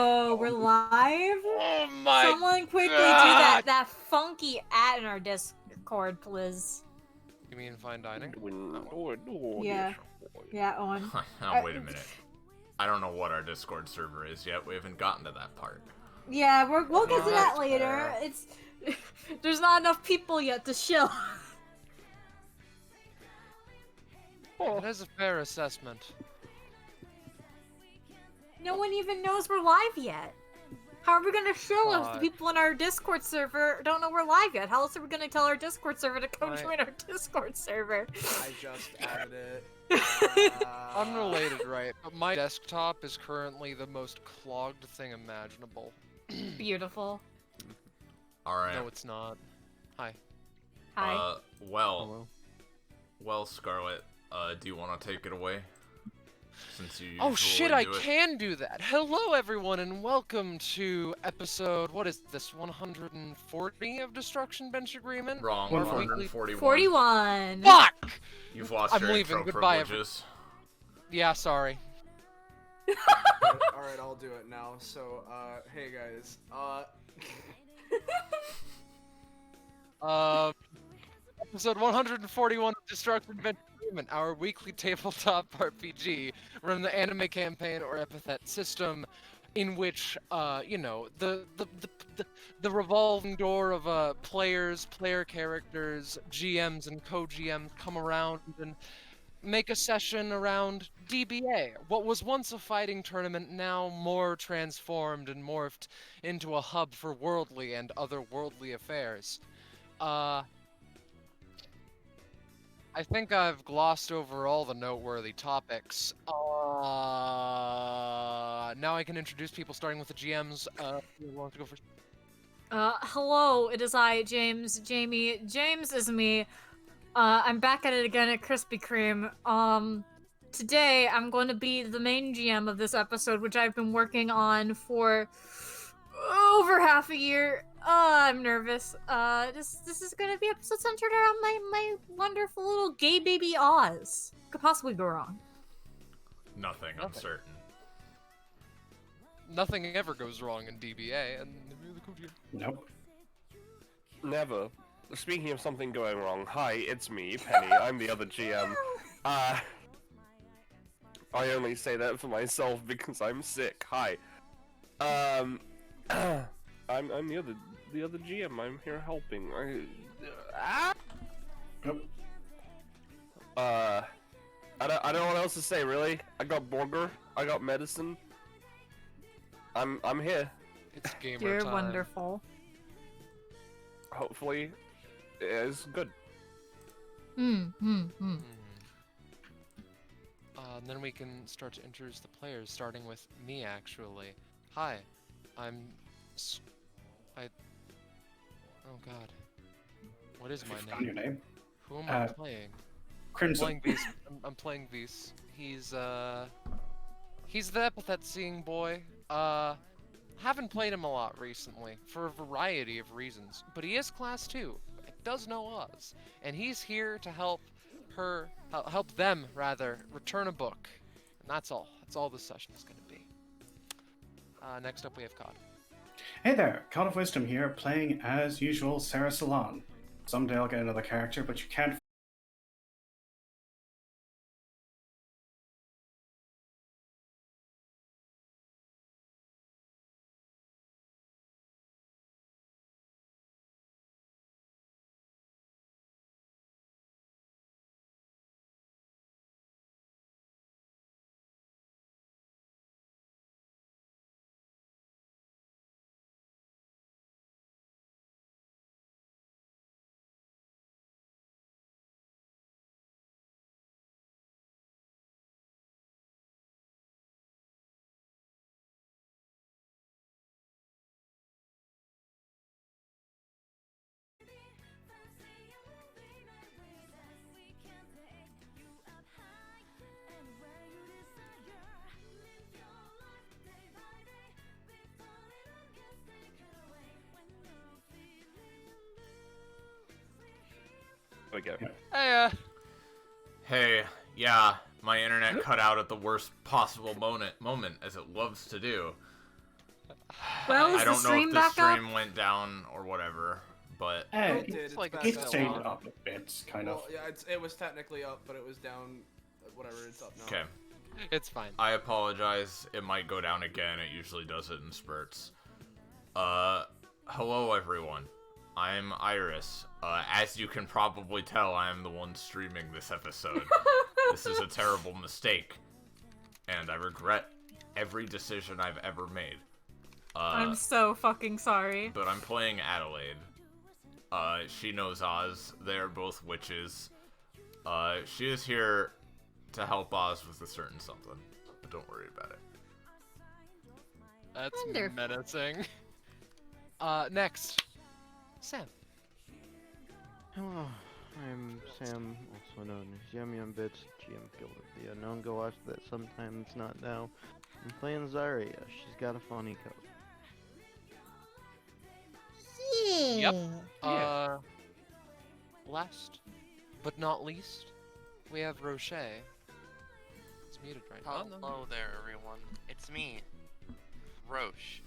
Oh, we're live? Oh my Someone quickly God. do that funky ad in our Discord, please. You mean fine dining? Yeah. Yeah, on. Oh, wait a minute. I don't know what our Discord server is yet. We haven't gotten to that part. Yeah, we'll get to that That's later. fair. It's there's not enough people yet to show. That is a fair assessment. No one even knows we're live yet. How are we gonna show if the God. people in our Discord server don't know we're live yet? How else are we gonna tell our Discord server to come Right. join our Discord server? I just added it. Unrelated, right? But my desktop is currently the most clogged thing imaginable. Beautiful. Alright. No, it's not. Hi. Hi. Well, Scarlet, do you want to take it away? Since you Oh shit, I do it. can do that! Hello everyone and welcome to episode, what is this, 140 of Destruction Bench Agreement? Wrong, Our 141. 41. Fuck! You've lost I'm your leaving. intro Goodbye, privileges. Yeah, sorry. Alright, I'll do it now. So, hey guys. Episode 141 of Destruction Bench Agreement, our weekly tabletop RPG, run the anime campaign or Epithet System, in which, you know, the revolving door of players, player characters, GMs, and co-GMs come around and make a session around DBA, what was once a fighting tournament, now more transformed and morphed into a hub for worldly and otherworldly affairs. I think I've glossed over all the noteworthy topics. Now I can introduce people, starting with the GMs. Who wants to go first? Hello, it is I, James, Jamie. James is me. I'm back at it again at Krispy Kreme. Today I'm going to be the main GM of this episode, which I've been working on for over half a year. I'm nervous. This is gonna be an episode centered around my wonderful little gay baby Oz. Could possibly go wrong. Nothing, I'm certain. Nothing ever goes wrong in DBA, and you're the co-GM. Nope. Never. Speaking of something going wrong, hi, it's me, Penny. I'm the other GM. I only say that for myself because I'm sick. Hi. I'm the other GM. I'm here helping. Nope. I don't know what else to say really. I got burger. I got medicine. I'm here. It's gamer You're time. wonderful. Hopefully, it's good. And then we can start to introduce the players, starting with me, actually. Hi, I'm... Oh god. What is my Found your name? name. Who am I playing? Crimson. I'm playing Beast. He's the epithet seeing boy. Haven't played him a lot recently, for a variety of reasons. But he is class 2. Does know Oz. And he's here to help them, return a book. And that's all. That's all this session is gonna be. Next up we have Cod. Hey there, God of Wisdom here, playing as usual Sarah Salon. Someday I'll get another character, but you can't. There we go. Hey, Hey, yeah, my internet cut out at the worst possible moment, as it loves to do. Well, is I the don't know if stream the back up? stream went down or whatever, but It did. It's like back it up. stayed up a bit, kind Well, of. yeah, it was technically up, but it was down. Whatever, it's up now. okay. It's fine. I apologize. It might go down again. It usually does it in spurts. Hello everyone. I'm Iris. As you can probably tell, I am the one streaming this episode. This is a terrible mistake, and I regret every decision I've ever made. I'm so fucking sorry. But I'm playing Adelaide. She knows Oz. They are both witches. She is here to help Oz with a certain something, but don't worry about it. That's Wonderful. menacing. Next. Sam. Hello, I'm Sam, also known as Yum Yum Bits, GM Guild of the Unknown. Go watch that sometime, it's not now. I'm playing Zarya, she's got a phony coat. Yep. Last but not least, we have Roche. It's muted right now. Hello there, everyone. It's me, Roche.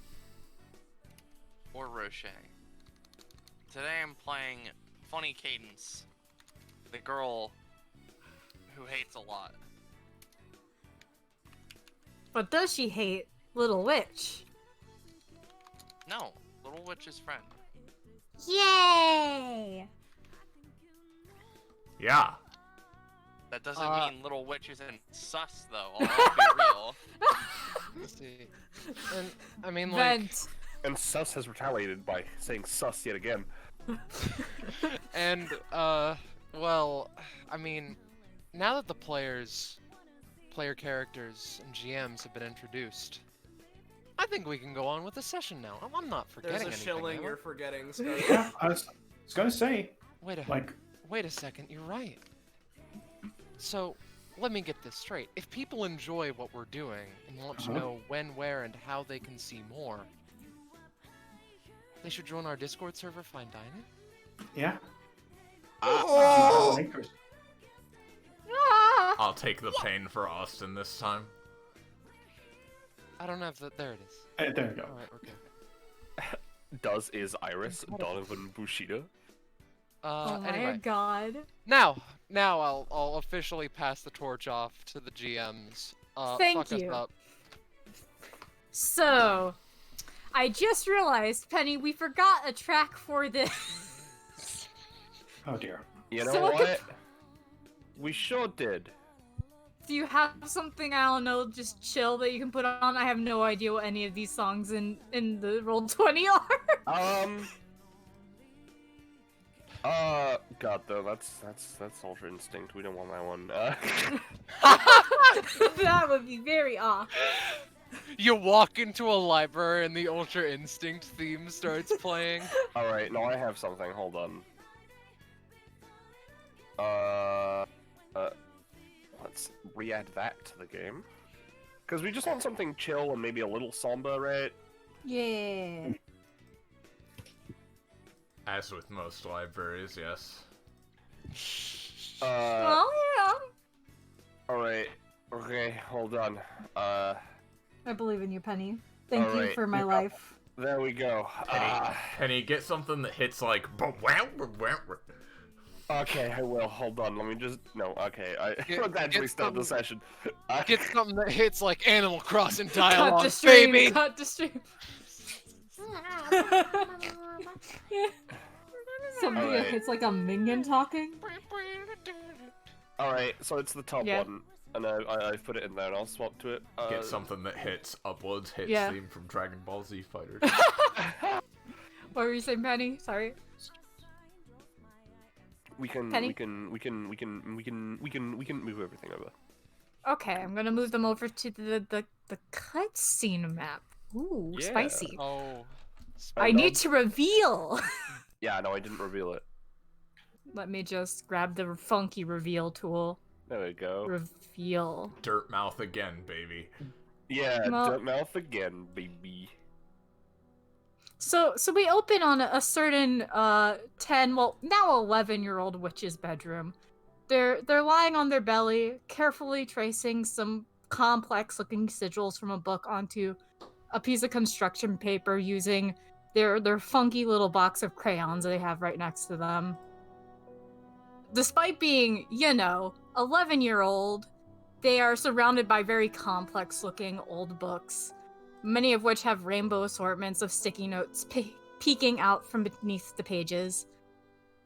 Or Roche. Today I'm playing Funny Cadence, the girl who hates a lot. But does she hate Little Witch? No, Little Witch's friend. Yay! Yeah. That doesn't mean Little Witch isn't sus, though. I'll be real. Let's see. And I mean, like, Vent. And Sus has retaliated by saying sus yet again. and well, I mean, now that the player characters and GMs have been introduced, I think we can go on with the session now. I'm not forgetting There's a anything. shilling am I? you're forgetting. Yeah, I was gonna say, Wait a like, Wait a second, you're right. So, let me get this straight. If people enjoy what we're doing and want to know when, where, and how they can see more, they should join our Discord server, Fine Dining? yeah. Oh! Ah! I'll take the pain for Austin this time. I don't have that. There it is. There you go. Alright, we're good. Is Iris Donovan Bushido? Oh my Anyway. god. Now I'll officially pass the torch off to the GMs. Thank fuck you. Us up. So, I just realized, Penny, we forgot a track for this. Oh dear. You know So I could- what? We sure did. Do you have something, I don't know, just chill that you can put on? I have no idea what any of these songs in the Roll20 are. God, though, that's Ultra Instinct. We don't want that one. That would be very off. You walk into a library and the Ultra Instinct theme starts playing. Alright, no, I have something. Hold on. Let's re-add that to the game. Because we just want something chill and maybe a little somber, right? Yeah. As with most libraries, yes. Well, yeah. Alright. Okay, hold on. I believe in you, Penny. Thank you Alright. for my life. There we go. Penny, get something that hits like. Okay, I will. Hold on. Let me just. No, okay. Get- Let's actually get start the session. Get something that hits like Animal Crossing Cut dialogue, the stream. baby. Cut the stream. Something Alright. that hits like a minion talking. Alright, so it's the top Yeah. one. And I've put it in there and I'll swap to it. Get something that hits Uploads hits Yeah. theme from Dragon Ball Z Fighters. What were you saying, Penny? Sorry. We can Penny? move everything over. Okay, I'm gonna move them over to the cutscene map. Ooh, Yeah. spicy. Oh. I need to reveal. Yeah, no, I didn't reveal it. Let me just grab the funky reveal tool. There we go. Reveal. Dirt mouth again, baby. Yeah, Well- dirt mouth again, baby. So we open on a certain 10, well now 11-year-old witch's bedroom. They're lying on their belly, carefully tracing some complex-looking sigils from a book onto a piece of construction paper using their funky little box of crayons they have right next to them. Despite being, 11-year-old, they are surrounded by very complex-looking old books, many of which have rainbow assortments of sticky notes peeking out from beneath the pages.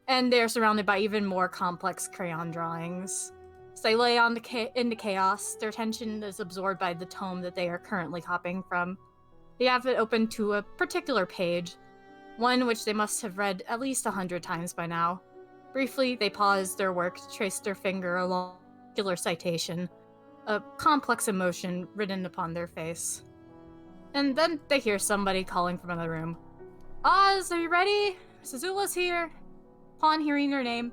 And they are surrounded by even more complex crayon drawings. As they lay on into chaos, their attention is absorbed by the tome that they are currently copying from. They have it open to a particular page, one which they must have read at least 100 times by now. Briefly, they pause their work to trace their finger along a particular citation, a complex emotion written upon their face. And then they hear somebody calling from another room. Oz, are you ready? Sazula's here. Upon hearing her name,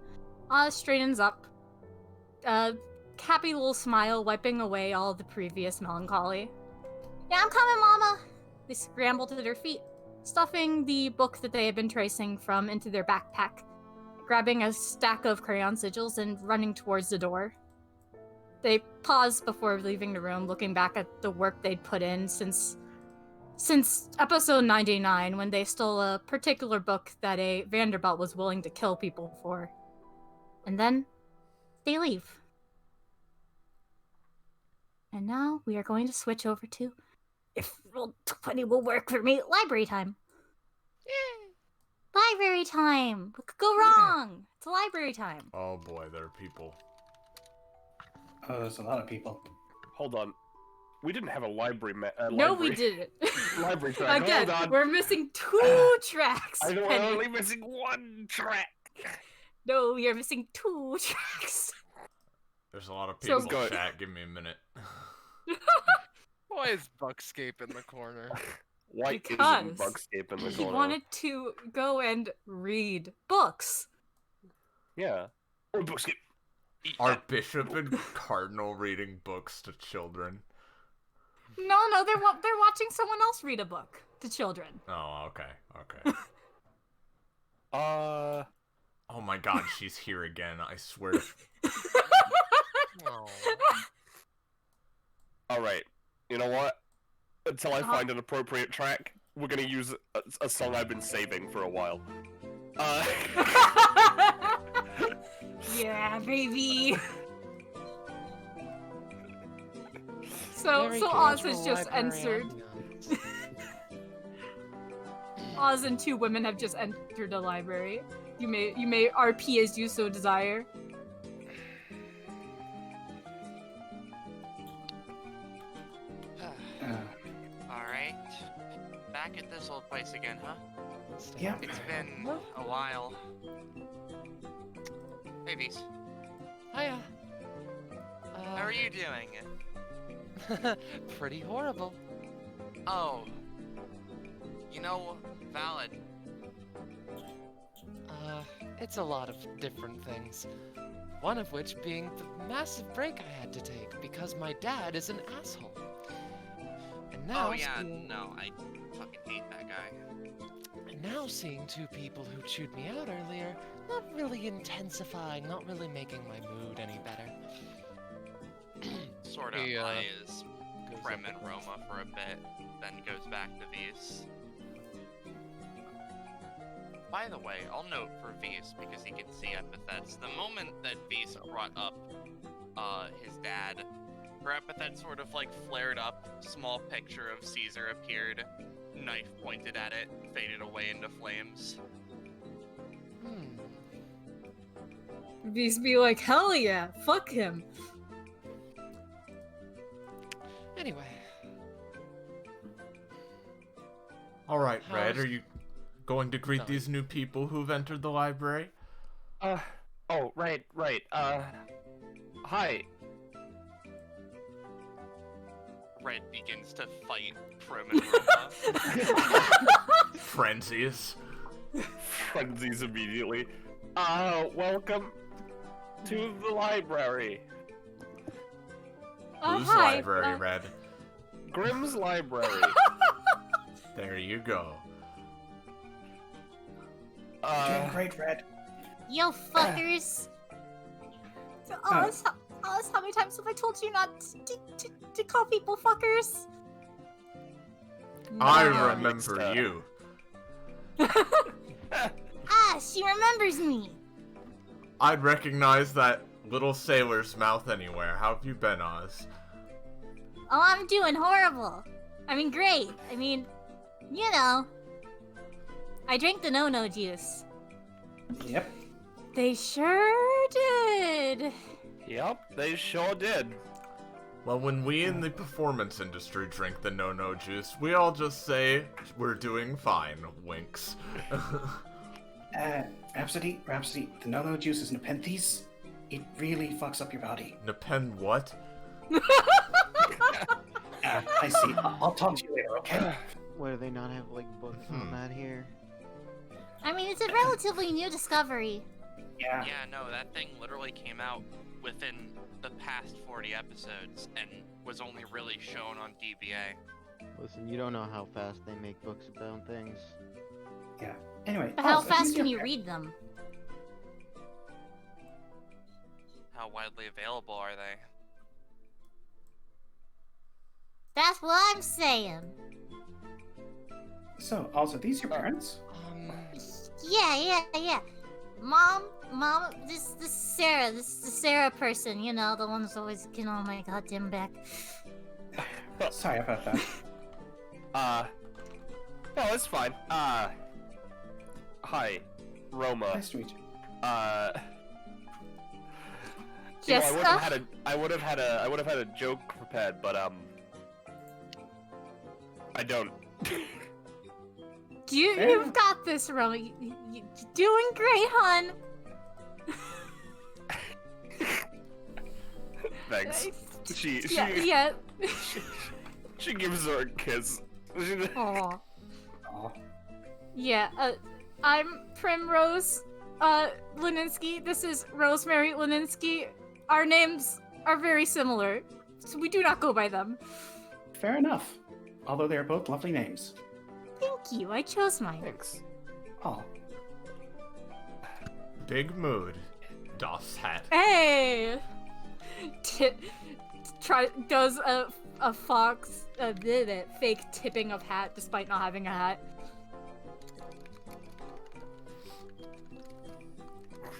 Oz straightens up, a happy little smile wiping away all the previous melancholy. Yeah, I'm coming, Mama! They scramble to their feet, stuffing the book that they had been tracing from into their backpack, grabbing a stack of crayon sigils and running towards the door. They pause before leaving the room, looking back at the work they'd put in since episode 99, when they stole a particular book that a Vanderbilt was willing to kill people for. And then they leave. And now we are going to switch over to, if Roll20 will work for me, library time. Library time! What could go wrong? It's library time. Oh boy, there are people. Oh, there's a lot of people. Hold on. We didn't have a library. No, we didn't. Library track. Again, Hold on. we're missing 2 tracks. I know we're Penny. only missing 1 track. No, we are missing 2 tracks. There's a lot of So- people in chat. Give me a minute. Why is Buckscape in the corner? White Because isn't Bugscape in the He corner. wanted to go and read books. Yeah. Or Bugscape. Are Bishop and Cardinal reading books to children? No, they're watching someone else read a book to children. Oh, okay. Oh my god, she's here again, I swear. Oh. Alright. You know what? Until I find an appropriate track, we're gonna use a song I've been saving for a while. Yeah, baby. So Very Oz casual has just library entered. ambiance. Oz and 2 women have just entered the library. You may RP as you so desire. Alright. Back at this old place again, huh? Yeah. It's been a while. Hey, Beast. Hiya. How are you doing? Pretty horrible. Oh. You know, valid. It's a lot of different things. One of which being the massive break I had to take because my dad is an asshole. And now Oh, yeah, seeing- no, I fucking hate that guy. And now seeing 2 people who chewed me out earlier, not really intensifying, not really making my mood any better. Sort of He, plays goes Prim up and and down. Roma for a bit, then goes back to Vs. By the way, I'll note for Vs, because he can see epithets, the moment that Vs brought up his dad, her epithet sort of like flared up, small picture of Caesar appeared, knife pointed at it, faded away into flames. Beast be like, hell yeah, fuck him. Anyway, Alright, Red, How's- are you going to greet Sorry. these new people who've entered the library? Oh, right. Hi. Red begins to fight Prim and Roma. Frenzies. Frenzies immediately. Welcome to the library. Whose Hi. library, Red? Grimm's library. There you go. Doing great, Red. Yo, fuckers. Oz, how many times have I told you not to call people fuckers? I No. remember you. Ah, she remembers me. I'd recognize that little sailor's mouth anywhere. How have you been, Oz? Oh, I'm doing horrible. I mean, great. I mean, you know. I drank the no-no juice. Yep. They sure did. Yep, they sure did. Well, when we in the performance industry drink the no-no juice, we all just say, we're doing fine, winks. Rhapsody, the no-no juice is Nepenthes. It really fucks up your body. Nepen what? I see. I'll talk to you later, okay? Why do they not have like books on that here? I mean, it's a relatively new discovery. Yeah. Yeah, no, that thing literally came out within the past 40 episodes and was only really shown on DBA. Listen, you don't know how fast they make books about things. Yeah. Anyway. But how Oz, fast use can your you read them? How widely available are they? That's what I'm saying. So, also, these your parents? Yeah. Mom, this Sarah, this is the Sarah person, you know, the one that's always getting on my goddamn back. Sorry about that. No, it's fine. Hi, Roma. Nice to meet you. You know, Jessica? I would have had a joke prepared, but I don't. You've got this, Roma. You're doing great, hon. Thanks. She gives her a kiss. Aw. Aw. Yeah, I'm Primrose, Leninsky. This is Rosemary Leninsky. Our names are very similar, so we do not go by them. Fair enough. Although they are both lovely names. Thank you, I chose mine. Thanks. Oh. Big mood. Doss hat. Hey! Does a fox, fake tipping of hat despite not having a hat.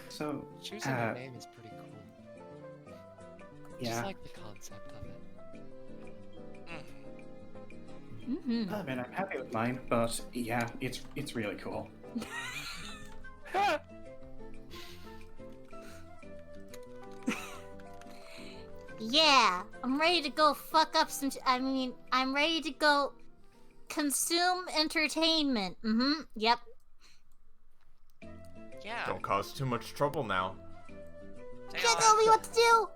So, Choosing a name is pretty cool. yeah. Just like the concept of it. Mm-hmm. I mean, I'm happy with mine, but yeah, it's really cool. Yeah, I'm ready to go fuck up some. I'm ready to go consume entertainment. Yep. Yeah. Don't cause too much trouble now. Can't tell me what to do.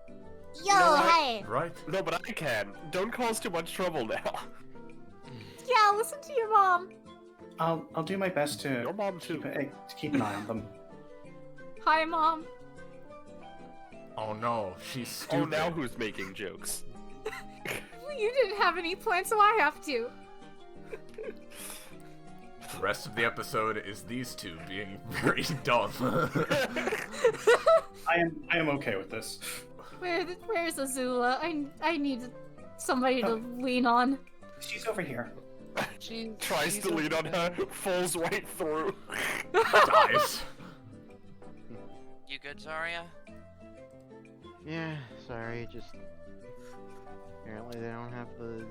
Yo, know what? hey. Right? No, but I can. Don't cause too much trouble now. Yeah, listen to your mom. I'll do my best to Your mom too. keep an eye on them. Hi, Mom. Oh no, she's stupid. Oh, now who's making jokes? You didn't have any plans, so I have to. The rest of the episode is these two being very dumb. I am okay with this. Where's Azula? I need somebody to lean on. She's over here. Tries to lean on her, falls right through. Dies. You good, Zarya? Yeah, sorry, just apparently they don't have the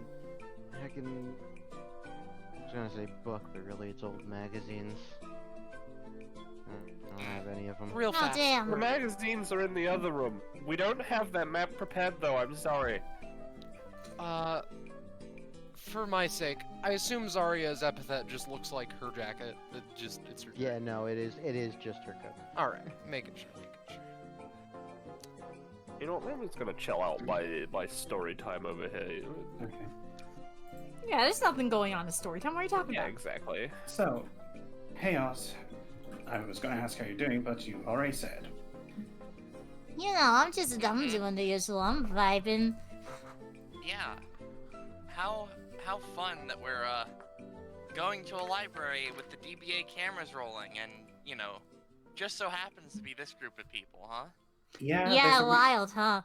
heckin', I was gonna say book, but really it's old magazines. I don't have any of them. Real Oh, fast. damn. The magazines are in the other room. We don't have that map prepared though, I'm sorry. For my sake, I assume Zarya's epithet just looks like her jacket. It's her. Yeah, no, it is just her cover. All right, making sure. You know what, I'm just gonna chill out by story time over here. Okay. Yeah, there's nothing going on in story time. What are you talking Yeah, about? exactly. So, hey Oz. I was gonna ask how you're doing, but you already said. You know, I'm doing the usual. I'm vibing. Yeah. How fun that we're going to a library with the DBA cameras rolling and, you know, just so happens to be this group of people, huh? Yeah. Yeah, wild, huh?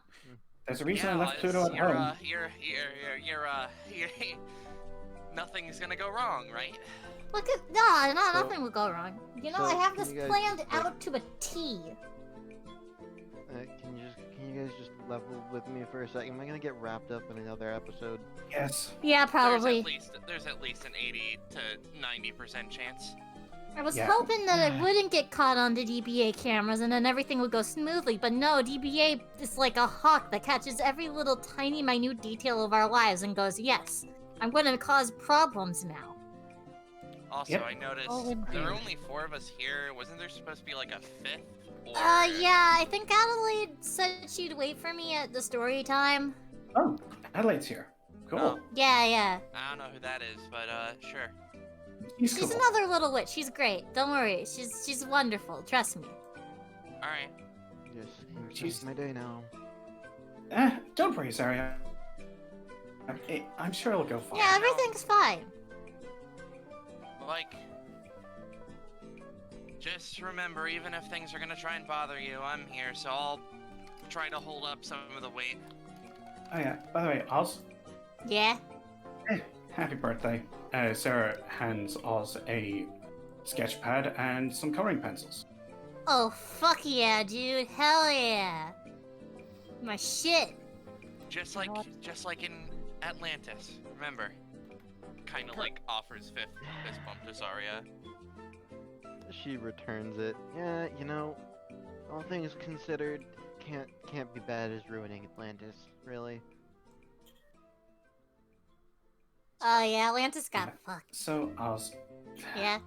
There's a reason I Yeah, left Pluto at you're, home. nothing's gonna go wrong, right? Look at nothing will go wrong. You know, so I have can this you guys, planned like- out to a T. Can you guys just level with me for a second? Am I gonna get wrapped up in another episode? Yes. Yeah, probably. There's at least an 80 to 90% chance. I was Yeah. hoping that it wouldn't get caught on the DBA cameras and then everything would go smoothly, but no, DBA is like a hawk that catches every little tiny minute detail of our lives and goes, yes, I'm gonna cause problems now. Also, Yep. I noticed Oh, there indeed. are only 4 of us here. Wasn't there supposed to be like a 5th? Or... Yeah, I think Adelaide said she'd wait for me at the story time. Oh, Adelaide's here. Cool. Oh. Yeah. I don't know who that is, but sure. He's She's cool. another little witch. She's great. Don't worry. She's wonderful. Trust me. Alright. Yes, She's- it's my day now. Don't worry, Zaria. I'm sure it'll go fine. Yeah, everything's fine. Like, just remember, even if things are gonna try and bother you, I'm here, so I'll try to hold up some of the weight. Oh yeah. By the way, Oz, Yeah. happy birthday. Sarah hands Oz a sketch pad and some coloring pencils. Oh, fuck yeah, dude. Hell yeah. My shit. Just like in Atlantis. Remember, kind of like offers fist bump to Zarya. She returns it. Yeah, you know, all things considered, can't be bad as ruining Atlantis, really. Oh yeah, Atlantis got fucked. So, Oz, Yeah.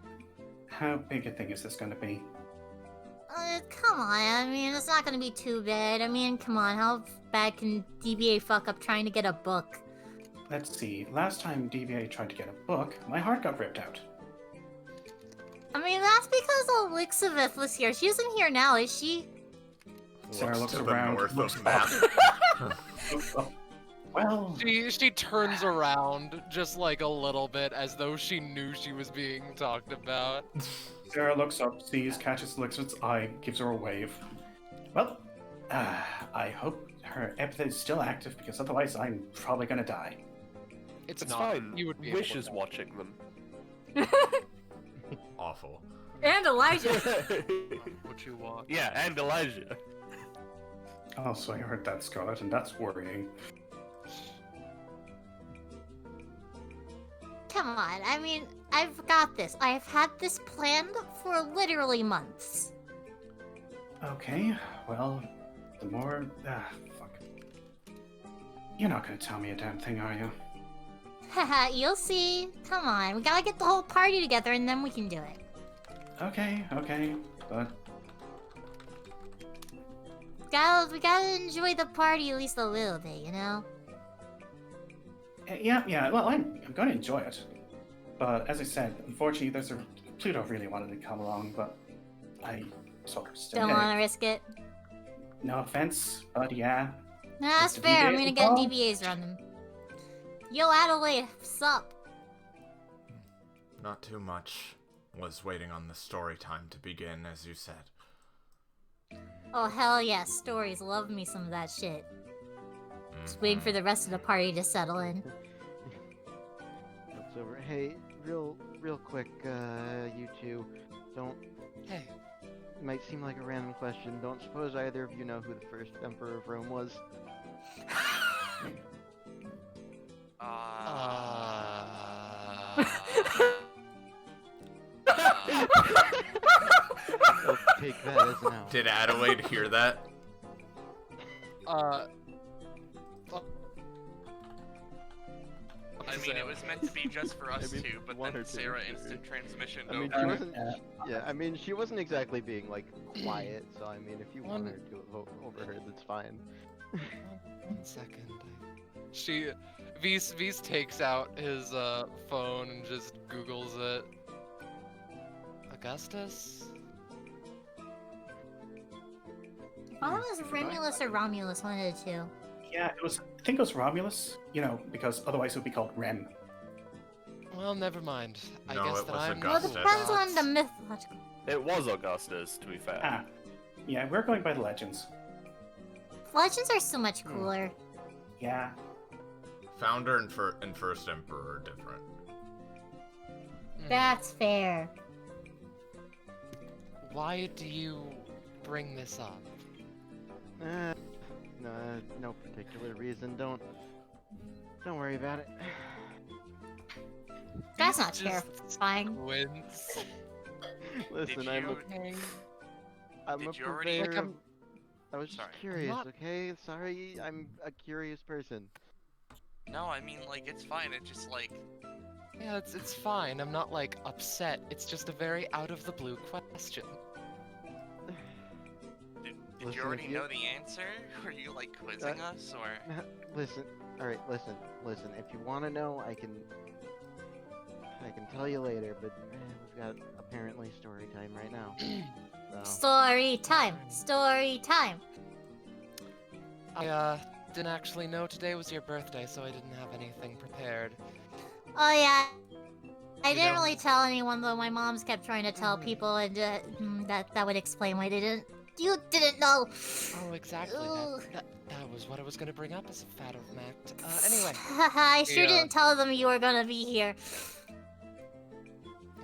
how big a thing is this going to be? Come on. I mean, it's not gonna be too bad. I mean, come on. How bad can DBA fuck up trying to get a book? Let's see. Last time DBA tried to get a book, my heart got ripped out. I mean, that's because Elixabeth was here. She isn't here now, is she? Sarah looks to around, the north looks of up. map. Well, She turns around just like a little bit as though she knew she was being talked about. Sarah looks up, sees, catches Elixabeth's eye, gives her a wave. Well, I hope her epithet is still active because otherwise I'm probably gonna die. It's It's not. fine. You would be Wish able is to. watching them. Awful. And Elijah. What you want. Yeah, and Elijah. Oh, so I heard that, Scarlet, and that's worrying. Come on. I mean, I've got this. I've had this planned for literally months. Okay, well, the more... fuck. You're not gonna tell me a damn thing, are you? Haha, you'll see. Come on. We gotta get the whole party together and then we can do it. Okay, but... We gotta enjoy the party at least a little bit, you know? Yeah, well, I'm gonna enjoy it. But as I said, unfortunately, Pluto really wanted to come along, but I told her to stay. Don't wanna risk it. No offense, but yeah. No, that's Mr. fair. I'm DBA gonna get involved? DBAs running. Yo, Adelaide, sup? Not too much. Was waiting on the story time to begin, as you said. Oh, hell yeah. Stories. Love me some of that shit. Just waiting for the rest of the party to settle in. It's over. Hey, real quick, you two, don't. Hey. It might seem like a random question. Don't suppose either of you know who the first emperor of Rome was? I'll take that as an out. Did Adelaide hear that? I mean, it was meant to be just for us I mean, two, but one then or two, Sarah sure. instant transition I mean, over. she wasn't. Yeah, I mean, she wasn't exactly being like quiet. So I mean, if you want her to overheard, that's fine. 1 second. Vise takes out his phone and just Googles it. Augustus? I thought it was Romulus or Romulus, one of the two. Yeah, I think it was Romulus, because otherwise it would be called Rem. Well, never mind. I No, guess it that was I'm Well, it Augustus. depends on the mythological. It was Augustus, to be fair. Ah, yeah, we're going by the legends. Legends are so much cooler. Yeah. Founder and first emperor are different. That's fair. Why do you bring this up? No particular reason. Don't worry about it. That's not Just terrifying. Squints. Listen, Did I'm you- a did you already- purveyor Like, of- I was just Sorry. curious, Not- okay? Sorry, I'm a curious person. No, I mean, like, it's fine. It's just like, Yeah, it's fine. I'm not like upset. It's just a very out of the blue question. did Listen, you if already you- know the answer? Were you like quizzing us, or? Listen, alright, listen. If you want to know, I can tell you later, but we've got apparently story time right now. So, Story time. Story time. I didn't actually know today was your birthday, so I didn't have anything prepared. Oh yeah. I You didn't know- really tell anyone though. My mom's kept trying to tell people, and that would explain why they didn't. You didn't know. Oh, exactly. Ugh. That was what I was gonna bring up as a fact of fact. Anyway, I sure Yeah. didn't tell them you were gonna be here.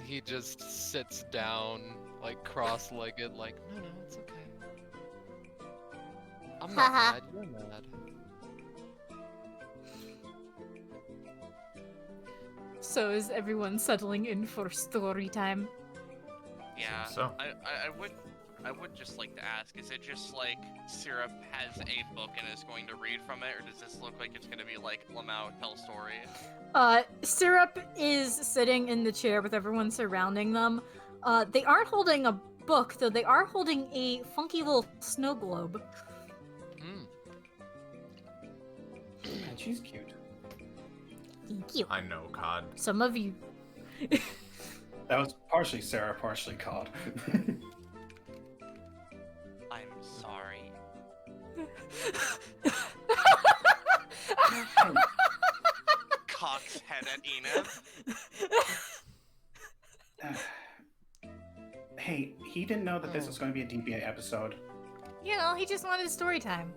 he just sits down, like cross-legged, like, no, it's okay. I'm not Haha. mad. You're mad. So is everyone settling in for story time? Yeah. So. I would just like to ask, is it just like Syrup has a book and is going to read from it, or does this look like it's gonna be like Lamau tell story? Syrup is sitting in the chair with everyone surrounding them. They aren't holding a book, though they are holding a funky little snow globe. Hmm. And she's cute. Thank you. I know, COD. Some of you. That was partially Sarah, partially Cod. I'm sorry. Cock's head at Enid. Hey, he didn't know that this was going to be a DBA episode. You know, he just wanted story time.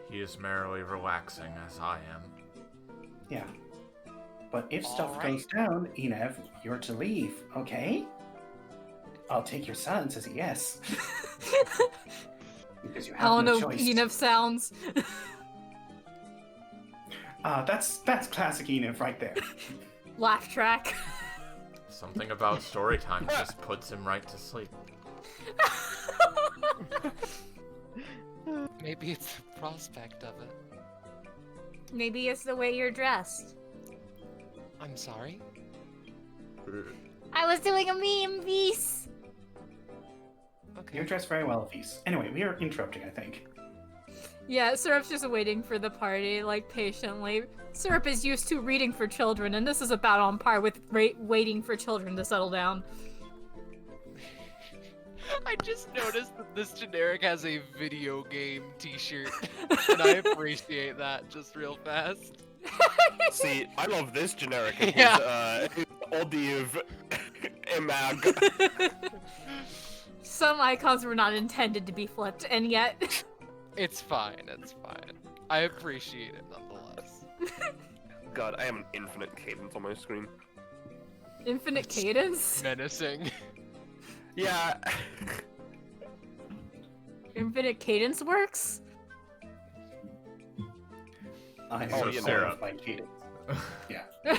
He is merrily relaxing as I am. Yeah. But if stuff Alright. goes down, Enev, you're to leave, okay? I'll take your silence as a yes. Because you I have don't no know choice. Enev sounds. That's classic Enev right there. Laugh track. Something about story time just puts him right to sleep. Maybe it's the prospect of it. Maybe it's the way you're dressed. I'm sorry. I was doing a meme piece. Okay. You're dressed very well, Avis. Anyway, we are interrupting, I think. Yeah, Syrup's just waiting for the party, like, patiently. Syrup is used to reading for children, and this is about on par with waiting for children to settle down. I just noticed that this generic has a video game t-shirt, and I appreciate that just real fast. See, I love this generic. It Yeah. was, Audive Imag. Some icons were not intended to be flipped, and yet... It's fine, it's fine. I appreciate it nonetheless. God, I have an infinite cadence on my screen. Infinite cadence? Menacing. Yeah. Infinite cadence works? I'm Oh, so you know. Sarah by cadence.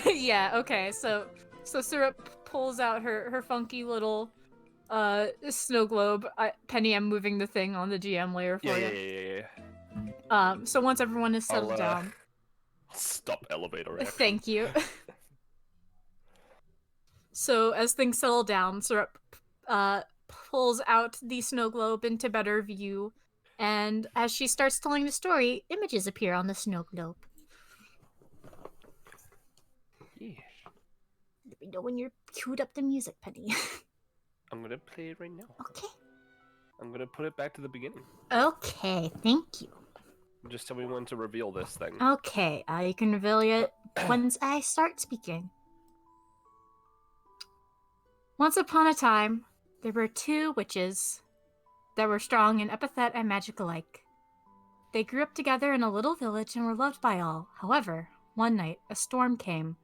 Yeah, okay, so Syrup pulls out her funky little snow globe. Penny, I'm moving the thing on the GM layer for you. Yeah. So once everyone is settled I'll, down, Stop elevator reaction. thank you. So as things settle down, Syrup pulls out the snow globe into better view, and as she starts telling the story, images appear on the snow globe. Yeah. Let me know when you're queued up the music, Penny. I'm gonna play it right now. Okay. I'm gonna put it back to the beginning. Okay, thank you. Just tell me when to reveal this thing. Okay, you can reveal it once I start speaking. Once upon a time, there were two witches that were strong in epithet and magic alike. They grew up together in a little village and were loved by all. However, one night, a storm came,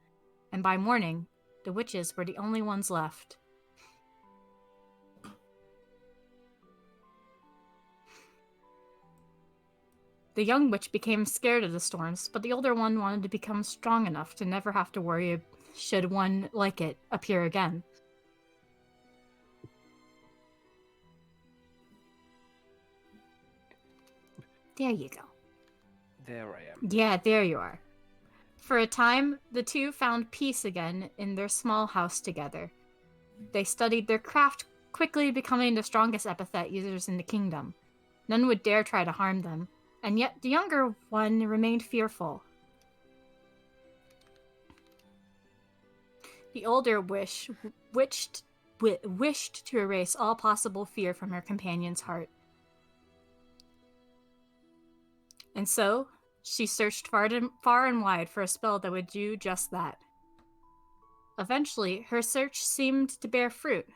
and by morning, The witches were the only ones left. The young witch became scared of the storms, but the older one wanted to become strong enough to never have to worry should one like it appear again. There you go. There I am. Yeah, there you are. For a time, the two found peace again in their small house together. They studied their craft, quickly becoming the strongest epithet users in the kingdom. None would dare try to harm them, and yet the younger one remained fearful. The older wished to erase all possible fear from her companion's heart. And so, she searched far and wide for a spell that would do just that. Eventually, her search seemed to bear fruit.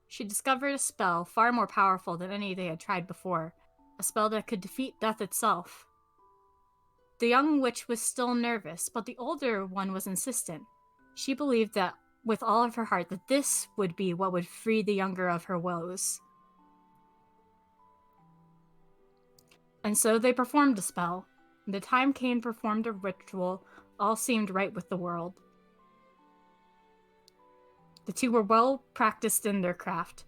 She discovered a spell far more powerful than any they had tried before, a spell that could defeat death itself. The young witch was still nervous, but the older one was insistent. She believed that, with all of her heart, that this would be what would free the younger of her woes. And so they performed the spell. The time Cain performed a ritual, all seemed right with the world. The two were well practiced in their craft.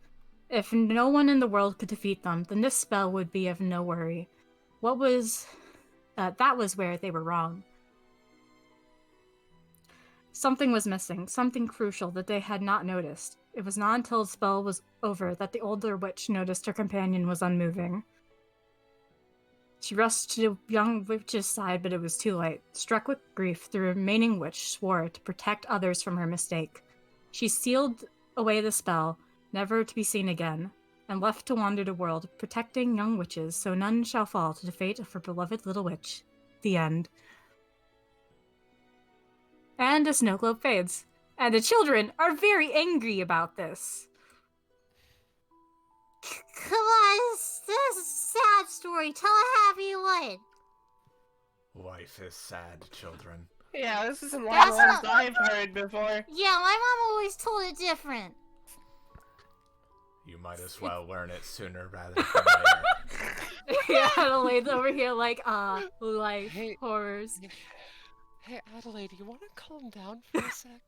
If no one in the world could defeat them, then this spell would be of no worry. That was where they were wrong. Something was missing, something crucial that they had not noticed. It was not until the spell was over that the older witch noticed her companion was unmoving. She rushed to the young witch's side, but it was too late. Struck with grief, the remaining witch swore to protect others from her mistake. She sealed away the spell, never to be seen again, and left to wander the world, protecting young witches, so none shall fall to the fate of her beloved little witch. The end. And the snow globe fades. And the children are very angry about this. Come on, this is a sad story. Tell a happy one. Life is sad, children. Yeah, this isn't That's like not- I've heard before. Yeah, my mom always told it different. You might as well learn it sooner rather than later. Yeah, Adelaide's over here like, life, Hey. horrors. Hey, Adelaide, you want to calm down for a sec?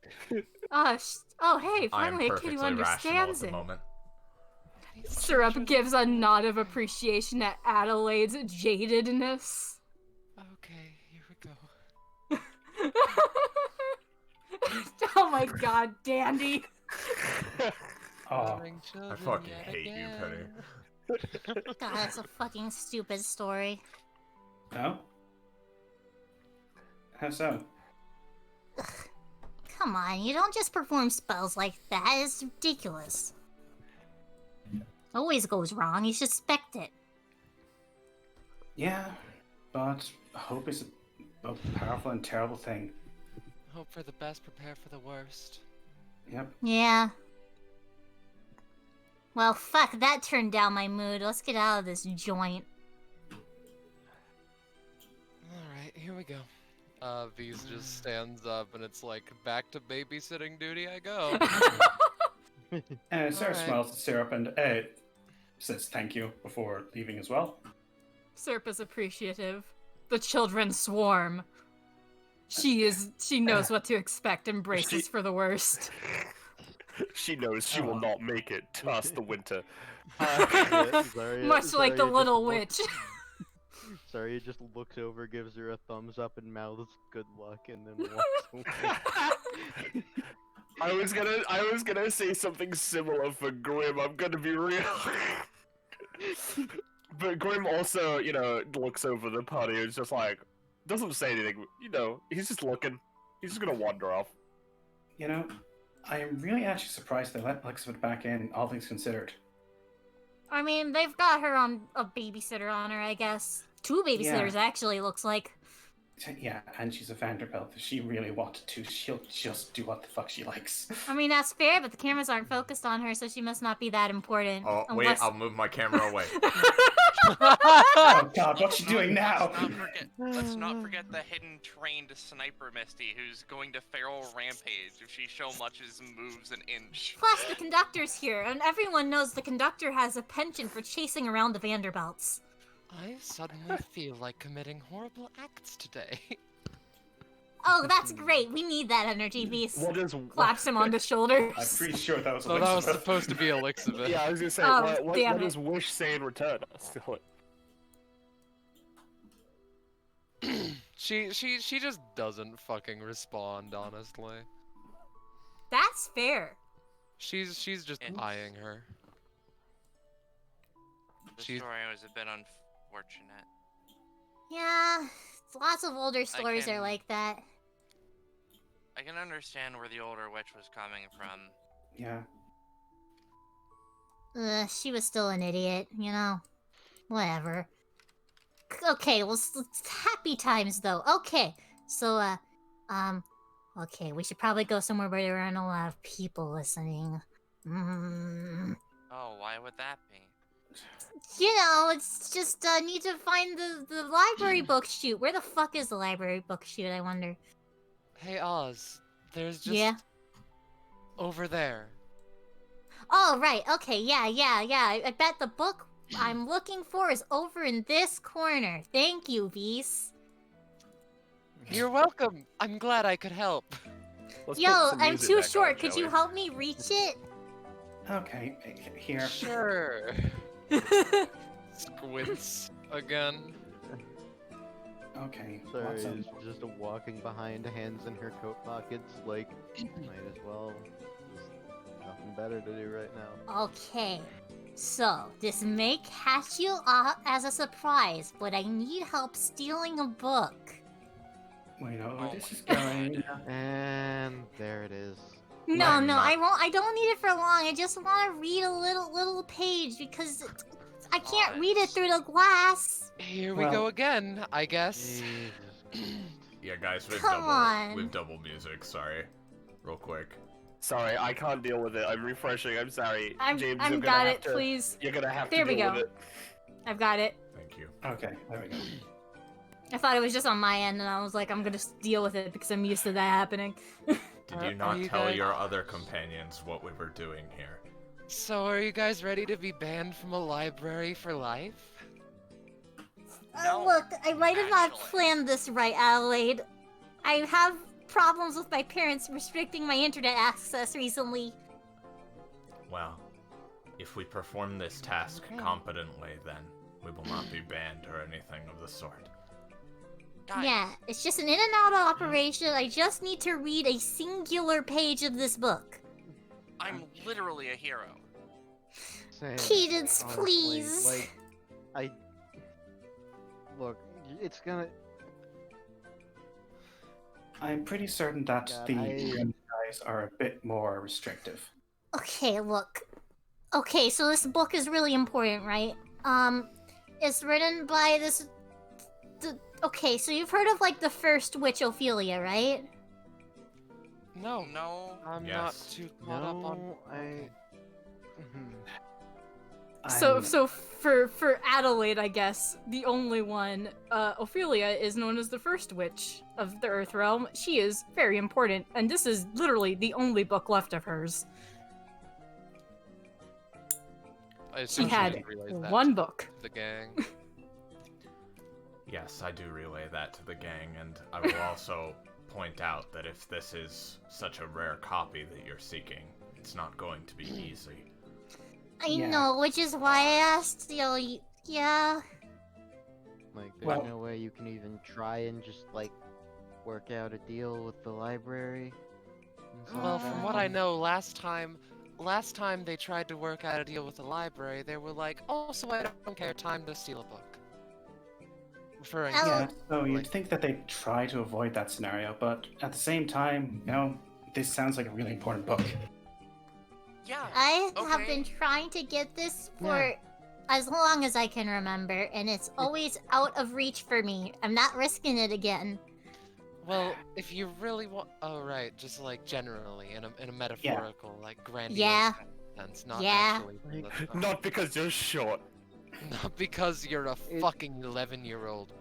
Oh, hey, I am finally a kid perfectly who rational at understands the it. moment. Syrup gives a nod of appreciation at Adelaide's jadedness. Okay, here we go. Oh my god, Dandy. Oh, Having I children fucking yet hate you, again. Penny. God, that's a fucking stupid story. no? How so? Come on, you don't just perform spells like that. It's ridiculous. Always goes wrong. You suspect it. Yeah, but hope is a powerful and terrible thing. Hope for the best, prepare for the worst. Yep. Yeah. Well, fuck, that turned down my mood. Let's get out of this joint. Alright, here we go. V's just stands up and it's like, back to babysitting duty I go. And Sarah Alright. smiles at Syrup and says thank you before leaving as well. Syrup is appreciative. The children swarm. She knows what to expect and braces for the worst. She knows she will not make it past the winter. Much like the little witch. Sorry, he just looks over, gives her a thumbs up, and mouths good luck, and then walks away. I was gonna say something similar for Grim. I'm gonna be real. But Grim also, looks over the party and is just like, doesn't say anything. He's just looking. He's just gonna wander off. I am really actually surprised they let Elizabeth back in, all things considered. I mean, they've got her on a babysitter on her, I guess. Two babysitters, actually, looks like. Yeah, and she's a Vanderbilt. If she really wanted to, she'll just do what the fuck she likes. I mean, that's fair, but the cameras aren't focused on her, so she must not be that important. Oh, unless... wait, I'll move my camera away. Oh god, what's she doing now? Let's not forget the hidden trained sniper Misty, who's going to feral rampage if she so much as moves an inch. Plus, the conductor's here, and everyone knows the conductor has a penchant for chasing around the Vanderbilts. I suddenly feel like committing horrible acts today. Oh, that's great. We need that energy, Beast. What is Claps him on the shoulder. I'm pretty sure that was So that was Elizabeth. supposed to be Elixabeth. Yeah, I was gonna say, Oh, what damn does it. Wish say in return? Still, She just doesn't fucking respond, honestly. That's fair. She's just It's- eyeing her. The She's- story was a bit unfortunate. Yeah, lots of older stories are can- like that. I can understand where the older witch was coming from. Yeah. She was still an idiot, you know? Whatever. Okay, well, happy times, though. Okay, so, okay, we should probably go somewhere where there aren't a lot of people listening. Oh, why would that be? You know, it's just, need to find the library book chute. Where the fuck is the library book chute, I wonder? Hey Oz, there's just Yeah? over there. Oh, right, okay, yeah. I bet the book I'm looking for is over in this corner. Thank you, Beast. You're welcome. I'm glad I could help. let's Yo, put some I'm music too back short. on, Could shall you we? help me reach it? Okay, here. Sure. Squints again. Okay, Sorry, what's up? is just walking behind, hands in her coat pockets, like, might as well. There's nothing better to do right now. Okay, so this may catch you off as a surprise, but I need help stealing a book. We know Oh where this is my going. And there it is. No, I'm no, not- I won't. I don't need it for long. I just want to read a little page because I can't read it through the glass. Here we Well- go again, I guess. Jesus. Yeah, guys, we've Come on. we've double music. Sorry, real quick. Sorry, I can't deal with it. I'm refreshing. I'm sorry. I'm James, I'm you're gonna got have it, to, please. You're gonna have There to we deal go. with it. I've got it. Thank you. Okay, there we go. I thought it was just on my end, and I was like, I'm gonna deal with it because I'm used to that happening. Did Are you not you tell guys- your other companions what we were doing here? So are you guys ready to be banned from a library for life? No, Look, I might have not actually. planned this right, Adelaide. I have problems with my parents restricting my internet access recently. Well, if we perform this task competently, then we will not be banned or anything of the sort. Guys, Yeah, it's just an in and out operation. I just need to read a singular page of this book. I'm literally a hero. Sam, Cadence, honestly, please. Like, look, it's gonna. I'm pretty certain that God, the I- guys are a bit more restrictive. Okay, look. Okay, so this book is really important, right? It's written by this. Okay, so you've heard of like the first witch Ophelia, right? No, No. I'm not Yes. too caught up on. No, I. So I'm- for Adelaide, I guess the only one, Ophelia is known as the first witch of the Earth Realm. She is very important, and this is literally the only book left of hers. I She assume had didn't realize that one to book. The gang. Yes, I do relay that to the gang, and I will also point out that if this is such a rare copy that you're seeking, it's not going to be easy. I Yeah. know, which is why I asked, yeah. Like, there's Well- no way you can even try and just, like, work out a deal with the library? and stuff Well, like from that? what I know, last time they tried to work out a deal with the library, they were like, "Oh, so I don't care. Time to steal a book." Referring Oh. to Yeah, so you'd like- think that they'd try to avoid that scenario, but at the same time, you know, this sounds like a really important book. Yeah. I have Okay. been trying to get this for as long as I can remember, and it's always out of reach for me. I'm not risking it again. Well, if you really want, oh right, just like generally in a metaphorical, like grandiose Yeah. sense, not Yeah. actually. Not because you're short. Not because you're a fucking 11-year-old.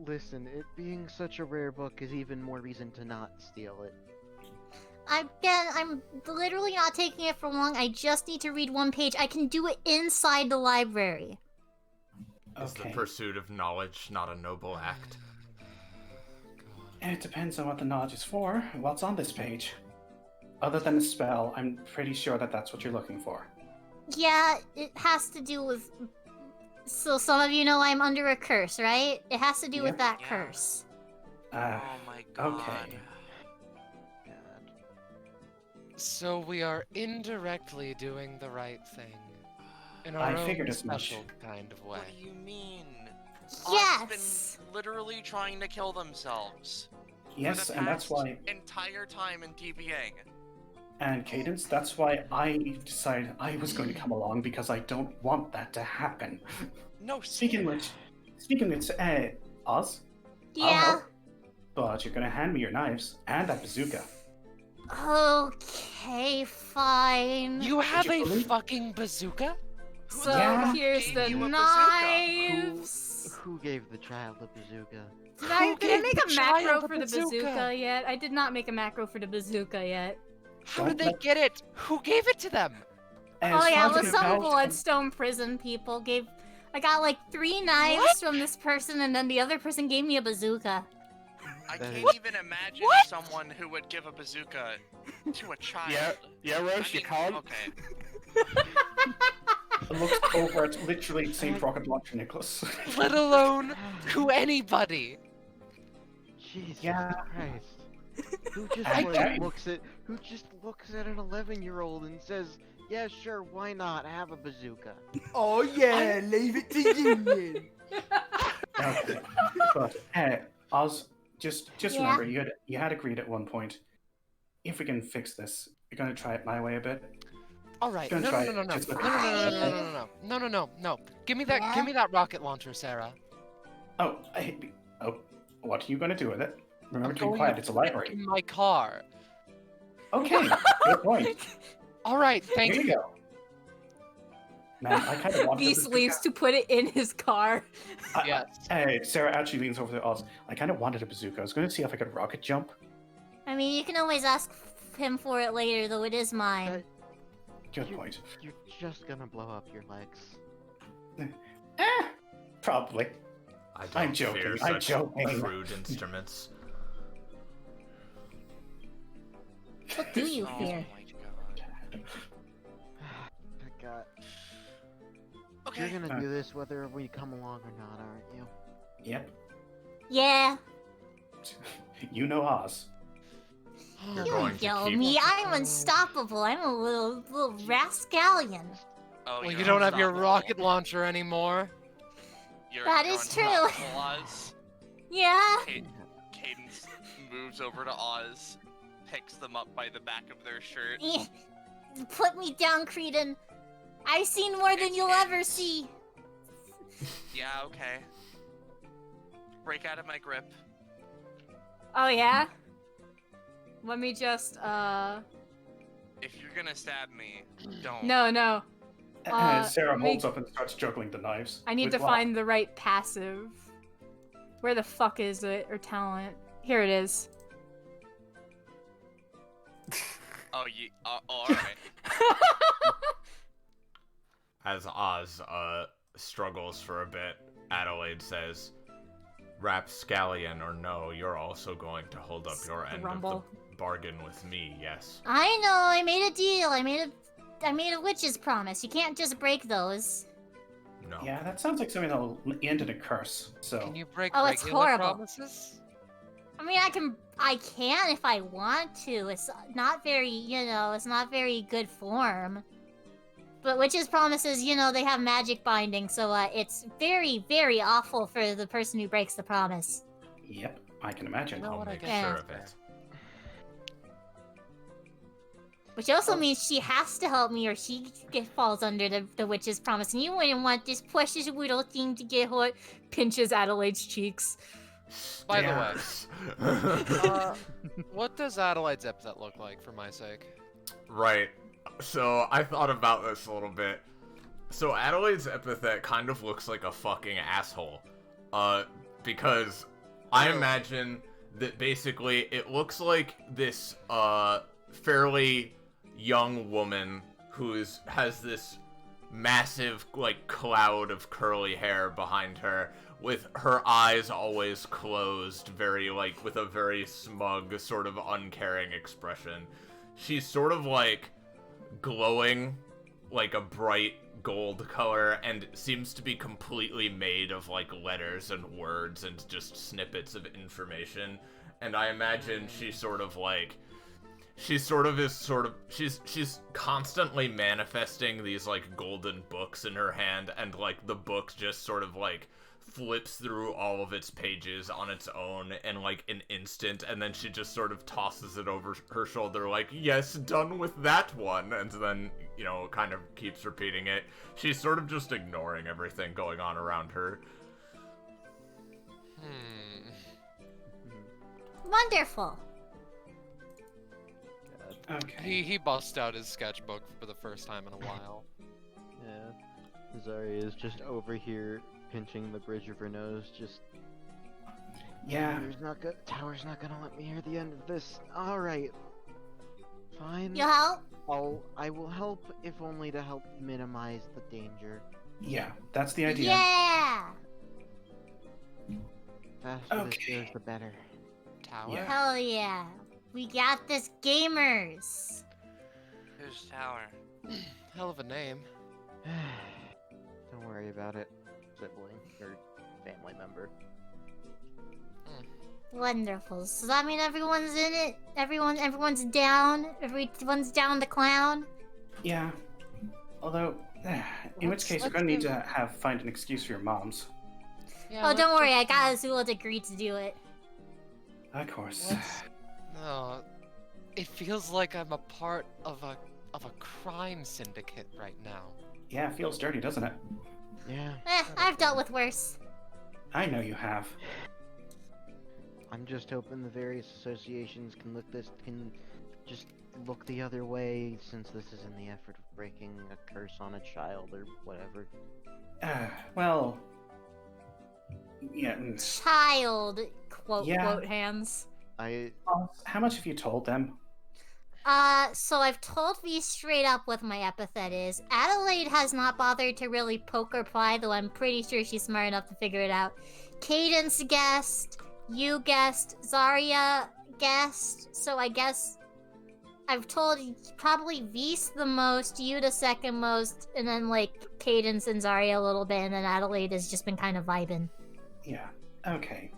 Listen, it being such a rare book is even more reason to not steal it. Again, I'm literally not taking it for long. I just need to read one page. I can do it inside the library. Is the pursuit of knowledge not a noble act? It depends on what the knowledge is for. What's on this page? Other than a spell, I'm pretty sure that that's what you're looking for. Yeah, it has to do with... So some of you know I'm under a curse, right? It has to do with that curse. Oh my god. Okay. So we are indirectly doing the right thing. In our I own figured as much. special kind of way. What do you mean? Yes! Oz been literally trying to kill themselves. Yes, for the and that's past why. entire time in DBA. And Cadence, that's why I decided I was going to come along because I don't want that to happen. No, Speaking which, Oz, I'll Yeah. help, but you're gonna hand me your knives and that bazooka. Okay, fine. You have a believe- fucking bazooka? So Yeah. here's the Gave you a knives. Who gave the child a bazooka? Did I gave make the a macro child a for the bazooka? bazooka yet? I did not make a macro for the bazooka yet. How did they get it? Who gave it to them? Oh yeah, it was some about- Bloodstone prison people gave... I got like 3 knives from this person, and then the other person gave me a bazooka. I That can't is- even imagine What? someone who would give a bazooka to a child. Yeah, Roche, I you can't. Okay. It looks over at literally St. Rocket Launcher Nicholas. Let alone to anybody. Jesus Yeah. Christ. Who just I- like, I- looks at an 11-year-old and says, "Yeah, sure, why not? Have a bazooka." Oh yeah, leave it to Union. Okay. But Oz, just Yeah? remember, you had agreed at one point. If we can fix this, you're gonna try it my way a bit. All right. Gonna No, try no, it. no, no, no, Just no, look- no, no, no, no, no, no, no, no. Give me that. Yeah? Give me that rocket launcher, Sarah. Oh, what are you gonna do with it? Remember I'm to be going quiet. to It's a put it library. in my car. Okay, good point. All right. Thank Here you. you go. Man, I kind of want Beast leaves to put it in his car. Yes. Hey, Sarah actually leans over to Oz. I kind of wanted a bazooka. I was going to see if I could rocket jump. I mean, you can always ask him for it later, though it is mine. Good point. You're just gonna blow up your legs. Probably. I don't I'm joking, fear I'm such joking. crude instruments. What do you Oh fear? my god. I got. Okay. You're gonna do this whether we come along or not, aren't you? Yep. Yeah. You know Oz. You're You going to know keep- me, I'm unstoppable. I'm a little rascallion. Oh, Well, you're you don't have your unstoppable. rocket launcher anymore. That You're is true. unstoppable, Oz. Yeah. Cadence moves over to Oz, picks them up by the back of their shirt. Eh, put me down, Creedon. I've seen more than you'll ever see. Yeah, okay. Break out of my grip. Oh yeah. Let me just If you're gonna stab me, don't. No. Sarah me- holds up and starts juggling the knives. I need with to what? find the right passive. Where the fuck is it? Or talent? Here it is. Oh, alright. As Oz struggles for a bit, Adelaide says, "Rapscallion or no, you're also going to hold up your end of Rumble. the bargain with me, yes?" I know. I made a deal. I made a witch's promise. You can't just break those. No. Yeah, that sounds like something that'll end in a curse. So Can you break Oh, it's regular horrible. promises? I mean, I can if I want to. It's not very, it's not very good form. But witch's promises, they have magic binding, so it's very, very awful for the person who breaks the promise. yep, I can imagine. You know I'll what, I make guess sure that's of it. Which also means she has to help me or she falls under the witch's promise. And you wouldn't want this precious little thing to get hurt. Pinches Adelaide's cheeks. By the way, what does Adelaide's epithet look like, for my sake? Right. So I thought about this a little bit. So Adelaide's epithet kind of looks like a fucking asshole. Because I imagine that basically it looks like this fairly young woman who has this massive like cloud of curly hair behind her, with her eyes always closed, very like with a very smug, sort of uncaring expression. She's sort of like glowing like a bright gold color and seems to be completely made of like letters and words and just snippets of information. And I imagine she's constantly manifesting these like golden books in her hand, and like the book just sort of like flips through all of its pages on its own in like an instant, and then she just sort of tosses it over her shoulder like, yes, done with that one, and then, you know, kind of keeps repeating it. She's sort of just ignoring everything going on around her. Wonderful. Okay. He busts out his sketchbook for the first time in a while. Yeah. Zarya is just over here pinching the bridge of her nose, just... Yeah. Tower's not gonna let me hear the end of this. Alright. Fine. You help? I will help, if only to help minimize the danger. Yeah, that's the idea. Yeah! Faster this goes, the better. Tower? Yeah. Hell yeah. We got this, gamers! Who's Tower? Hell of a name. Don't worry about it, sibling or family member. Wonderful. So that mean everyone's in it? Everyone's down? Everyone's down to clown? Yeah. Although, in which case, you're gonna need to find an excuse for your moms. Yeah, Oh, don't worry, I got Azula to agree to do it. Of course. No, it feels like I'm a part of a crime syndicate right now. Yeah, it feels dirty, doesn't it? Yeah. I've dealt with worse. I know you have. I'm just hoping the various associations can just look the other way, since this is in the effort of breaking a curse on a child or whatever. Well... Yeah. Child, quote hands. How much have you told them? So I've told V straight up what my epithet is. Adelaide has not bothered to really poke or pry, though I'm pretty sure she's smart enough to figure it out. Cadence guessed, you guessed, Zarya guessed, so I guess I've told probably V's the most, you the second most, and then like Cadence and Zarya a little bit, and then Adelaide has just been kind of vibing. Yeah, okay.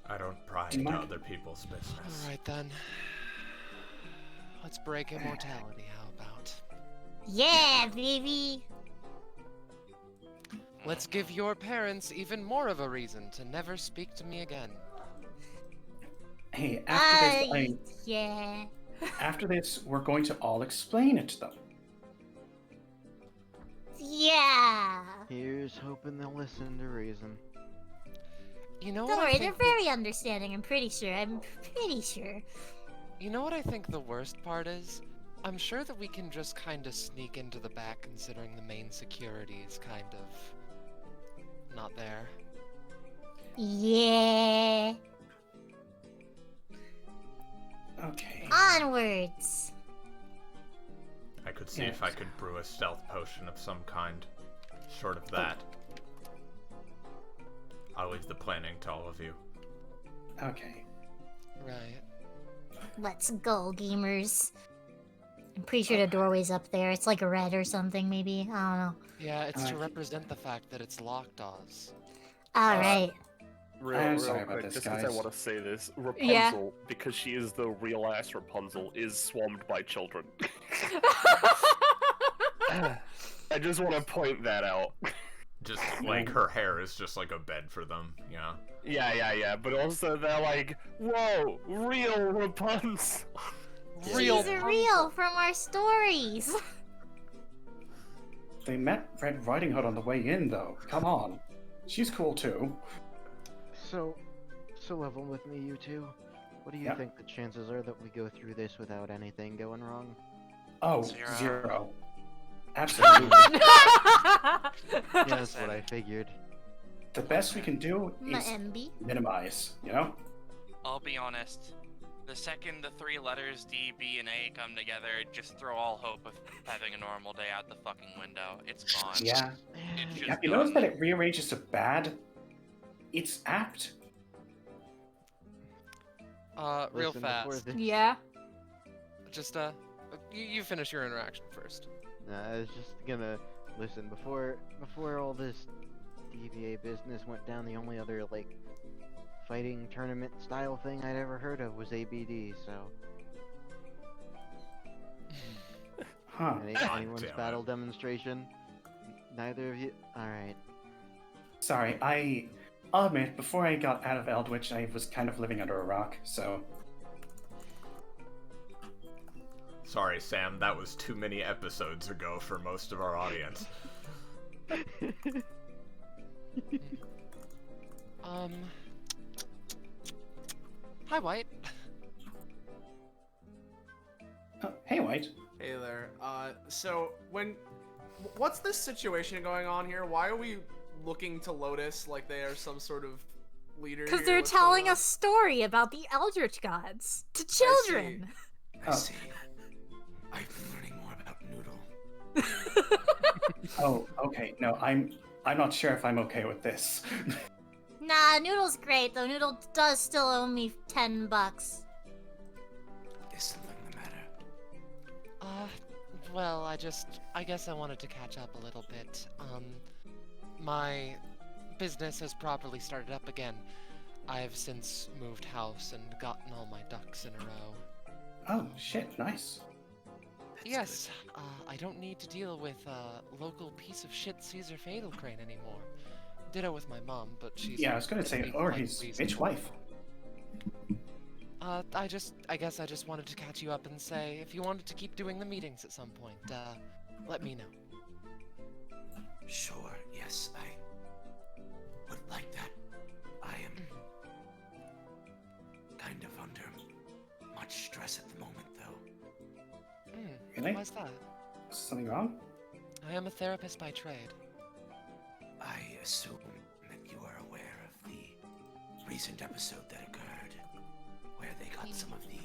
I don't pry into other people's business. Alright then. Let's break immortality, how about? Yeah, baby! Let's give your parents even more of a reason to never speak to me again. Hey, after this, yeah. After this, we're going to all explain it to them. Yeah! Here's hoping they'll listen to reason. You know Don't what worry, they're very understanding, I'm pretty sure. You know what I think the worst part is? I'm sure that we can just kind of sneak into the back, considering the main security is kind of not there. Yeah. Okay. Onwards. I could see if I could brew a stealth potion of some kind. Short of that, I'll leave the planning to all of you. Okay. Right. Let's go, gamers. I'm pretty sure the doorway's up there. It's like red or something, maybe. I don't know. Yeah, it's to represent the fact that it's locked us. Alright. Real sorry about quick, this, just because I guys. want to say this, Rapunzel, because she is the real ass Rapunzel, is swarmed by children. I just want to point that out. Just like her hair is just like a bed for them, yeah. Yeah, but also they're like, whoa, real Rapunzel. real. She's real from our stories. They met Red Riding Hood on the way in, though. Come on. She's cool, too. So level with me, you two. What do you think the chances are that we go through this without anything going wrong? Oh, Zero. 0. Absolutely. Yeah, that's what I figured. The best we can do My is MB. minimize, you know? I'll be honest. The second the three letters D, B, and A come together, just throw all hope of having a normal day out the fucking window. It's gone. Yeah. It's just Have you noticed done. that it rearranges to bad? It's apt. Real Listen, before fast. this- Yeah. Just you finish your interaction first. Nah, I was just gonna listen before all this DBA business went down. The only other like fighting tournament style thing I'd ever heard of was ABD. So Huh. anyone's damn it. battle demonstration. Neither of you. All right. Sorry, I'll admit, before I got out of Eldritch, I was kind of living under a rock, so... Sorry, Sam, that was too many episodes ago for most of our audience. Hi, White. Oh, hey, White. Hey there. So what's this situation going on here? Why are we looking to Lotus like they are some sort of leader? Because here? they're What's going telling on? a story about the Eldritch gods to see. children. I Oh. see. I've been learning more about Noodle. Oh, okay. No, I'm not sure if I'm okay with this. Nah, Noodle's great, though. Noodle does still owe me $10. Is something the matter? Well, I guess I wanted to catch up a little bit. My business has properly started up again. I've since moved house and gotten all my ducks in a row. Oh, shit, nice. Yes, I don't need to deal with a local piece of shit Caesar Fatal Crane anymore. Ditto with my mom, but she's... Yeah, I was gonna say, pretty or quite his reasonable. bitch wife. I guess I just wanted to catch you up and say, if you wanted to keep doing the meetings at some point, let me know. Sure, yes, I would like that. I am kind of under much stress at the moment, though. Really? Why's that? Something wrong? I am a therapist by trade. I assume that you are aware of the recent episode that occurred, where they got some of the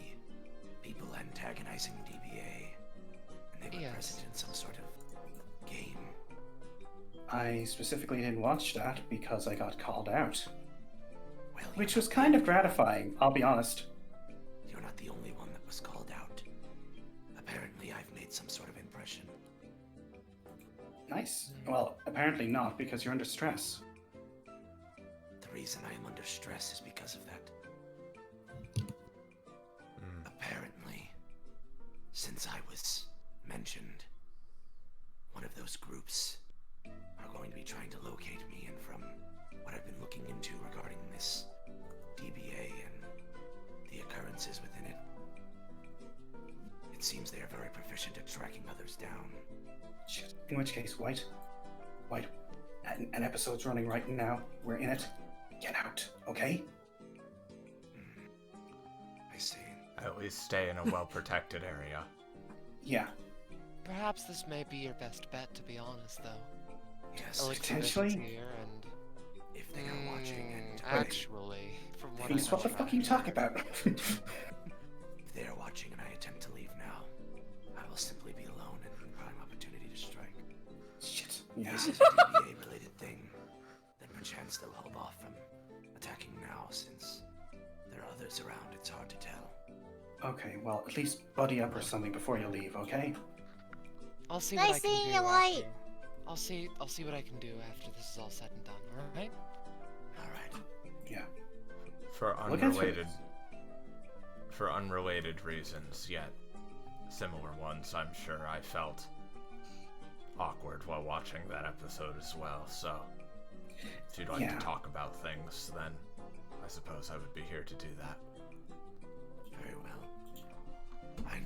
people antagonizing DBA, and they were Yes. present in some sort of game. I specifically didn't watch that because I got called out. Well, Which was kind of gratifying, I'll be honest. you're not the only one that was called out. Apparently, I've made some sort of impression. Nice. Well, apparently not, because you're under stress. The reason I am under stress is because of that. Apparently, since I was mentioned, one of those groups are going to be trying to locate me, and from what I've been looking into regarding this DBA and the occurrences within it, it seems they are very proficient at tracking others down. Shit. In which case, White, an episode's running right now. We're in it. Get out, okay? I see. At least stay in a well-protected area. Yeah. Perhaps this may be your best bet, to be honest, though. Yes, Elixir potentially. Vision's here, and if they are watching and actually, from what Please, I what the fuck are you talking about? if they are watching and I attempt to leave now, I will simply be alone and in prime opportunity to strike. Shit. If Yeah. this is a DBA related thing, then perchance they'll hold off from attacking now, since there are others around. It's hard to tell. Okay, well, at least buddy up or something before you leave, okay? I'll see Nice what I can seeing do. you, White. after- I'll see what I can do after this is all said and done. All right? All right. Yeah. For Look out for unrelated reasons, yet similar ones, I'm sure I felt awkward while watching that episode as well, so if you'd like Yeah. to talk about things, then I suppose I would be here to do that. Very well. I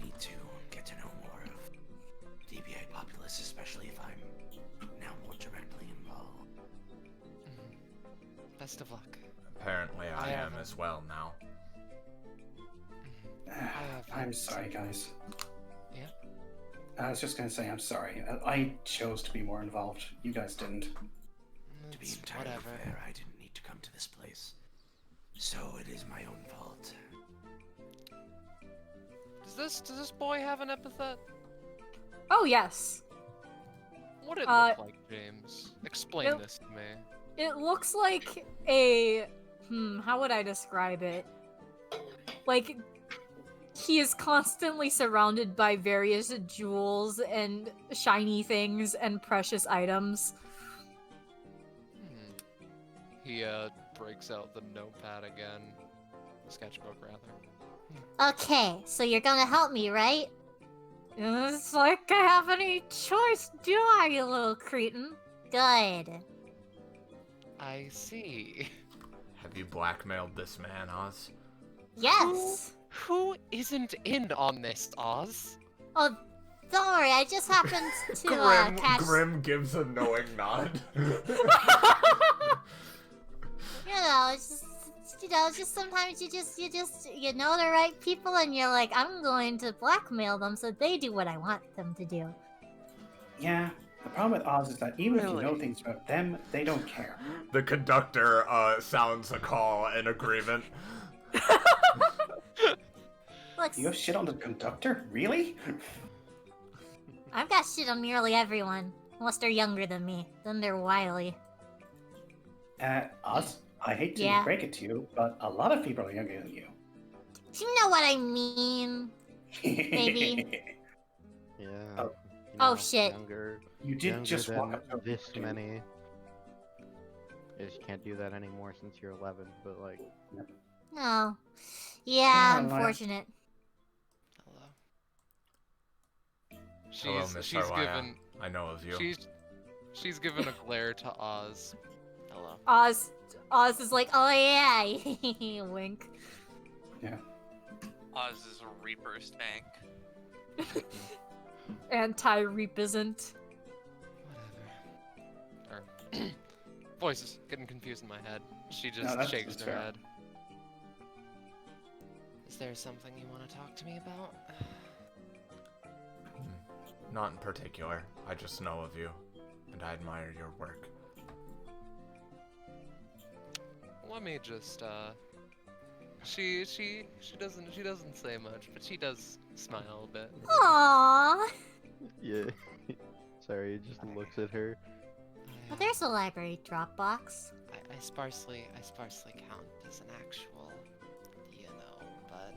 Best of luck. Apparently I am as well now. I'm sorry, guys. Yeah? I was just gonna say I'm sorry. I chose to be more involved. You guys didn't. To be It's entirely whatever. fair, I didn't need to come to this place. So it is my own fault. Does this boy have an epithet? Oh yes. What it look like, James? Explain it- this to me. It looks like a how would I describe it? Like he is constantly surrounded by various jewels and shiny things and precious items. He breaks out the notepad again. Sketchbook rather. Okay, so you're gonna help me, right? It's like I have any choice, do I, you little cretin? Good. I see. Have you blackmailed this man, Oz? Yes. Who isn't in on this, Oz? Oh, don't worry. I just happened to catch. Grim gives a knowing nod. Just sometimes you know the right people, and you're like, I'm going to blackmail them so they do what I want them to do. Yeah. The problem with Oz is that even if you know things about them, they don't care. The conductor sounds a call in agreement. Look, You have shit on the conductor? Really? I've got shit on nearly everyone, unless they're younger than me. Then they're wily. Oz, I hate to Yeah. break it to you, but a lot of people are younger than you. Do you know what I mean? Maybe. Yeah. Oh. Oh, shit. Younger, You did younger just than walk up to this dude. many. You just can't do that anymore since you're 11. But like, No. Yeah, Oh, unfortunate. Hello. Hello, Miss She's Arwaya. given I know of you. she's given a glare to Oz. Hello. Oz is like, oh yeah, wink. Oz is a Reaper stank. Anti-Reap isn't. Whatever. Or voices getting confused in my head. She just that's shakes her fair. head. Is there something you want to talk to me about? Not in particular. I just know of you, and I admire your work. Let me just she doesn't say much, but she does smile a bit. Aww. yeah. Sorry, he just looks at her. But there's a library Dropbox. I sparsely count as an actual, but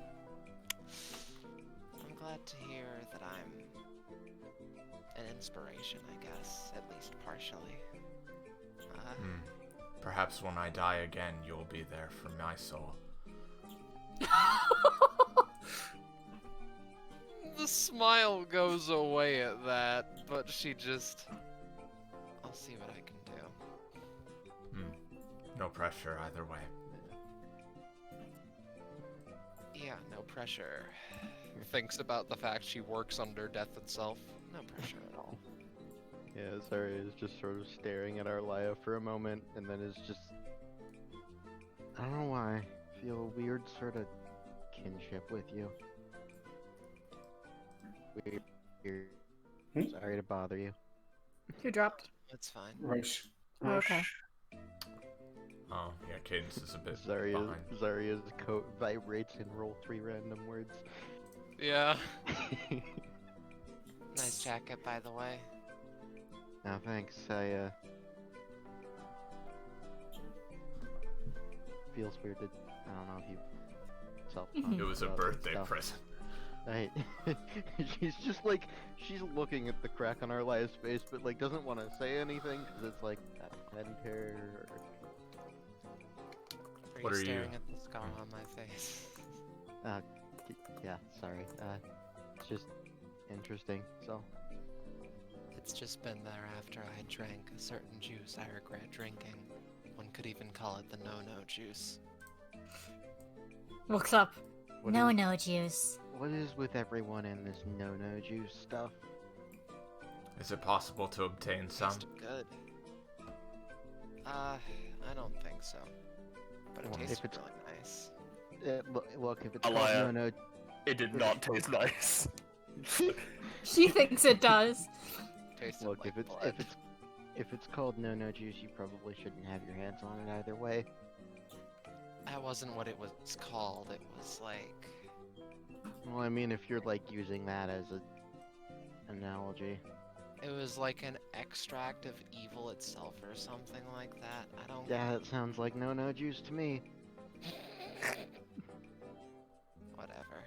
I'm glad to hear that I'm an inspiration, I guess, at least partially. Perhaps when I die again, you'll be there for my soul. The smile goes away at that, but she just... I'll see what I can do. No pressure either way. Yeah, no pressure. Thinks about the fact she works under death itself. No pressure at all. Yeah, sorry, is just sort of staring at Arlia for a moment, and then is just... I don't know why. I feel a weird sort of kinship with you. Weird. Sorry to bother you. Who dropped? That's fine. Rush. Oh, okay. Oh, yeah, Cadence is a bit Zarya's behind. coat vibrates and roll 3 random words. Yeah. Nice jacket, by the way. No, thanks. Feels weird to... I don't know if you... self-conscious It was a about this birthday stuff. present. Right. She's just like... She's looking at the crack on Arlia's face, but like doesn't want to say anything, because it's like... offend her, or... What are you- staring at the scar on my face? Yeah, sorry. It's just... interesting, so... It's just been there after I drank a certain juice I regret drinking. One could even call it the no-no juice. Looks up. What No, is- no juice. What is with everyone in this no-no juice stuff? Is it possible to obtain some? Tasted good. I don't think so. But it Well, tastes if it's- really nice. Look, if it's A called liar. no, It did not taste nice. She thinks it does. Tasted look, like if it's blood. if it's called no juice, you probably shouldn't have your hands on it either way. That wasn't what it was called. It was like... Well, I mean, if you're like using that as a analogy. It was like an extract of evil itself or something like that. I don't... Yeah, that sounds like no juice to me. Whatever.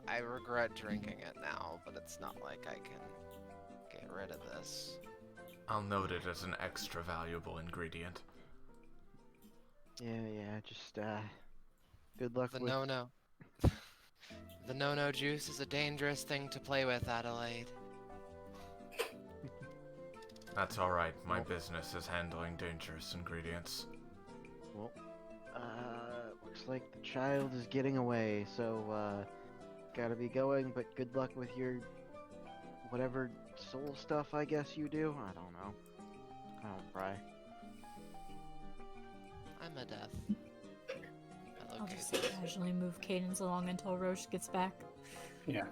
I regret drinking it now, but it's not like I can get rid of this. I'll note it as an extra valuable ingredient. Yeah, just good luck The with no-no. The no-no juice is a dangerous thing to play with, Adelaide. That's alright, my business is handling dangerous ingredients. Well, looks like the child is getting away, so gotta be going, but good luck with your whatever soul stuff I guess you do. I don't know. I don't pry. I'm a death. I'll Okay. just casually move Cadence along until Roche gets back. Yeah.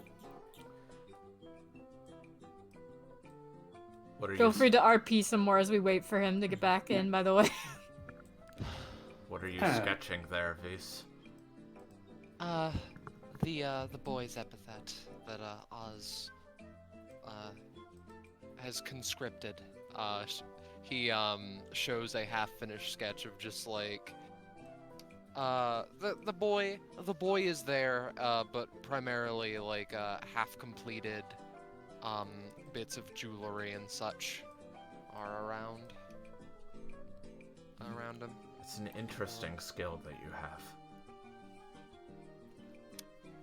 What are Feel you free to RP some more as we wait for him to get back in, by the way. What are you Huh. sketching there, Vise? The boy's epithet that Oz has conscripted. He shows a half-finished sketch of just like the boy is there, but primarily like half-completed bits of jewelry and such are around him. It's an interesting skill that you have.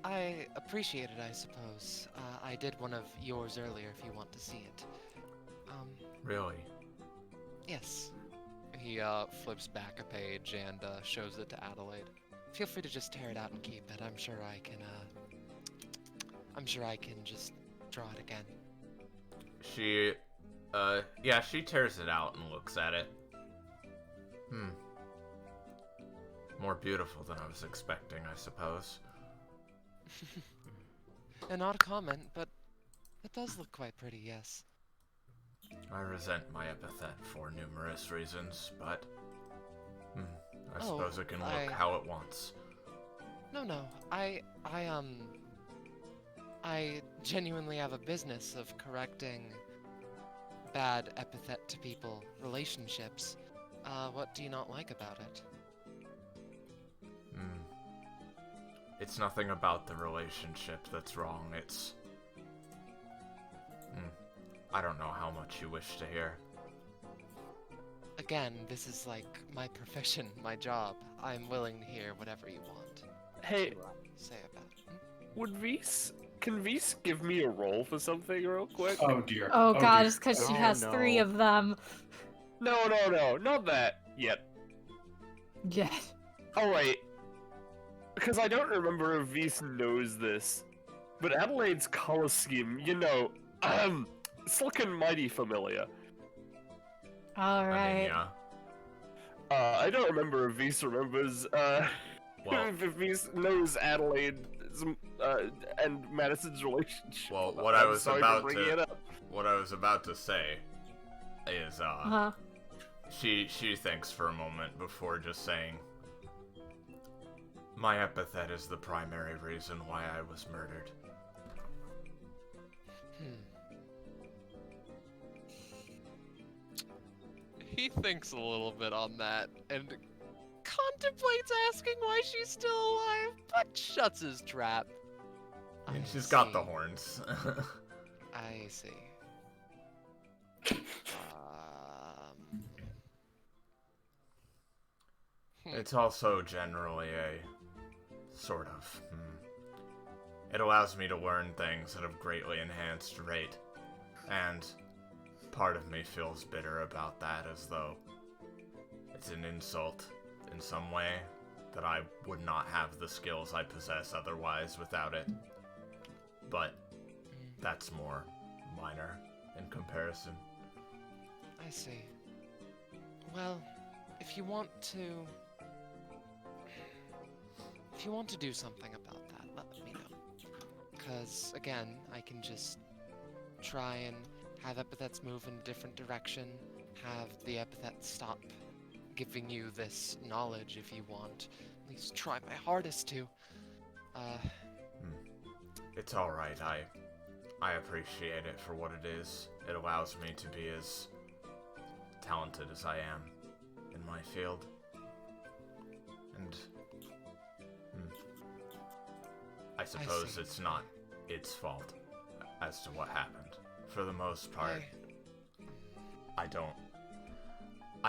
I appreciate it, I suppose. I did one of yours earlier if you want to see it. Really? Yes. He flips back a page and shows it to Adelaide. Feel free to just tear it out and keep it. I'm sure I can just draw it again. She, she tears it out and looks at it. More beautiful than I was expecting, I suppose. An odd comment, but it does look quite pretty, yes. I resent my epithet for numerous reasons, but... I Oh, suppose it can look I- how it wants. No. I genuinely have a business of correcting bad epithet to people relationships. What do you not like about it? It's nothing about the relationship that's wrong, it's... I don't know how much you wish to hear. Again, this is like my profession, my job. I'm willing to hear whatever you want Hey, to say about it. Can Vise give me a roll for something real quick? Oh dear. Oh god, dear. it's because she Oh, has no. 3 of them. No, not that yet. Yeah. Alright. Because I don't remember if Vise knows this, but Adelaide's color scheme, it's looking mighty familiar. I mean, Alright. yeah. I don't remember if Vise remembers, Well, if Vise knows Adelaide's, and Madison's relationship. Well, I'm what I was sorry for about bringing to- it up. what I was about to say is, Uh-huh. she thinks for a moment before just saying, my epithet is the primary reason why I was murdered. He thinks a little bit on that and contemplates asking why she's still alive, but shuts his trap. I mean, I she's got the see. horns. I see. It's also generally a sort of. It allows me to learn things at a greatly enhanced rate, and part of me feels bitter about that, as though it's an insult in some way that I would not have the skills I possess otherwise without it. But that's more minor in comparison. I see. Well, if you want to if you want to do something about that, let me know. Because, again, I can just try and have epithets move in a different direction, have the epithets stop giving you this knowledge if you want. At least try my hardest to. It's alright, I appreciate it for what it is. It allows me to be as talented as I am in my field. And I suppose it's not its fault as to what happened. For the most part, I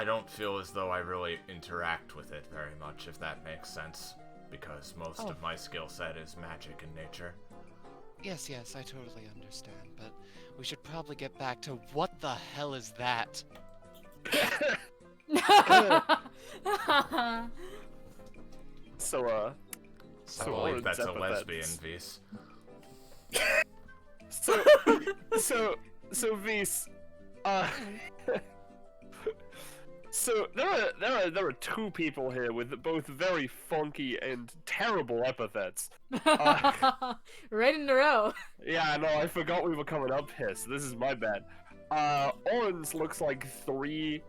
don't feel as though I really interact with it very much, if that makes sense, because most of my skill set is magic in nature. Yes, I totally understand, but we should probably get back to what the hell is that? So, I believe that's a lesbian, Vise. So, Vise, so there are two people here with both very funky and terrible epithets. Right in a row. Yeah, no, I forgot we were coming up here, so this is my bad. Orange looks like three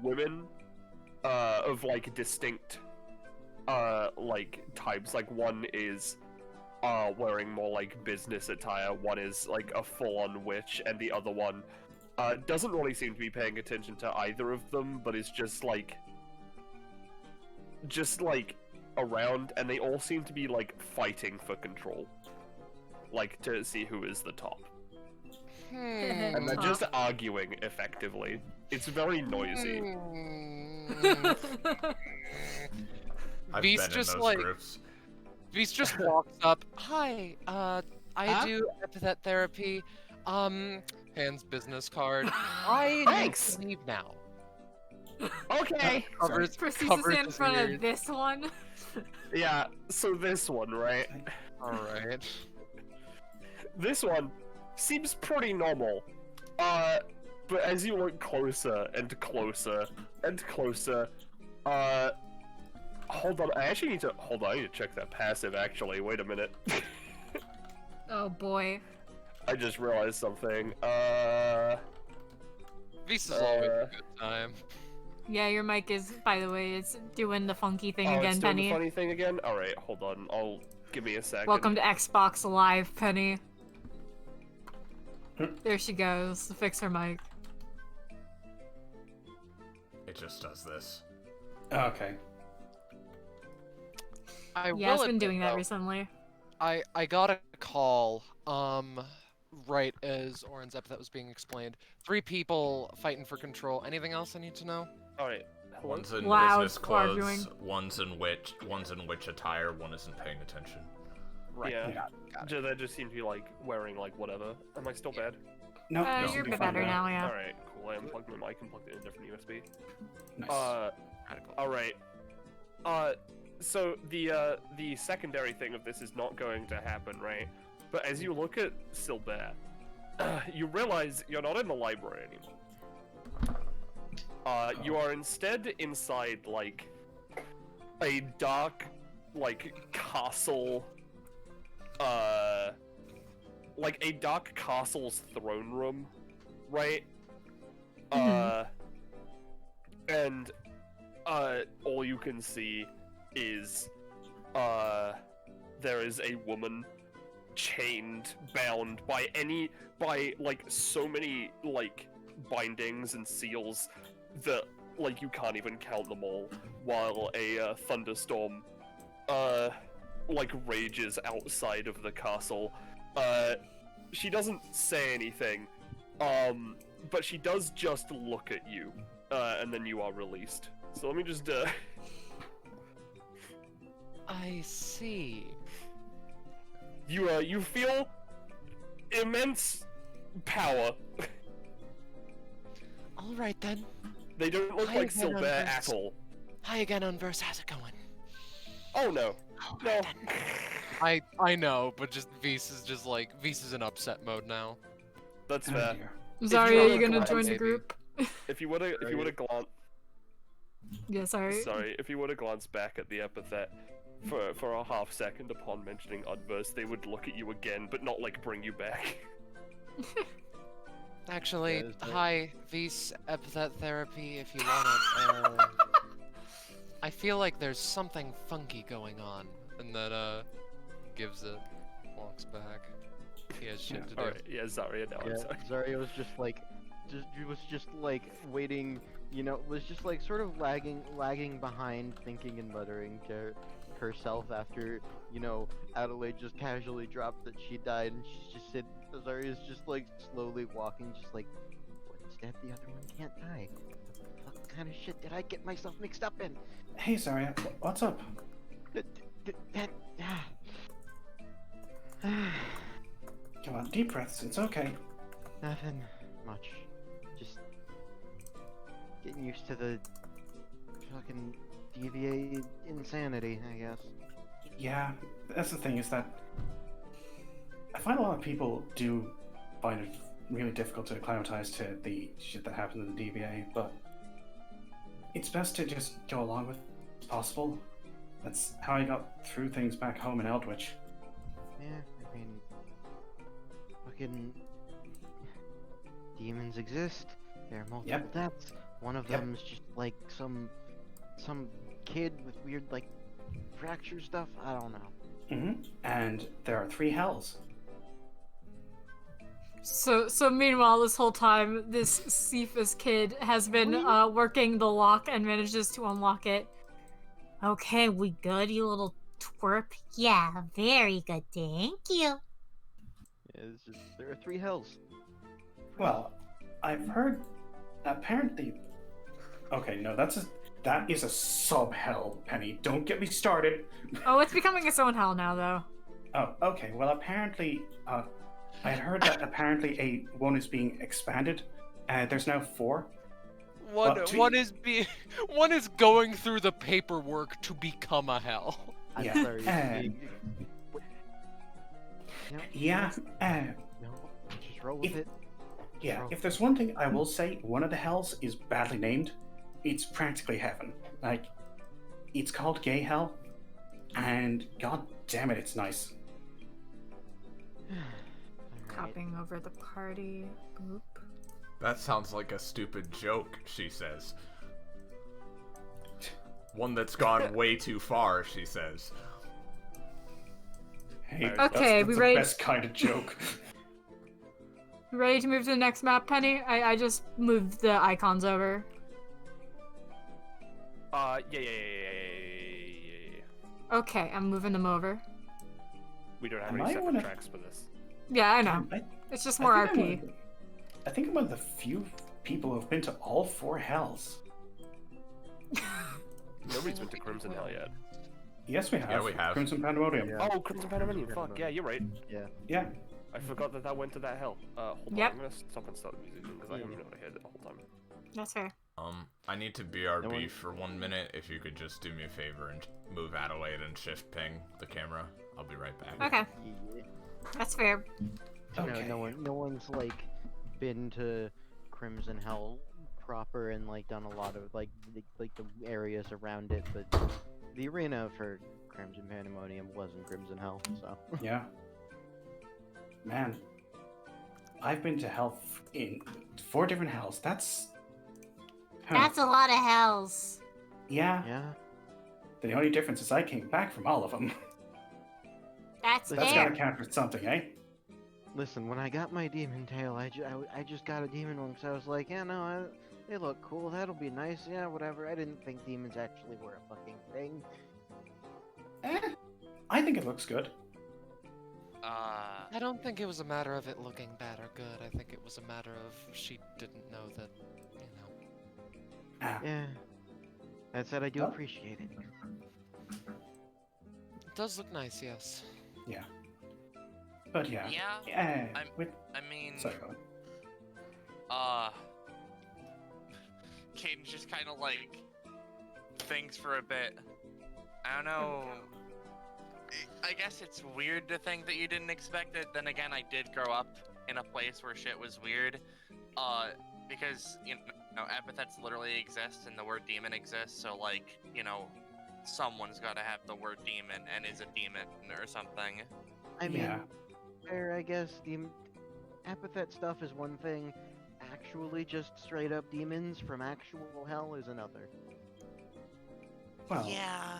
women, of, like, distinct, like, types. Like, one is, wearing more, like, business attire, one is, like, a full-on witch, and the other one, doesn't really seem to be paying attention to either of them, but is just, like, around, and they all seem to be, like, fighting for control. Like, to see who is the top. And they're just arguing, effectively. It's very noisy. I've Beast been just in those like groups. Beast just walks up. Hi, I do epithet therapy. Hands business card. I need to leave now. Okay. Proceeds to stand in front of this one. Yeah, so this one, right? Alright. This one seems pretty normal. But as you look closer and closer and closer, hold on, I need to check that passive, actually. Wait a minute. Oh boy. I just realized something. Visa's always a good time. Yeah, your mic is, by the way, it's doing the funky thing again, it's doing Penny. the funny thing again? Alright, hold on, give me a second. Welcome to Xbox Live, Penny. There she goes, to fix her mic. It just does this. Okay. Yeah, it's been doing that recently. I got a call, right as Oren's epithet was being explained. 3 people fighting for control. Anything else I need to know? Alright. One's in Loud business clothes, arguing. one's in witch attire, one isn't paying attention. Right. Yeah. Got it. That just seemed to be like wearing like whatever. Am I still bad? No, You're a bit better now, yeah. Alright, cool. I unplugged my mic and plugged it in a different USB. Nice. Alright. So the secondary thing of this is not going to happen, right? But as you look at Silbert, you realize you're not in the library anymore. You are instead inside, like, a dark, like, castle, like a dark castle's throne room, right? And, all you can see is, there is a woman chained, bound by like, so many, like, bindings and seals that, like, you can't even count them all, while a, thunderstorm, like, rages outside of the castle. She doesn't say anything, but she does just look at you, and then you are released. So let me just, I see. You feel immense power. Alright then. They don't look like Silbert at all. Hi again, Unverse. How's it going? Oh no. No. I know, but just Vise is in upset mode now. That's fair. I'm sorry, are you gonna glance, join the maybe. group? If you would have gone. Yeah, sorry. Sorry, if you were to glance back at the epithet for a half second upon mentioning Udverse, they would look at you again, but not like bring you back. Actually, Yeah, is that- hi, Vis epithet therapy if you want it. I feel like there's something funky going on, and that gives it, walks back. He has shit to do. Alright, yeah, Zarya now, I'm Yeah, sorry. Zarya was just like, waiting, was just like sort of lagging behind, thinking and muttering to herself after, Adelaide just casually dropped that she died, and she's just Zarya's just like slowly walking, just like, what's that? The other one can't die. What kind of shit did I get myself mixed up in? Hey, Zarya, what's up? Come on, deep breaths. It's okay. Nothing much. Just getting used to the fucking DBA insanity, I guess. Yeah, that's the thing, is that I find a lot of people do find it really difficult to acclimatize to the shit that happens in the DBA, but it's best to just go along with it as possible. That's how I got through things back home in Eldritch. Yeah, I mean, fucking demons exist. There are multiple Yep. deaths. One of Yep. them's just like some kid with weird like fracture stuff. I don't know. And there are 3 hells. So meanwhile, this whole time, this Cephas kid has been working the lock and manages to unlock it. Okay, we good, you little twerp? Yeah, very good, thank you. Yeah, it's just there are 3 hells. Well, I've heard apparently. Okay, no, that is a sub hell, Penny. Don't get me started. Oh, it's becoming its own hell now, though. Oh, okay. Well, apparently, I had heard that apparently one is being expanded. There's now 4. One Well, one is going through the paperwork to become a hell. I'm Yeah, sorry. No, Yeah. no, just roll with If- it. Yeah. Bro. If there's one thing I will say, one of the hells is badly named. It's practically heaven. Like, it's called Gay Hell, and god damn it, it's nice. Alright. Hopping over the party. Boop. That sounds like a stupid joke, she says. One that's gone way too far, she says. Hey, Okay, that's we the ready? best kind of joke. You ready to move to the next map, Penny? I just moved the icons over. Yeah. Okay, I'm moving them over. We don't have Am any I separate one of- tracks for this. Yeah, I know. I It's just I more think I'm RP. one of the- I think I'm one of the few people who have been to all 4 hells. Nobody's been to Crimson Hell yet. Yes, we have. Yeah, we have. Crimson Pandemonium. Yeah. Oh, Crimson Pandemonium. Fuck, yeah, you're right. Yeah. I forgot that went to that hell. Hold Yep. on, I'm gonna stop and start the music because I haven't been able to hear it the whole time. That's fair. I need to BRB No one- for 1 minute. If you could just do me a favor and move Adelaide and shift ping the camera, I'll be right back. Okay, Yeah. that's fair. Okay. No one's like been to Crimson Hell proper and like done a lot of like the areas around it, but the arena for Crimson Pandemonium wasn't Crimson Hell, so Yeah. Man, I've been to hell in 4 different hells. That's. That's a lot of hells. Yeah. yeah. The only difference is I came back from all of them. That's That's fair. gotta count for something, eh? Listen, when I got my demon tail, I just got a demon one because I was like, yeah, no, they look cool. That'll be nice. Yeah, whatever. I didn't think demons actually were a fucking thing. I think it looks good. I don't think it was a matter of it looking bad or good. I think it was a matter of she didn't know that, Ah, Yeah. That said, I do Well- appreciate it. It does look nice, yes. yeah. But yeah. Yeah, Yeah. I'm- With... I mean, Sorry, go on. Caden just kind of like thinks for a bit. I don't know. I guess it's weird to think that you didn't expect it. Then again, I did grow up in a place where shit was weird. Because No, epithets literally exist and the word demon exists, so like, you know, someone's gotta have the word demon and is a demon or something. I mean, Yeah. fair, I guess. The epithet stuff is one thing. Actually, just straight up demons from actual hell is another. Well, Yeah.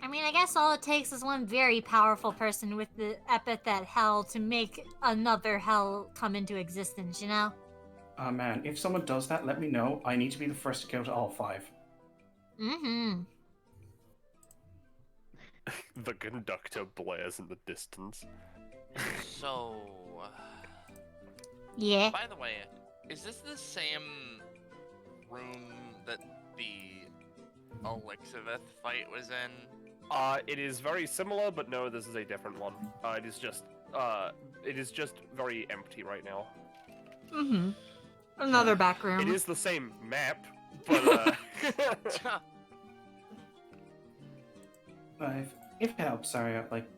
I mean, I guess all it takes is one very powerful person with the epithet hell to make another hell come into existence, you know? man, if someone does that, let me know. I need to be the first to go to all 5. Mm-hmm. The conductor blares in the distance. So, Yeah. by the way, is this the same room that the Elixiveth fight was in? It is very similar, but no, this is a different one. It is just very empty right now. Mm-hmm. Another back room. It is the same map, but If it helps, sorry, like,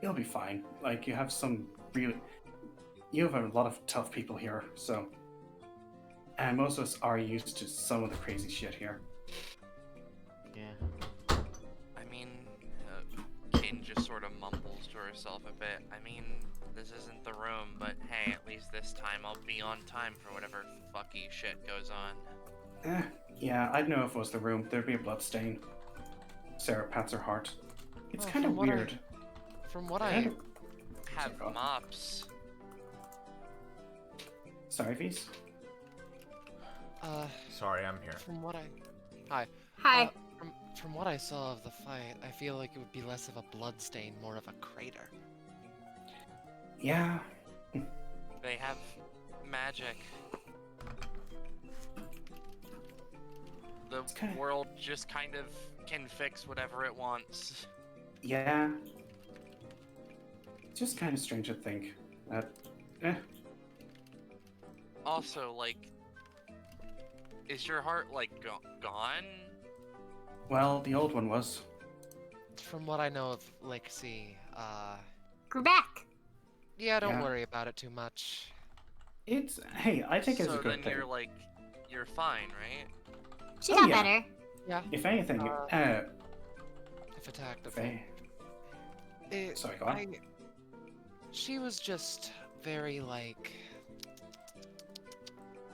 you'll be fine. Like, you have a lot of tough people here, so. And most of us are used to some of the crazy shit here. Yeah. I mean, Kaden just sort of mumbles to herself a bit. I mean, this isn't the room, but hey, at least this time I'll be on time for whatever fucky shit goes on. Yeah, I'd know if it was the room. There'd be a blood stain. Sarah pats her heart. It's Well, kind of from what I- weird. From what Kind I... of- Have Sorry, mops. Sorry, Vise? Sorry, I'm here. From what I... Hi. Hi. From what I saw of the fight, I feel like it would be less of a blood stain, more of a crater. Yeah. They have magic. The kinda- world just kind of can fix whatever it wants. Yeah. It's just kind of strange to think that. Also, like, is your heart, like, gone? Well, the old one was. From what I know of Lixie, Grew back. yeah, don't Yeah. worry about it too much. It's. Hey, I think it's So a good then thing. you're, like, you're fine, right? She Oh, got yeah. better. Yeah, If anything, if attacked of Faye. Sorry, go on. She was just very, like...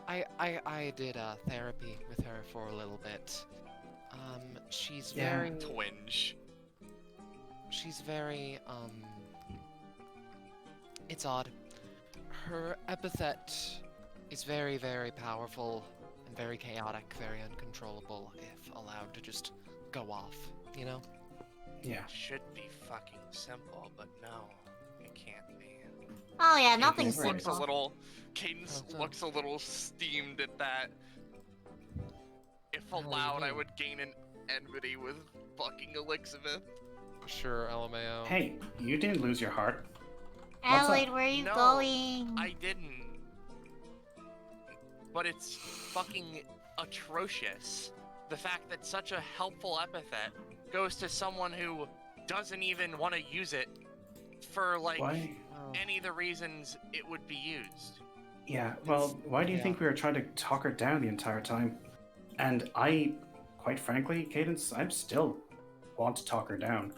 I did therapy with her for a little bit. She's Yeah. very... Twinge. She's very, it's odd. Her epithet is very, very powerful and very chaotic, very uncontrollable if allowed to just go off, you know? Yeah. Should be fucking simple, but no, it can't be. Oh yeah, nothing's Looks Looks a simple. little. Cadence Well done. looks a little steamed at that. If What do you allowed, I mean? would gain an enmity with fucking Elixiveth. Sure, LMAO. Hey, you didn't lose your heart. What's Adelaide, up? where are you No, going? I didn't. But it's fucking atrocious. The fact that such a helpful epithet goes to someone who doesn't even want to use it for, like, Why? any of the reasons it would be used. Yeah, well, why do you yeah. think we were trying to talk her down the entire time? And quite frankly, Cadence, I'm still want to talk her down.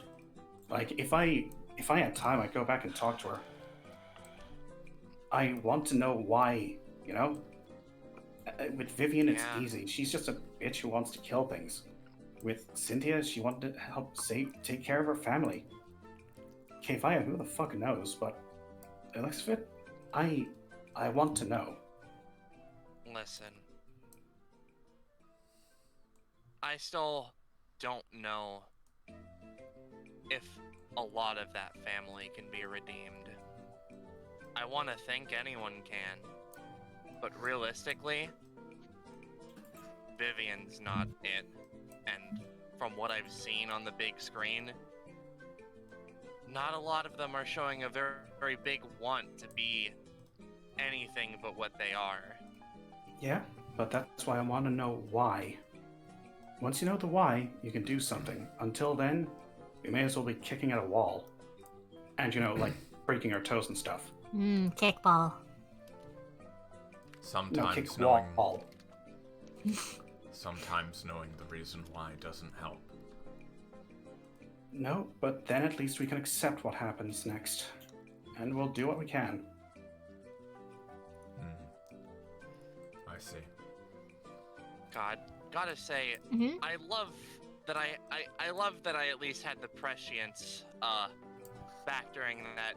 Like, if I had time, I'd go back and talk to her. I want to know why, you know? With Vivian, it's Yeah. easy. She's just a bitch who wants to kill things. With Cynthia, she wanted to help take care of her family. Kevaya, who the fuck knows? But Elixir, I want to know. Listen. I still don't know if a lot of that family can be redeemed. I want to think anyone can. But realistically, Vivian's not it. And from what I've seen on the big screen, not a lot of them are showing a very, very big want to be anything but what they are. Yeah, but that's why I want to know why. Once you know the why, you can do something. Until then, we may as well be kicking at a wall. And, like, breaking our toes and stuff. Kickball. Sometimes kick knowing wall. sometimes knowing the reason why doesn't help. No, but then at least we can accept what happens next. And we'll do what we can. I see. God, gotta say, Mhm. I love that I love that I at least had the prescience back during that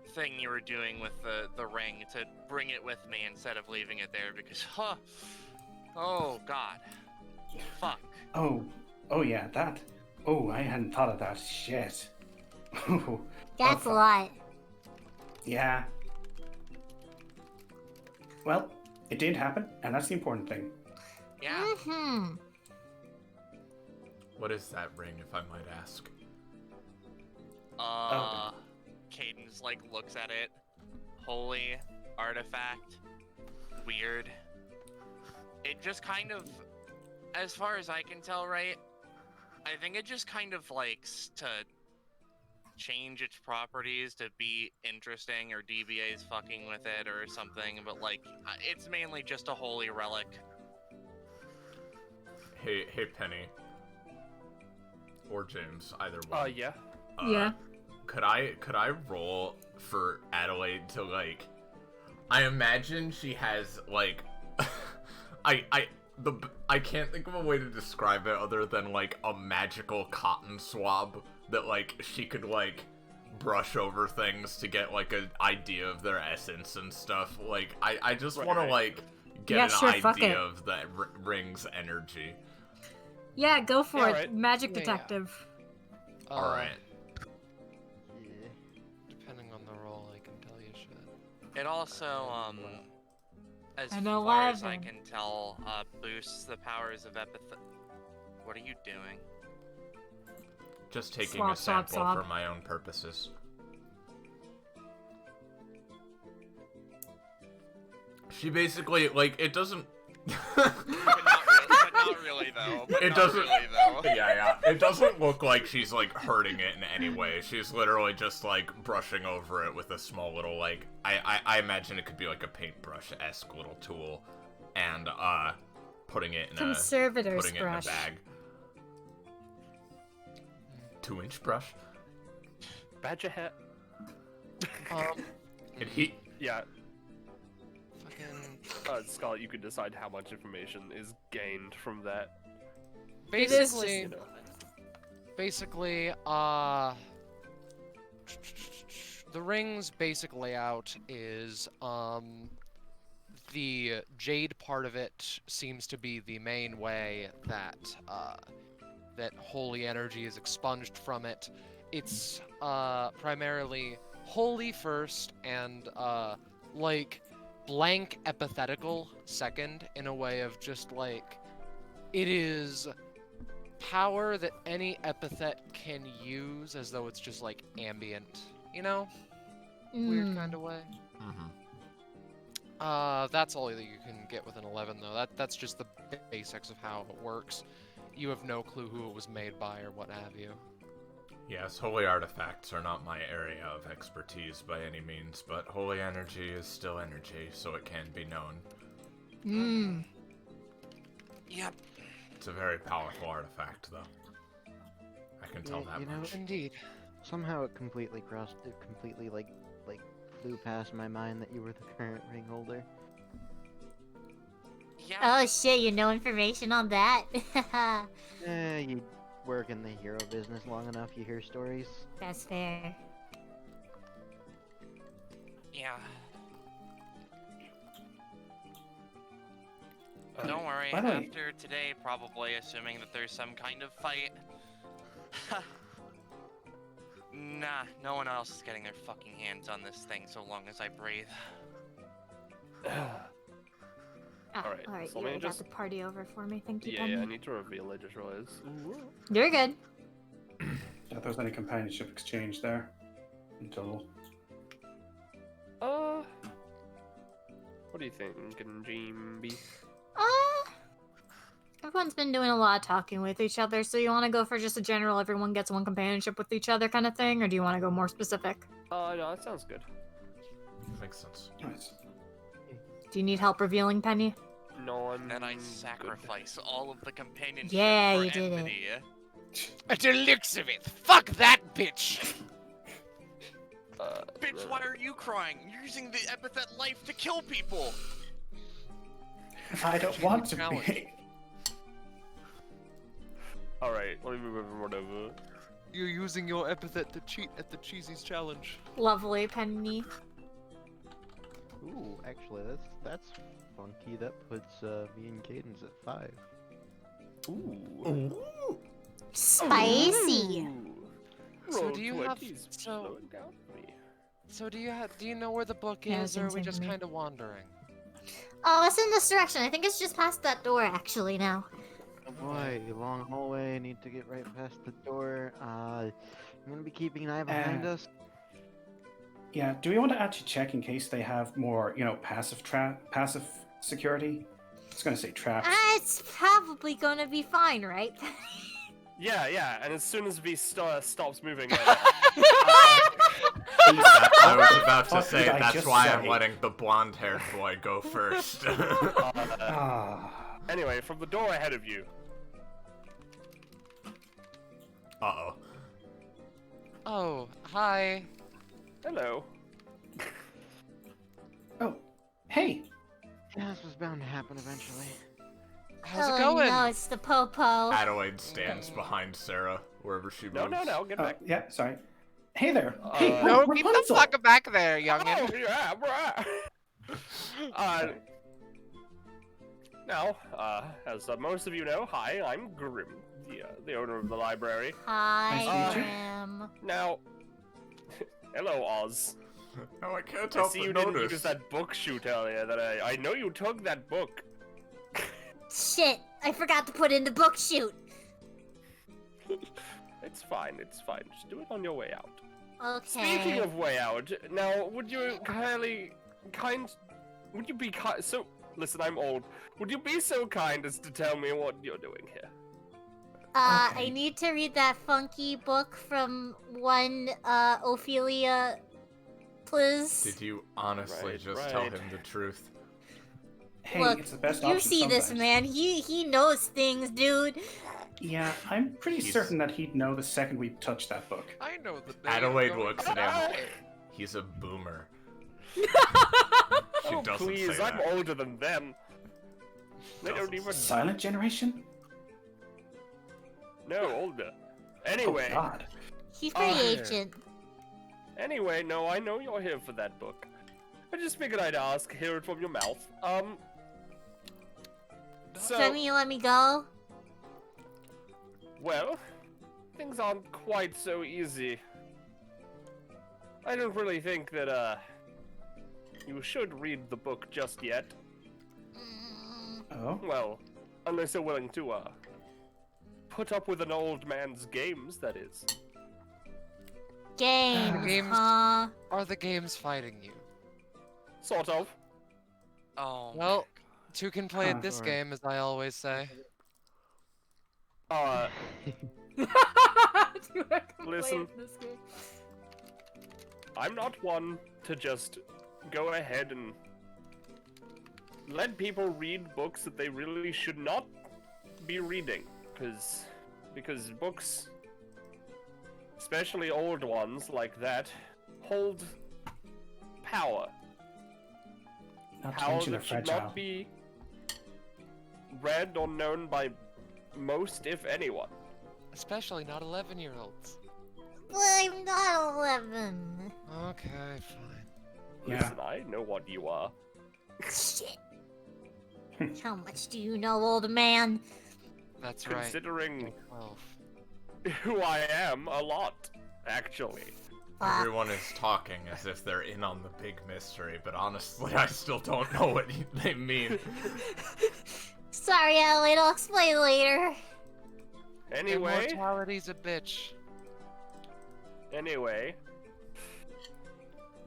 thing you were doing with the ring to bring it with me instead of leaving it there because oh god. Fuck. Oh yeah, that. Oh, I hadn't thought of that. Shit. That's a fuck. lot. Yeah. Well, it did happen, and that's the important thing. Yeah. Mm-hmm. What is that ring, if I might ask? Cadence like looks at it. Holy artifact. Weird. It just kind of, as far as I can tell, right? I think it just kind of likes to change its properties to be interesting, or DBA's fucking with it or something, but like, it's mainly just a holy relic. Hey Penny. Or James, either one. Yeah. Yeah. Could I roll for Adelaide to like? I imagine she has like, I can't think of a way to describe it other than like a magical cotton swab that like she could like brush over things to get like an idea of their essence and stuff. Like I just want to like get Yeah, an sure, fuck idea it. of that ring's energy. Yeah, go for Yeah, it. right. Magic Yeah, yeah. detective. All right. Yeah. Depending on the role, I can tell you shit. It also, as An far as I 11. can tell, boosts the powers of Epithet. What are you doing? Just taking Swab, a swab, sample swab. for my own purposes. She basically, like, it doesn't... But not really though. But It not doesn't- really though. yeah. It doesn't look like she's, like, hurting it in any way. She's literally just, like, brushing over it with a small little, like... I imagine it could be, like, a paintbrush-esque little tool. And, putting it in Conservator's putting it brush. in a bag. 2-inch brush? Badger hat. And he... Yeah. Fucking Scarlet, you could decide how much information is gained from that. basically, You know. basically, the ring's basic layout is, the jade part of it seems to be the main way that, that holy energy is expunged from it. It's, primarily holy first and, like, blank epithetical second, in a way of just, like, it is power that any epithet can use as though it's just, like, ambient, you know? Weird kind of way. That's all that you can get with an 11, though. That's just the basics of how it works. You have no clue who it was made by or what have you. Yes, holy artifacts are not my area of expertise by any means, but holy energy is still energy, so it can be known. Mm. Yep. It's a very powerful artifact, though. I can tell that You know, much. Indeed. somehow it completely like flew past my mind that you were the current ring holder. Yeah. Oh shit, you know information on that? You work in the hero business long enough, you hear stories. That's fair. Yeah. Don't worry, by the way- after today, probably, assuming that there's some kind of fight. Nah, no one else is getting their fucking hands on this thing so long as I breathe. Alright, Alright, so you let me got just- the party over for me. Thank you, Yeah, Penny. I need to reveal it just realized. You're good. If there's any companionship exchange there. Until What do you think, Jimby? Everyone's been doing a lot of talking with each other, so you want to go for just a general everyone gets one companionship with each other kind of thing, or do you want to go more specific? No, that sounds good. Makes sense. nice. Do you need help revealing, Penny? No, I'm. And I good. sacrifice all of the companionship Yeah, for you did it. enmity. A deluxe of it. Fuck that bitch. Bitch, why are you crying? You're using the epithet life to kill people. I don't want to Challenge. be. Alright, let me move everyone over. You're using your epithet to cheat at the Cheesy's challenge. Lovely, Penny. Ooh, actually, that's funky. That puts me and Cadence at 5. Ooh. Spicy. So Roll do you have 20s, so slowing down for me. so do you know where the book Yeah, is, or are we it's just insane to me. kind of wandering? Oh, it's in this direction. I think it's just past that door, actually, now. Oh boy, long hallway. Need to get right past the door. I'm gonna be keeping an eye behind us. Yeah, do we want to actually check in case they have more, passive security? I was gonna say traps. It's probably gonna be fine, right? Yeah, and as soon as V stops moving, I was about to Fuck say, did I that's just why I'm say? letting the blonde-haired boy go first. anyway, from the door ahead of you, Uh-oh. Oh, hi. hello. Oh, hey. Yeah, this was bound to happen eventually. How's oh it going? no, it's the popo. Adelaide stands behind Sarah, wherever she moves. No, get back. Yeah, sorry. Hey there. Hey, No, we're keep the Rapunzel. fuck back there, Oh, youngin. yeah, bruh. Now, as most of you know, hi, I'm Grim, the owner of the library. Hi, Nice to meet you. Graham. Now, hello, Oz. Oh, I can't I help see but you didn't notice. use that book shoot earlier. I know you took that book. Shit, I forgot to put in the book shoot. It's fine. Just do it on your way out. Okay. Speaking of way out, now would you would you be so? Listen, I'm old. Would you be so kind as to tell me what you're doing here? Okay. I need to read that funky book from one, Ophelia, please. Did you honestly Right, just tell right. him the truth? Hey, Look, it's the best you option see this sometimes. man. He knows things, dude. Yeah, I'm pretty He's- certain that he'd know the second we touch that book. I know the name. Adelaide going looks at him. on. He's a boomer. She Oh doesn't please, say I'm that. older than them. They don't Doesn't even Silent generation? know older. Oh Anyway, God. He's free agent. anyway, no, I know you're here for that book. I just figured I'd ask, hear it from your mouth. So you mean you let me go? Well, things aren't quite so easy. I don't really think that, you should read the book just yet. Oh. Well, unless you're willing to, put up with an old man's games, that is. Games, Games. huh? Are the games fighting you? Sort of. Oh. Well, two can play Huh. at this Sorry. game, as I always say. Listen. I'm not one to just go ahead and let people read books that they really should not be reading, because books, especially old ones like that, hold power. Not to Power mention they're that should fragile. not be read or known by most, if anyone. Especially not 11-year-olds. I'm not 11. Okay, fine. Yeah. Listen, I know what you are. Shit. How much do you know, old man? That's right. Considering 12. who I am, a lot, actually. Fuck. Everyone is talking as if they're in on the big mystery, but honestly, I still don't know what they mean. Sorry, Adelaide, I'll explain later. Anyway, Immortality's a bitch.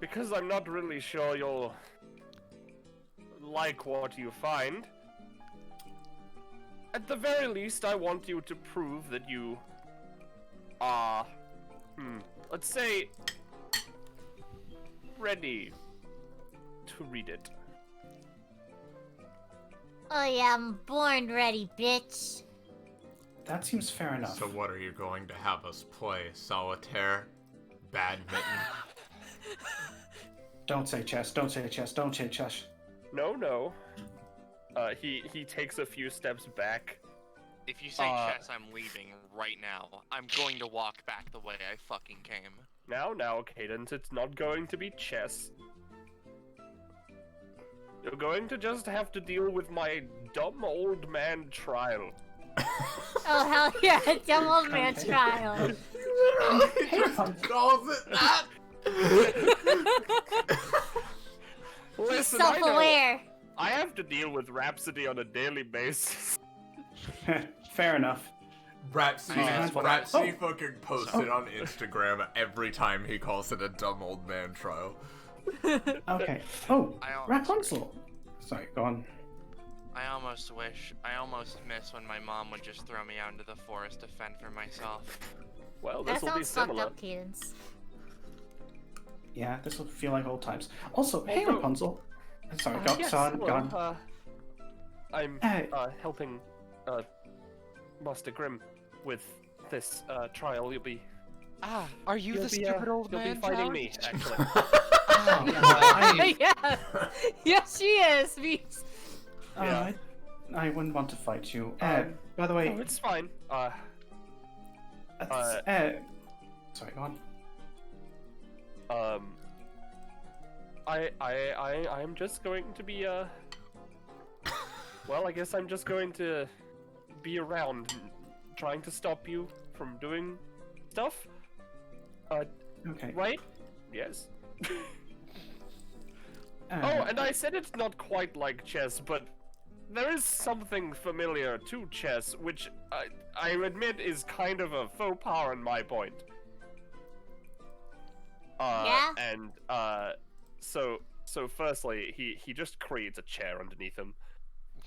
because I'm not really sure you'll like what you find, at the very least, I want you to prove that you are, let's say, ready to read it. Oh yeah, I'm born ready, bitch. That seems fair enough. So what are you going to have us play? Solitaire? Badminton? Don't say chess, don't say chess, don't say chess. No. He takes a few steps back. If you say chess, I'm leaving right now. I'm going to walk back the way I fucking came. Now, Cadence, it's not going to be chess. You're going to just have to deal with my dumb old man trial. Oh hell yeah, dumb old man Okay. trial. Calls it that? Listen, He's self-aware. I have to deal with Rhapsody on a daily basis. Fair enough. Rhapsody, Oh. fucking posts it on Instagram every time he calls it a dumb old man trial. Okay. Oh, I Rapunzel. Sorry, go on. I almost miss when my mom would just throw me out into the forest to fend for myself. Well, That this will be sounds fucked similar. up, Cadence. Yeah, this will feel like old times. Also, hey Although- Rapunzel. Sorry, go Yes, on. well, I'm Hey. helping Master Grimm with this trial. You'll be Are you the stupid old you'll man? be fighting child? me, actually. Yeah. Yes, she is. Yeah. I wouldn't want to fight you. By the way, Oh, it's fine. sorry, go on. I'm just going to be well, I guess I'm just going to be around trying to stop you from doing stuff. Okay. Right? Yes. Uh, Oh, and I said it's not quite like chess, but there is something familiar to chess, which I admit is kind of a faux pas on my point. Yeah? And so firstly, he just creates a chair underneath him.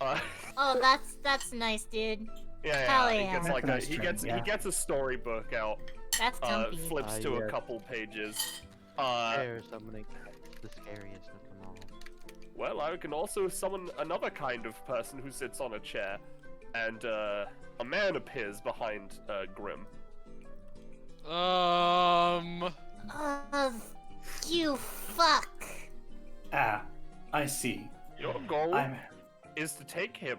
Oh, that's nice, dude. Yeah, Hell he yeah. gets like That's he nice, gets yeah. he gets a storybook out, That's comfy. flips to a yes. couple pages. There's summoning the scariest of them all. Well, I can also summon another kind of person who sits on a chair, and a man appears behind Grim. You fuck. I see. Your goal I'm. is to take him.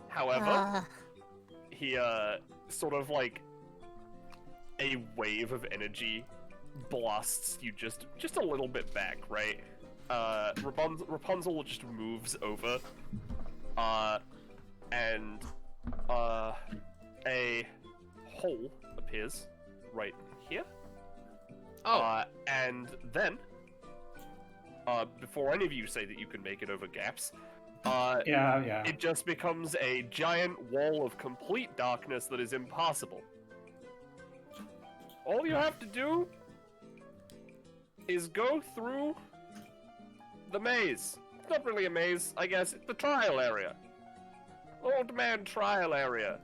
However, he sort of like a wave of energy blasts you just a little bit back, right? Rapunzel just moves over, and a hole appears right here. And then, before any of you say that you can make it over gaps, Yeah. it just becomes a giant wall of complete darkness that is impossible. All you have to do is go through the maze. It's not really a maze, I guess. It's the trial area. Old man trial area.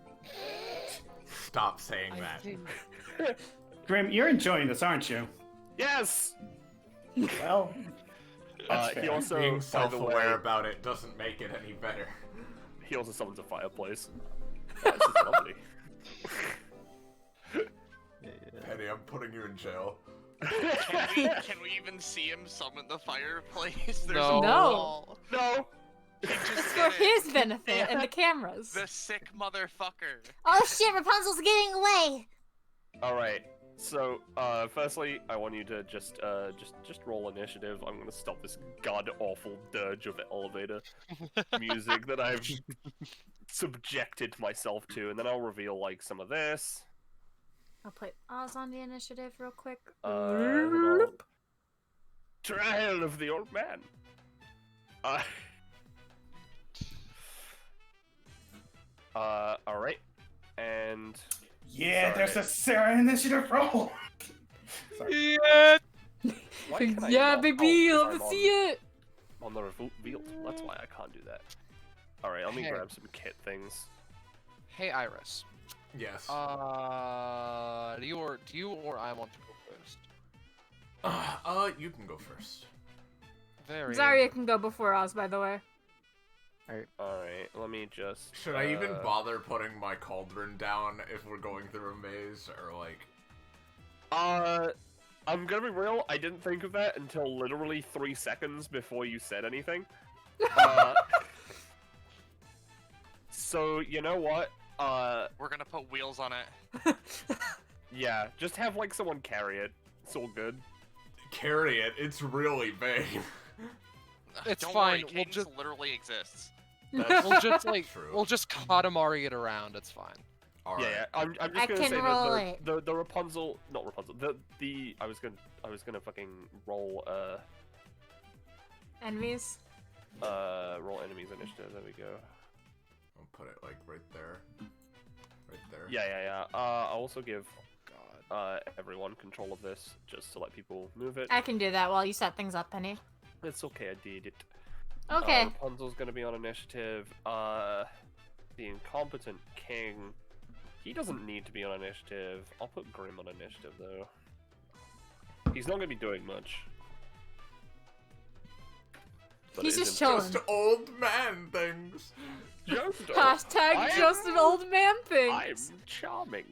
Stop saying that. Grim, you're enjoying this, aren't you? Yes! Well, that's He fair. also, Being by the self-aware way, about it doesn't make it any better. he also summons a fireplace. This is lovely. Penny, I'm putting you in jail. Can we even see him summon the fireplace? There's No. a No. wall. No! He just It's did for it. his benefit and the cameras. The sick motherfucker. Oh shit, Rapunzel's getting away. Alright, so, firstly, I want you to just roll initiative. I'm gonna stop this god-awful dirge of elevator music that I've subjected myself to, and then I'll reveal, like, some of this. I'll put Oz on the initiative real quick. Trial of the old man. Alright, and... Yeah, Sorry. there's a Sarah initiative roll. Sorry. Yeah. Why can I Yeah, not- baby, oh, let me I'm see it. on the revealed. That's why I can't do that. Alright, let me Hey. grab some kit things. Hey, Iris. Yes. Do you or I want to go first? You can go first. Very. Zarya can go before Oz, by the way. Alright, let me just... Should I even bother putting my cauldron down if we're going through a maze, or like... I'm gonna be real, I didn't think of that until literally 3 seconds before you said anything. So, you know what? We're gonna put wheels on it. Yeah, just have, like, someone carry it. It's all good. Carry it, it's really big. It's Don't fine. worry, We'll Cadence just literally exists. we'll just like True. we'll just Katamari it around. It's fine. Alright. Yeah, I'm just I gonna can say roll that it. the Rapunzel, not Rapunzel, I was gonna fucking roll Enemies. roll enemies initiative. There we go. I'll put it like right there. Right there. Yeah. I'll also give everyone control of this just to let people move it. I can do that while you set things up, Penny. It's okay, I did it. Okay. Rapunzel's gonna be on initiative. The incompetent king, he doesn't need to be on initiative. I'll put Grim on initiative though. He's not gonna be doing much. But He's it just is chilling. Just old man things. Just Hashtag just an old man thing. I'm charming.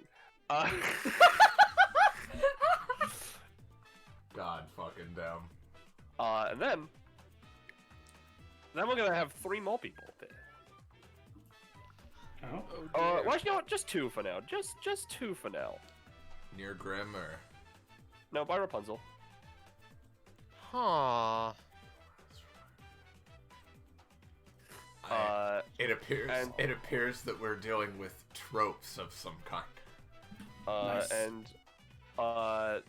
God fucking damn. And then we're gonna have 3 more people there. Oh. Well, actually, no, just 2 for now. Just 2 for now. Near Grim or... No, by Rapunzel. Huh. It appears and- it appears that we're dealing with tropes of some kind. Nice. And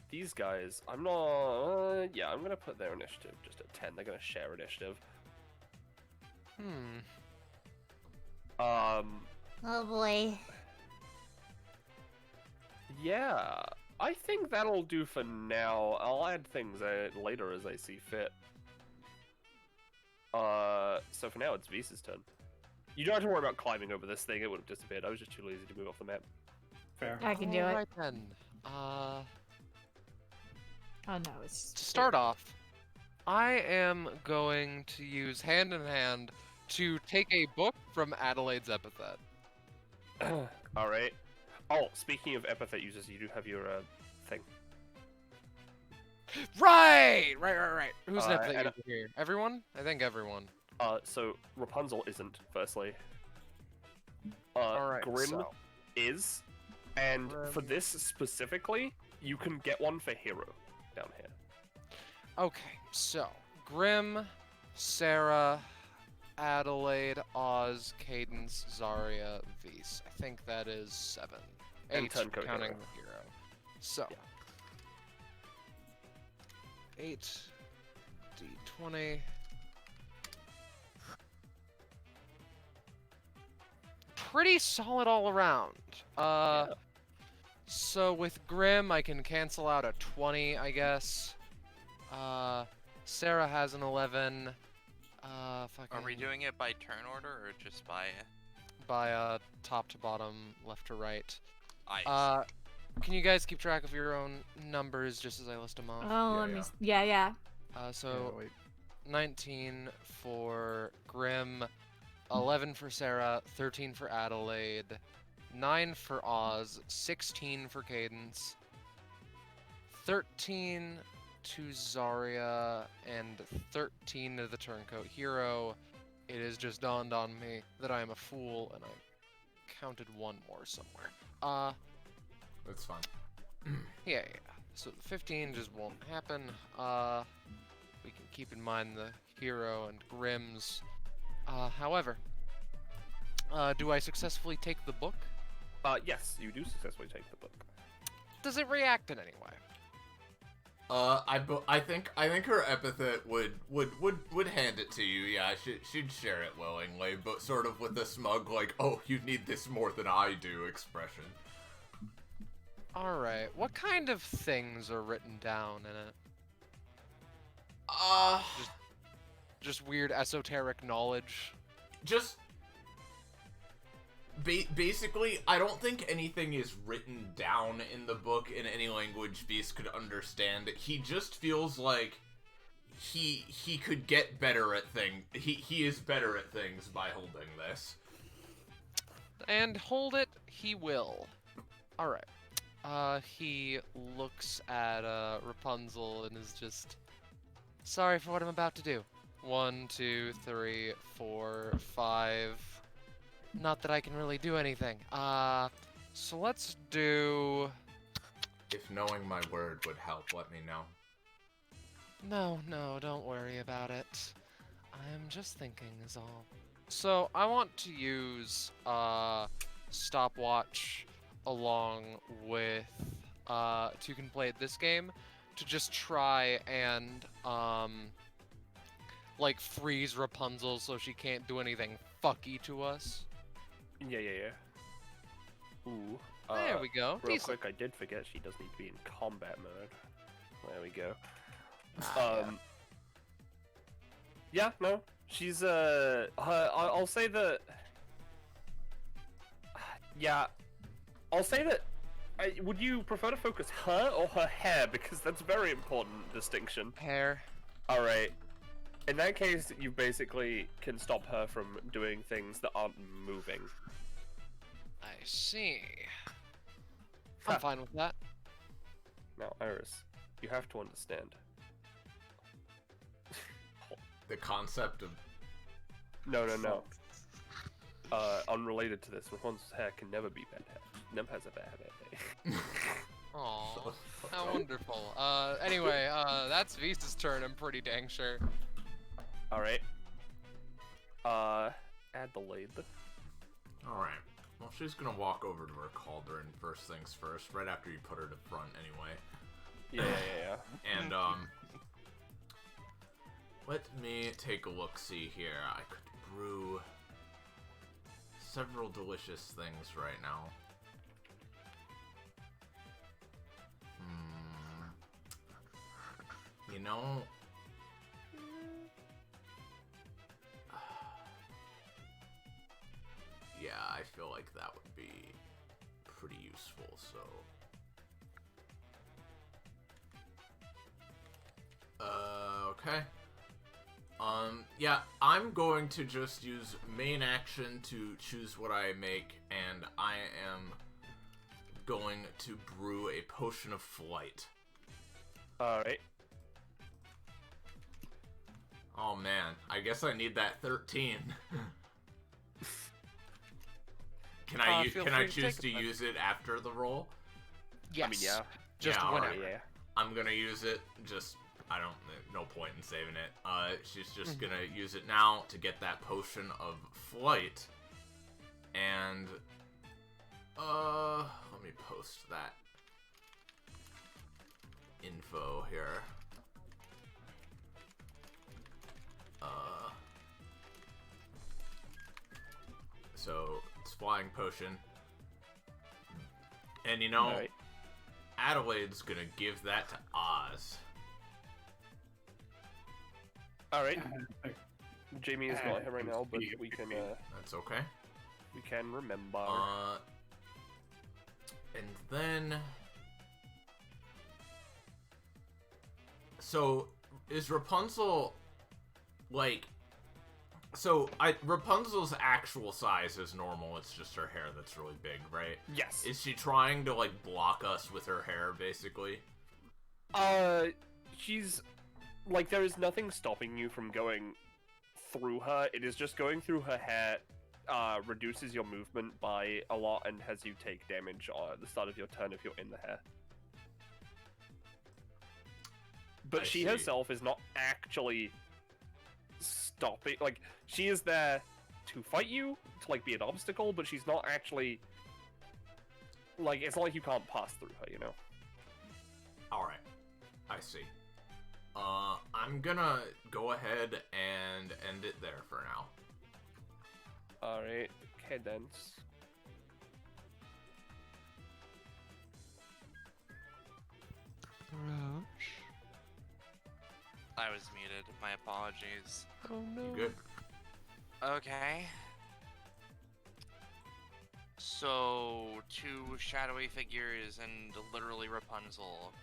these guys, I'm not. Yeah, I'm gonna put their initiative just at 10. They're gonna share initiative. Hmm. Oh boy. Yeah, I think that'll do for now. I'll add things later as I see fit. So for now, it's Visa's turn. You don't have to worry about climbing over this thing, it would have disappeared. I was just too lazy to move off the map. Fair. I can do it. Alright then. Oh no, it's To start off, I am going to use hand in hand to take a book from Adelaide's Epithet. Alright. Oh, speaking of epithet users, you do have your thing. Right. Who's an Uh, epithet and- user here? Everyone? I think everyone. So Rapunzel isn't, firstly. Alright, Grim so. is, and for Grim. this specifically, you can get one for hero down here. Okay, so Grim, Sarah, Adelaide, Oz, Cadence, Zarya, Vise. I think that is 7. And 8 Turncoat counting hero. the hero. So Yeah. 8 D20. Pretty solid all around. Yeah. So with Grim, I can cancel out a 20, I guess. Sarah has an 11. Are we doing it by turn order or just by top to bottom, left to right? ice? Can you guys keep track of your own numbers just as I list them off? Oh, Yeah, let me. yeah. Yeah. So wait. 19 for Grim, 11 for Sarah, 13 for Adelaide, 9 for Oz, 16 for Cadence, 13 to Zarya, and 13 to the Turncoat Hero. It has just dawned on me that I am a fool, and I counted one more somewhere. That's fine. Yeah. So the 15 just won't happen. We can keep in mind the hero and Grimm's. However, do I successfully take the book? Yes, you do successfully take the book. Does it react in any way? I think her epithet would hand it to you. Yeah, she'd share it willingly, but sort of with a smug like, "Oh, you need this more than I do" expression. All right. What kind of things are written down in it? Just weird esoteric knowledge. Just basically, I don't think anything is written down in the book in any language Beast could understand. He just feels like he could get better at things. He is better at things by holding this. And hold it, he will. Alright. He looks at Rapunzel and is just sorry for what I'm about to do. 1, 2, 3, 4, 5. Not that I can really do anything. So let's do... If knowing my word would help, let me know. No, don't worry about it. I'm just thinking is all. So I want to use stopwatch along with Tukenplay at this game to just try and like freeze Rapunzel so she can't do anything fucky to us. Yeah. Ooh. There we go. Real Decent. quick, I did forget she does need to be in combat mode. There we go. Yeah, no. She's I'll say that. Yeah, I'll say that. Would you prefer to focus her or her hair? Because that's a very important distinction. Hair. All right. In that case, you basically can stop her from doing things that aren't moving. I see. I'm fine with that. Now, Iris, you have to understand. The concept of... No. Unrelated to this, Rapunzel's hair can never be bad hair. Never has a bad hair day. Aww, how wonderful. Anyway, that's Visa's turn, I'm pretty dang sure. Alright. Adelaide. Alright. Well, she's gonna walk over to her cauldron first things first, right after you put her to front anyway. Yeah. And, let me take a look-see here. I could brew several delicious things right now. You know... Yeah, I feel like that would be pretty useful, so... Okay. Yeah, I'm going to just use main action to choose what I make, and I am going to brew a potion of flight. Alright. Oh man, I guess I need that 13. Can I choose to use it after the roll? Yes. I mean, yeah. Just Yeah, whenever. Yeah. I'm gonna use it, no point in saving it. She's just gonna use it now to get that potion of flight. And, let me post that info here. So, it's flying potion. And you know, Alright. Adelaide's gonna give that to Oz. Alright. Jamie is not here right now, but we can That's okay. we can remember. And then... So, is Rapunzel, like... So, Rapunzel's actual size is normal, it's just her hair that's really big, right? Yes. Is she trying to, like, block us with her hair, basically? She's... Like, there is nothing stopping you from going through her. It is just going through her hair reduces your movement by a lot and has you take damage at the start of your turn if you're in the hair. But she herself is not actually stopping. Like, she is there to fight you, to, like, be an obstacle, but she's not actually... Like, it's not like you can't pass through her, you know? Alright. I see. I'm gonna go ahead and end it there for now. Alright, cadence. Roach. I was muted. My apologies. Oh no. You good? Okay. So, two shadowy figures and literally Rapunzel.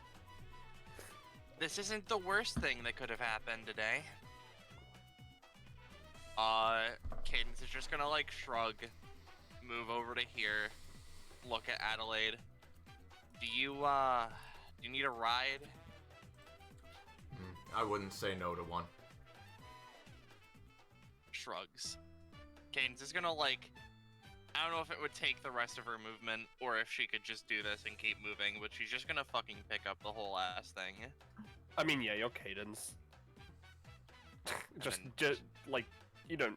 this isn't the worst thing that could have happened today. Cadence is just gonna like shrug, move over to here, look at Adelaide. Do you need a ride? I wouldn't say no to one. Shrugs. Cadence is gonna like, I don't know if it would take the rest of her movement or if she could just do this and keep moving, but she's just gonna fucking pick up the whole ass thing. I mean, yeah, you're Cadence. just like, you don't.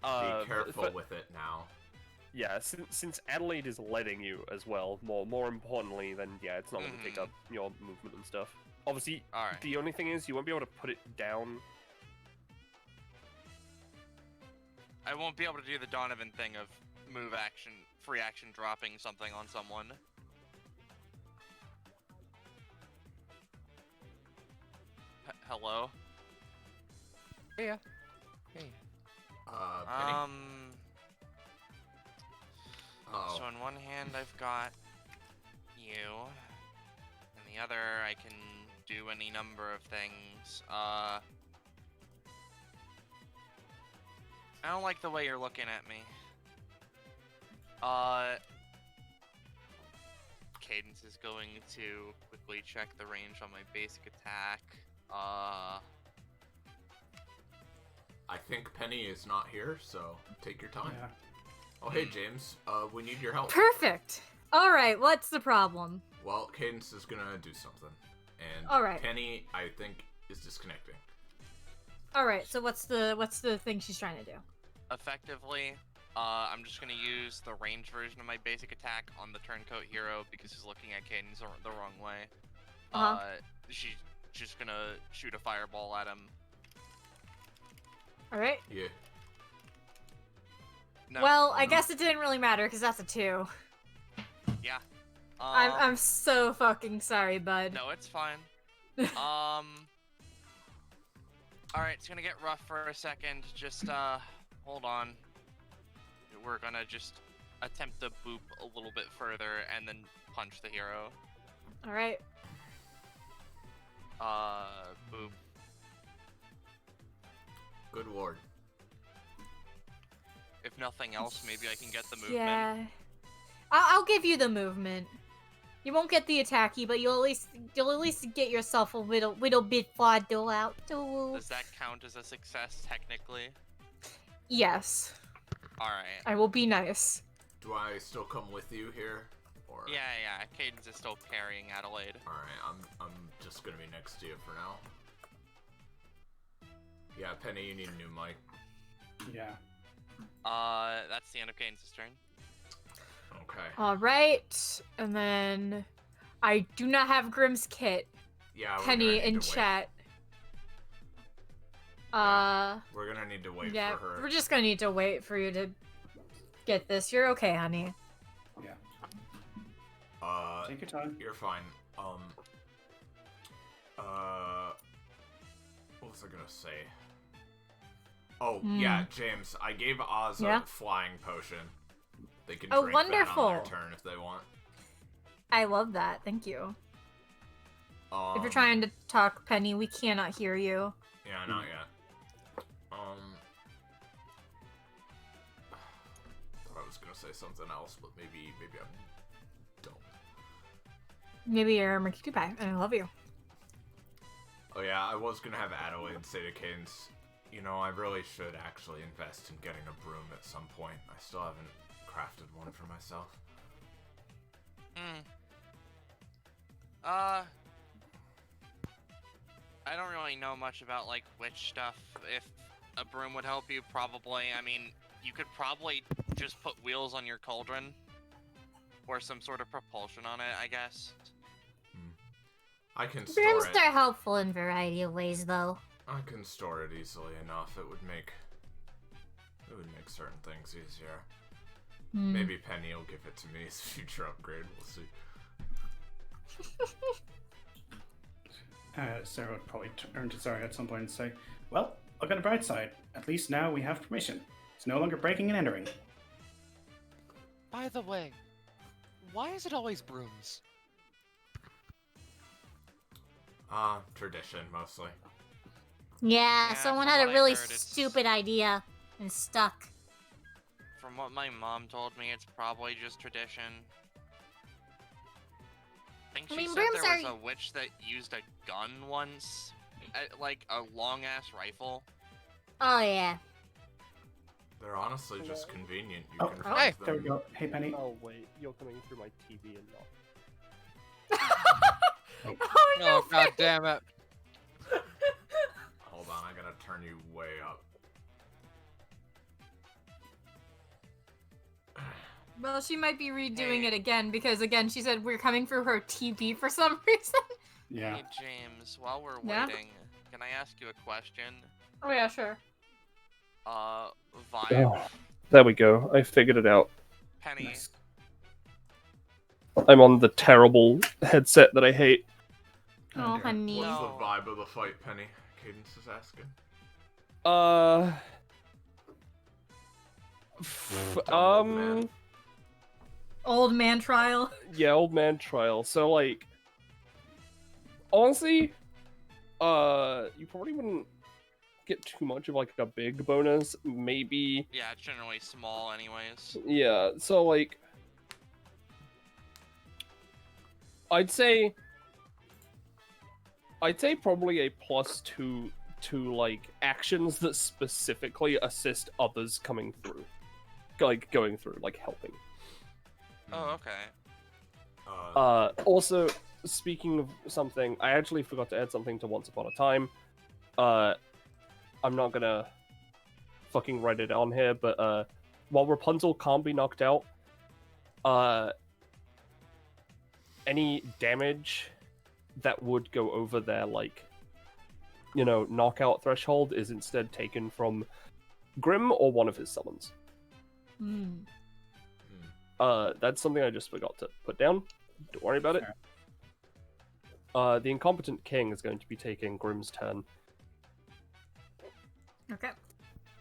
Be careful with it now. Yeah, since Adelaide is letting you as well, more importantly, then yeah, it's not going to take up your movement and stuff. Obviously, Alright. The only thing is you won't be able to put it down. I won't be able to do the Donovan thing of move action, free action dropping something on someone. Hello? Yeah. Hey. Penny? So in one hand I've got you, and the other I can do any number of things. I don't like the way you're looking at me. Cadence is going to quickly check the range on my basic attack. I think Penny is not here, so take your time. Yeah. Oh, hey, James. We need your help. Perfect. All right, what's the problem? Well, Cadence is gonna do something. And All right. Penny, I think, is disconnecting. All right, so what's the thing she's trying to do? Effectively, I'm just gonna use the range version of my basic attack on the turncoat hero because he's looking at Cadence the wrong way. She's just gonna shoot a fireball at him. All right. Yeah. No. Well, I guess it didn't really matter because that's a 2. Yeah. I'm so fucking sorry, bud. No, it's fine. Alright, it's gonna get rough for a second. Just, hold on. We're gonna just attempt to boop a little bit further and then punch the hero. All right. Boop. Good ward. If nothing else, maybe I can get the movement. Yeah. I'll give you the movement. You won't get the attacky, but you'll at least get yourself a little bit farther out. Does that count as a success, technically? Yes. Alright. I will be nice. Do I still come with you here? Or... Yeah. Cadence is still carrying Adelaide. Alright, I'm just gonna be next to you for now. Yeah, Penny, you need a new mic. Yeah. That's the end of Cadence's turn. Okay. All right, and then I do not have Grimm's kit. Yeah, Penny in chat. We're gonna need to wait for her. We're just gonna need to wait for you to get this. You're okay, honey. Yeah. Take your time. You're fine. What was I gonna say? Oh, yeah, James, I gave Oz a flying potion. They can drink wonderful. that on their turn if they want. I love that. Thank you. If you're Um, trying to talk, Penny, we cannot hear you. Yeah, not yet. Thought I was gonna say something else, but maybe I'm dumb. Maybe you're a Mercury Pie, and I love you. Oh yeah, I was gonna have Adelaide say to Cadence, you know, I really should actually invest in getting a broom at some point. I still haven't crafted one for myself. I don't really know much about, like, witch stuff. If a broom would help you, probably. I mean, you could probably just put wheels on your cauldron. Or some sort of propulsion on it, I guess. I can store Brooms it. are helpful in a variety of ways, though. I can store it easily enough. It would make certain things easier. Maybe Penny will give it to me as a future upgrade. We'll see. Sarah would probably turn to Zara at some point and say, well, look on the bright side. At least now we have permission. It's no longer breaking and entering. By the way, why is it always brooms? Tradition, mostly. Yeah, Yeah, someone from had a what I really heard, it's- stupid idea and stuck. From what my mom told me, it's probably just tradition. I think I she mean, said there was brooms a witch that used a gun once, like a long-ass rifle. Oh yeah. They're honestly just convenient. You Oh, can oh, find There them. we go. Hey, Penny. Oh wait, you're coming through my TV and not. Oh no! Oh god damn it! Hold on, I'm gonna turn you way up. Well, she might be redoing Hey. it again because again she said we're coming through her TV for some reason. Yeah. Hey James, while we're Yeah? waiting, can I ask you a question? Oh yeah, sure. Vibe, Oh, there we go. I figured it out. Penny, Nice. I'm on the terrible headset that I hate. Oh, dear. honey. What's No. the vibe of the fight, Penny? Cadence is asking. Um, man. Old man trial. yeah, old man trial. So like, honestly, you probably wouldn't get too much of like a big bonus. Maybe, yeah, it's generally small anyways. yeah. So like, I'd say probably a +2 to like actions that specifically assist others coming through, like going through, like helping. Oh, okay. Also, speaking of something, I actually forgot to add something to Once Upon a Time. I'm not gonna fucking write it on here, but while Rapunzel can't be knocked out, any damage that would go over their, like, knockout threshold is instead taken from Grimm or one of his summons. Hmm. That's something I just forgot to put down. Don't worry about it. The Incompetent King is going to be taking Grimm's turn. Okay.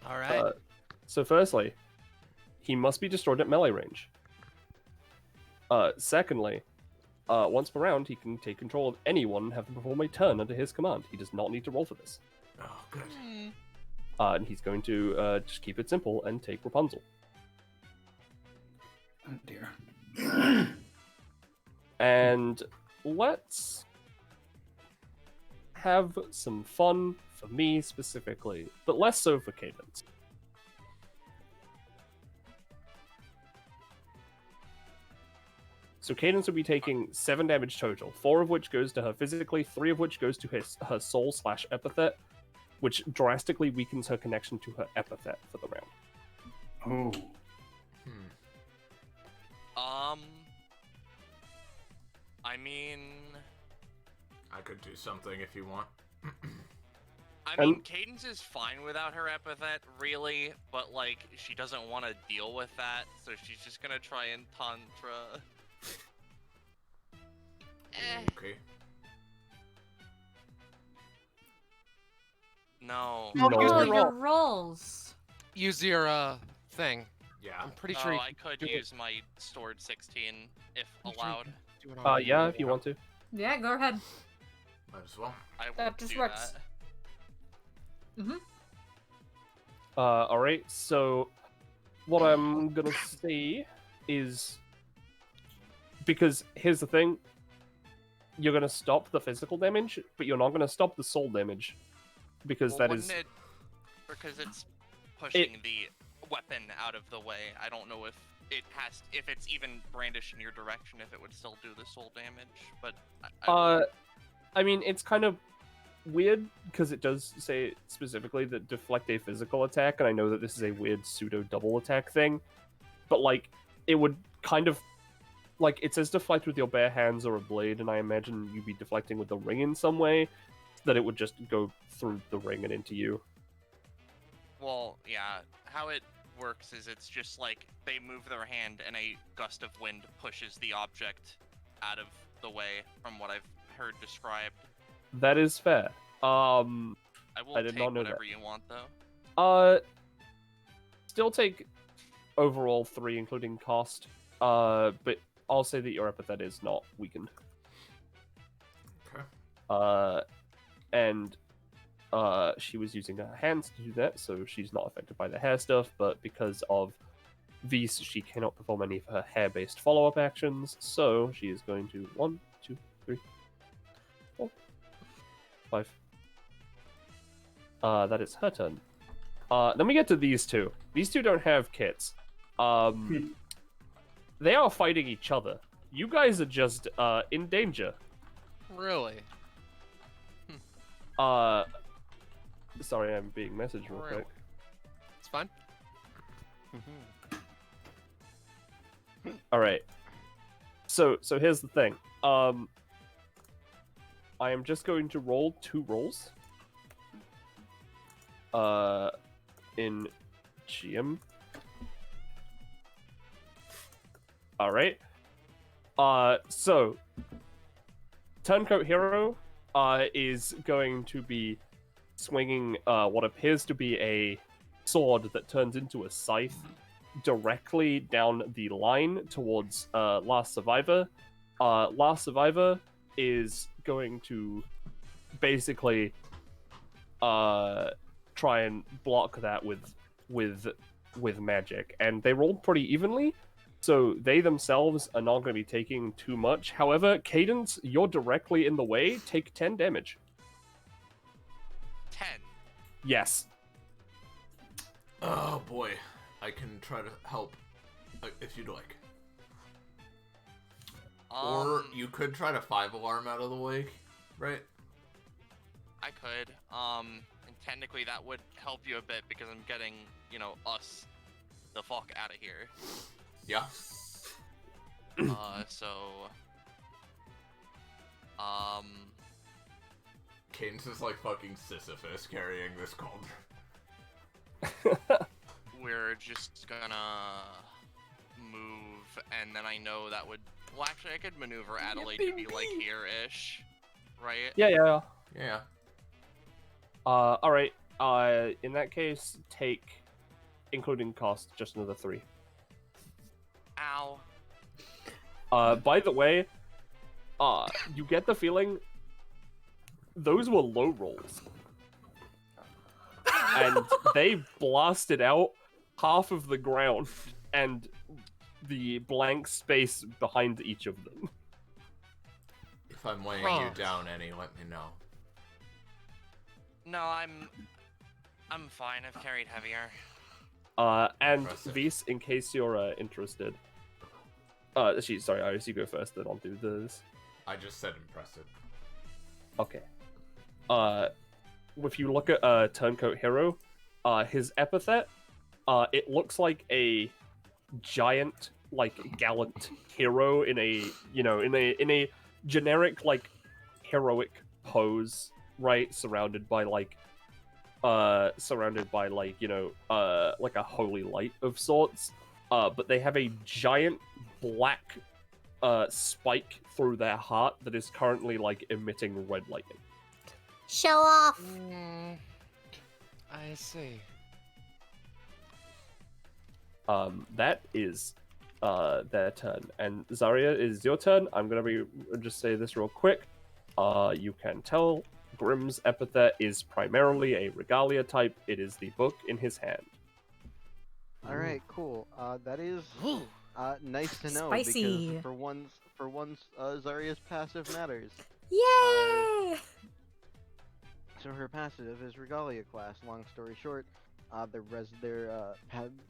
All right. So firstly, he must be destroyed at melee range. Secondly, once per round, he can take control of anyone and have them perform a turn under his command. He does not need to roll for this. Oh, good. And he's going to just keep it simple and take Rapunzel. Oh dear. And let's have some fun for me specifically, but less so for Cadence. So Cadence will be taking 7 damage total, 4 of which goes to her physically, 3 of which goes to her soul/epithet, which drastically weakens her connection to her epithet for the round. Oh. I mean, I could do something if you want. Cadence is fine without her epithet, really, but, like, she doesn't want to deal with that, so she's just gonna try and Tantra. Okay. No. No. use Oh, your your roll. rolls. Use your thing. Yeah. I'm pretty sure. Oh, you I could do it. use my stored 16 if Pretty sure you allowed. can do it on Yeah, if you want to. Yeah, go ahead. Might as well. I will That just do works. that. Mm-hmm. Alright, so what I'm gonna say is, because here's the thing, you're gonna stop the physical damage, but you're not gonna stop the soul damage, because Well, that wouldn't is... it, because it's pushing the weapon out of the way. I don't know if if it's even brandished in your direction, if it would still do the soul damage, but I mean, it's kind of weird, because it does say specifically that deflect a physical attack, and I know that this is a weird pseudo-double attack thing, but, like, it would kind of... Like, it says deflect with your bare hands or a blade, and I imagine you'd be deflecting with the ring in some way, that it would just go through the ring and into you. well, yeah, how it works is it's just like they move their hand and a gust of wind pushes the object out of the way, from what I've heard described. That is fair. I will I did take not know whatever that. you want, though. Still take overall 3, including cost, but I'll say that your epithet is not weakened. Okay. And she was using her hands to do that, so she's not affected by the hair stuff, but because of Vise, she cannot perform any of her hair-based follow-up actions, so she is going to 1, 2, 3, 4, 5. That is her turn. Then we get to these two. These two don't have kits. They are fighting each other. You guys are just in danger. Really? Sorry, I'm being messaged real quick. It's fine. All right. So here's the thing. I am just going to roll 2 rolls. In GM. All right. So Turncoat Hero is going to be swinging what appears to be a sword that turns into a scythe directly down the line towards Last Survivor. Last Survivor is going to basically try and block that with magic, and they rolled pretty evenly, so they themselves are not going to be taking too much. However, Cadence, you're directly in the way. Take 10 damage. 10. Yes. Oh boy, I can try to help if you'd like. Or you could try to 5-alarm out of the way, right? I could. And technically that would help you a bit because I'm getting, us the fuck out of here. Yeah. So. Cadence is like fucking Sisyphus carrying this cauldron. We're just gonna move, and then I know that would. Well, actually, I could maneuver Adelaide to be like here-ish, right? Yeah. Yeah. All right. In that case, take, including cost, just another 3. Ow. By the way, you get the feeling those were low rolls, and they blasted out half of the ground and the blank space behind each of them. If I'm weighing you down any, let me know. No, I'm fine. I've carried heavier. And Impressive. Vise, in case you're interested. Sorry, Iris, you go first, then I'll do this. I just said impressive. Okay. If you look at Turncoat Hero, his epithet, it looks like a giant, gallant hero in a generic, heroic pose, right? Surrounded by a holy light of sorts. But they have a giant black spike through their heart that is currently emitting red lightning. Show off. I see. That is their turn, and Zarya, is your turn. I'm gonna just say this real quick. You can tell Grimm's epithet is primarily a regalia type. It is the book in his hand. All right, cool. That is nice to know Spicy. because for once, Zarya's passive matters. Yay! So her passive is Regalia class. Long story short,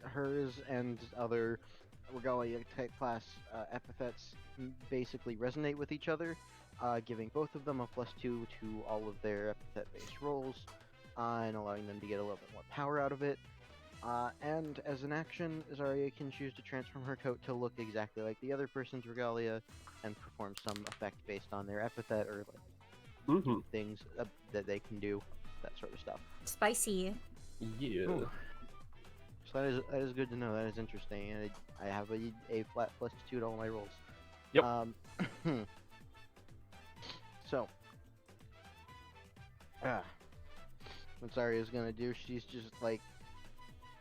hers and other Regalia type class epithets basically resonate with each other, giving both of them a +2 to all of their epithet-based rolls, and allowing them to get a little bit more power out of it. And as an action, Zarya can choose to transform her coat to look exactly like the other person's Regalia, and perform some effect based on their epithet or things that they can do, that sort of stuff. Spicy. Yeah. Ooh. So that is good to know. That is interesting, and I have a flat +2 to all my rolls. Yep. So, what Zarya's gonna do? She's just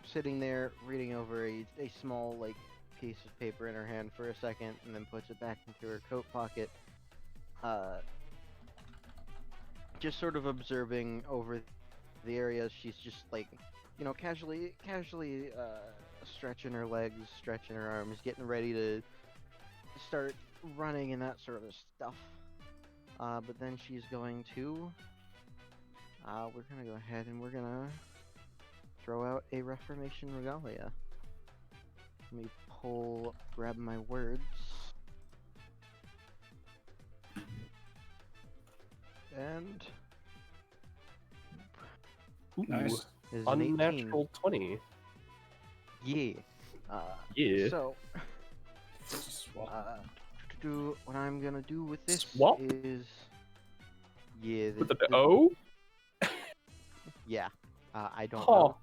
sitting there reading over a small piece of paper in her hand for a second, and then puts it back into her coat pocket. just sort of observing over the area. She's just like, you know, casually stretching her legs, stretching her arms, getting ready to start running and that sort of stuff. But then she's going to, we're gonna go ahead and we're gonna throw out a Reformation Regalia. Let me grab my words. And Ooh, Nice. is an 18. unnatural 20. Yeah. Yeah. So, Swap. what I'm gonna do with this Swap? is, yeah. With an O? Yeah. I don't Huh. know.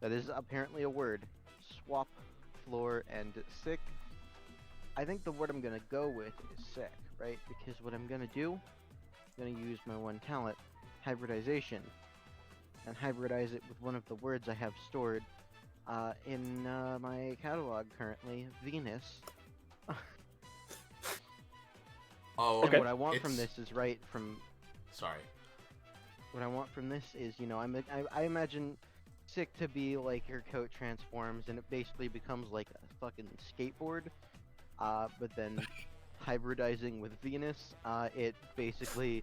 That is apparently a word. Swap, floor, and sick. I think the word I'm gonna go with is sick, right? Because what I'm gonna do, I'm gonna use my one talent, hybridization, and hybridize it with one of the words I have stored in my catalog currently, Venus. Oh, And Okay. what I want from It's- this is right from. Sorry. What I want from this is, you know, I imagine sick to be like your coat transforms and it basically becomes like a fucking skateboard. But then hybridizing with Venus, it basically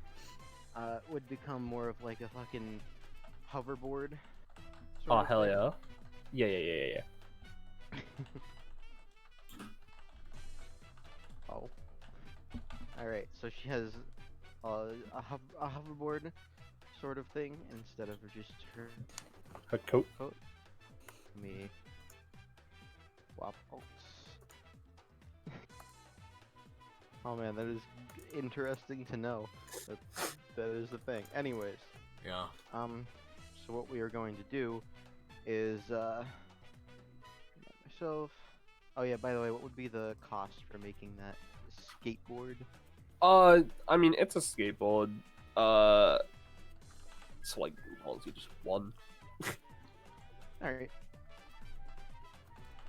would become more of like a fucking hoverboard. sort Oh, of hell thing. yeah. Yeah. Oh. Alright, so she has a hoverboard sort of thing instead of just her Her coat. coat. Let me swap alts. Oh man, that is interesting to know. That is the thing. Anyways, Yeah. so what we are going to do is myself. Oh yeah, by the way, what would be the cost for making that skateboard? I mean, it's a skateboard. It's like, honestly, just one. Alright.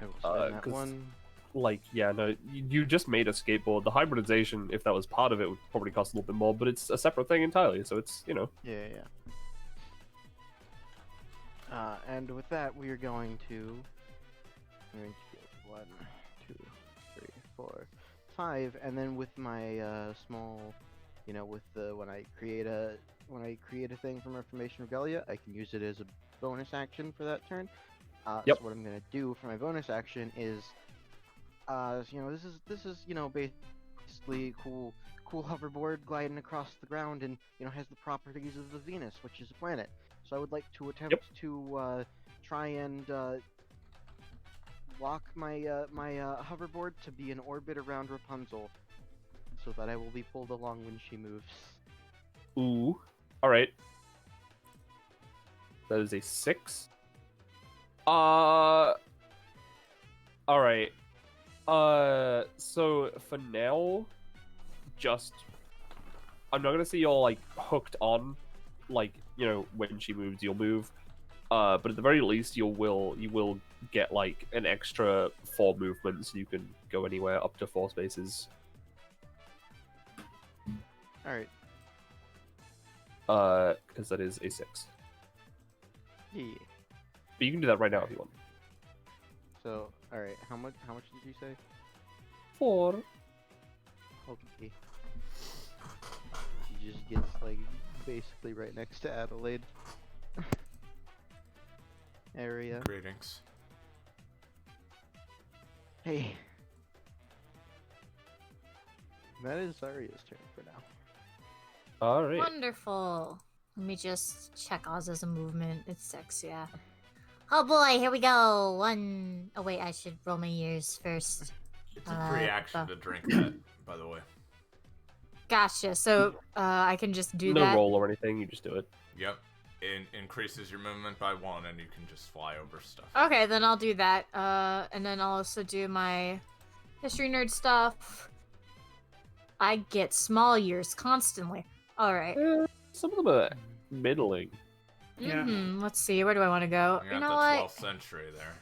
I will spend that 'cause- one. Like, yeah, no, you just made a skateboard. The hybridization, if that was part of it, would probably cost a little bit more, but it's a separate thing entirely, so it's, you know. Yeah. And with that, we are going to. We're going to go 1, 2, 3, 4, 5, and then with my small, you know, with the when I create a thing from Reformation Regalia, I can use it as a bonus action for that turn. Yep. So what I'm gonna do for my bonus action is, you know, this is you know basically cool hoverboard gliding across the ground, and you know has the properties of the Venus, which is a planet. So I would like to attempt to try and lock my my hoverboard to be in orbit around Rapunzel, so that I will be pulled along when she moves. Ooh. Alright. That is a 6. Alright. So for now, just I'm not gonna say you're like hooked on, like, you know, when she moves, you'll move. But at the very least, you will get like an extra 4 movements. So you can go anywhere up to 4 spaces. All right. Because that is a 6. Yeah. But you can do that right now if you want. So, all right. How much did you say? 4. Okay. She just gets like basically right next to Adelaide. Area. Greetings. Hey. That is Zarya's turn for now. Alright. Wonderful. Let me just check Oz's movement. It's 6, yeah. Oh boy, here we go. 1. Oh wait, I should roll my ears first. It's a free action the- to drink that, by the way. Gotcha. So I can just do No that. roll or anything, you just do it. Yep. It increases your movement by 1, and you can just fly over stuff. Okay, then I'll do that. And then I'll also do my history nerd stuff. I get small years constantly. All right. Some of them are middling. Yeah. Let's see. Where do I want to go? You You got know the what? 12th century there.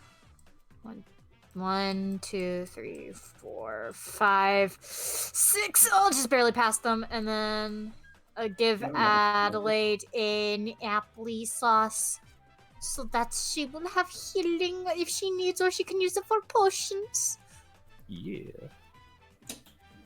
1, 2, 3, 4, 5, 6. I'll just barely pass them, and then give No, no, no. Adelaide an applesauce so that she will have healing if she needs, or she can use it for potions. Yeah.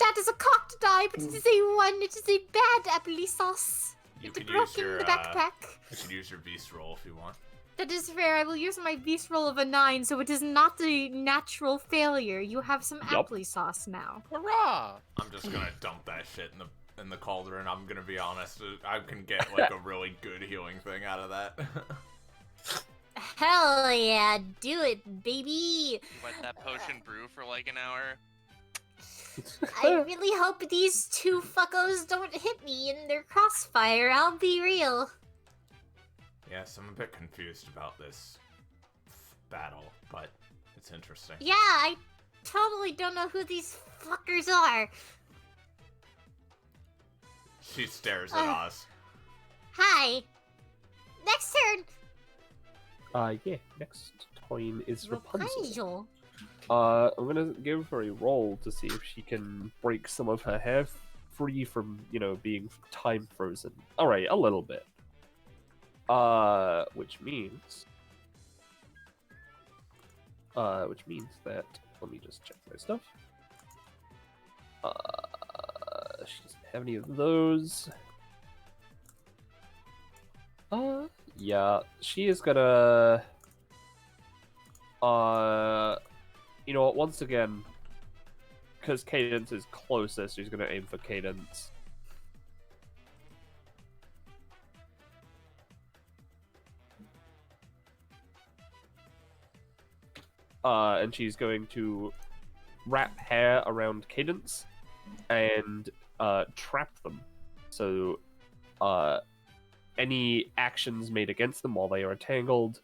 That is a cocked die, but it is a one. It is a bad applesauce. You It's could broken use your the backpack. you could use your beast roll if you want. That is fair. I will use my beast roll of a 9, so it is not a natural failure. You have some Yup. applesauce now. Hurrah! I'm just gonna dump that shit in the cauldron. I'm gonna be honest. I can get like a really good healing thing out of that. Hell yeah, do it, baby! Let that potion brew for like an hour. I really hope these two fuckos don't hit me in their crossfire, I'll be real. Yes, I'm a bit confused about this battle, but it's interesting. Yeah, I totally don't know who these fuckers are. She stares at us. Hi. Next turn. Yeah. Next time is Rapunzel. Rapunzel. I'm gonna give her a roll to see if she can break some of her hair free from, being time frozen. Alright, a little bit. Which means that, let me just check my stuff. She doesn't have any of those. Yeah, she is gonna, you know what, once again, because Cadence is closest, she's gonna aim for Cadence. And she's going to wrap hair around Cadence and trap them. So any actions made against them while they are entangled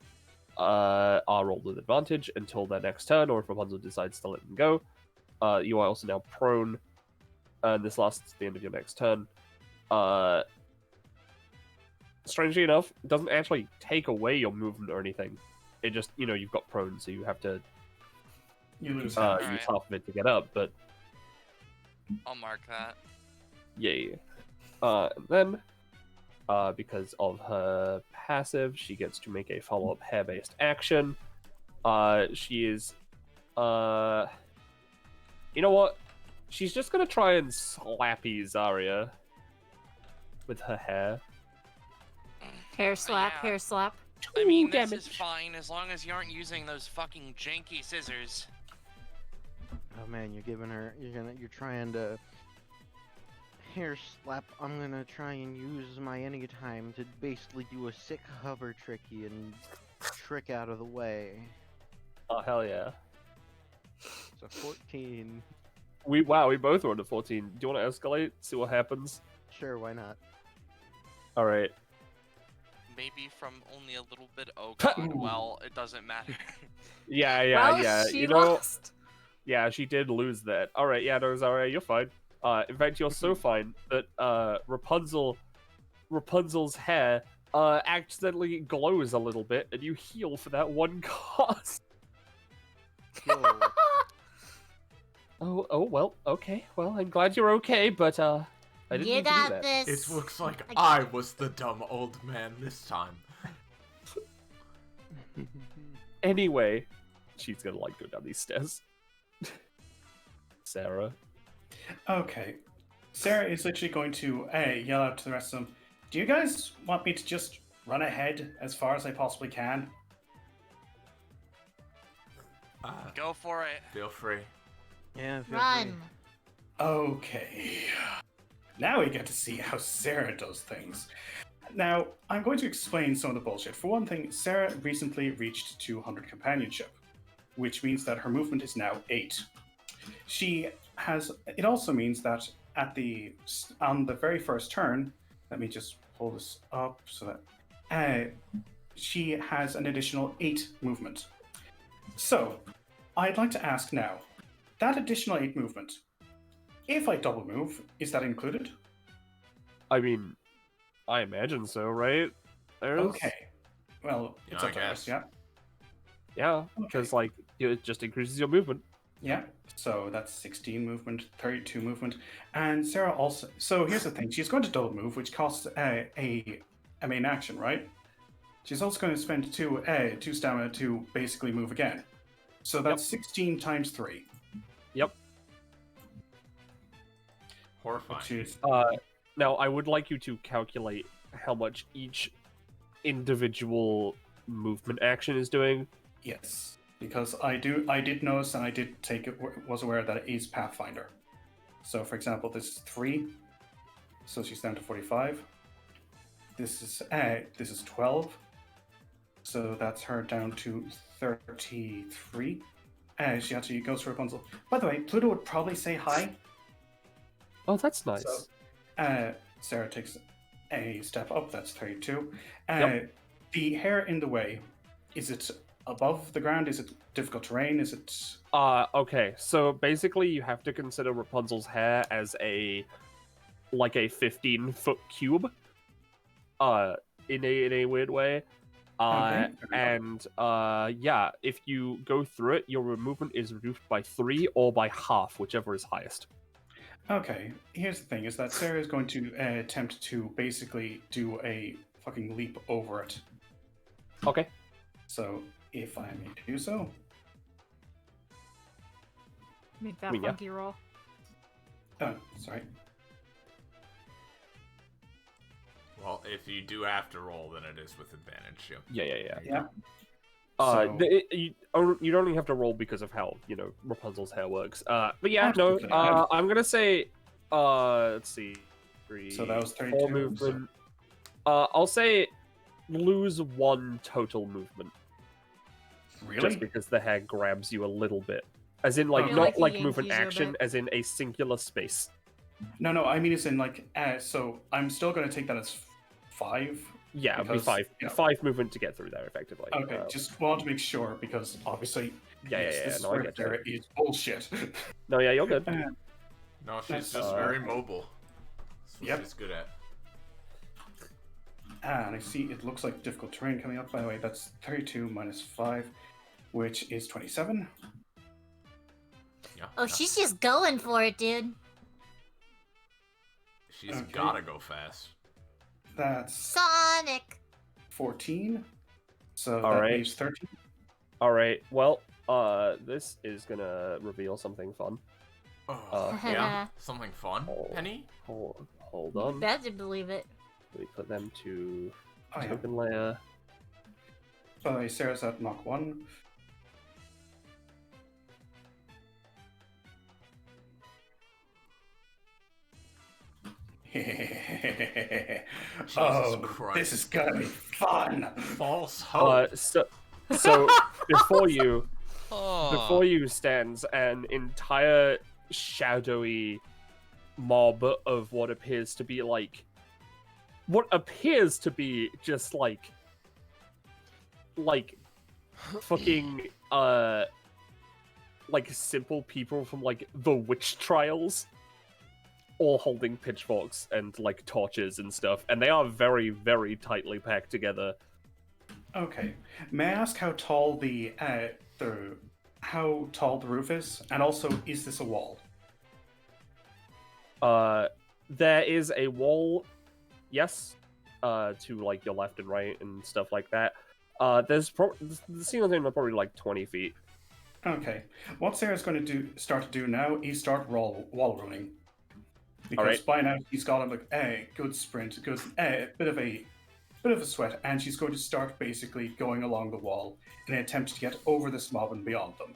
are rolled with advantage until their next turn, or if Rapunzel decides to let them go. You are also now prone, and this lasts the end of your next turn. Strangely enough, it doesn't actually take away your movement or anything. It just, you've got prone, so you have to You lose use half. Alright. half of it to get up, but I'll mark that. yay. And then, because of her passive, she gets to make a follow-up hair-based action. She is, you know what? She's just gonna try and slappy Zarya with her hair. Hair slap, Yeah. hair slap. I mean, Ooh, this damage. is fine as long as you aren't using those fucking janky scissors. Oh man, you're trying to hair slap. I'm gonna try and use my any time to basically do a sick hover tricky and trick out of the way. Oh hell yeah! It's a 14. We both rolled a 14. Do you want to escalate? See what happens. Sure, why not? All right. Maybe from only a little bit. Oh god, well, it doesn't matter. Yeah, Well, she lost. Yeah, she did lose that. All right, yeah, no, Zarya, you're fine. In fact, you're so fine that Rapunzel's hair accidentally glows a little bit, and you heal for that one cost. Yo, Oh, well, okay. Well, I'm glad you're okay, but I didn't You mean to do got that. this. It looks like I- I was the dumb old man this time. Anyway, she's gonna go down these stairs. Sarah. Okay. Sarah is literally going to yell out to the rest of them, do you guys want me to just run ahead as far as I possibly can? Go for it. Feel free. yeah, feel Run. free. Okay. Now we get to see how Sarah does things. Now, I'm going to explain some of the bullshit. For one thing, Sarah recently reached 200 companionship, which means that her movement is now 8. It also means that on the very first turn, let me just pull this up so that she has an additional 8 movement. So, I'd like to ask now, that additional 8 movement, if I double move, is that included? I mean, I imagine so, right? Okay. Well, Yeah, it's up I to us, guess. yeah? Yeah, because it just increases your movement. Yeah, so that's 16 movement, 32 movement. And Sarah also... So here's the thing. She's going to double move, which costs a main action, right? She's also going to spend two stamina to basically move again. So that's 16 times 3. Yep. Horrifying. Which is... Now, I would like you to calculate how much each individual movement action is doing. Yes, because I did notice, and I did was aware that it is Pathfinder. So, for example, this is 3, so she's down to 45. This is 12, so that's her down to 33. She actually goes for Rapunzel. By the way, Pluto would probably say hi. Oh, that's nice. So, Sarah takes a step up. That's 32. Yep. The hair in the way, is it above the ground? Is it difficult terrain? Is it... Okay, so basically you have to consider Rapunzel's hair as a 15-foot cube. In a weird way. Yeah, if you go through it, your movement is reduced by 3 or by half, whichever is highest. Okay, here's the thing, is that Sarah is going to attempt to basically do a fucking leap over it. Okay. So, if I may do so... Make that funky roll. Oh, sorry. Well, if you do have to roll, then it is with advantage. Yeah. So... You don't even have to roll because of how, Rapunzel's hair works. But yeah, no, I'm gonna say, let's see, 3, So that was 32. 4 movement. I'll say lose 1 total movement. Really? Just because the hair grabs you a little bit. As in, Okay. not Like he movement yankees you a action, bit. as in a singular space. No, I mean it's in so I'm still going to take that as 5. Yeah, it'd be Because, 5. you know- 5 movement to get through there, effectively. Okay, just want to make sure, because obviously this no, I sort get of Sarah is bullshit. No, yeah, you're good. No, she's just very mobile. That's what Yep. she's good at. And I see it looks like difficult terrain coming up. By the way, that's 32 minus 5, which is 27. Yeah. Oh, she's just going for it, dude. She's Okay. gotta go fast. That's Sonic. 14. So All that right. leaves 13. Alright, well, this is gonna reveal something fun. Oh, yeah. Something fun. Penny? Hold on. Better believe it. Let me put them to Oh, yeah. token layer. By the way, Sarah's at Mach 1. Oh, Christ. this is gonna be fun. False hope. So before you stands an entire shadowy mob of what appears to be just fucking simple people from the witch trials, all holding pitchforks and torches and stuff, and they are very, very tightly packed together. Okay. May I ask how tall the roof is, and also is this a wall? There is a wall, yes, to your left and right and stuff like that. The ceiling's only probably 20 feet. Okay. What Sarah's going to start to do now is start wall running. Because Alright. by now he's got a good sprint, a bit of a sweat, and she's going to start basically going along the wall in an attempt to get over this mob and beyond them.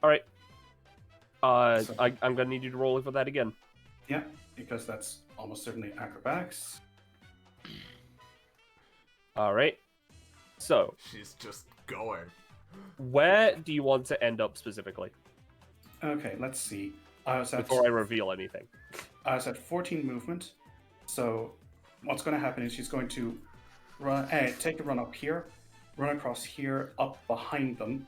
Alright. So- I'm gonna need you to roll for that again. Yeah, because that's almost certainly acrobatics. Alright. So, She's just going. where do you want to end up specifically? Okay, let's see. I was Before I reveal anything. at 14 movement. So what's going to happen is she's going to take a run up here, run across here, up behind them,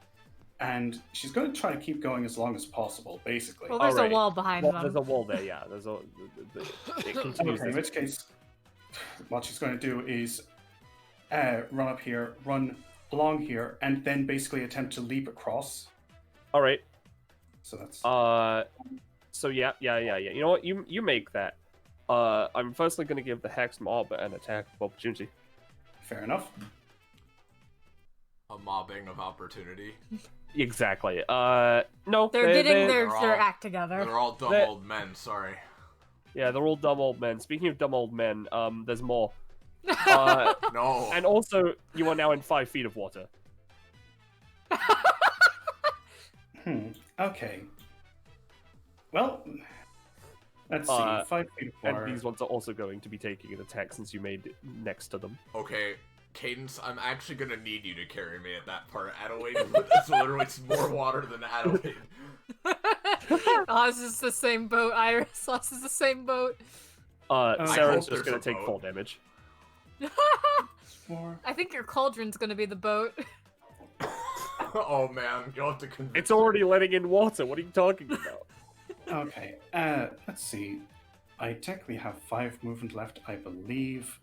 and she's going to try to keep going as long as possible, basically. Well, there's Alright. a wall behind Well, them. there's a wall there, yeah. It continues. Okay, in which case, what she's going to do is run up here, run along here, and then basically attempt to leap across. Alright. So that's So yeah. You know what? You make that. I'm firstly gonna give the Hex Mob an attack of opportunity. fair enough. A mobbing of opportunity. Exactly. No. They're getting their all- act together. They're all dumb They- old men. Sorry. Yeah, they're all dumb old men. Speaking of dumb old men, there's more. No. And also, you are now in 5 feet of water. Okay. Well, let's see. 5 feet of water. And these ones are also going to be taking an attack since you made it next to them. Okay, Cadence, I'm actually gonna need you to carry me at that part. Adelaide, it's literally more water than Adelaide. Oz is the same boat, Iris. Oz is the same boat. Sarah's hope just there's gonna a take boat. full damage. I think your cauldron's gonna be the boat. Oh man, you'll have to convince It's already letting in water. What are you talking about? Okay, let's see. I technically have 5 movement left, I believe,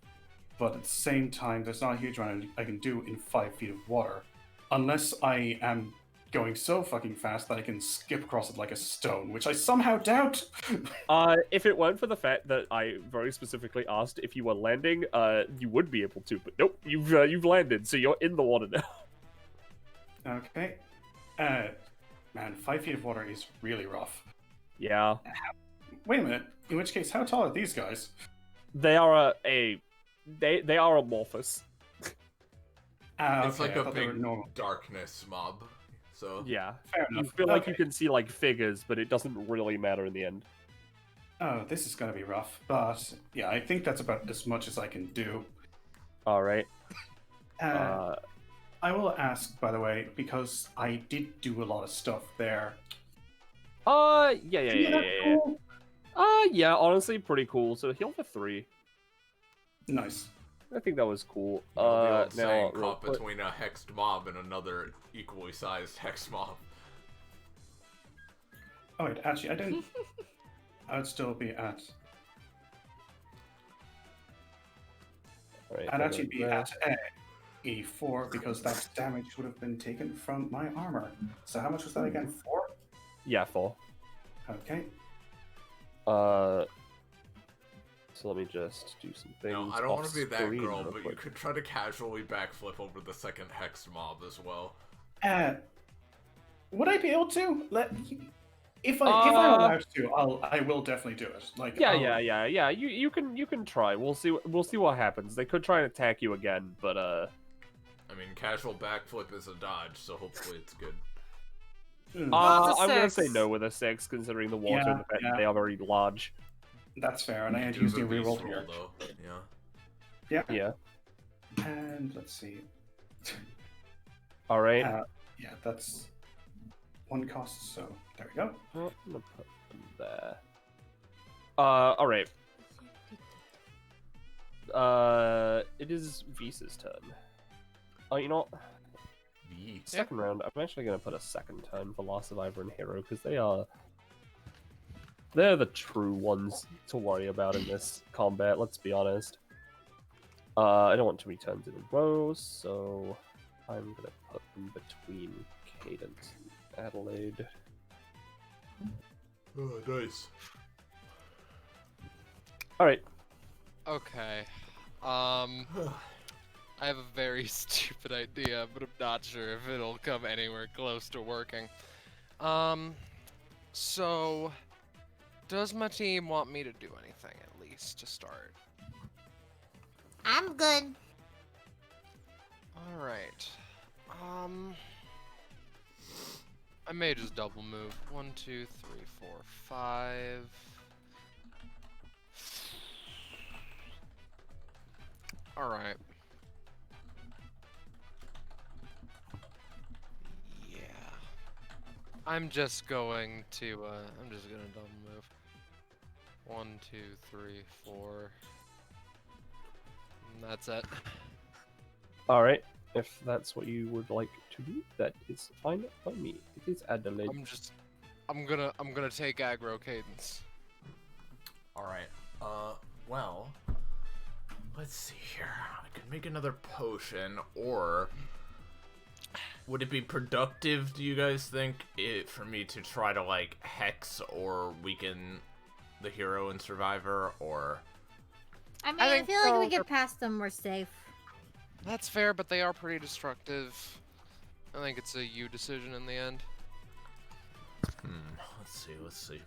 but at the same time, there's not a huge amount I can do in 5 feet of water, unless I am going so fucking fast that I can skip across it like a stone, which I somehow doubt. If it weren't for the fact that I very specifically asked if you were landing, you would be able to, but nope, you've landed, so you're in the water now. Okay. Man, 5 feet of water is really rough. Yeah. Wait a minute. In which case, how tall are these guys? They are they are amorphous. It's Okay, like I a thought they were big normal. darkness mob. So Yeah. Fair You enough. feel like Okay. you can see like figures, but it doesn't really matter in the end. Oh, this is gonna be rough, but yeah, I think that's about as much as I can do. All right. I will ask, by the way, because I did do a lot of stuff there. Yeah. Cool. Yeah, honestly, pretty cool. So heal for 3. Nice. I think that was cool. the old saying, real caught quick- between a hexed mob and another equally sized hexed mob. Oh wait, actually, I didn't. I would still be at. Alright, I'd that actually was be there. at 84 because that damage would have been taken from my armor. So how much was that again? 4? Yeah, 4. Okay. So let me just do some things. No, I don't want to be that off-screen girl, real but you quick. could try to casually backflip over the second hexed mob as well. Would I be able to? If I'm allowed to, I will definitely do it. Like Yeah. You can try. We'll see what happens. They could try and attack you again, but I mean, casual backflip is a dodge, so hopefully it's good. Well, it's a I'm gonna say 6. no with a 6, considering the water and the fact that they are very large. That's fair, and I had Do used the the reroll beast here. roll, though. Yeah. Yeah. Yeah. And let's see. All right. Yeah, that's 1 cost. So there we go. I'm gonna put them there. All right. It is Visa's turn. Oh, you know what? Second round, I'm actually gonna put a second turn for Last Survivor and Hero because they're the true ones to worry about in this combat. Let's be honest. I don't want too many turns in a row, so I'm gonna put them between Cadence and Adelaide. Oh, nice. All right. Okay. I have a very stupid idea, but I'm not sure if it'll come anywhere close to working. So, does my team want me to do anything at least to start? I'm good. Alright. I may just double move. 1, 2, 3, 4, 5. Alright. Yeah. I'm just going to, I'm just gonna double move. 1, 2, 3, 4. And that's it. All right. If that's what you would like to do, that is fine by me. It is Adelaide. I'm gonna take aggro cadence. Alright. Well, let's see here. I could make another potion, or Would it be productive, do you guys think, for me to try to, like, hex or weaken the hero and survivor, or... I mean, I feel like we get past them, we're safe. That's fair, but they are pretty destructive. I think it's a you decision in the end. Let's see.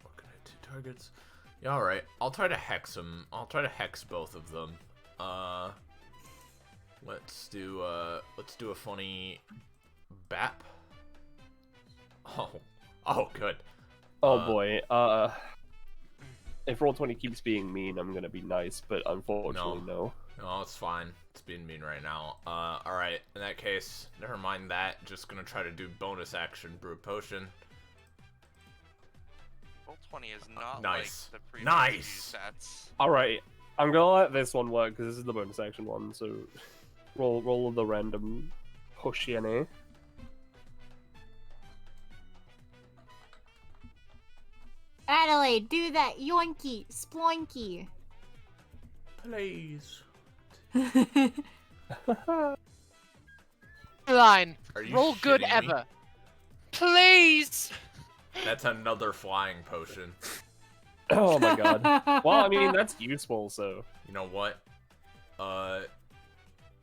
Looking at 2 targets. Yeah, alright. I'll try to hex them. I'll try to hex both of them. Let's do a funny BAP. Oh, good. Oh boy. If Roll20 keeps being mean, I'm gonna be nice, but unfortunately, no. No, it's fine. It's being mean right now. Alright. In that case, never mind that. Just gonna try to do bonus action brew potion. Roll20 is not Nice. like the previous Nice. few sets. Alright, I'm gonna let this one work, because this is the bonus action one, so... Roll the random potion. Adelaide, do that yoinky, sploinky. Please. Line. Are you Roll good shitting me? ever. Please. That's another flying potion. Oh my god. Well, I mean, that's useful, so... You know what?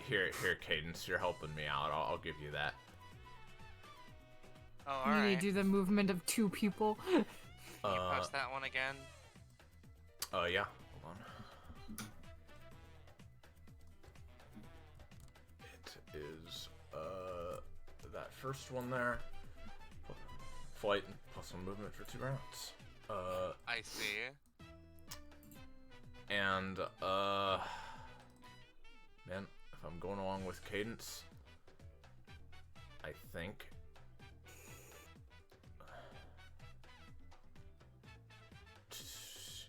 Here, Cadence, you're helping me out. I'll give you that. Oh, You alright. do the movement of 2 people. Can you post that one again? Yeah. Hold on. It is, that first one there. Flight plus 1 movement for 2 rounds. I see. And, man, if I'm going along with Cadence, I think...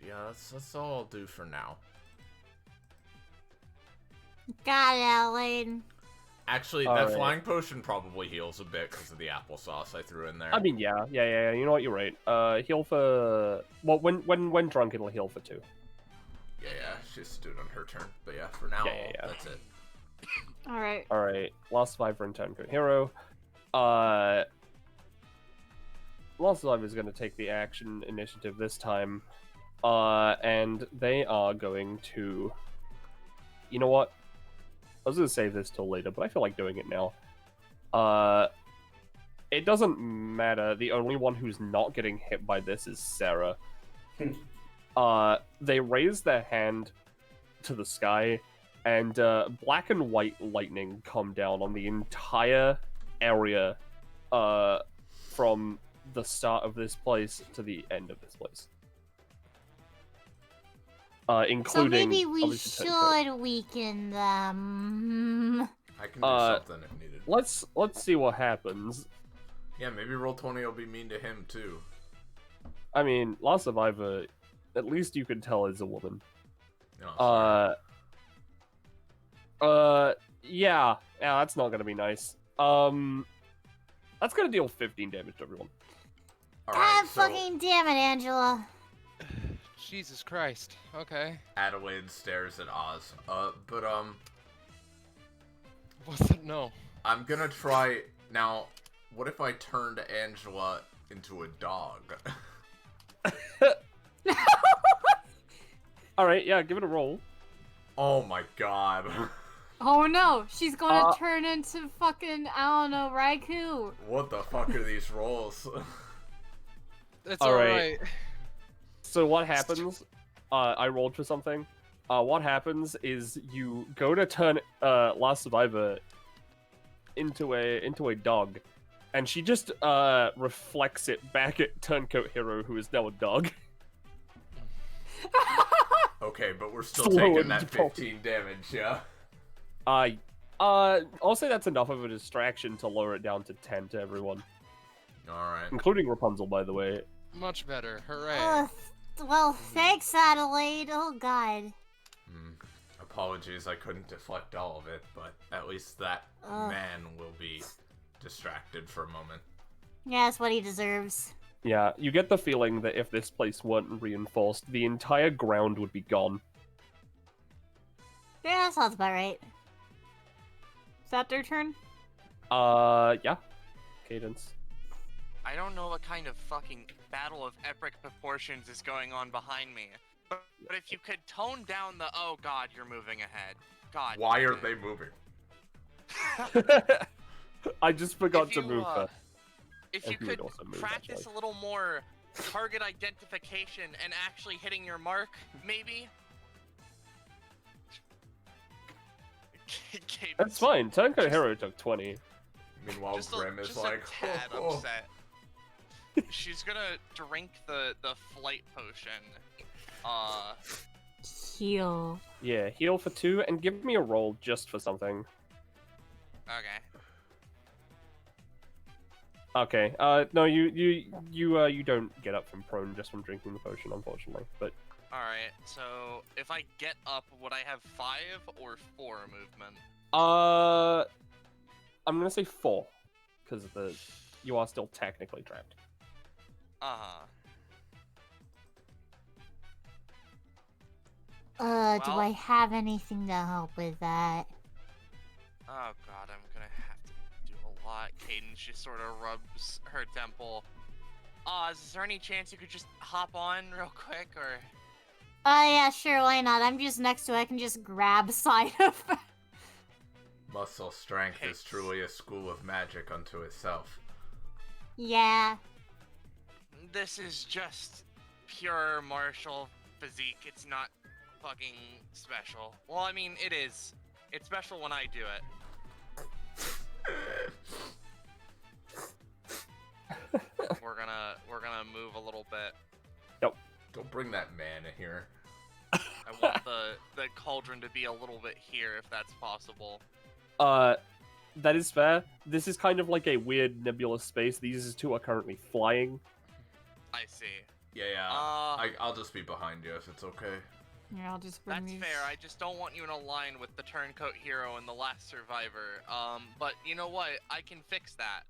Yeah, that's all I'll do for now. Got it, Adelaide. Actually, All that right. flying potion probably heals a bit because of the applesauce I threw in there. I mean, yeah. You know what? You're right. Heal for... Well, when drunk, it'll heal for 2. Yeah, she's stood on her turn. But yeah, for now, Yeah. that's it. Alright. Alright, Last Survivor and Turncoat Hero. Last Survivor is going to take the action initiative this time. And they are going to... You know what? I was going to save this till later, but I feel like doing it now. It doesn't matter. The only one who's not getting hit by this is Sarah. They raise their hand to the sky, and black and white lightning come down on the entire area from the start of this place to the end of this place. Including, So maybe we obviously, Turncoat. should weaken them. I can do something if needed. Let's see what happens. Yeah, maybe Roll20 will be mean to him too. I mean, Last Survivor, at least you can tell is a woman. No, Yeah, that's not gonna be nice. That's gonna deal 15 damage to everyone. God fucking damn it, Angela. Jesus Christ. Okay. Adelaide stares at Oz. What's it? No. I'm gonna try now. What if I turned Angela into a dog? All right, yeah, give it a roll. Oh my god. Oh no, she's gonna turn into fucking, I don't know, Raikou. What the fuck are these rolls? It's All right. alright. So what happens? I rolled for something. What happens is you go to turn Last Survivor into a dog, and she just reflects it back at Turncoat Hero, who is now a dog. Okay, but we're still Slow taking and that pulp. 15 damage, yeah? I'll say that's enough of a distraction to lower it down to 10 to everyone, Alright. including Rapunzel, by the way. Much better. Hooray. Well, thanks, Adelaide. Oh, God. Apologies, I couldn't deflect all of it, but at least that man will be distracted for a moment. Yeah, that's what he deserves. Yeah, you get the feeling that if this place weren't reinforced, the entire ground would be gone. Yeah, that sounds about right. Is that their turn? Yeah. Cadence. I don't know what kind of fucking battle of epic proportions is going on behind me. But if you could tone down the, oh god, you're moving ahead. God. Why are they moving? I just forgot If to you, move first. If And you he would could also move, practice actually. a little more target identification and actually hitting your mark, maybe? That's fine. Turncoat Hero took 20. Meanwhile, Just Grim is just like, a tad "Oh." upset. She's gonna drink the flight potion. Heal. Yeah, heal for 2 and give me a roll just for something. Okay. Okay. No, you don't get up from prone just from drinking the potion, unfortunately. But Alright, so if I get up, would I have 5 or 4 movement? I'm gonna say 4, because you are still technically trapped. Uh-huh. Do I have anything to help with that? Oh god, I'm gonna have to do a lot. Cadence just sort of rubs her temple. Is there any chance you could just hop on real quick, or... Yeah, sure, why not? I'm just next to it, I can just grab side of it. Muscle strength is truly a school of magic unto itself. Yeah. This is just pure martial physique. It's not fucking special. Well, I mean, it is. It's special when I do it. We're gonna move a little bit. Yep. Don't bring that man in here. I want the cauldron to be a little bit here, if that's possible. That is fair. This is kind of like a weird nebulous space. These two are currently flying. I see. Yeah. I'll just be behind you if it's okay. Yeah, I'll just bring That's these. fair. I just don't want you in a line with the turncoat hero and the last survivor. But you know what? I can fix that.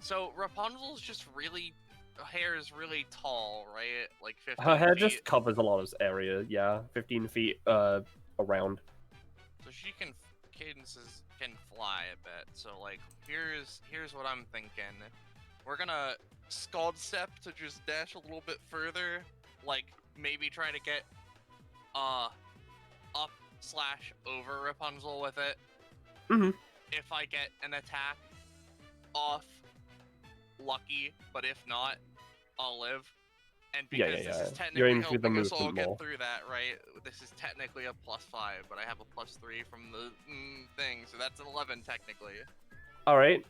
So Rapunzel's just really, hair is really tall, right? Like 15 Her hair feet. just covers a lot of area. Yeah, 15 feet around. So she can, Cadences can fly a bit. So like, here's what I'm thinking. We're gonna scald step to just dash a little bit further. Like maybe try to get up/over Rapunzel with it. Mhm. If I get an attack off, lucky, but if not, I'll live. And because this is You're technically, aiming for the I guess I'll movement get more. through that, right? This is technically a +5, but I have a +3 from the thing, so that's an 11 technically. All right.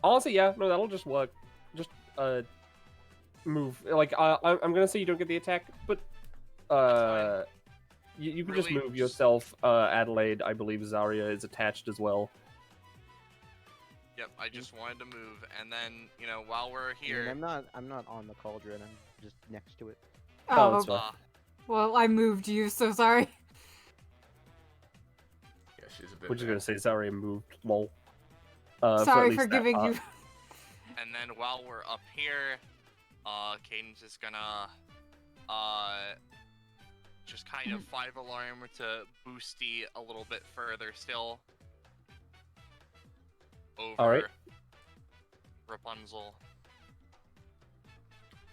Honestly, yeah. No, that'll just work. Just move. Like I'm gonna say you don't get the attack, but you can just Really, move yourself. Adelaide, I believe Zarya is attached as well. Yep, I just wanted to move, and then while we're I mean, here, I'm not on the cauldron. I'm just next to it. Oh, Oh, that's fair. well, I moved you, so sorry. Yeah, she's a bit. We're just bad. gonna say Zarya moved. Lol. Sorry at for least that giving part. you. and then while we're up here, Cadence is gonna just kind of 5 alarm to boosty a little bit further still. Over Alright. Rapunzel.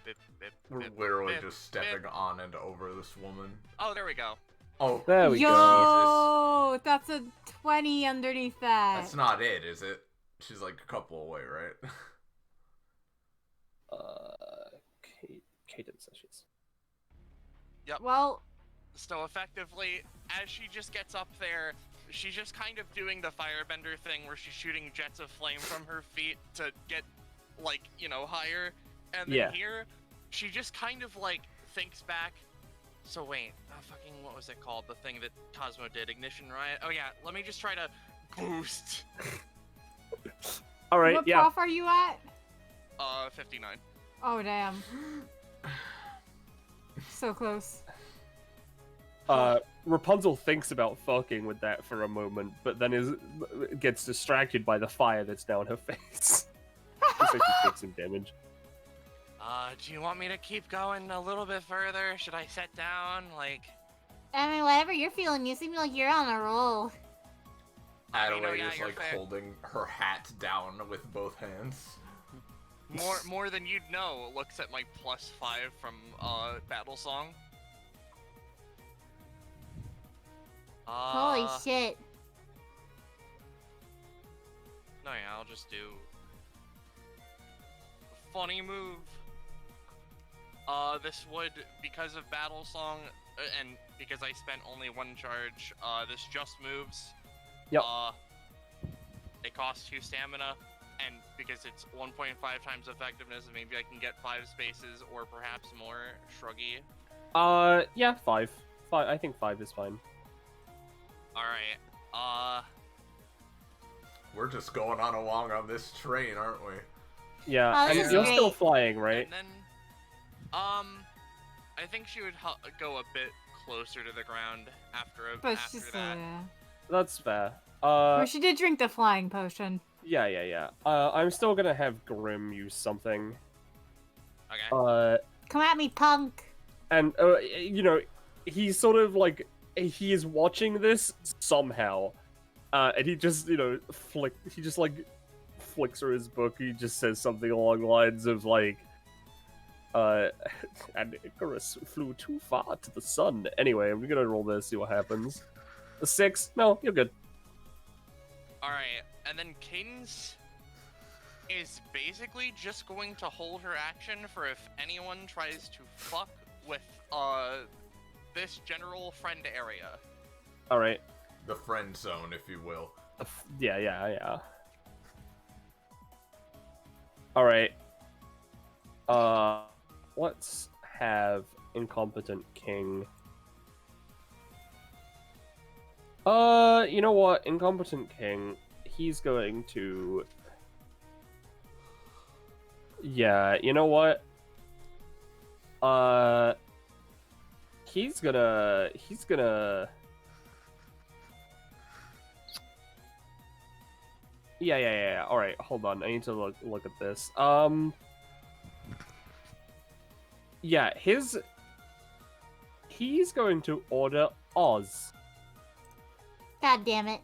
Bip, bip, We're bip, literally bip, just stepping bip. on and over this woman. Oh, there we go. Oh, There we go. Yo, that's a 20 underneath that. that's not it, is it? She's like a couple away, right? Cadence sessions. Yep. Well, So effectively, as she just gets up there, she's just kind of doing the firebender thing where she's shooting jets of flame from her feet to get, like, higher. And then Yeah. here, she just kind of, like, thinks back. So wait, what was it called? The thing that Cosmo did, Ignition Riot? Oh yeah, let me just try to boost. All right. what Yeah. prof are you at? 59. Oh, damn. So close. Rapunzel thinks about fucking with that for a moment, but then gets distracted by the fire that's down her face. looks like you take some damage. Do you want me to keep going a little bit further? Should I sit down? Like, I mean, whatever you're feeling, you seem like you're on a roll. Adelaide yeah, is you're like fair. holding her hat down with both hands. more than you'd know. Looks at my +5 from Battle Song. Holy shit. No, yeah, I'll just do funny move. This would, because of Battle Song, and because I spent only 1 charge, this just moves. Yep. It costs 2 stamina, and because it's 1.5 times effectiveness, maybe I can get 5 spaces or perhaps more. Shruggy. Yeah, 5. I think 5 is fine. Alright, We're just going on along on this train, aren't we? Yeah, Oh, and this is you're great. still flying, right? and then, I think she would go a bit closer to the ground after But after she's that. That's fair. well, she did drink the flying potion. Yeah. I'm still gonna have Grim use something. Okay. Come at me, punk. And you know, he's sort of like he is watching this somehow, and he just flicks through his book. He just says something along the lines of like, and Icarus flew too far to the sun. Anyway, we're gonna roll this, see what happens. A 6? No, you're good. Alright, and then Cadence is basically just going to hold her action for if anyone tries to fuck with, this general friend area. All right. The friend zone, if you will. Yeah. All right. Let's have Incompetent King. You know what? Incompetent King, he's going to... Yeah, you know what? He's gonna... Yeah. Alright, hold on. I need to look at this. Yeah, he's going to order Oz. God damn it.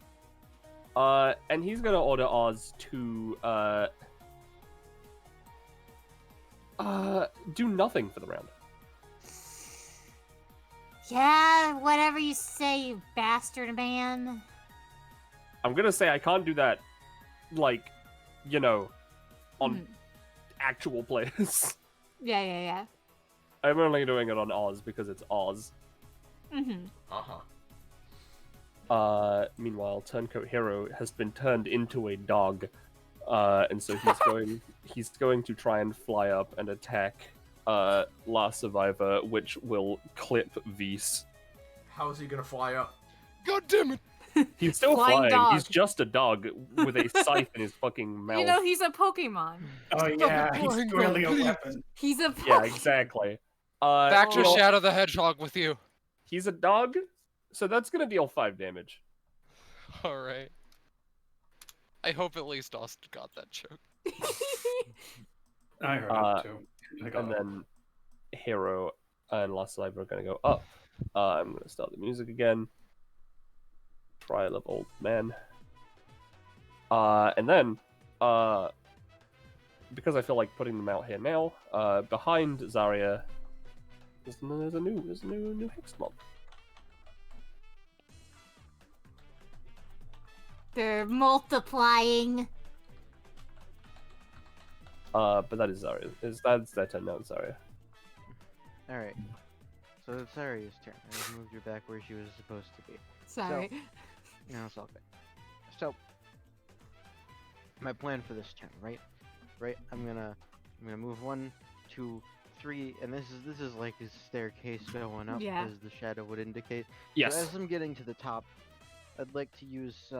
And he's gonna order Oz to, do nothing for the round. Yeah, whatever you say, you bastard man. I'm gonna say I can't do that, like, you know, on actual players. Yeah. I'm only doing it on Oz because it's Oz. Meanwhile, Turncoat Hero has been turned into a dog, and so he's going to try and fly up and attack Last Survivor, which will clip Vise. How is he gonna fly up? God damn it! He's still Flying flying. dog. He's just a dog with a scythe in his fucking mouth. You know, he's a Pokemon. Oh yeah, he's flying clearly a dog. weapon. He's a Pokemon. Yeah, exactly. Back to you know, Shadow the Hedgehog with you. he's a dog, so that's gonna deal 5 damage. Alright. I hope at least Austin got that joke. I heard it too. I got And it. then Hero and Last Survivor are gonna go up. I'm gonna start the music again. Trial of Old Man. And then, because I feel like putting them out here now, behind Zarya, there's a new Hex mob. They're multiplying. But that is Zarya. That's their turn now, Zarya. Alright. So it's Aria's turn. I just moved her back where she was supposed to be. Sorry. No, it's all good. So, my plan for this turn, right? I'm gonna move 1, 2, 3, and this is like a staircase going up, Yeah. as the shadow would indicate. Yes. So as I'm getting to the top, I'd like to use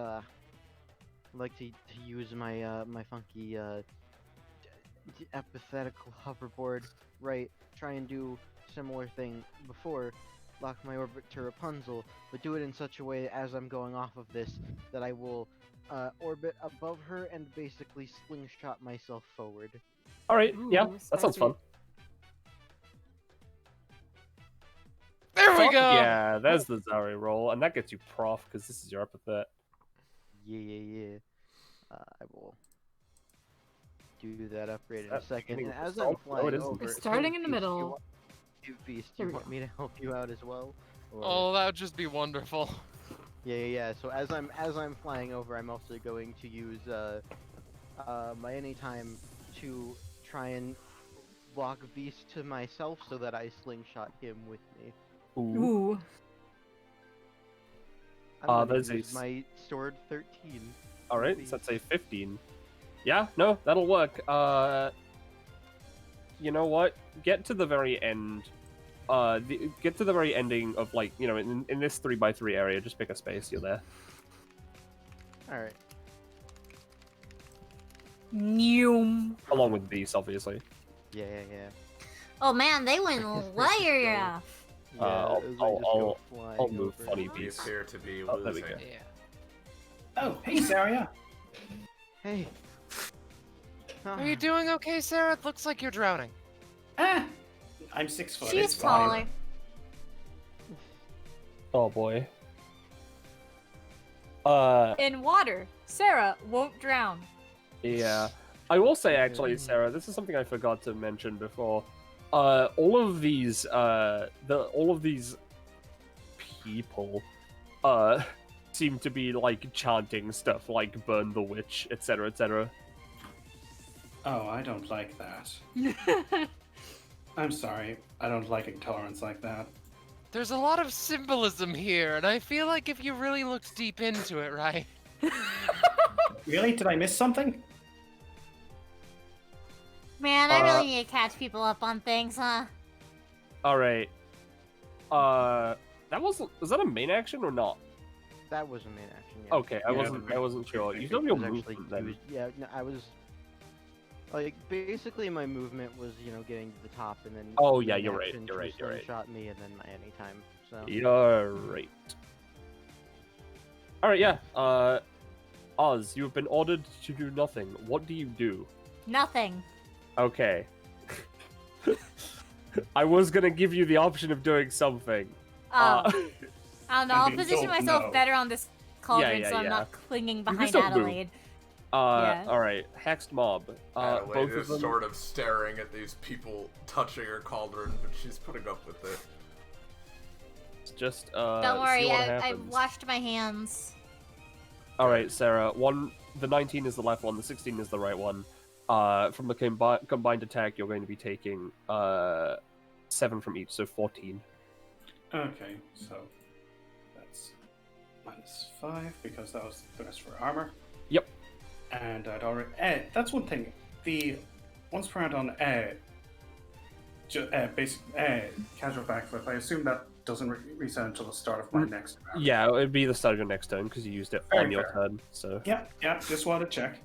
use my my funky epithetical hoverboard, right? Try and do similar thing before, lock my orbit to Rapunzel, but do it in such a way as I'm going off of this that I will orbit above her and basically slingshot myself forward. All right, yeah, Ooh, that sounds spicy. fun. There we Fuck go. yeah, there's the Zari roll, and that gets you prof because this is your epithet. Yeah. I will do that upgrade in a That's second. beginning And of as the I'm salt? No, flying it isn't. over, It's starting hey, in the Beast, middle. Beast, do There you we want me to help you out as well? Or... Oh, that would just be wonderful. Yeah. So as I'm flying over, I'm also going to use my anytime to try and lock Beast to myself so that I slingshot him with me. Ooh. Ooh. I'm gonna there's use a my sword 13. All right, Beast. so that's a 15. Yeah, no, that'll work. You know what? Get to the very end. Get to the very ending of, like, you know, in this 3x3 area. Just pick a space. You're there. All right. Noom. Along with Beast, obviously. Yeah. Oh man, they went way Go. off. Yeah, I'll- as I just I'll- go flying I'll move over. funny We Beast. appear to be Oh, there we losing. go. Yeah. Oh, hey, Zaria. Hey. Are you doing okay, Sarah? It looks like you're drowning. Ah, I'm 6 foot. She's it's fine. taller. Oh boy. In water, Sarah won't drown. Yeah. I will say, actually, Sarah, this is something I forgot to mention before. All of these people, seem to be, like, chanting stuff like "burn the witch," etc., etc. Oh, I don't like that. I'm sorry. I don't like intolerance like that. There's a lot of symbolism here, and I feel like if you really looked deep into it, right? Really? Did I miss something? Man, I really need to catch people up on things, huh? All right. Was that a main action or not? That was a main action. Yeah. Okay, I Yeah, wasn't sure. You It still have your was actually movement then. used- yeah, no, I was like basically my movement was getting to the top and then. Oh, yeah, main you're right, action you're to right, you're right. slingshot me and then my anytime. So. You're right. Alright, yeah. Oz, you have been ordered to do nothing. What do you do? Nothing. Okay. I was gonna give you the option of doing something. Oh. I don't know. I'll we position don't myself know. better on this cauldron yeah, so I'm yeah. not clinging can behind still move. Adelaide. Yeah. Alright. Hexed mob. Adelaide Both is of them... sort of staring at these people touching her cauldron, but she's putting up with it. Just, Don't worry, see what I've happens. washed my hands. Alright, Sarah. The 19 is the left one, the 16 is the right one. From the combined attack, you're going to be taking 7 from each, so 14. Okay, so that's -5 because that was the rest for armor. Yep. And I'd already. That's one thing. The once per round on basic casual backflip. I assume that doesn't reset until the start of my next round. Yeah, it would be the start of your next turn because you used it Very on your fair. turn. So Yeah. Just wanted to check.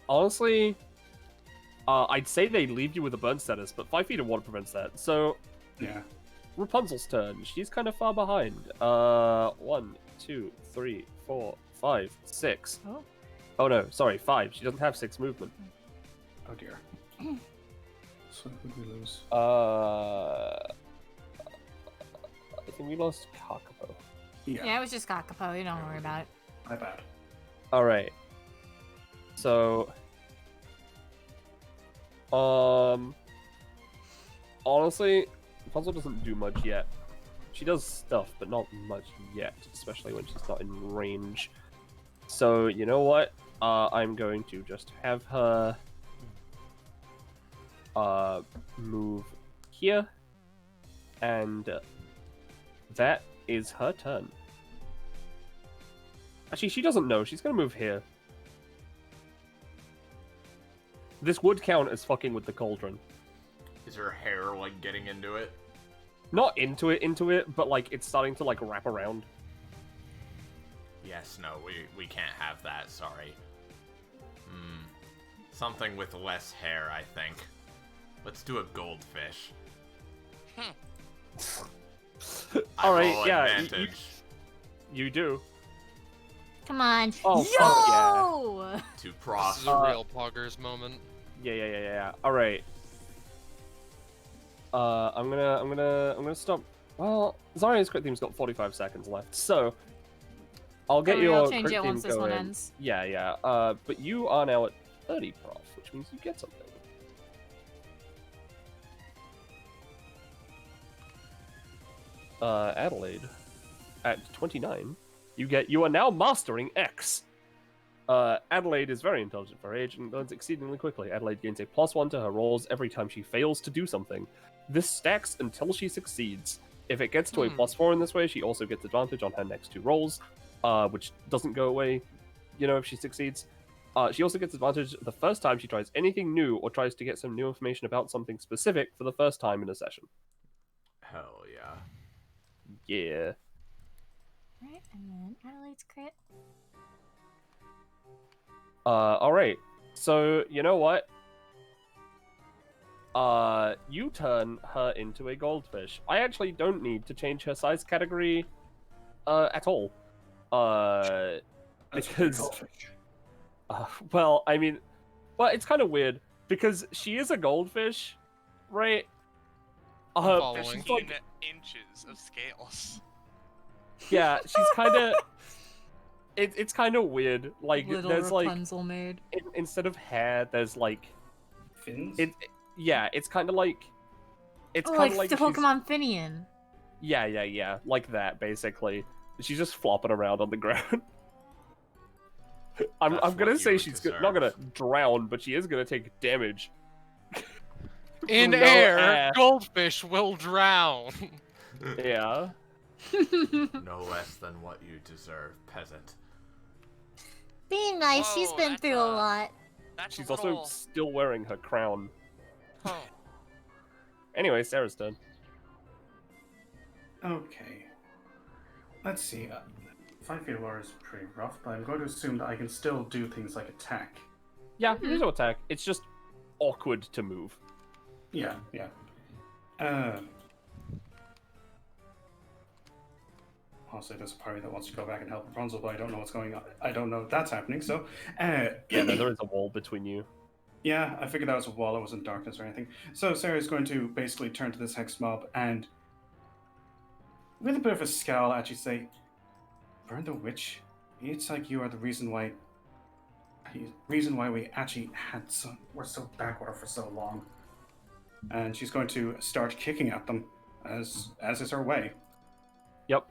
honestly, I'd say they leave you with a burn status, but 5 feet of water prevents that. So Yeah. Rapunzel's turn. She's kind of far behind. 1, 2, 3, 4, 5, 6. Oh. Oh no, sorry, 5. She doesn't have 6 movement. Oh dear. So who did we lose? I think we lost Kakapo. Yeah, it was just Kakapo. You don't worry about it. My bad. All right. So, honestly, Rapunzel doesn't do much yet. She does stuff, but not much yet, especially when she's not in range. So, you know what? I'm going to just have her move here, and that is her turn. Actually, she doesn't know. She's gonna move here. This would count as fucking with the cauldron. Is her hair, like, getting into it? Not into it, but, like, it's starting to, like, wrap around. Yes, no, we can't have that, sorry. Something with less hair, I think. Let's do a goldfish. I right, roll yeah, advantage. you do. Come on. Oh, Yo! To This prof. is a real poggers moment. Yeah. All right. I'm gonna stop. Well, Zarya's crit theme's got 45 seconds left, so I'll get Don't worry, your I'll change crit it theme once this one going. ends. Yeah. But you are now at 30 prof, which means you get something. Adelaide, at 29, you are now mastering X. Adelaide is very intelligent for her age and learns exceedingly quickly. Adelaide gains a +1 to her rolls every time she fails to do something. This stacks until she succeeds. If it gets to a +4 in this way, she also gets advantage on her next 2 rolls, which doesn't go away, if she succeeds. She also gets advantage the first time she tries anything new or tries to get some new information about something specific for the first time in a session. Hell yeah. Yeah. Right, and then Adelaide's crit. Alright. So, you know what? You turn her into a goldfish. I actually don't need to change her size category, at all. Because... well, I mean... Well, it's kind of weird, because she is a goldfish, right? Following. 15 inches of scales. Yeah, she's kind of... It's kind of weird. Like, Little there's Rapunzel maid. instead of hair, there's like... Fins? It's kind of like... It's Oh, kind of like like the she's... Pokemon Finian. Yeah, like that, basically. She's just flopping around on the ground. I'm That's gonna what say you she's deserve. not gonna drown, but she is gonna take damage. In No air, goldfish will drown. Yeah. No less than what you deserve, peasant. Being nice, she's Whoa, been that's through a lot. That's She's a little... also still wearing her crown. Oh. Anyway, Sarah's turn. Okay. Let's see. 5 feet of water is pretty rough, but I'm going to assume that I can still do things like attack. Yeah, there's no attack. It's just awkward to move. Yeah. Also, there's a party that wants to go back and help Rapunzel, but I don't know what's going on. I don't know if that's happening, so... Yeah, there is a wall between you. Yeah, I figured that was a wall, it wasn't darkness or anything. So Sarah's going to basically turn to this hex mob and, with a bit of a scowl, actually say, "Burn the witch. It's like you are the reason why we actually were so backward for so long." And she's going to start kicking at them, as is her way. Yep.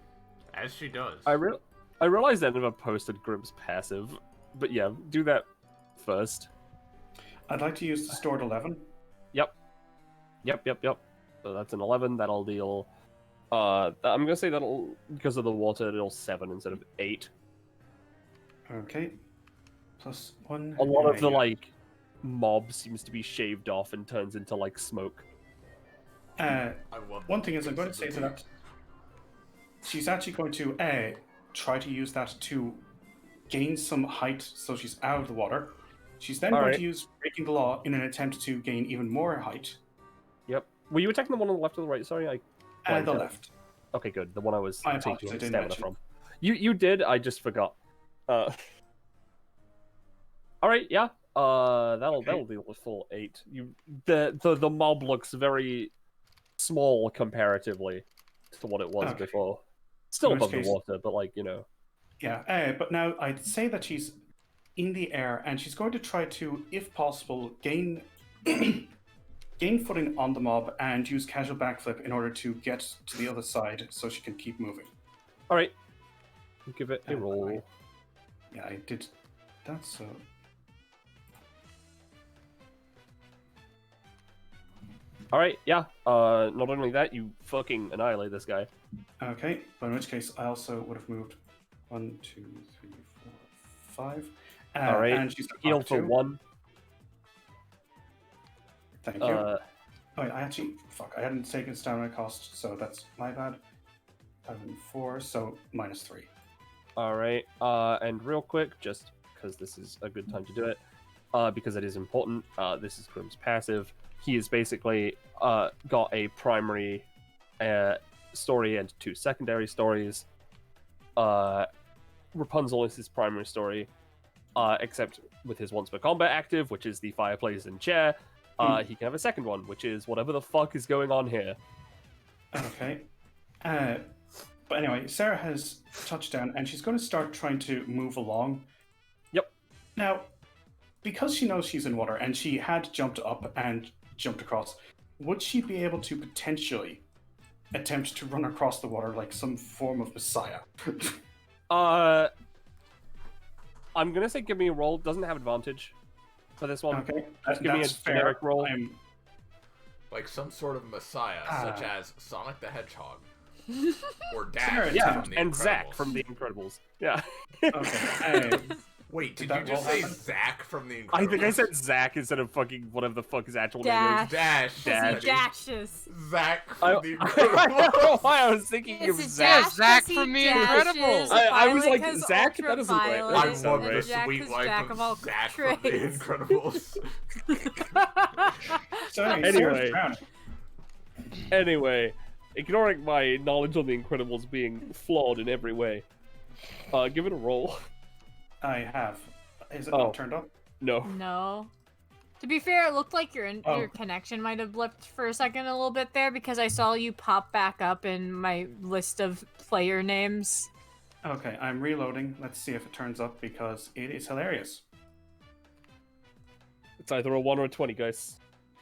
As she does. I realized I never posted Grimm's passive, but yeah, do that first. I'd like to use the stored 11. Yep. So that's an 11. That'll deal. I'm gonna say that'll, because of the water, it'll 7 instead of 8. Okay. Plus 1. A lot of the mob seems to be shaved off and turns into smoke. One thing is, I'm going to say that she's actually going to try to use that to gain some height, so she's out of the water. She's then going to use Breaking the Law in an attempt to gain even more height. Yep. Were you attacking the one on the left or the right? Sorry, The left. Okay, good. The one I was I taking apologize, I didn't stamina mention. from. You did. I just forgot. All right. Yeah. That'll deal with full 8. The mob looks very small comparatively to what it was before. Still In which above the case- water, but Yeah, but now I'd say that she's in the air, and she's going to try to, if possible, gain footing on the mob and use casual backflip in order to get to the other side so she can keep moving. All right. Give it a roll. Yeah, I did that, so... All right. Yeah. Not only that, you fucking annihilate this guy. Okay, but in which case I also would have moved 1, 2, 3, 4, 5. All right. And she's Heal for 1. Thank you. Oh, wait, I hadn't taken stamina cost, so that's my bad. 4, so -3. All right. And real quick, just because this is a good time to do it, because it is important. This is Grimm's passive. He has basically got a primary story and 2 secondary stories. Rapunzel is his primary story, except with his once per combat active, which is the fireplace and chair. He can have a second one, which is whatever the fuck is going on here. Okay. But anyway, Sarah has touched down, and she's going to start trying to move along. Yep. Now, because she knows she's in water, and she had jumped up and jumped across, would she be able to potentially attempt to run across the water like some form of messiah? I'm gonna say give me a roll. Doesn't have advantage for this one. Okay, Just give me a generic roll. Like some sort of messiah, such as Sonic the Hedgehog. Or Sarah, Dash Yeah, from the and Incredibles. Zack from The Incredibles. Yeah. Okay. Wait, did that you just roll say happen? Zack from the Incredibles? I think I said Zack instead of fucking whatever the fuck his actual name Dash. is. Dash. Dash. He dashes. Zack I, from the I don't know Incredibles. why I was thinking Is of it Zack. Dash? Zack 'Cause from he The dashes, Incredibles. I was Violet like, 'cause Zack? That doesn't work. ultraviolet, I That love and the Jack sweet 'cause life Jack of all of Zack from the trades. Incredibles. So anyway, Anyway. Sarah's drowning. Anyway, ignoring my knowledge on The Incredibles being flawed in every way, give it a roll. I have. Is it Oh. not turned up? No. No. To be fair, it looked like your Oh. your connection might have blipped for a second a little bit there because I saw you pop back up in my list of player names. Okay, I'm reloading. Let's see if it turns up because it is hilarious. It's either a 1 or a 20, guys.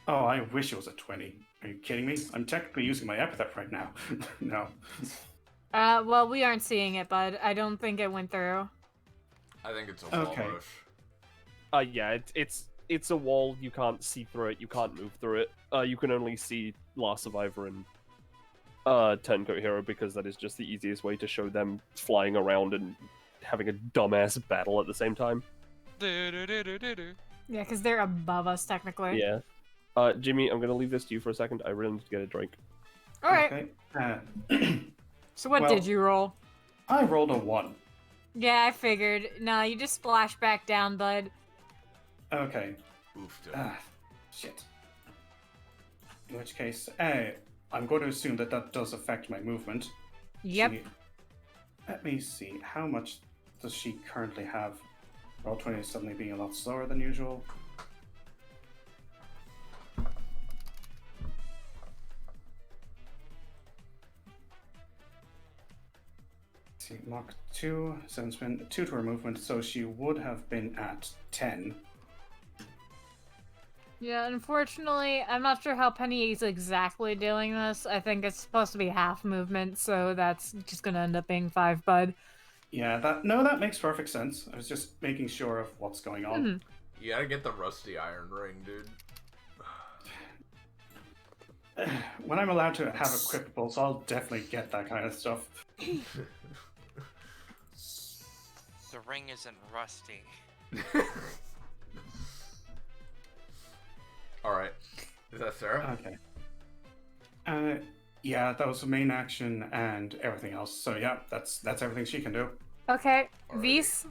Oh, I wish it was a 20. Are you kidding me? I'm technically using my epithet right now. No. Well, we aren't seeing it, bud. I don't think it went through. I think it's a wall Okay. rush. Yeah, it's a wall. You can't see through it. You can't move through it. You can only see Last Survivor and Turncoat Hero because that is just the easiest way to show them flying around and having a dumbass battle at the same time. Do-do-do-do-do-do. Yeah, because they're above us technically. Yeah. Jimmy, I'm gonna leave this to you for a second. I really need to get a drink. All right. Okay. So what Well- did you roll? I rolled a 1. Yeah, I figured. No, you just splashed back down, bud. Okay. Oofed. Shit. In which case, I'm going to assume that that does affect my movement. Yep. Let me see. How much does she currently have? Roll 20 is suddenly being a lot slower than usual. See, Mach 2, 7 spin, 2 to her movement, so she would have been at 10. Yeah, unfortunately, I'm not sure how Penny is exactly doing this. I think it's supposed to be half movement, so that's just gonna end up being 5, bud. Yeah, that makes perfect sense. I was just making sure of what's going on. You gotta get the rusty iron ring, dude. When I'm allowed to have equipables, I'll definitely get that kind of stuff. The ring isn't rusty. Alright. Is that Sarah? Okay. Yeah, that was the main action and everything else. So yeah, that's everything she can do. Okay, Alrighty.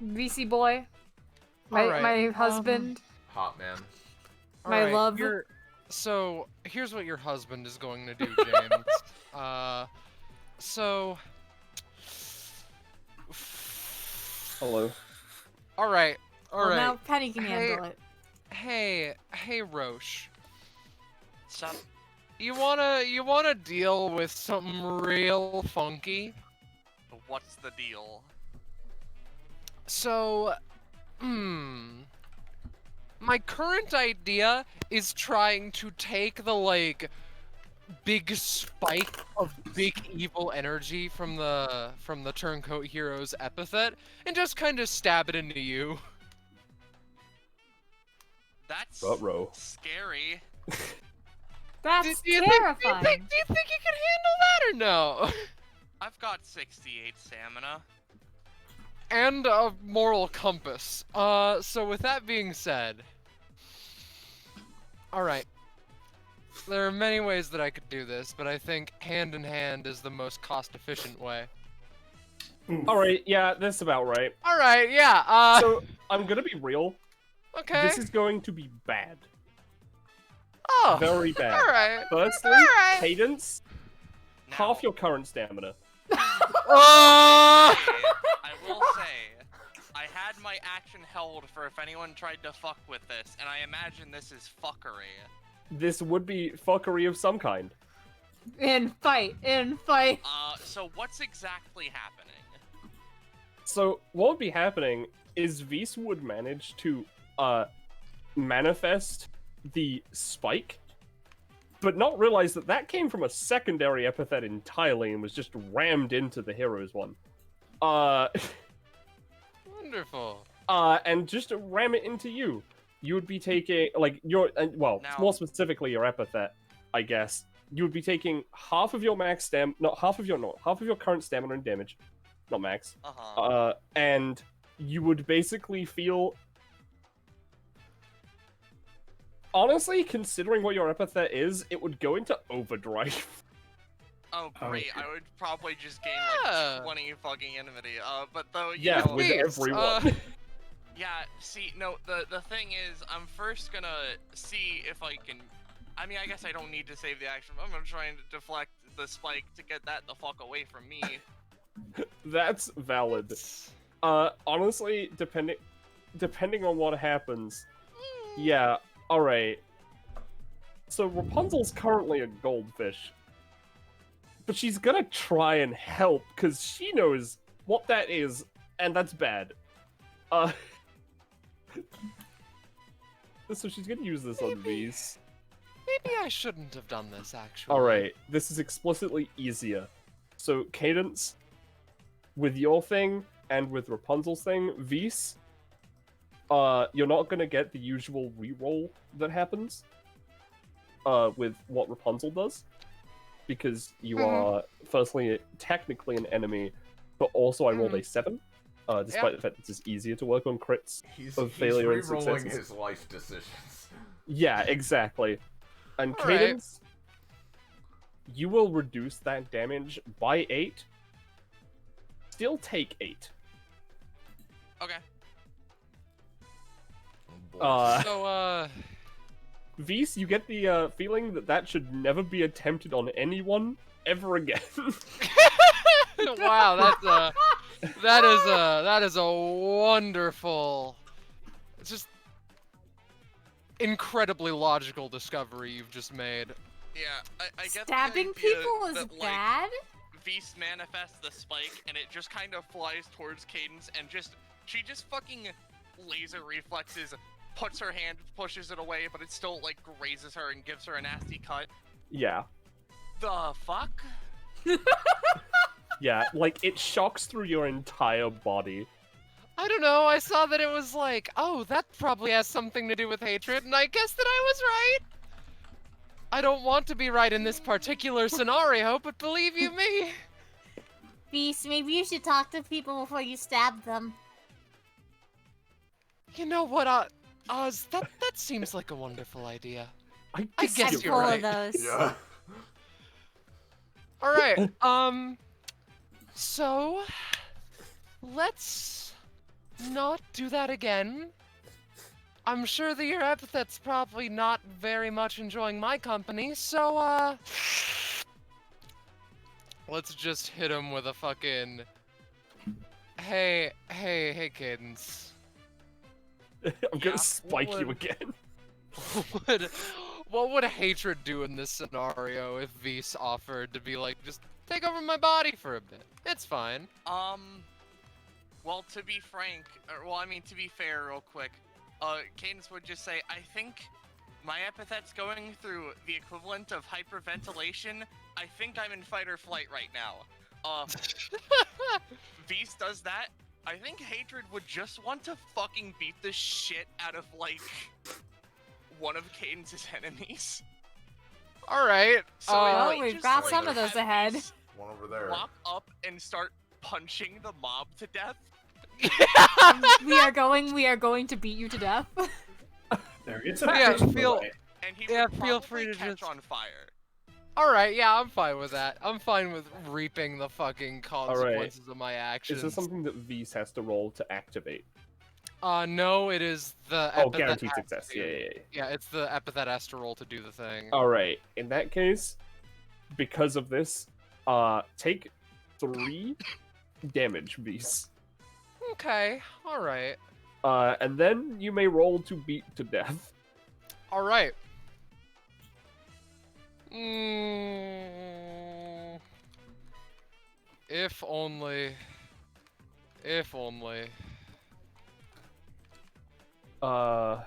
VC boy. My, Alright, my husband. Hot man. My Alright, love. So, here's what your husband is going to do, James. So... Hello. Alright, Well, alright. now Penny can Hey- handle it. Hey, Roche. Sup? You wanna deal with something real funky? What's the deal? So, my current idea is trying to take the, like, big spike of big evil energy from the Turncoat Hero's epithet and just kind of stab it into you. That's Ruh-roh. scary. That's Do you terrifying. think you can handle that or no? I've got 68 stamina. And a moral compass. So with that being said... Alright. There are many ways that I could do this, but I think hand in hand is the most cost-efficient way. Alright, yeah, that's about right. Alright, yeah, So, I'm gonna be real. okay. This is going to be bad. Oh, Very bad. alright. Firstly, Alright. Cadence. Now half your current stamina. I will say, I had my action held for if anyone tried to fuck with this, and I imagine this is fuckery. This would be fuckery of some kind. In fight. So what's exactly happening? So what would be happening is Vise would manage to manifest the spike, but not realize that that came from a secondary epithet entirely and was just rammed into the hero's one. Wonderful. And just to ram it into you, you would be taking, like, well, Now- more specifically your epithet, I guess. You would be taking half of your half of your current stamina and damage, not max. And you would basically feel, honestly, considering what your epithet is, it would go into overdrive. Oh great, I would probably just gain like 20 fucking enmity. But though, you Yeah, know, with everyone. yeah, see, no, the thing is, I'm first gonna see if I can. I mean, I guess I don't need to save the action. I'm gonna try and deflect the spike to get that the fuck away from me. That's valid. Honestly, depending on what happens, yeah, alright. So Rapunzel's currently a goldfish, but she's gonna try and help, because she knows what that is, and that's bad. So she's gonna use this on these. Maybe I shouldn't have done this, actually. Alright, this is explicitly easier. So, Cadence, with your thing, and with Rapunzel's thing, Vise, you're not gonna get the usual reroll that happens, with what Rapunzel does, because you are, firstly, technically an enemy, but also I rolled a 7, despite the fact that it's easier to work on crits of failure and re-rolling successes. his life decisions. Yeah, exactly. And Alright. Cadence, you will reduce that damage by 8. Still take 8. Okay. Vise, you get the feeling that that should never be attempted on anyone ever again. Wow, that is a wonderful, it's just incredibly logical discovery you've just made. Yeah, I get Stabbing the idea people is that, like, bad? Vise manifests the spike, and it just kind of flies towards Cadence, and she just fucking laser reflexes, puts her hand, pushes it away, but it still, like, grazes her and gives her a nasty cut. Yeah. The fuck? Yeah, like, it shocks through your entire body. I don't know, I saw that it was like, oh, that probably has something to do with hatred, and I guess that I was right. I don't want to be right in this particular scenario, but believe you me. Beast, maybe you should talk to people before you stab them. You know what, Oz, that seems like a wonderful idea. I guess I'm you're full right. of those. Yeah. Alright, so, let's not do that again. I'm sure that your epithet's probably not very much enjoying my company, so, let's just hit him with a fucking, hey, Cadence. I'm gonna spike you again. What would hatred do in this scenario if Vise offered to be like, just take over my body for a bit? It's fine. Well, to be frank, to be fair real quick, Cadence would just say, I think my epithet's going through the equivalent of hyperventilation. I think I'm in fight or flight right now. Vise does that. I think hatred would just want to fucking beat the shit out of, like, one of Cadence's enemies. Alright. So We've got some of those ahead. One over there. Walk up and start punching the mob to death. we are going to beat you to death. There, it's a Yeah, bit feel- away. And he Yeah, would feel probably free to catch just- on fire. Alright, yeah, I'm fine with that. I'm fine with reaping the fucking consequences of my actions. Is this something that Vise has to roll to activate? No, it is the Oh, epithet guaranteed has success. to- Yeah. Yeah, it's the epithet has to roll to do the thing. Alright, in that case, because of this, Take 3 damage, Beast. Okay, alright. And then you may roll to beat to death. Alright. If only. If only. You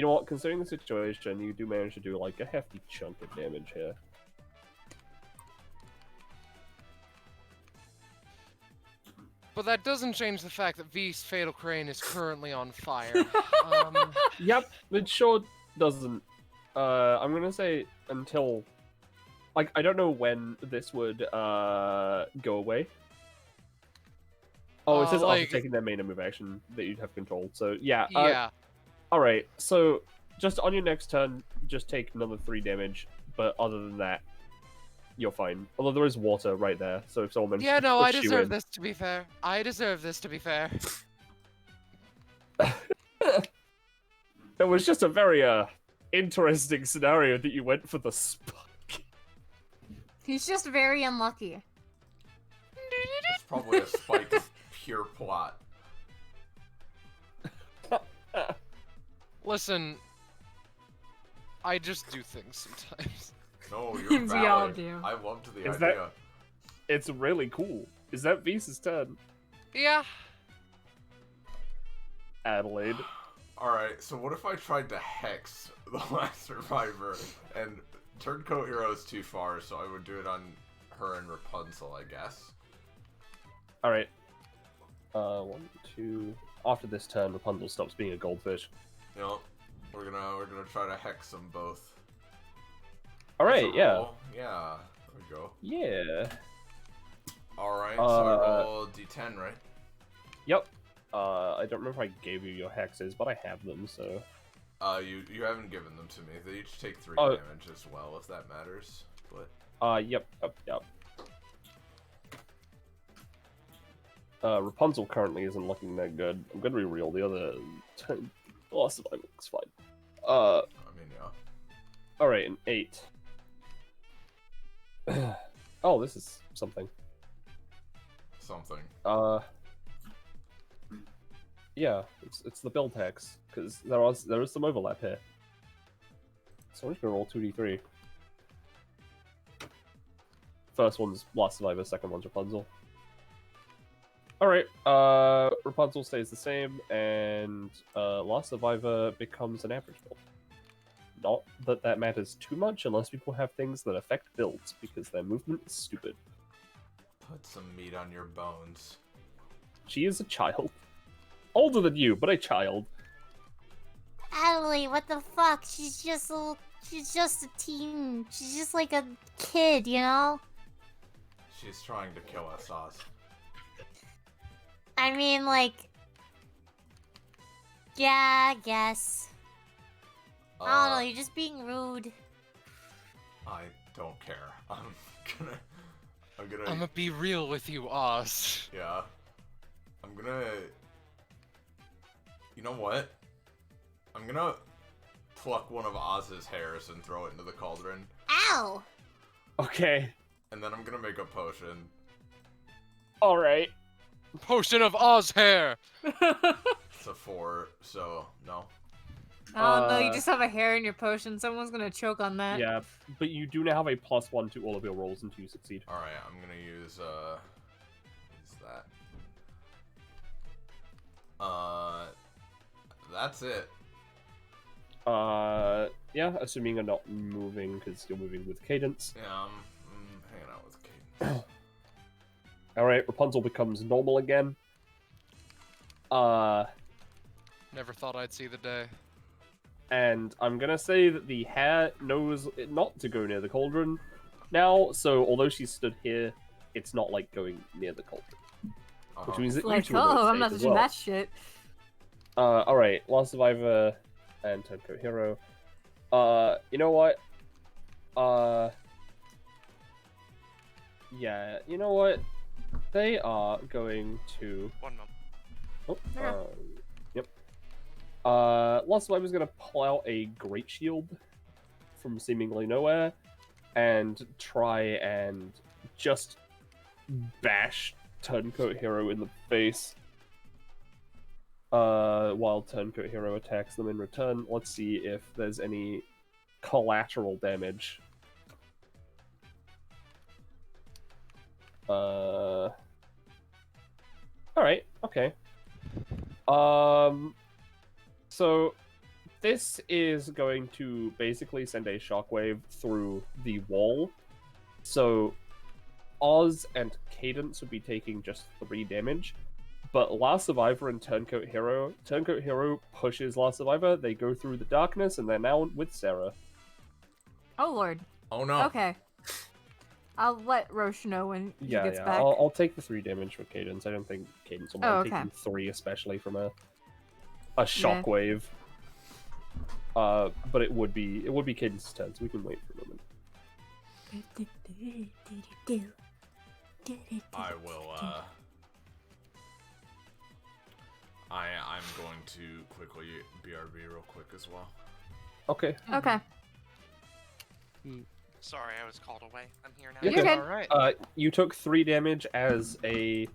know what? Considering the situation, you do manage to do like a hefty chunk of damage here. But that doesn't change the fact that V's Fatal Crane is currently on fire. Yep, it sure doesn't. I'm gonna say until, like, I don't know when this would go away. Oh, it says like- after taking their main move action that you'd have control. So yeah. Yeah. All right. So just on your next turn, just take another 3 damage. But other than that, you're fine. Although there is water right there, so if someone Yeah, no, I push you deserve in- this to be fair. I deserve this to be fair. It was just a very interesting scenario that you went for the spike. He's just very unlucky. It's probably a spike of pure plot. Listen, I just do things sometimes. No, you're We valid. all do. I loved the Is idea. It's really cool. Is that V's turn? Yeah. Adelaide. Alright, so what if I tried to hex the last survivor? And Turncoat Hero is too far, so I would do it on her and Rapunzel, I guess. Alright. 1, 2. After this turn, Rapunzel stops being a goldfish. Yep. We're gonna try to hex them both. Alright, yeah. Roll. Yeah. There we go. Yeah. Alright, so I roll D10, right? Yep. I don't remember if I gave you your hexes, but I have them, so... You haven't given them to me. They each take 3 Oh. damage as well, if that matters. But Yep. Rapunzel currently isn't looking that good. I'm gonna reroll the other... Lost of looks fine. I mean, yeah. Alright, an 8. Oh, this is something. Something. Yeah, it's the build hex, because there is some overlap here. So I'm just gonna roll 2d3. First one's Last Survivor, second one's Rapunzel. Alright, Rapunzel stays the same, and Last Survivor becomes an average build. Not that that matters too much unless people have things that affect builds, because their movement is stupid. Put some meat on your bones. She is a child. Older than you, but a child. Adelaide, what the fuck? She's just a teen. She's just like a kid, you know? She's trying to kill us, Oz. I mean, like... Yeah, I guess. I don't know, you're just being rude. I don't care. I'm gonna... I'm gonna be real with you, Oz. Yeah. I'm gonna... You know what? I'm gonna pluck one of Oz's hairs and throw it into the cauldron. Ow! Okay. And then I'm gonna make a potion. Alright. Potion of Oz hair! It's a 4, so no. Oh no, you just have a hair in your potion. Someone's gonna choke on that. Yeah, but you do now have a +1 to all of your rolls until you succeed. Alright, I'm gonna use that. That's it. Yeah, assuming you're not moving, because you're moving with cadence. Yeah, I'm hanging out with Cadence. Alright, Rapunzel becomes normal again. Never thought I'd see the day. And I'm gonna say that the hare knows not to go near the cauldron now, so although she stood here, it's not like going near the cauldron. Which means that you Like, two are both oh, I'm safe not as touching well. that shit. Alright, Last Survivor and Turncoat Hero. You know what? Yeah, you know what? They are going to... 1 moment. Oh, Yeah. yep. Last Survivor's gonna pull out a Great Shield from seemingly nowhere, and try and just bash Turncoat Hero in the face. While Turncoat Hero attacks them in return. Let's see if there's any collateral damage. Alright, okay. So this is going to basically send a shockwave through the wall. So Oz and Cadence would be taking just 3 damage. But Last Survivor and Turncoat Hero pushes Last Survivor, they go through the darkness, and they're now with Sarah. Oh lord. Oh no. Okay. I'll let Roche know when he gets back. I'll take the 3 damage for Cadence. I don't think Cadence will mind taking 3, especially from a shockwave. But it would be Cadence's turn, so we can wait for a moment. I will, I'm going to quickly BRB real quick as well. Okay. Okay. Sorry, I was called away. I'm here now. You're good. Alright. You took 3 damage as a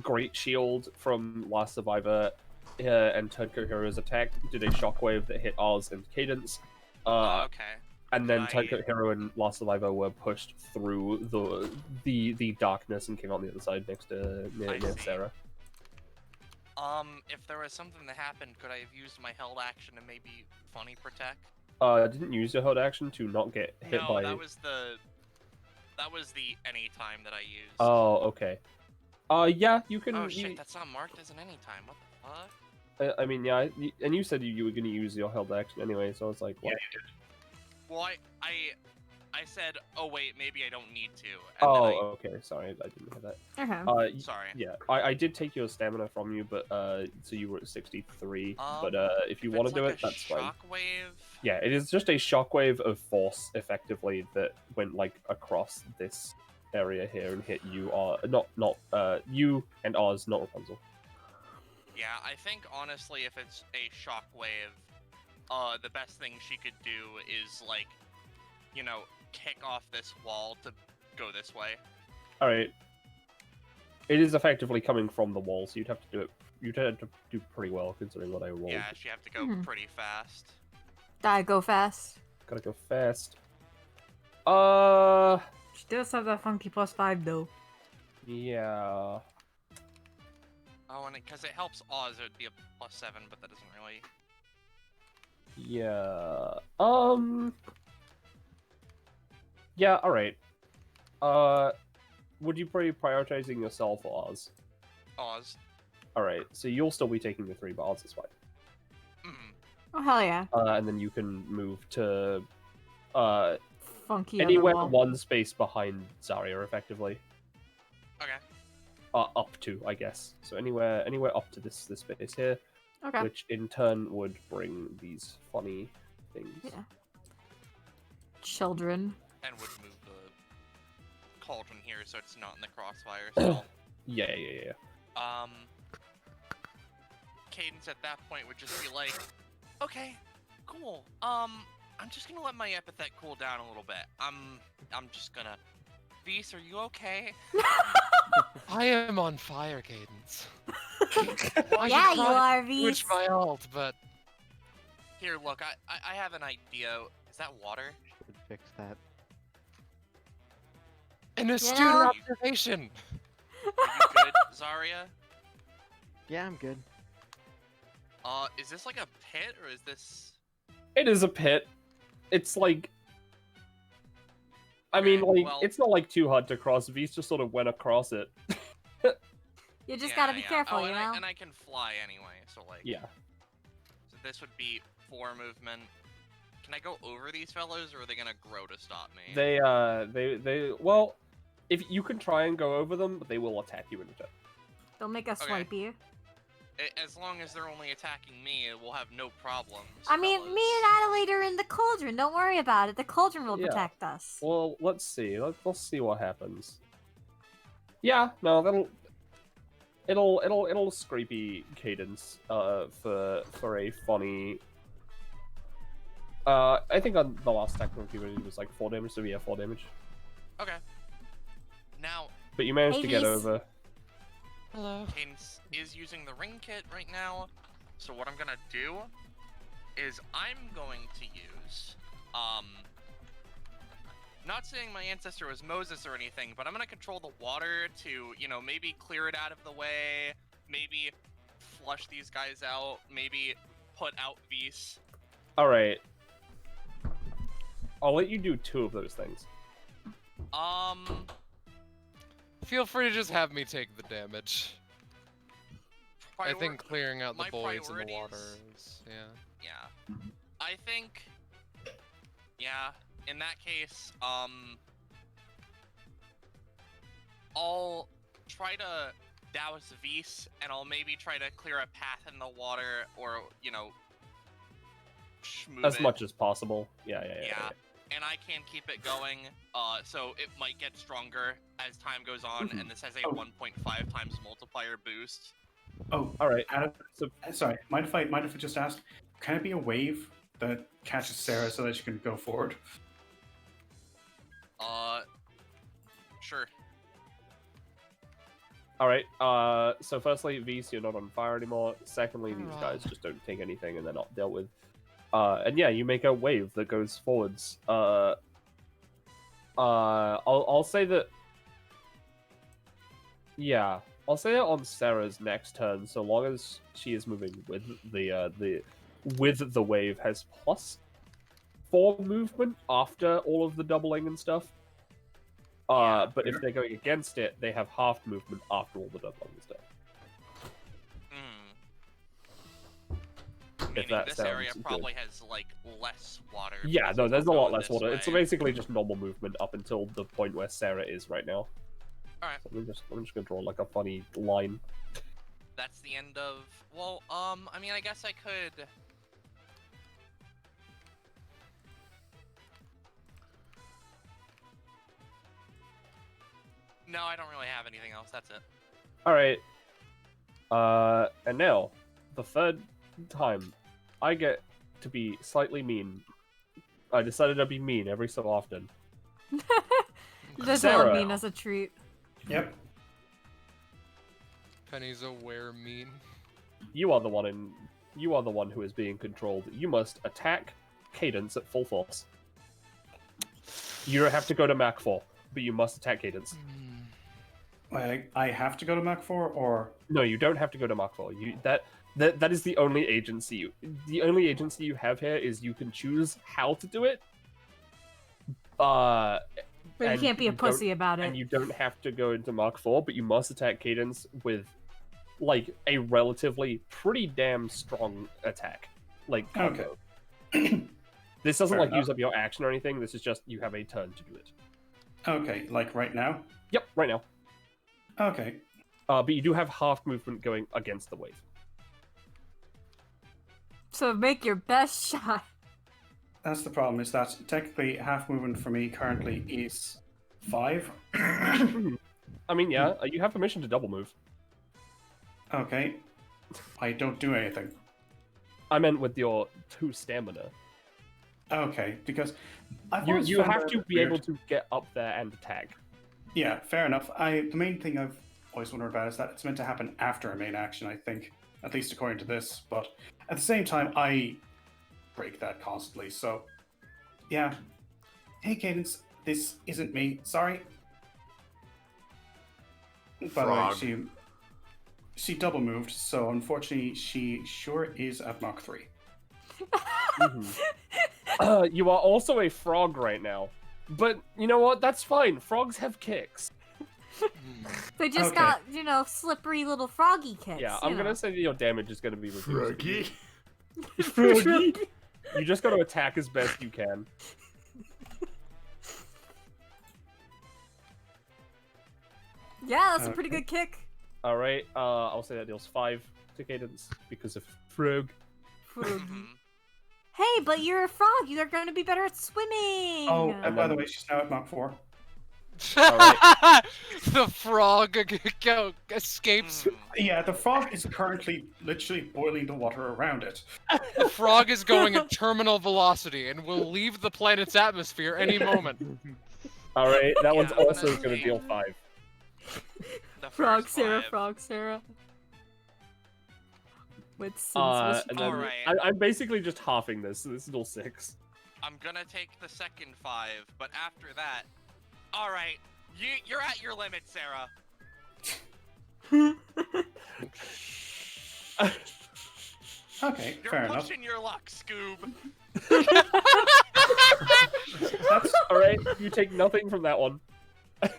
Great Shield from Last Survivor and Turncoat Hero's attack did a shockwave that hit Oz and Cadence. Okay. And then Turncoat Hero and Last Survivor were pushed through the darkness and came on the other side next to near Sarah. If there was something that happened, could I have used my held action to maybe funny protect? Didn't use your hold action to not get hit by. No, that was the any time that I used. Oh, okay. Yeah, you can. Oh shit, that's not marked as an any time. What the fuck? I mean, yeah, and you said you were gonna use your held action anyway, so it's like, what? Yeah, you did. Well, I said, oh wait, maybe I don't need to. And okay, sorry, I didn't hear that. Sorry. Yeah, I did take your stamina from you, but so you were at 63. But if you want to do it, that's fine. Shockwave. Yeah, it is just a shockwave of force, effectively, that went like across this area here and hit you. You and Oz, not Rapunzel. Yeah, I think honestly, if it's a shockwave, the best thing she could do is like, kick off this wall to go this way. All right. It is effectively coming from the wall, so you'd have to do it. You'd have to do pretty well considering what I rolled. Yeah, she have to go pretty fast. Gotta go fast. Gotta go fast. She does have that funky +5 though. Yeah. Oh, and because it helps Oz, it would be a +7, but that doesn't really. Yeah. Yeah. All right. Would you be prioritizing yourself or Oz? Oz. All right. So you'll still be taking the 3, but Oz is fine. Oh hell yeah. And then you can move to Funky anywhere other wall. 1 space behind Zarya, effectively. Okay. Up to, I guess. So anywhere up to this space here. Okay. Which in turn would bring these funny things. Yeah. Children. And would move the cauldron here so it's not in the crossfire still. Yeah. Cadence at that point would just be like, okay, cool. I'm just gonna let my epithet cool down a little bit. I'm just gonna. Beast, are you okay? I am on fire, Cadence. Yeah, you are, Beast. Which my ult, but Here, look, I have an idea. Is that water? Should fix that. an astute know- observation. Are you good, Zarya? Yeah, I'm good. Is this like a pit or is this? It is a pit. It's like. I mean, Okay, like, well- it's not like too hard to cross. Beast just sort of went across it. You just Yeah, gotta be yeah. careful, Oh, you and know? and I can fly anyway, so like. Yeah. So this would be 4 movement. Can I go over these fellows, or are they gonna grow to stop me? They well, if you can try and go over them, but they will attack you in return. They'll make us Okay. swipe you. As long as they're only attacking me, we'll have no problems. I mean, fellas. me and Adelaide are in the cauldron. Don't worry about it. The cauldron will Yeah. protect us. Well, let's see. Let's see what happens. Yeah, no, it'll scrapey Cadence for a funny I think on the last attack it was like 4 damage, so yeah, 4 damage. Okay. Now, But you managed to get Avis. over. Hello. Cadence is using the ring kit right now, so what I'm gonna do is I'm going to use, not saying my ancestor was Moses or anything, but I'm gonna control the water to, you know, maybe clear it out of the way, maybe flush these guys out, maybe put out Beast. Alright. I'll let you do 2 of those things. Feel free to just have me take the damage. I Prior- think clearing out the my voids in the water priorities- is, yeah. Yeah. I think, yeah, in that case, I'll try to douse Vis, and I'll maybe try to clear a path in the water, or, you know, schmooze As it. much as possible. Yeah. And I can keep it going, so it might get stronger as time goes on, and this has a 1.5 times multiplier boost. Oh, Alright. so sorry. Mind if I just ask? Can it be a wave that catches Sarah so that she can go forward? Sure. Alright, so firstly, Vis, you're not on fire anymore. Secondly, these guys just don't take anything and they're not dealt with. And yeah, you make a wave that goes forwards. I'll say that... Yeah, I'll say that on Sarah's next turn, so long as she is moving with the wave, has +4 movement after all of the doubling and stuff. But if they're going against it, they have half movement after all the doubling and stuff. Meaning that this sounds area good. probably has, like, less water. Yeah, because no, it's there's a all lot going less this water. It's way. basically just normal movement up until the point where Sarah is right now. Alright. So I'm just gonna draw like a funny line. That's the end of... Well, I mean, I guess I could... No, I don't really have anything else. That's it. Alright. And now, the third time, I get to be slightly mean. I decided to be mean every so often. Just Sarah. love mean as a treat. Yep. Penny's aware mean. You are the one who is being controlled. You must attack Cadence at full force. You don't have to go to Mach 4, but you must attack Cadence. I have to go to Mach 4, or No, you don't have to go to Mach 4. That is the only agency. The only agency you have here is you can choose how to do it. But you and can't be a don't- pussy about it. And you don't have to go into Mach 4, but you must attack Cadence with, like, a relatively pretty damn strong attack. Like, combo. This doesn't, Fair like, enough. use up your action or anything. This is just you have a turn to do it. Okay, like right now? Yep, right now. Okay. But you do have half movement going against the wave. So make your best shot. That's the problem, is that technically half movement for me currently is 5. I mean, yeah, you have permission to double move. Okay. I don't do anything. I meant with your 2 stamina. Okay, because I've You always you found have that to a bit be weird. able to get up there and attack. Yeah, fair enough. The main thing I've always wondered about is that it's meant to happen after a main action, I think. At least according to this. But at the same time, I break that constantly, so... Yeah. Hey, Cadence, this isn't me. Sorry. By the way, Frog. she double moved, so unfortunately she sure is at Mach 3. You are also a frog right now. But you know what? That's fine. Frogs have kicks. They just Okay. got, slippery little froggy kicks. Yeah, you I'm know. gonna say that your damage is gonna be reduced. Froggy. Froggy. You just gotta attack as best you can. Yeah, that's a pretty good kick. Alright, I'll say that deals 5 to Cadence because of frog. Hey, but you're a frog. You're going to be better at swimming. Oh, and by the way, she's now at Mach 4. Alright. The frog escapes. Yeah, the frog is currently literally boiling the water around it. The frog is going at terminal velocity and will leave the planet's atmosphere any moment. Alright, that Yeah, one's I'm gonna also gonna say- deal 5. The Frog first Sarah, 5. Frog Sarah. With Sims And then Alright. I'm basically just halving this, so this is all 6. I'm gonna take the second 5, but after that, all right, you're at your limit, Sarah. Okay, You're fair enough. pushing your luck, Scoob. That's Alright, you take nothing from that one.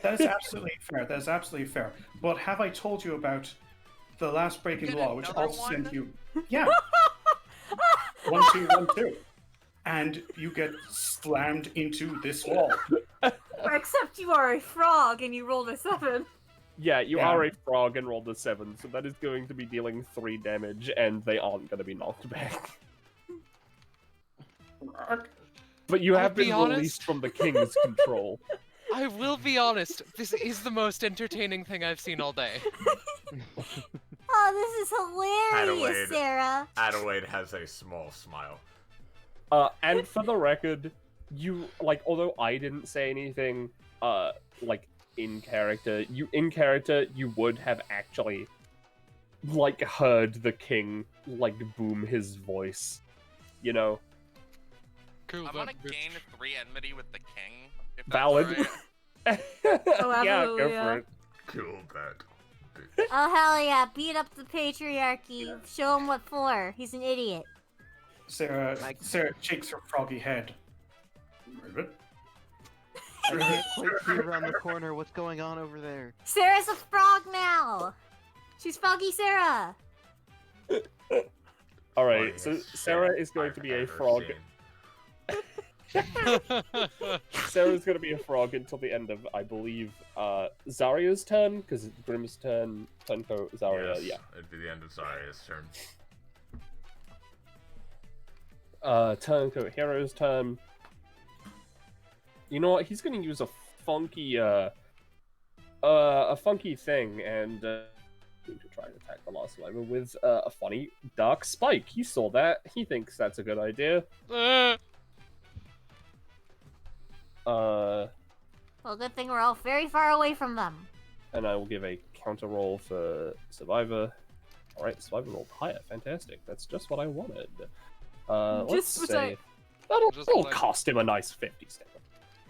That is absolutely fair. That is absolutely fair. But have I told you about the last break in Get law, which another also sends one? you? Yeah. 1, 2, 1, 2, and you get slammed into this wall. Except you are a frog and you rolled a 7. Yeah, you Yeah. are a frog and rolled a 7, so that is going to be dealing 3 damage, and they aren't going to be knocked back. But you I'll have be been honest. released from the king's control. I will be honest, this is the most entertaining thing I've seen all day. Oh, this is hilarious, Adelaide. Sarah. Adelaide has a small smile. And for the record, you, like, although I didn't say anything, like, in character, you would have actually, like, heard the king, like, boom his voice, you know? Cool. I'm gonna gain 3 enmity with the king. If that's Valid. alright. Yeah, absolutely, go yeah. for it. Cool that. Oh, hell yeah. Beat up the patriarchy. Show him what for. He's an idiot. Sarah shakes her froggy head. I can't quite see around the corner what's going on over there. Sarah's a frog now. She's Froggy Sarah. Alright, so Funniest Sarah shit is going I've to be a ever frog. seen. Sarah's gonna be a frog until the end of, I believe, Zarya's turn, because it's Grimm's turn, Tunko, Zarya, Yes, yeah. it'd be the end of Zarya's turn. Tunko, Hero's turn. You know what, he's gonna use a funky thing, and, to try and attack the last survivor with, a funny dark spike. He saw that, he thinks that's a good idea. Well, good thing we're all very far away from them. And I will give a counter roll for Survivor. Alright, Survivor rolled higher. Fantastic. That's just what I wanted. Let's Just what say... Just That'll like- cost him a nice 50 step.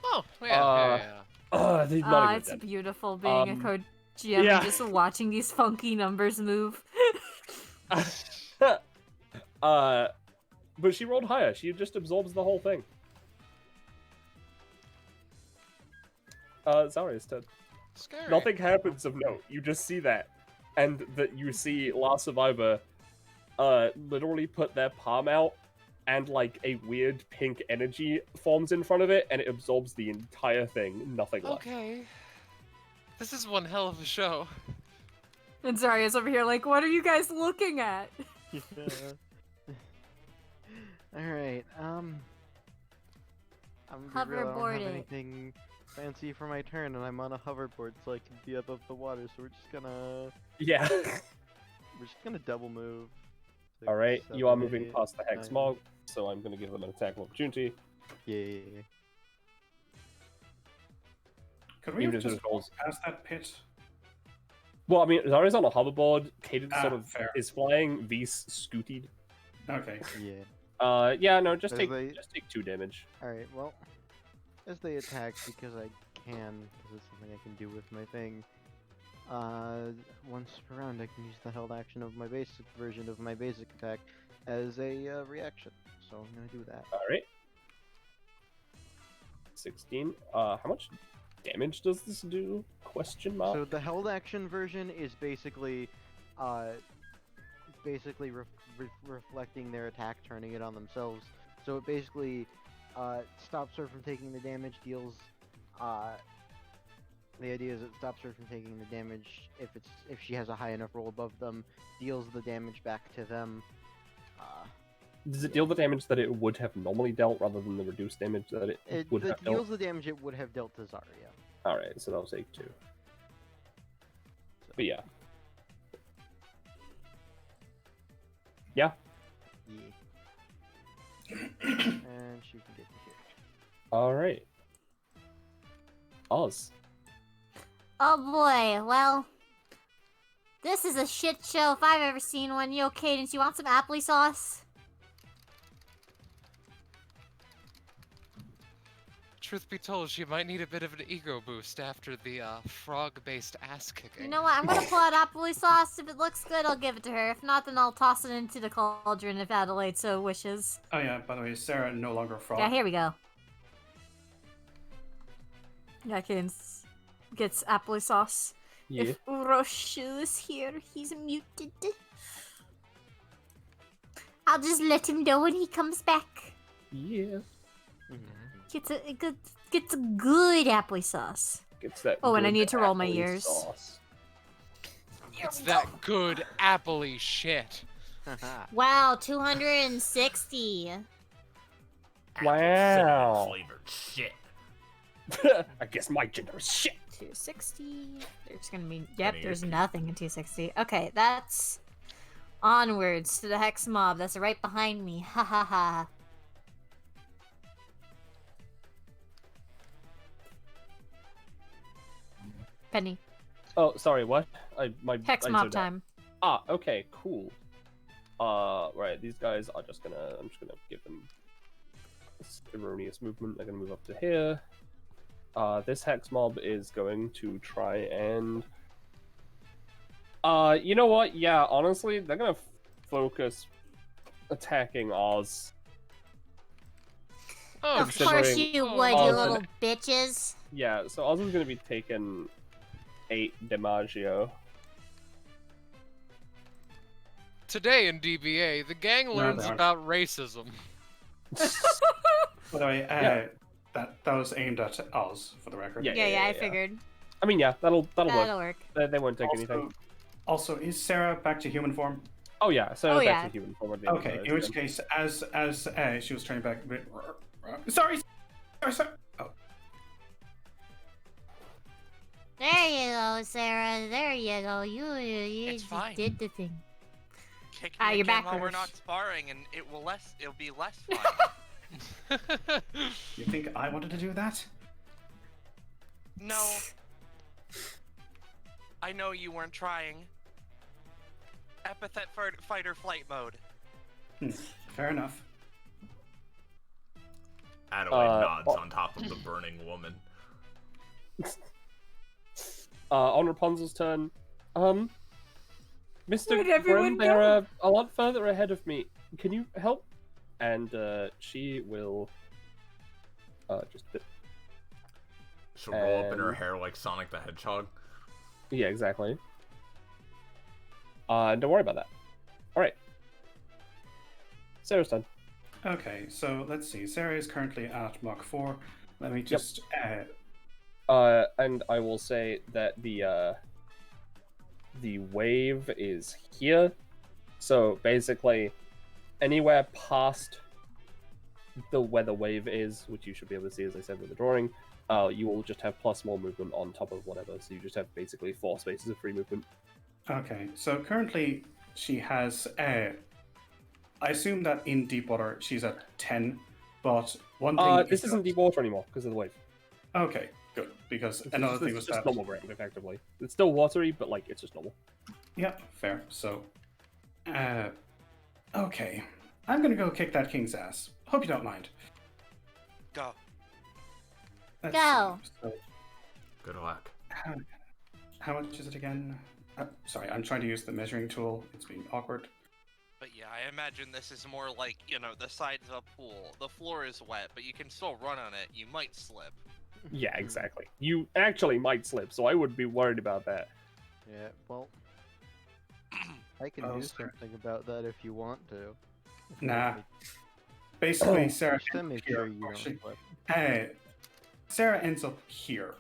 Oh, yeah. They're not even It's dead. beautiful being a code GM yeah. and just watching these funky numbers move. But she rolled higher. She just absorbs the whole thing. Zarya's turn. Scary. Nothing happens of note. You just see that. And that you see Last Survivor literally put their palm out and like a weird pink energy forms in front of it and it absorbs the entire thing. Nothing left. Okay. This is one hell of a show. And Zarya's over here like, what are you guys looking at? Alright, I'm gonna be real, I don't Hoverboard have it. anything fancy for my turn, and I'm on a hoverboard, so I can be above the water. So we're just gonna Yeah. double move. Alright, Six, you are 7, moving 8, past the Hex 9. Mog, so I'm gonna give them an attack of opportunity. Yeah. Could we Even have if just it rolls. walked past that pit? Well, I mean, Zarya's on a hoverboard, Cadence Ah, sort of fair. is flying, V's scootied. Okay. Yeah. Yeah, no, just As take they- 2 damage. Alright, well, as they attack, because I can, because it's something I can do with my thing, once per round I can use the held action of my basic version of my basic attack as a reaction. So I'm gonna do that. Alright. 16. How much damage does this do? Question mark? So the held action version is basically, reflecting their attack, turning it on themselves. So it basically stops her from taking the damage, deals. The idea is it stops her from taking the damage if she has a high enough roll above them, deals the damage back to them. Does it deal the damage that it would have normally dealt rather than the reduced damage that it It would have deals dealt? the damage it would have dealt to Zarya. Alright, so that'll take 2. But yeah. Yeah. Yeah. And she can get to here. Alright. Oz. Oh boy, well, this is a shit show if I've ever seen one. Yo, Cadence, you want some applesauce? Truth be told, she might need a bit of an ego boost after the frog-based ass kicking. You know what? I'm gonna pull out applesauce. If it looks good, I'll give it to her. If not, then I'll toss it into the cauldron if Adelaide so wishes. Oh yeah, by the way, is Sarah no longer a frog? Yeah, here we go. Yeah, Cadence gets applesauce. Yeah. If Uroshu is here, he's muted. I'll just let him know when he comes back. Yeah. Gets a good applesauce. Gets that. Oh, and I good need to roll my apple ears. sauce. It's that good appley shit. Wow, 260. Wow. Flavored shit. I guess my gender is shit. 260. There's gonna be. Yep, Gonna there's get- nothing in 260. Okay, that's onwards to the hex mob. That's right behind me. Ha ha ha. Penny. Oh, sorry. What? Hex I mob zoned out. time. Ah, okay, cool. Right. These guys are just gonna. I'm just gonna give them this erroneous movement. They're gonna move up to here. This hex mob is going to try and. You know what? Yeah, honestly, they're gonna focus attacking Oz. Oh, Of course Considering- you would, you Oz little and- bitches. Yeah, so Oz is gonna be taking 8 DiMaggio. Today in DBA, the gang learns they aren't. about racism. By the way, Yeah. that was aimed at Oz, for the record. Yeah. Yeah, I figured. I mean, yeah, that'll work. That'll work. They won't take anything. Also, is Sarah back to human form? Oh yeah, so Oh, back yeah. to human form at the end of Okay, the in which turn. case, as she was turning back, sorry. Oh, There you go, Sarah. There you go. You It's just fine. did the thing. Kick Ah, me you're again while backwards. we're not sparring, and it'll be less fun. you think I wanted to do that? No. I know you weren't trying. Epithet fight or flight mode. Fair enough. Adelaide nods oh. on top of the burning woman. On Rapunzel's turn, Mr. Where'd everyone Grimm, they're a lot further ahead of me. Can you help? And she will just She'll roll up in her And- hair like Sonic the Hedgehog. yeah, exactly. Don't worry about that. All right, Sarah's turn. Okay, so let's see. Sarah is currently at Mach 4. Let me just And I will say that the wave is here. So basically, anywhere past where the wave is, which you should be able to see, as I said with the drawing, you will just have plus more movement on top of whatever. So you just have basically 4 spaces of free movement. Okay, so currently she has. I assume that in deep water she's at 10, but one thing. This isn't deep water anymore because of the wave. Okay, good. Because It's another just, thing it's was just that. normal ground, effectively. It's still watery, but like it's just normal. Yeah, fair. So, okay, I'm gonna go kick that king's ass. Hope you don't mind. Go. Let's Go. see. So, Good luck. how much is it again? Sorry, I'm trying to use the measuring tool. It's being awkward. But yeah, I imagine this is more like, the sides of a pool. The floor is wet, but you can still run on it. You might slip. Yeah, exactly. You actually might slip, so I wouldn't be worried about that. Yeah, well, I can Oh, do sorry. something about that if you want to. If you Nah. want me Basically, to. Sarah. Just to make here, sure you don't actually. slip. Sarah ends up here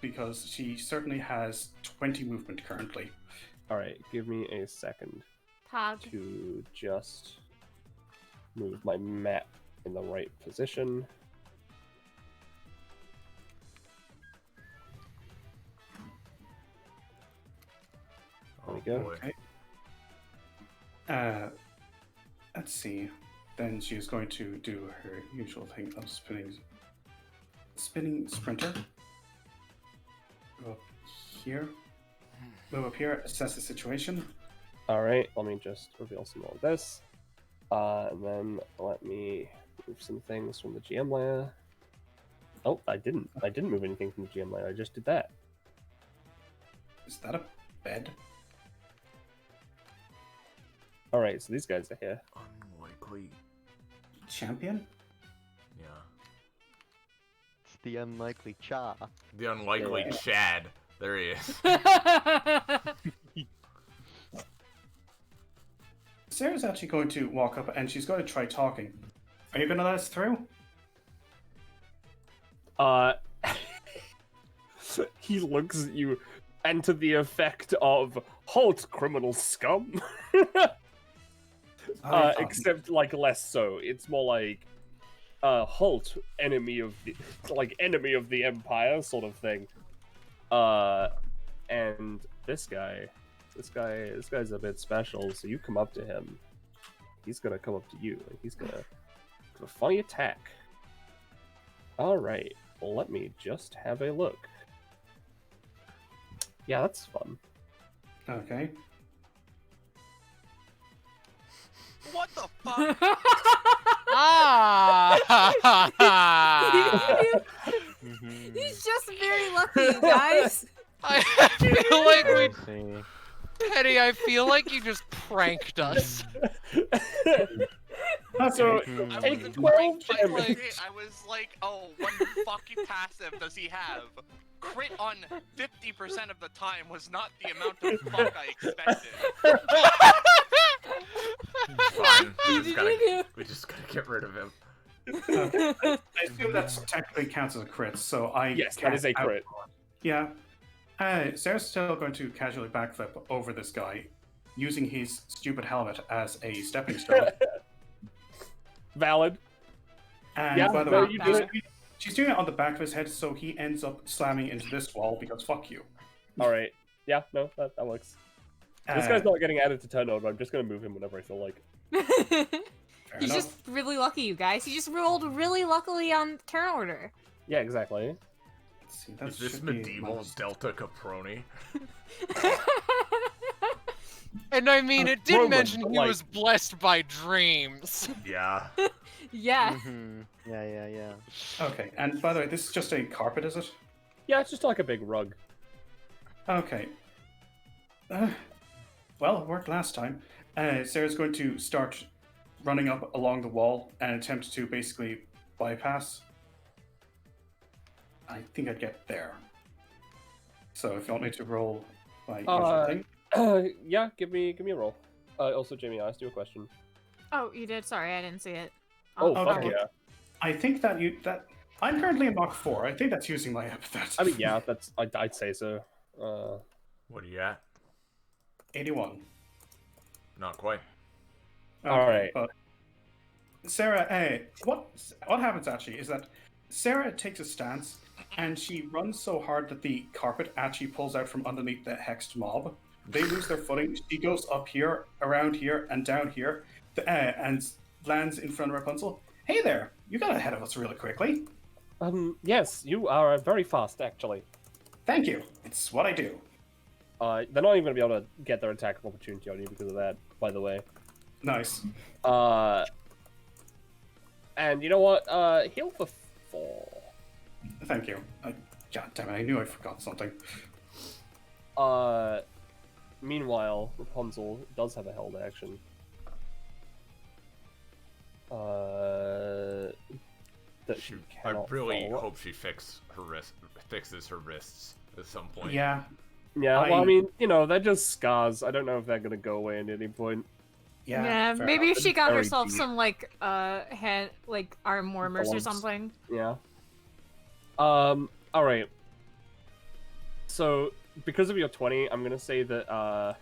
because she certainly has 20 movement currently. All right, give me a second Pog. to just move my map in the right position. you. boy. Okay. Let's see. Then she's going to do her usual thing of spinning sprinter. Go up here. Move up here. Assess the situation. All right, let me just reveal some more of this, and then let me move some things from the GM layer. Oh, I didn't move anything from the GM layer. I just did that. Is that a bed? All right, so these guys are here. Unlikely. Champion? Yeah. It's the unlikely Cha. The unlikely Yeah. Chad. There he is. Sarah's actually going to walk up and she's going to try talking. Are you going to let us through? He looks at you, and to the effect of "Halt, criminal scum." Except like less so. It's more like "Halt, enemy of the empire" sort of thing. And this guy's a bit special. So you come up to him. He's gonna come up to you, and he's gonna do a funny attack. All right. Well, let me just have a look. Yeah, that's fun. Okay. What the fuck? He's just very lucky, you guys. I feel like we, See. Teddy. I feel like you just pranked us. So Okay. take 12 But damage. I was like, oh, what fucking passive does he have? Crit on 50% of the time was not the amount of fuck I expected. Fine. We just gotta get rid of him. Okay. I assume that technically counts as a crit, so I Yes, that can't is a crit. Yeah. Sarah's still going to casually backflip over this guy, using his stupid helmet as a stepping stone. Valid. And Yeah, by the no, way, you do it. she's doing it on the back of his head, so he ends up slamming into this wall because fuck you. All right. Yeah, no, that works. This guy's not getting added to turn order. I'm just gonna move him whenever I feel like. Fair He's enough. just really lucky, you guys. He just rolled really luckily on turn order. Yeah, exactly. Let's see, that Is this should be medieval minus- Delta Caproni? And I mean, it did Roman, mention but, he like- was blessed by dreams. Yeah. Yeah. Mhm. Yeah. Okay, and by the way, this is just a carpet, is it? Yeah, it's just like a big rug. Okay. Well, it worked last time. Sarah's going to start running up along the wall and attempt to basically bypass. I think I'd get there. So if you want me to roll my usual thing. Yeah, give me a roll. Also, Jamie, I asked you a question. Oh, you did? Sorry, I didn't see it. Oh, Oh, fuck okay. yeah. I think that I'm currently in Mach 4. I think that's using my epithet. I mean, yeah, I'd say so. What are you at? 81. Not quite. Alright. But Sarah, what happens actually is that Sarah takes a stance and she runs so hard that the carpet actually pulls out from underneath the hexed mob. They lose their footing. She goes up here, around here, and down here, and lands in front of Rapunzel. Hey there, you got ahead of us really quickly. Yes, you are very fast, actually. Thank you. It's what I do. They're not even gonna be able to get their attack of opportunity on you because of that, by the way. Nice. And you know what? Heal for 4. Thank you. God damn it, I knew I forgot something. Meanwhile, Rapunzel does have a held action. That she I cannot really follow up. hope she fixes her wrists at some point. Yeah. Yeah, well, I mean, you know, they're just scars. I don't know if they're gonna go away at any point. Yeah. fair maybe enough. if she got Very herself deep. some like arm warmers or Gloves. something. Yeah. Alright. So, because of your 20, I'm gonna say that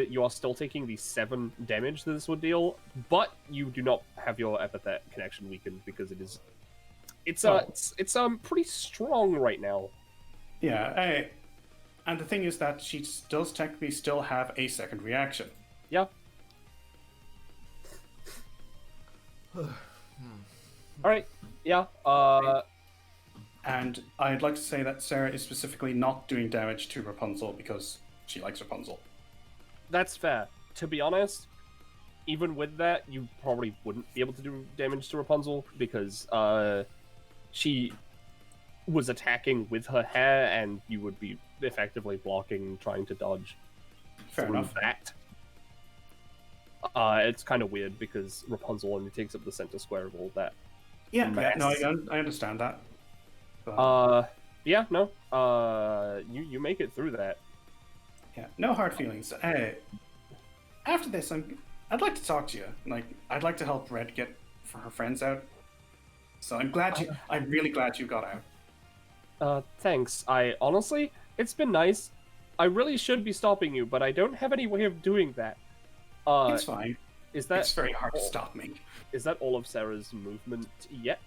you are still taking the 7 damage that this would deal, but you do not have your epithet connection weakened because it's pretty strong right now. Yeah, And the thing is that she does technically still have a second reaction. Yeah. Alright, yeah, And I'd like to say that Sarah is specifically not doing damage to Rapunzel because she likes Rapunzel. that's fair. To be honest, even with that, you probably wouldn't be able to do damage to Rapunzel because she was attacking with her hair, and you would be effectively blocking, trying to dodge Fair through enough. that. It's kind of weird because Rapunzel only takes up the center square of all that. Yeah, Mass. no, I understand that. But, Yeah, no. You make it through that. yeah, no hard feelings. After this, I'd like to talk to you. Like, I'd like to help Red get for her friends out. So I'm really glad you got out. Thanks. I honestly, it's been nice. I really should be stopping you, but I don't have any way of doing that. It's fine. Is that It's very hard to stop me. Is that all of Sarah's movement yet?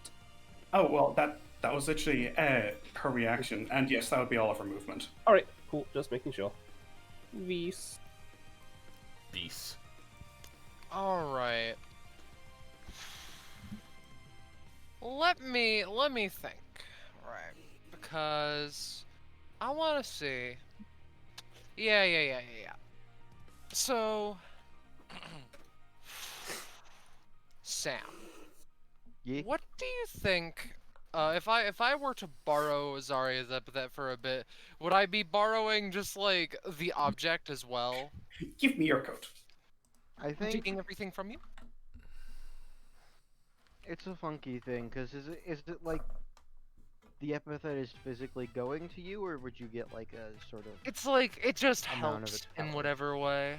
Oh, well, that was literally her reaction. And yes, that would be all of her movement. Alright, cool. Just making sure. Vs. Beast. Alright. Let me think. Right. Because I wanna see. Yeah. So Sam. Yeah. What do you think if I were to borrow Zaria's epithet for a bit, would I be borrowing just like the object as well? Give me your coat. I I'm think taking everything from you? it's a funky thing, because is it like the epithet is physically going to you, or would you get like a sort of... It's like it just amount of helps its in power? whatever way.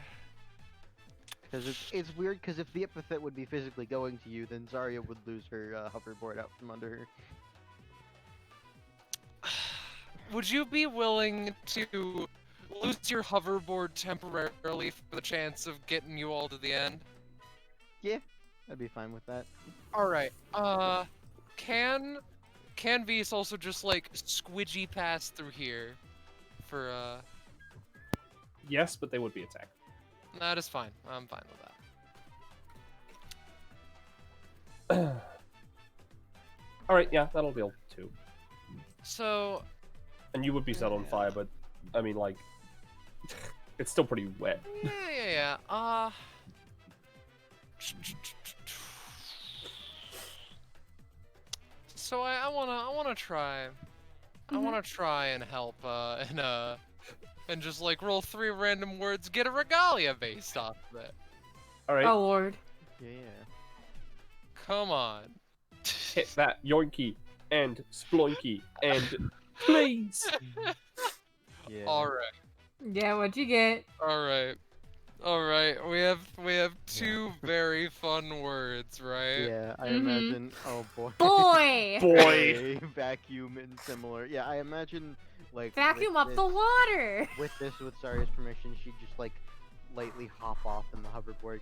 Because it's weird, because if the epithet would be physically going to you, then Zarya would lose her hoverboard out from under her. Would you be willing to lose your hoverboard temporarily for the chance of getting you all to the end? Yeah, I'd be fine with that. Alright, can Vs also just like squidgy pass through here for Yes, but they would be attacked. that is fine. I'm fine with that. Alright, yeah, that'll deal too. So And you would be set on fire, but I mean, like, it's still pretty wet. yeah. So I wanna try. I wanna try and help and just like roll 3 random words, get a regalia based off of it. Alright, Oh, Lord. Yeah. Come on. hit that yoinky and sploinky and please! Yeah. Alright. Yeah, what'd you get? Alright. We have 2 very fun words, right? Yeah, I Mhm. imagine. Oh boy. Boy! Boy! Vacuum and similar. Yeah, I imagine like Vacuum with up the water! With Zarya's permission, she'd just like lightly hop off, and the hoverboard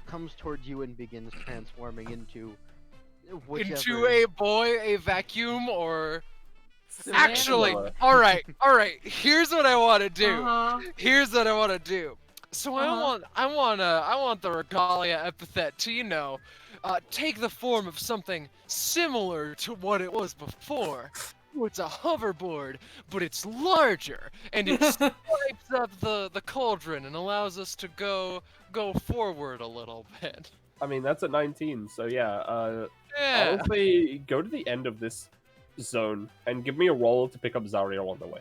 comes towards you and begins transforming into whichever. Into a boy, a vacuum, or Similar. actually, alright. Here's what I want to do. Uh-huh. Here's what I want to do. So Uh-huh. I want the regalia epithet to, take the form of something similar to what it was before. It's a hoverboard, but it's larger, and it swipes up the cauldron and allows us to go forward a little bit. I mean, that's at 19, so yeah, Yeah. honestly, go to the end of this zone and give me a roll to pick up Zarya on the way.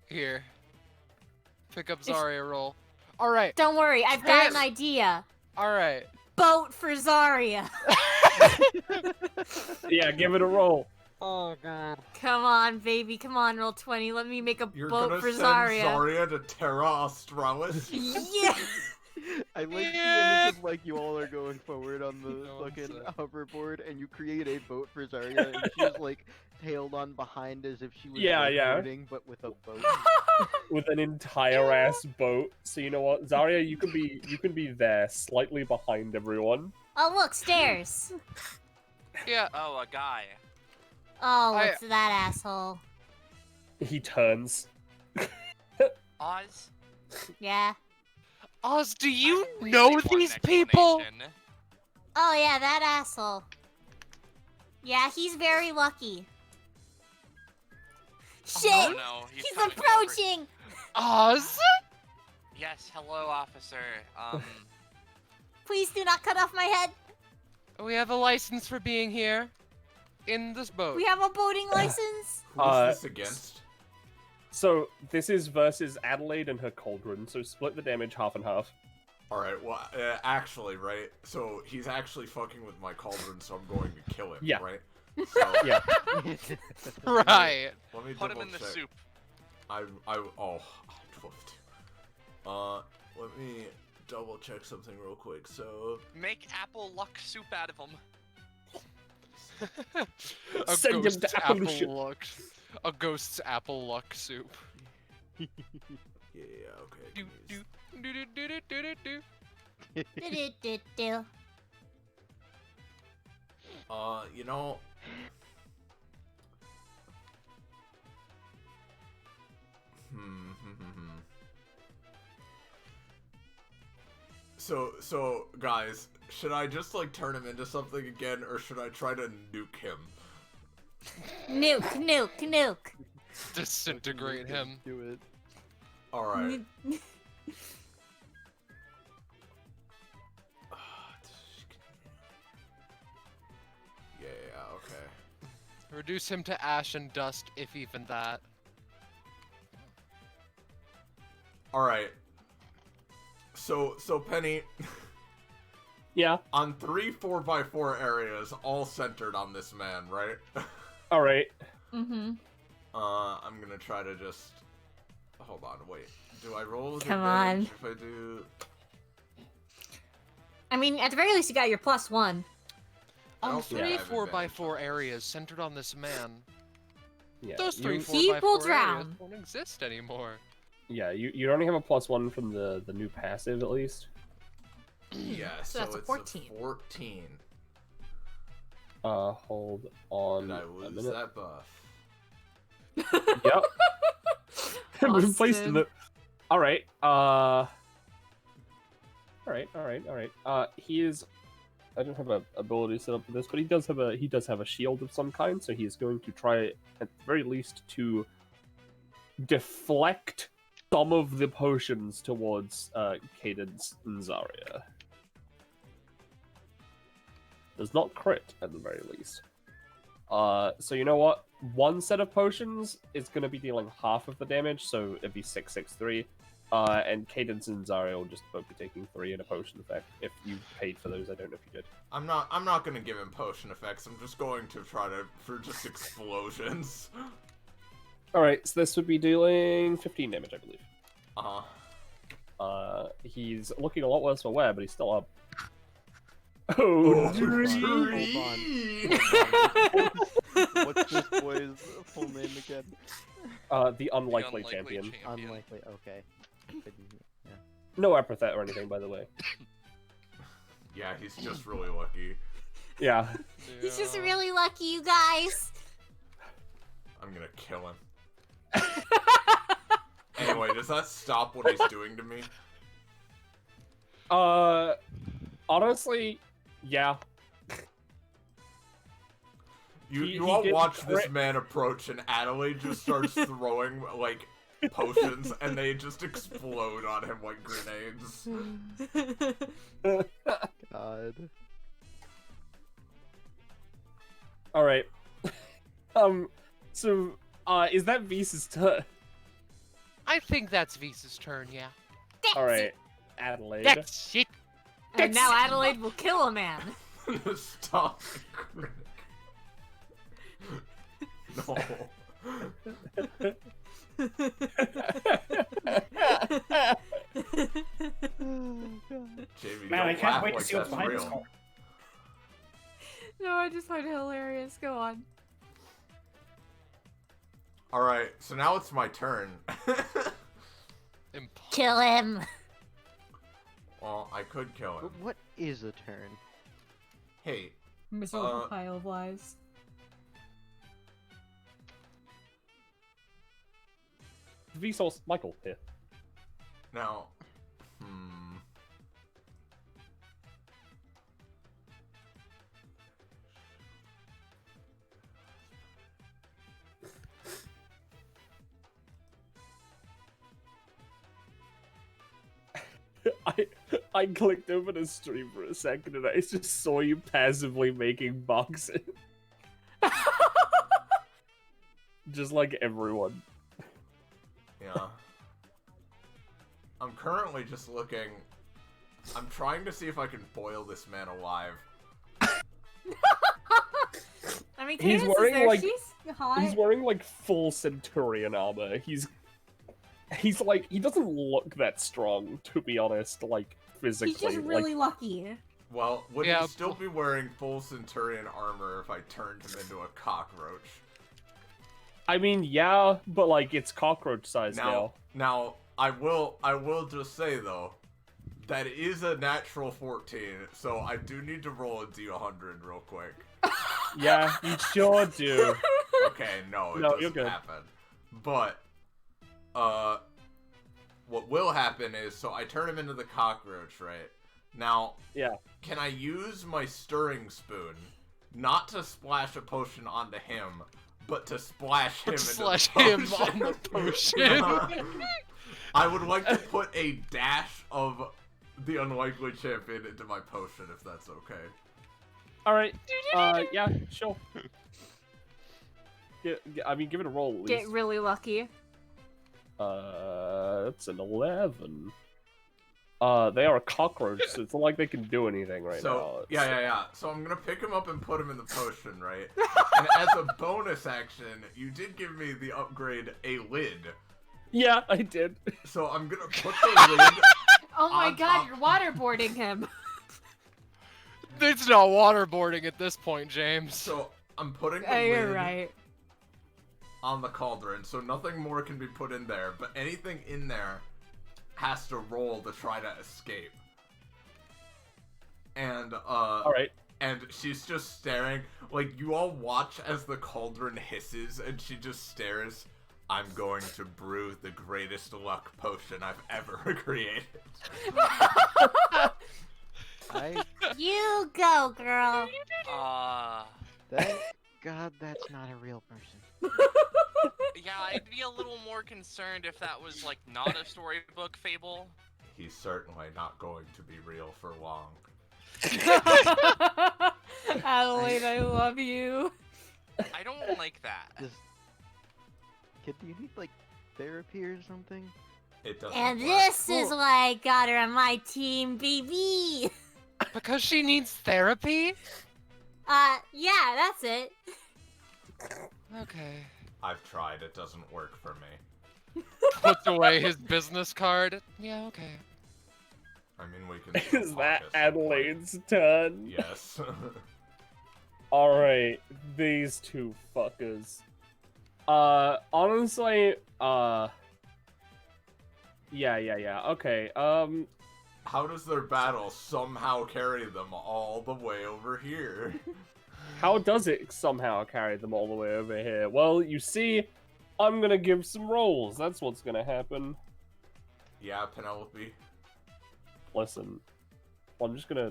Here. Pick up Zarya roll. Alright. Don't worry, I've got an Yes. idea. Alright. Boat for Zarya. Yeah, give it a roll. Oh god. Come on, baby. Come on, roll 20. Let me make a You're boat gonna for send Zarya. Zarya to Terra Australis? Yeah! I like Yeah. the image of like you all are going forward on the No, fucking so- hoverboard, and you create a boat for Zarya, and she's like tailed on behind as if she was Yeah, yeah. boating, but with a boat. With an entire ass boat. So you know what, Zarya, you can be there, slightly behind everyone. Oh, look, stairs. Yeah. Oh, a guy. Oh, I- it's that asshole. He turns. Oz? Yeah. Oz, do you I know really want these an people? explanation. Oh yeah, that asshole. Yeah, he's very lucky. Shit! Oh no, He's coming over. approaching! Oz? Yes, hello, officer. Please do not cut off my head. We have a license for being here. In this boat. We have a boating license. Who's this against? So this is versus Adelaide and her cauldron. So split the damage half and half. Alright, well, actually, right? So he's actually fucking with my cauldron, so I'm going to kill him, Yeah. right? So, Yeah. Right. let me put him in the double check. soup. I'd love to. Let me double check something real quick. So, Make apple luck soup out of him. A Send him ghost's to apple soup. luck. A ghost's apple luck soup. yeah, okay. Do do do do do do do do. Do-do-do-do. You know. So, guys, should I just, like, turn him into something again, or should I try to nuke him? Nuke. Disintegrate him. Do it. Alright. Yeah, okay. Reduce him to ash and dust, if even that. Alright. So Penny, Yeah. on 3 4x4 areas, all centered on this man, right? All right. Mm-hmm. I'm gonna try to just... Hold on, wait. Do I roll with Come advantage if I do... I mean, at the very least, you got your +1. I On don't think I 3 have advantage 4x4 on this. areas centered on this man. Yeah. Those 3 you, 4x4 He will areas drown. don't exist anymore. Yeah. You only have a +1 from the new passive at least. Yeah, So so that's a it's 14. a 14. Hold on Did I a lose minute. that buff? Yep. Replaced in the. All right. All right. He is. I don't have an ability set up for this, but he does have a shield of some kind, so he is going to try at the very least to deflect some of the potions towards Cadence and Zarya. Does not crit at the very least. So you know what? One set of potions is going to be dealing half of the damage, so it'd be 663. And Cadence and Zarya will just both be taking 3 in a potion effect. If you paid for those, I don't know if you did. I'm not gonna give him potion effects. I'm just going to try for just explosions. Alright, so this would be dealing 15 damage, I believe. Uh-huh. He's looking a lot worse for wear, but he's still up. Oh, Hold on. What's this boy's full name again? The unlikely champion. Unlikely. Okay. Yeah. No epithet or anything, by the way. Yeah, he's just really lucky. Yeah. He's just really lucky, you guys. I'm gonna kill him. Anyway, does that stop what he's doing to me? Honestly, yeah. You he all didn't watch this crit. man approach, and Adelaide just starts throwing, like, potions, and they just explode on him like grenades. God. Alright. So, is that Visa's turn? I think that's Visa's turn, yeah. Alright, Adelaide. That's it. And now Adelaide will kill a man. Stop the critic. No. Jamie, Man, I don't can't laugh wait to like see what's that's behind this real. car. No, I just find it hilarious. Go on. Alright, so now it's my turn. Kill him. Well, I could kill him. But what is a turn? Hey, Miserable pile of lies. Vsauce Michael here. Now, I clicked over the stream for a second and I just saw you passively making boxes. Just like everyone. yeah. I'm currently just looking. I'm trying to see if I can boil this man alive. I mean, He's Cadence is wearing there. like She's hot. he's wearing like full Centurion armor. He's like he doesn't look that strong, to be honest. Like physically, He's just really lucky. Well, would Yeah, he still be wearing full Centurion armor if I turned him into a cockroach? I mean, yeah, but like it's cockroach size now. Now, I will just say though, that is a natural 14, so I do need to roll a D100 real quick. Yeah, you sure do. Okay, no, it No, you're doesn't good. happen. But, what will happen is, so I turn him into the cockroach, right? Now, Yeah. can I use my stirring spoon, not to splash a potion onto him, but to splash him into Slash the him potion? on the potion. I would like to put a dash of the unlikely champion into my potion, if that's okay. All right. Yeah, sure. I mean, give it a roll. At least. Get really lucky. That's an 11. They are a cockroach, so it's not like they can do anything right now. So, yeah. So I'm gonna pick him up and put him in the potion, right? And as a bonus action, you did give me the upgrade a lid. Yeah, I did. So I'm gonna put the lid. Oh my on god, top- you're waterboarding him. It's not waterboarding at this point, James. So I'm putting the Oh, you're lid right. on the cauldron, so nothing more can be put in there, but anything in there has to roll to try to escape. And Alright. and she's just staring, like, you all watch as the cauldron hisses, and she just stares. I'm going to brew the greatest luck potion I've ever created. You go, girl. Thank God that's not a real person. Yeah, I'd be a little more concerned if that was, like, not a storybook fable. He's certainly not going to be real for long. Adelaide, I love you. I don't like that. Kid, do you need like therapy or something? It doesn't And work. this is why I got her on my team, baby. Because she needs therapy? Yeah, that's it. Okay. I've tried, it doesn't work for me. Puts away his business card. Yeah, okay. I mean, we can still Is talk that at some Adelaide's turn? point. Yes. Alright, these two fuckers. Honestly, yeah, okay, How does their battle somehow carry them all the way over here? how does it somehow carry them all the way over here? Well, you see, I'm gonna give some rolls, that's what's gonna happen. Yeah, Penelope. Listen, I'm just gonna...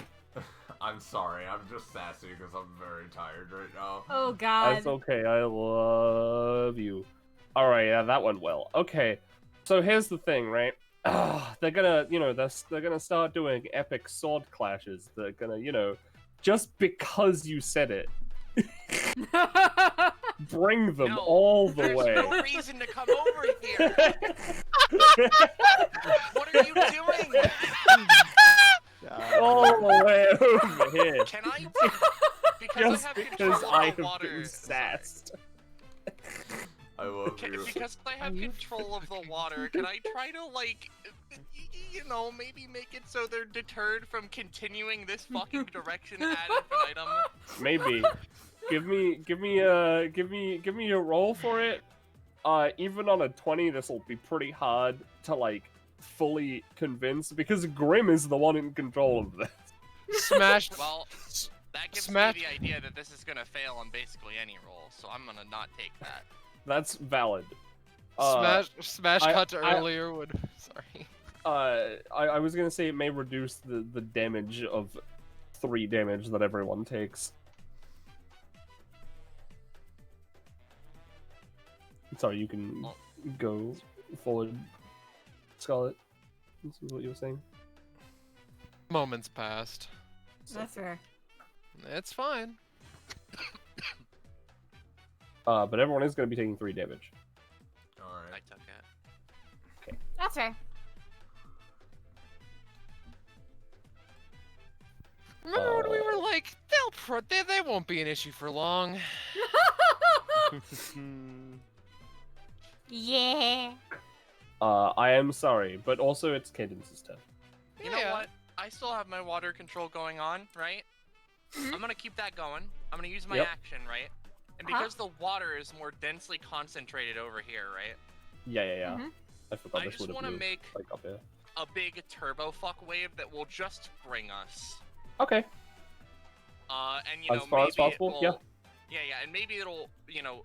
I'm sorry, I'm just sassy because I'm very tired right now. Oh god. That's okay, I love you. Alright, yeah, that went well. Okay, so here's the thing, right? They're gonna, they're gonna start doing epic sword clashes. They're gonna, just because you said it, bring them all the There's way. no reason to come over here. What are you doing? All the way over here. Can I? Just I have because control I of the have water. been sassed. I love you. Because I have control of the water, can I try to, like, maybe make it so they're deterred from continuing this fucking direction ad infinitum? Maybe. Give me a roll for it. Even on a 20, this will be pretty hard to like fully convince because Grim is the one in control of this. Smash. Well, that gives Smash. me the idea that this is gonna fail on basically any roll, so I'm gonna not take that. That's valid. Smash cut to earlier would. Sorry. I was gonna say it may reduce the damage of 3 damage that everyone takes. Sorry, you can go forward, Scarlet. This is what you were saying. Moments passed. That's fair. It's fine. But everyone is going to be taking 3 damage. I took it. That's fair. Remember when we were like, they won't be an issue for long. Yeah. I am sorry, but also it's Cadence's turn. You know what? I still have my water control going on, right? I'm gonna keep that going. I'm gonna use my action, right? And because the water is more densely concentrated over here, right? Yeah. I forgot I this just would have want to been make like up here. a big turbo fuck wave that will just bring us. Okay. And you know, As far as maybe possible, it will, yeah, and maybe it'll, you know,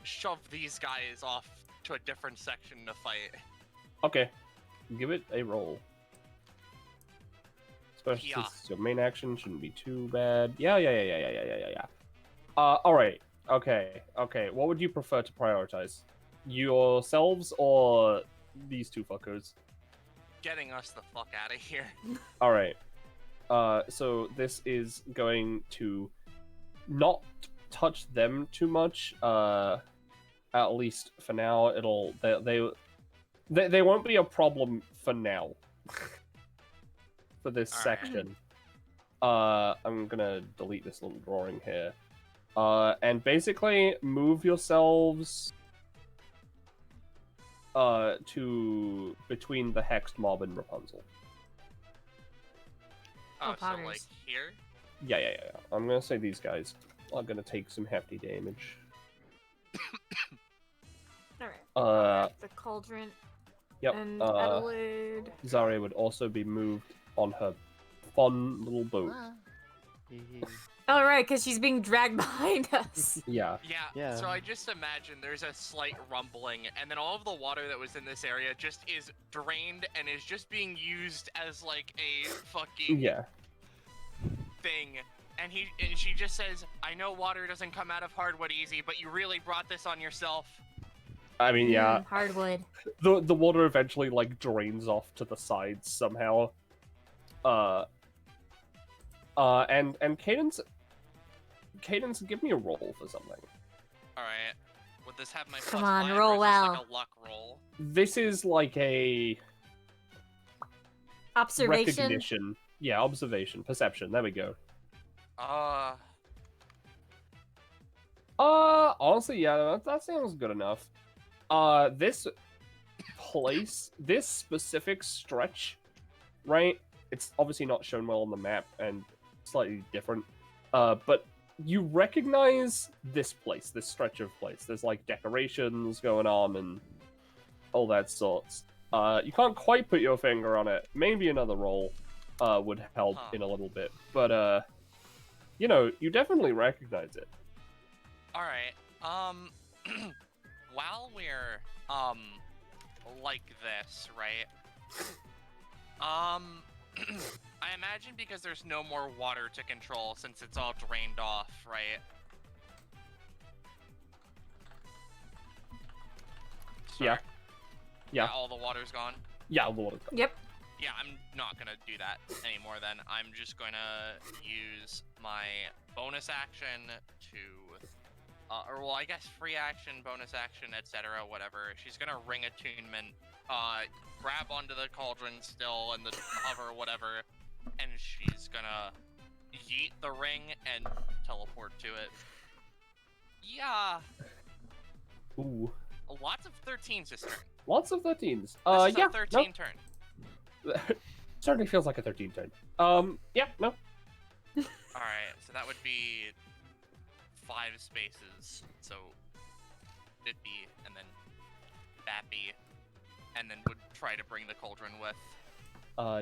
shove these guys off to a different section to fight. Okay. Give it a roll. Especially since your main action shouldn't be too bad. Yeah. Alright. Okay. What would you prefer to prioritize? Yourselves or these 2 fuckers? Getting us the fuck out of here. Alright. So this is going to not touch them too much. At least for now, they won't be a problem for now. For this section. I'm gonna delete this little drawing here. And basically move yourselves to between the Hexed Mob and Rapunzel. Oh, so like here? Yeah. I'm gonna say these guys are gonna take some hefty damage. Alright. The cauldron. Yep. And Adelaide. Zarya would also be moved on her fun little boat. Oh, right, because she's being dragged behind us. Yeah. So I just imagine there's a slight rumbling, and then all of the water that was in this area just is drained and is just being used as like a fucking thing. And she just says, "I know water doesn't come out of hardwood easy, but you really brought this on yourself." I mean, yeah. Hardwood. The water eventually like drains off to the sides somehow. And Cadence, give me a roll for something. All right. Would this have my Come plus on, 5, roll or is this well. like a luck roll? This is like a Observation. recognition. Yeah, observation, perception. There we go. Honestly, yeah, that sounds good enough. This place, this specific stretch, right? It's obviously not shown well on the map and slightly different. But you recognize this place, this stretch of place. There's like decorations going on and all that sorts. You can't quite put your finger on it. Maybe another roll would help in a little bit. But you know, you definitely recognize it. Alright, while we're, like this, right? I imagine because there's no more water to control since it's all drained off, right? Yeah. Yeah. All the water's gone? Yeah, all the water's gone. Yep. Yeah, I'm not gonna do that anymore then. I'm just gonna use my bonus action to, or well, I guess free action, bonus action, etc., whatever. She's gonna ring attunement, grab onto the cauldron still and the hover, whatever, and she's gonna yeet the ring and teleport to it. Yeah. Ooh. Lots of 13s this turn. Lots of 13s. This is yeah. a 13 turn. Certainly feels like a 13 turn. Yeah, no. Alright, so that would be 5 spaces. So it'd be, and then Bappy, and then would try to bring the cauldron with.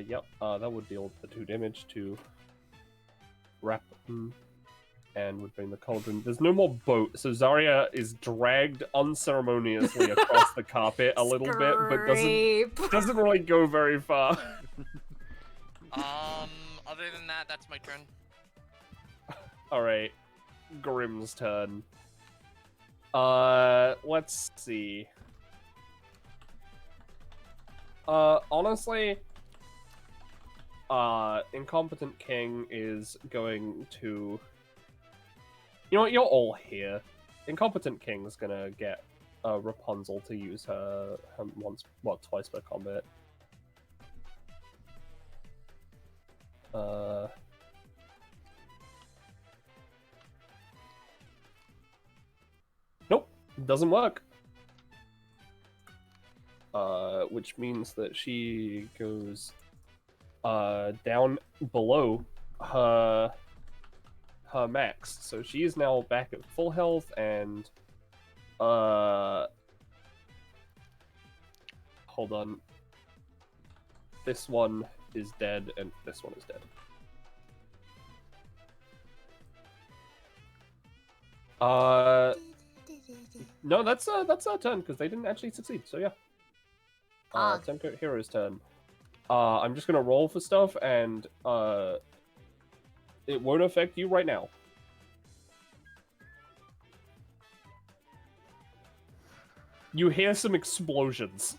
Yep. That would deal the 2 damage to wrap. and would bring the cauldron. There's no more boat, so Zarya is dragged unceremoniously across the carpet a little bit, but doesn't really go very far. Other than that, that's my turn. Alright. Grim's turn. Let's see. Honestly, Incompetent King is going to... You know what, you're all here. Incompetent King's gonna get Rapunzel to use her twice per combat. Nope, doesn't work. Which means that she goes down below her max. So she is now back at full health and hold on. This one is dead and this one is dead. No, that's our turn because they didn't actually succeed. So yeah. Tenko Hero's turn. I'm just gonna roll for stuff, and it won't affect you right now. You hear some explosions.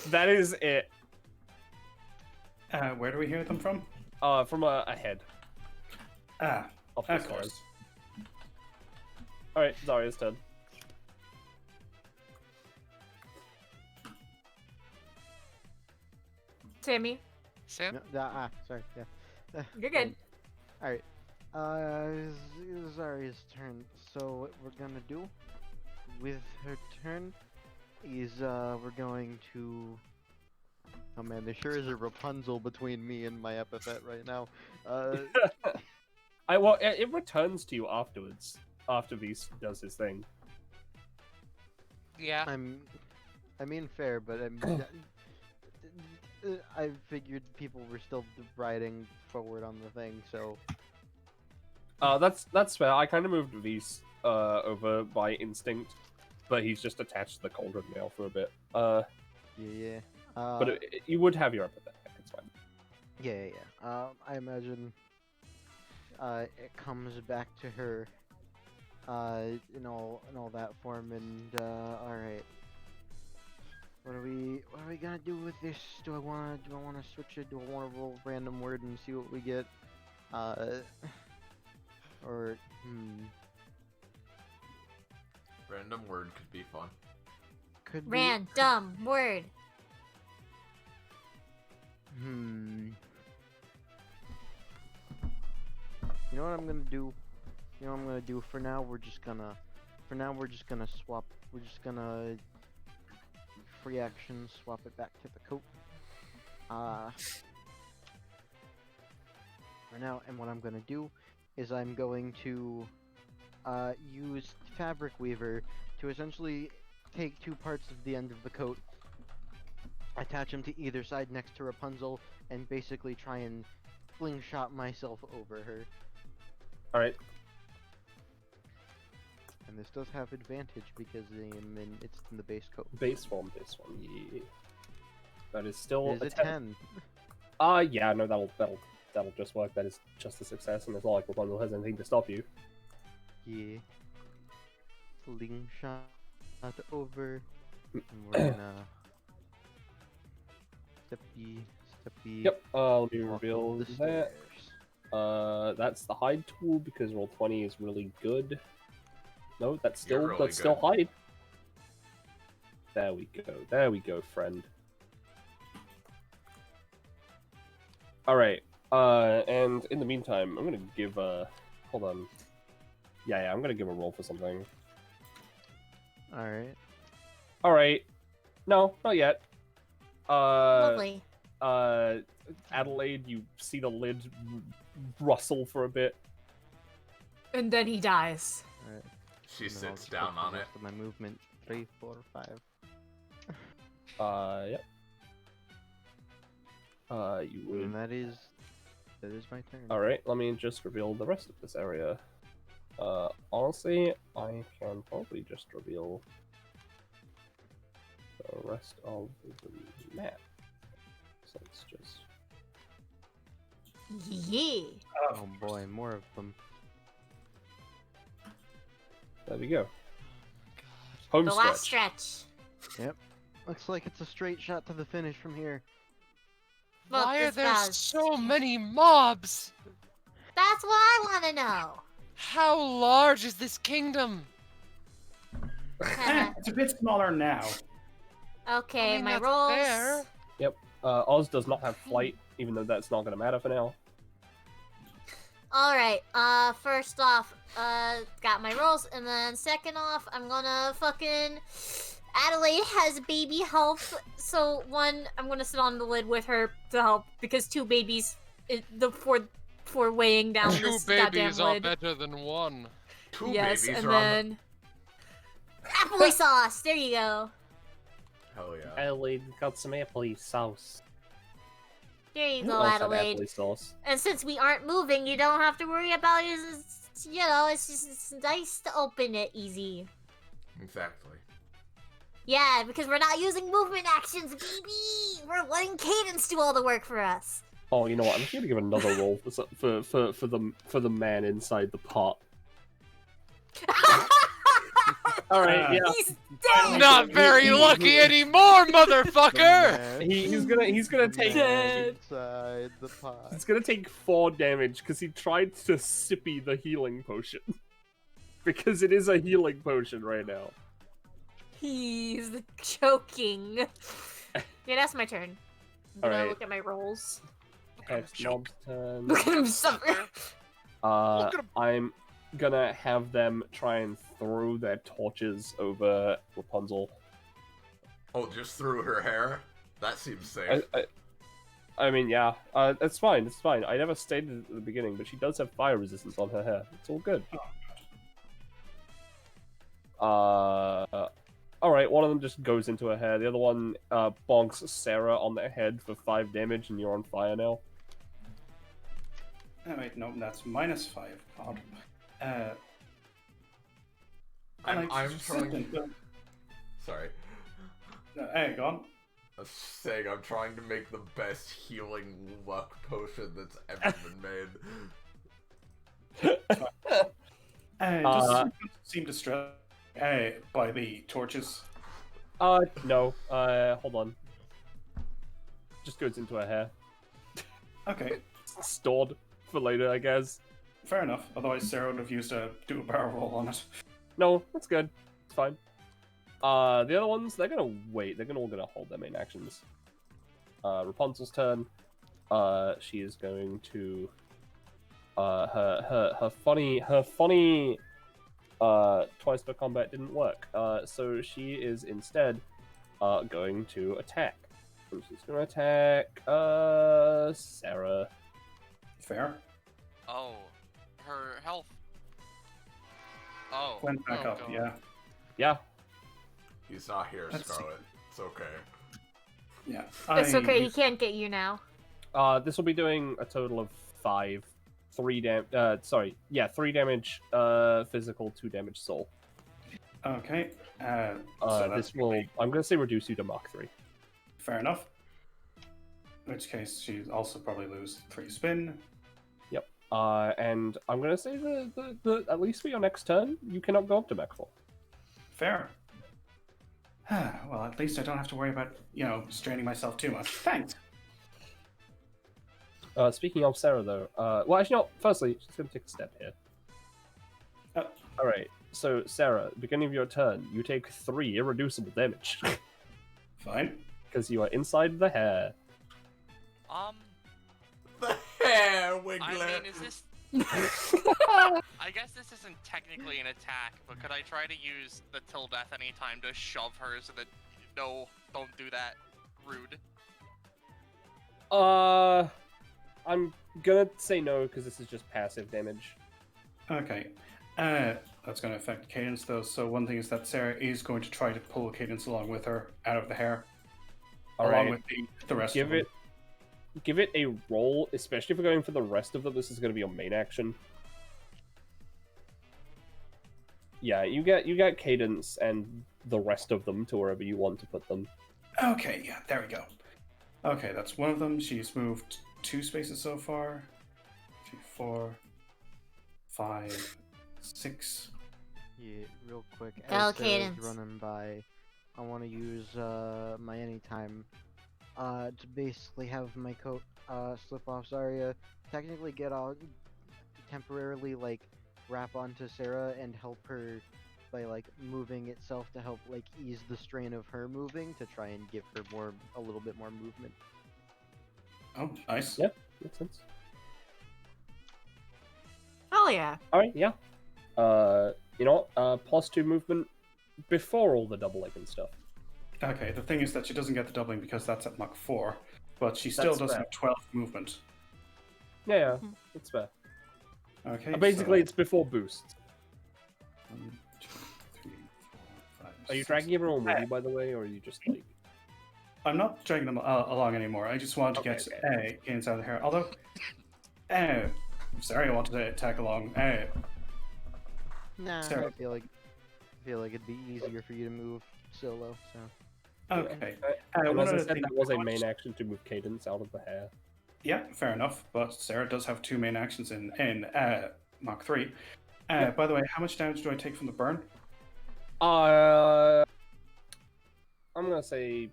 That is it. Where do we hear them from? From ahead. Of course. Alright, Zarya's turn. Sammy. Sam? Sorry, yeah. You're good. Alright. Zarya's turn. So what we're gonna do with her turn is we're going to... Oh man, there sure is a Rapunzel between me and my epithet right now. It returns to you afterwards, after Vs does his thing. Yeah. I mean fair, but I figured people were still riding forward on the thing, so... That's fair. I kind of moved Vs over by instinct, but he's just attached to the cauldron now for a bit. Yeah. But you would have your epithet back, it's fine. Yeah. I imagine it comes back to her in all that form, and alright. What are we gonna do with this? Do I wanna switch it? Do I wanna roll a random word and see what we get? Random word could be fun. Could be. Random word. You know what I'm gonna do? For now we're just gonna swap. We're just gonna free action swap it back to the coat. For now, and what I'm gonna do is I'm going to use Fabric Weaver to essentially take two parts of the end of the coat, attach them to either side next to Rapunzel, and basically try and slingshot myself over her. Alright. And this does have advantage because it's in the base coat. Base form, yeah. That is still a 10. Yeah, no, that'll just work. That is just a success, and it's not like Rapunzel has anything to stop you. Yeah. Slingshot over. And we're gonna steppy. Yep, let me reveal the that. stairs. That's the hide tool because roll 20 is really good. No, that's You're still really hide. There we go, friend. Alright, and in the meantime, I'm gonna give hold on. Yeah, I'm gonna give a roll for something. Alright. No, not yet. Lovely. Adelaide, you see the lid rustle for a bit. And then he dies. Alright. She sits down on it. My movement 3, 4, 5. Yep. You would. And that is It is my turn. Alright, let me just reveal the rest of this area. Honestly, I can probably just reveal the rest of the map. So it's just... Yeah. Oh boy, more of them. There we go. Home The last stretch. Yep. Looks like it's a straight shot to the finish from here. Look, Why are this there guy's- so many mobs? That's what I want to know. How large is this kingdom? It's a bit smaller now. Okay, I mean, my that's rolls. fair. Yep. Oz does not have flight, even though that's not going to matter for now. Alright, first off, got my rolls, and then second off, I'm gonna fucking... Adelaide has baby help, so one, I'm gonna sit on the lid with her to help, because two babies, for weighing down Two this goddamn babies are lid. better than one. Two Yes, babies and are on then... Apple sauce, there you go. Hell yeah. Adelaide got some apple sauce. There you Who go, else had Adelaide. apple sauce? And since we aren't moving, you don't have to worry about it. You know, it's nice to open it easy. Exactly. Yeah, because we're not using movement actions, baby. We're letting Cadence do all the work for us. Oh, you know what? I'm going to give another roll for the man inside the pot. Alright, yeah. He's dead. Not very lucky anymore, motherfucker! He's gonna take Inside the pot. He's gonna take 4 damage because he tried to sippy the healing potion. Because it is a healing potion right now. He's choking. Yeah, that's my turn. I'm gonna Alright. look at my rolls. Next mob's turn. Look at him suffer. I'm gonna have them try and throw their torches over Rapunzel. Oh, just through her hair? That seems safe. I mean, yeah. It's fine, it's fine. I never stated it at the beginning, but she does have fire resistance on her hair. It's all good. Alright, one of them just goes into her hair. The other one bonks Sarah on the head for 5 damage, and you're on fire now. Oh, wait, no, that's -5. Odd. I'm trying. Sorry. No, hey, go on. I was saying I'm trying to make the best healing luck potion that's ever been made. Does seem distressed by the torches? No. Hold on. Just goes into her hair. Okay. Stored for later, I guess. Fair enough. Otherwise, Sarah would have used a barrel roll on it. No, that's good. It's fine. The other ones, they're gonna wait. They're all gonna hold their main actions. Rapunzel's turn. She is going to her funny twice per combat didn't work. So she is instead going to attack. So she's gonna attack Sarah. Fair. Oh, her health. Oh. Went back up, God. yeah. Yeah. He's not here, Let's see. Scarlet. It's okay. Yeah. It's okay, he can't get you now. This will be doing a total of 5. 3 damage, 3 damage physical, 2 damage soul. Okay. So This will, I'm gonna say reduce you to Mach 3. fair enough. In which case, she'd also probably lose 3 spin. Yep. And I'm gonna say the at least for your next turn, you cannot go up to Mach 4. Fair. Well, at least I don't have to worry about, straining myself too much. Thanks. Speaking of Sarah, though, well, actually, no. Firstly, she's gonna take a step here. All right. So, Sarah, beginning of your turn, you take 3 irreducible damage. Fine. Because you are inside the hair. The hair wiggler. I mean, is this? I guess this isn't technically an attack, but could I try to use the till death anytime to shove her so that no, don't do that. Rude. I'm gonna say no because this is just passive damage. Okay. That's going to affect Cadence, though. So one thing is that Sarah is going to try to pull Cadence along with her out of the hair. All along right. with the rest Give of them. it. give it a roll, especially if we're going for the rest of them. This is going to be your main action. Yeah, you get Cadence and the rest of them to wherever you want to put them. Okay, yeah, there we go. Okay, that's one of them. She's moved 2 spaces so far. 3, 4, 5, 6. Yeah, real quick. Go, As Sarah's Cadence. running by, I want to use my anytime to basically have my coat slip off Zarya, technically get all temporarily like wrap onto Sarah and help her by like moving itself to help like ease the strain of her moving to try and give her a little bit more movement. Oh, nice. Yeah, makes sense. Oh yeah. All right, yeah. You know, +2 movement before all the doubling and stuff. Okay, the thing is that she doesn't get the doubling because that's at Mach 4, but she still That's does fair. have 12 movement. Yeah, that's fair. Okay. Basically, so it's before boosts. 1, 2, 3, 4, 5. Are you dragging everyone with you, by the way, or are you just like? I'm not dragging them along anymore. I just wanted to Okay, get Cadence out of here. Although, sorry, I wanted to tag along. Nah, Sarah. I feel like it'd be easier for you to move solo. So. Okay. And one as I other said, thing that was a main action to move Cadence out of the hair. Yeah, fair enough. But Sarah does have 2 main actions in Mach 3. By the way, how much damage do I take from the burn? I'm gonna say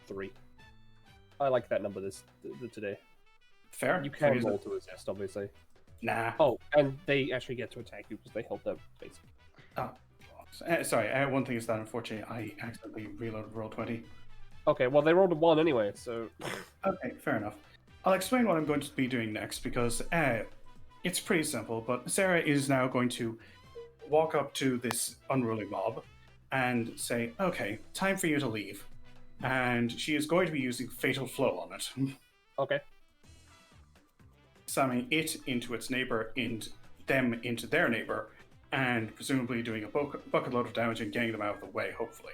3. I like that number today. Fair. You Fair can use roll it. to resist, obviously. Nah. Oh, and they actually get to attack you because they held their base. Oh. Sorry, one thing is that unfortunately I accidentally reloaded roll 20. Okay, well they rolled a 1 anyway, so. Okay, fair enough. I'll explain what I'm going to be doing next because it's pretty simple, but Sarah is now going to walk up to this unruly mob and say, okay, time for you to leave. And she is going to be using Fatal Flow on it. Okay. Summoning it into its neighbor and them into their neighbor, and presumably doing a bucket load of damage and getting them out of the way, hopefully.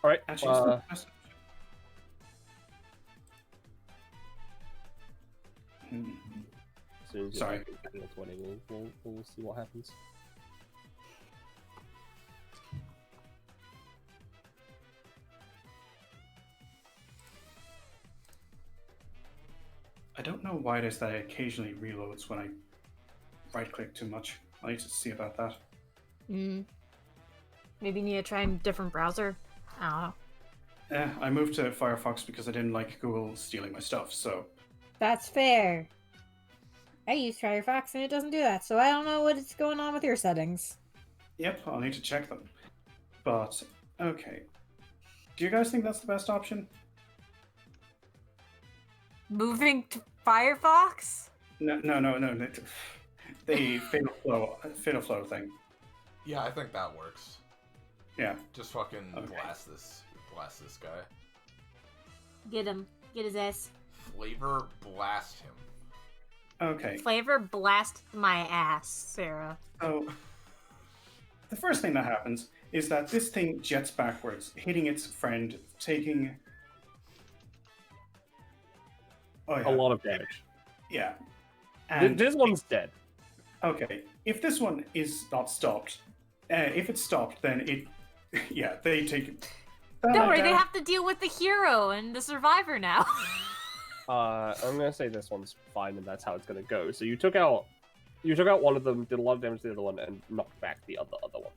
Alright, Actually, it's not fast. as soon as you Sorry. get to 20, we'll see what happens. I don't know why it is that it occasionally reloads when I right-click too much. I need to see about that. Maybe you need to try a different browser. I don't know. I moved to Firefox because I didn't like Google stealing my stuff, so... That's fair. I use Firefox and it doesn't do that, so I don't know what's going on with your settings. Yep, I'll need to check them. But, okay. Do you guys think that's the best option? Moving to Firefox? No. The Fatal Flow thing. Yeah, I think that works. Yeah. Just fucking Okay. blast this guy. Get him. Get his ass. Flavor blast him. Okay. Flavor blast my ass, Sarah. So, the first thing that happens is that this thing jets backwards, hitting its friend, taking... Oh, yeah. A lot of damage. Yeah. And This one's dead. okay, if this one is not stopped, if it's stopped, then it... Yeah, they take... Don't worry, they have to deal with the hero and the survivor now. I'm gonna say this one's fine, and that's how it's gonna go. So you took out one of them, did a lot of damage to the other one, and knocked back the other one.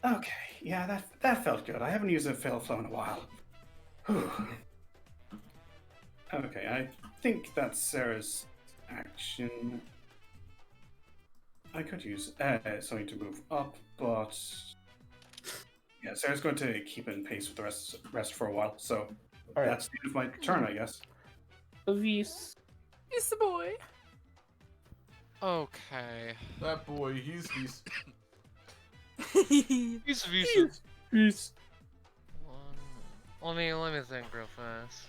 Okay, yeah, that felt good. I haven't used a Fatal Flow in a while. Whew. Okay, I think that's Sarah's action. I could use something to move up, but yeah, Sarah's going to keep in pace with the rest for a while. So that's the end of my turn, I guess. Vis. It's the boy. Okay. That boy, he's He's Visa. Peace. Let me think real fast.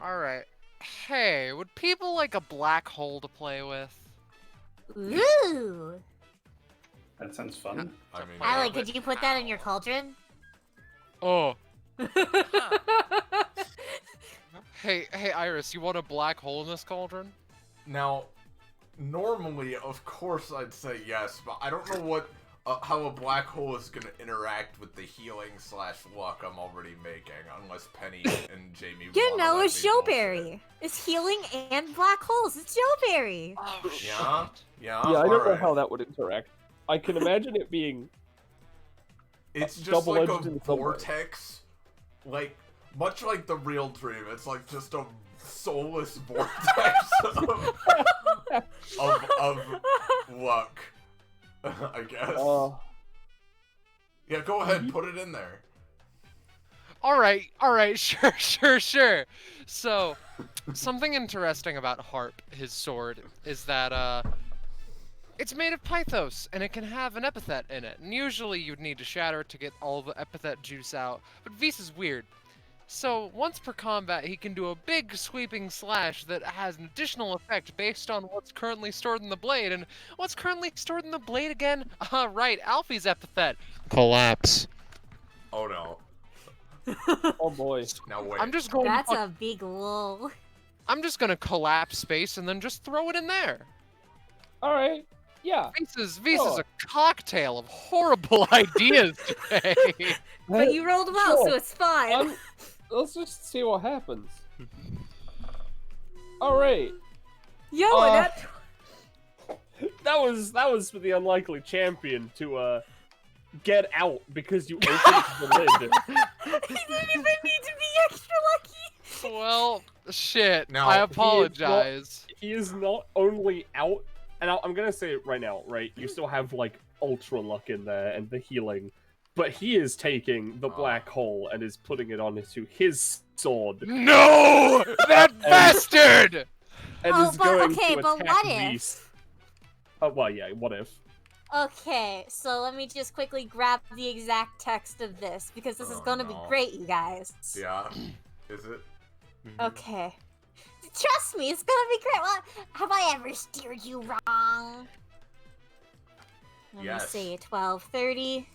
Alright. Hey, would people like a black hole to play with? Ooh. That sounds fun. I mean, Allie, yeah. could you put that in your cauldron? Oh. Hey, Iris, you want a black hole in this cauldron? Now, normally, of course, I'd say yes, but I don't know what how a black hole is gonna interact with the healing / luck I'm already making, unless Penny and Jamie. You wanna know, let it's me bullshit. Joeberry. It's healing and black holes. It's Joeberry. Oh, Yeah, yeah. Yeah, I don't know alright. how that would interact. I can imagine it being It's just like double-edged a in some way. vortex, like much like the real dream. It's like just a soulless vortex of luck, I guess. Yeah, go ahead, put it in there. Alright, sure. So, something interesting about Harp, his sword, is that, it's made of Pythos, and it can have an epithet in it. And usually you'd need to shatter it to get all the epithet juice out, but Vis is weird. So, once per combat, he can do a big sweeping slash that has an additional effect based on what's currently stored in the blade. And what's currently stored in the blade again? Right, Alfie's epithet. Collapse. Oh no. Oh boy. Now wait. I'm just going That's to, a big lull. I'm just gonna collapse space and then just throw it in there. Alright. Yeah. Vis is a cocktail of horrible ideas today. But you rolled well, Sure. so it's fine. Let's just see what happens. Alright. Yo, that was for the unlikely champion to get out because you opened the lid. He didn't even need to be extra lucky. Well, shit. Now, I apologize. He is not only out, and I'm gonna say it right now, right? You still have like ultra luck in there and the healing, but he is taking the black hole and is putting it onto his sword. No! That bastard! And Oh, is but- going okay, to but attack what if? Vis. Well, yeah, what if? Okay, so let me just quickly grab the exact text of this because this is gonna be great, you guys. Yeah. Is it? Okay. Trust me, it's gonna be great. What? Have I ever steered you wrong? Let me see, 12:30.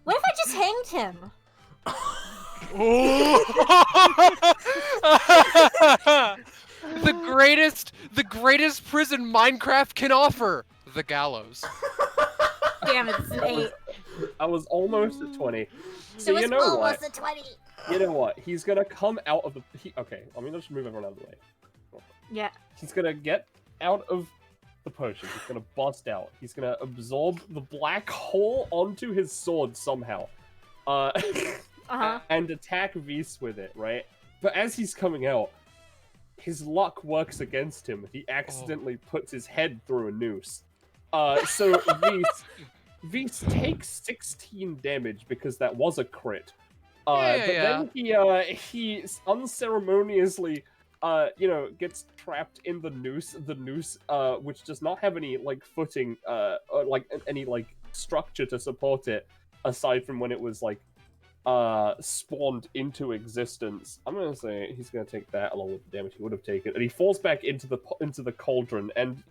What if I just hanged him? the greatest prison Minecraft can offer. The gallows. Damn it, it's an 8. I was almost at 20. So It you was know almost what? a 20. You know what? He's gonna come out of the. Okay, I'm gonna just move everyone out of the way. Yeah. He's gonna get out of the potion. He's gonna bust out. He's gonna absorb the black hole onto his sword somehow. And attack Vis with it, right? But as he's coming out, his luck works against him. He accidentally puts his head through a noose. So Vis takes 16 damage because that was a crit. Then he unceremoniously gets trapped in the noose, which does not have any, like, footing, or, like, any, like, structure to support it, aside from when it was, like, spawned into existence. I'm gonna say he's gonna take that along with the damage he would have taken, and he falls back into the cauldron, and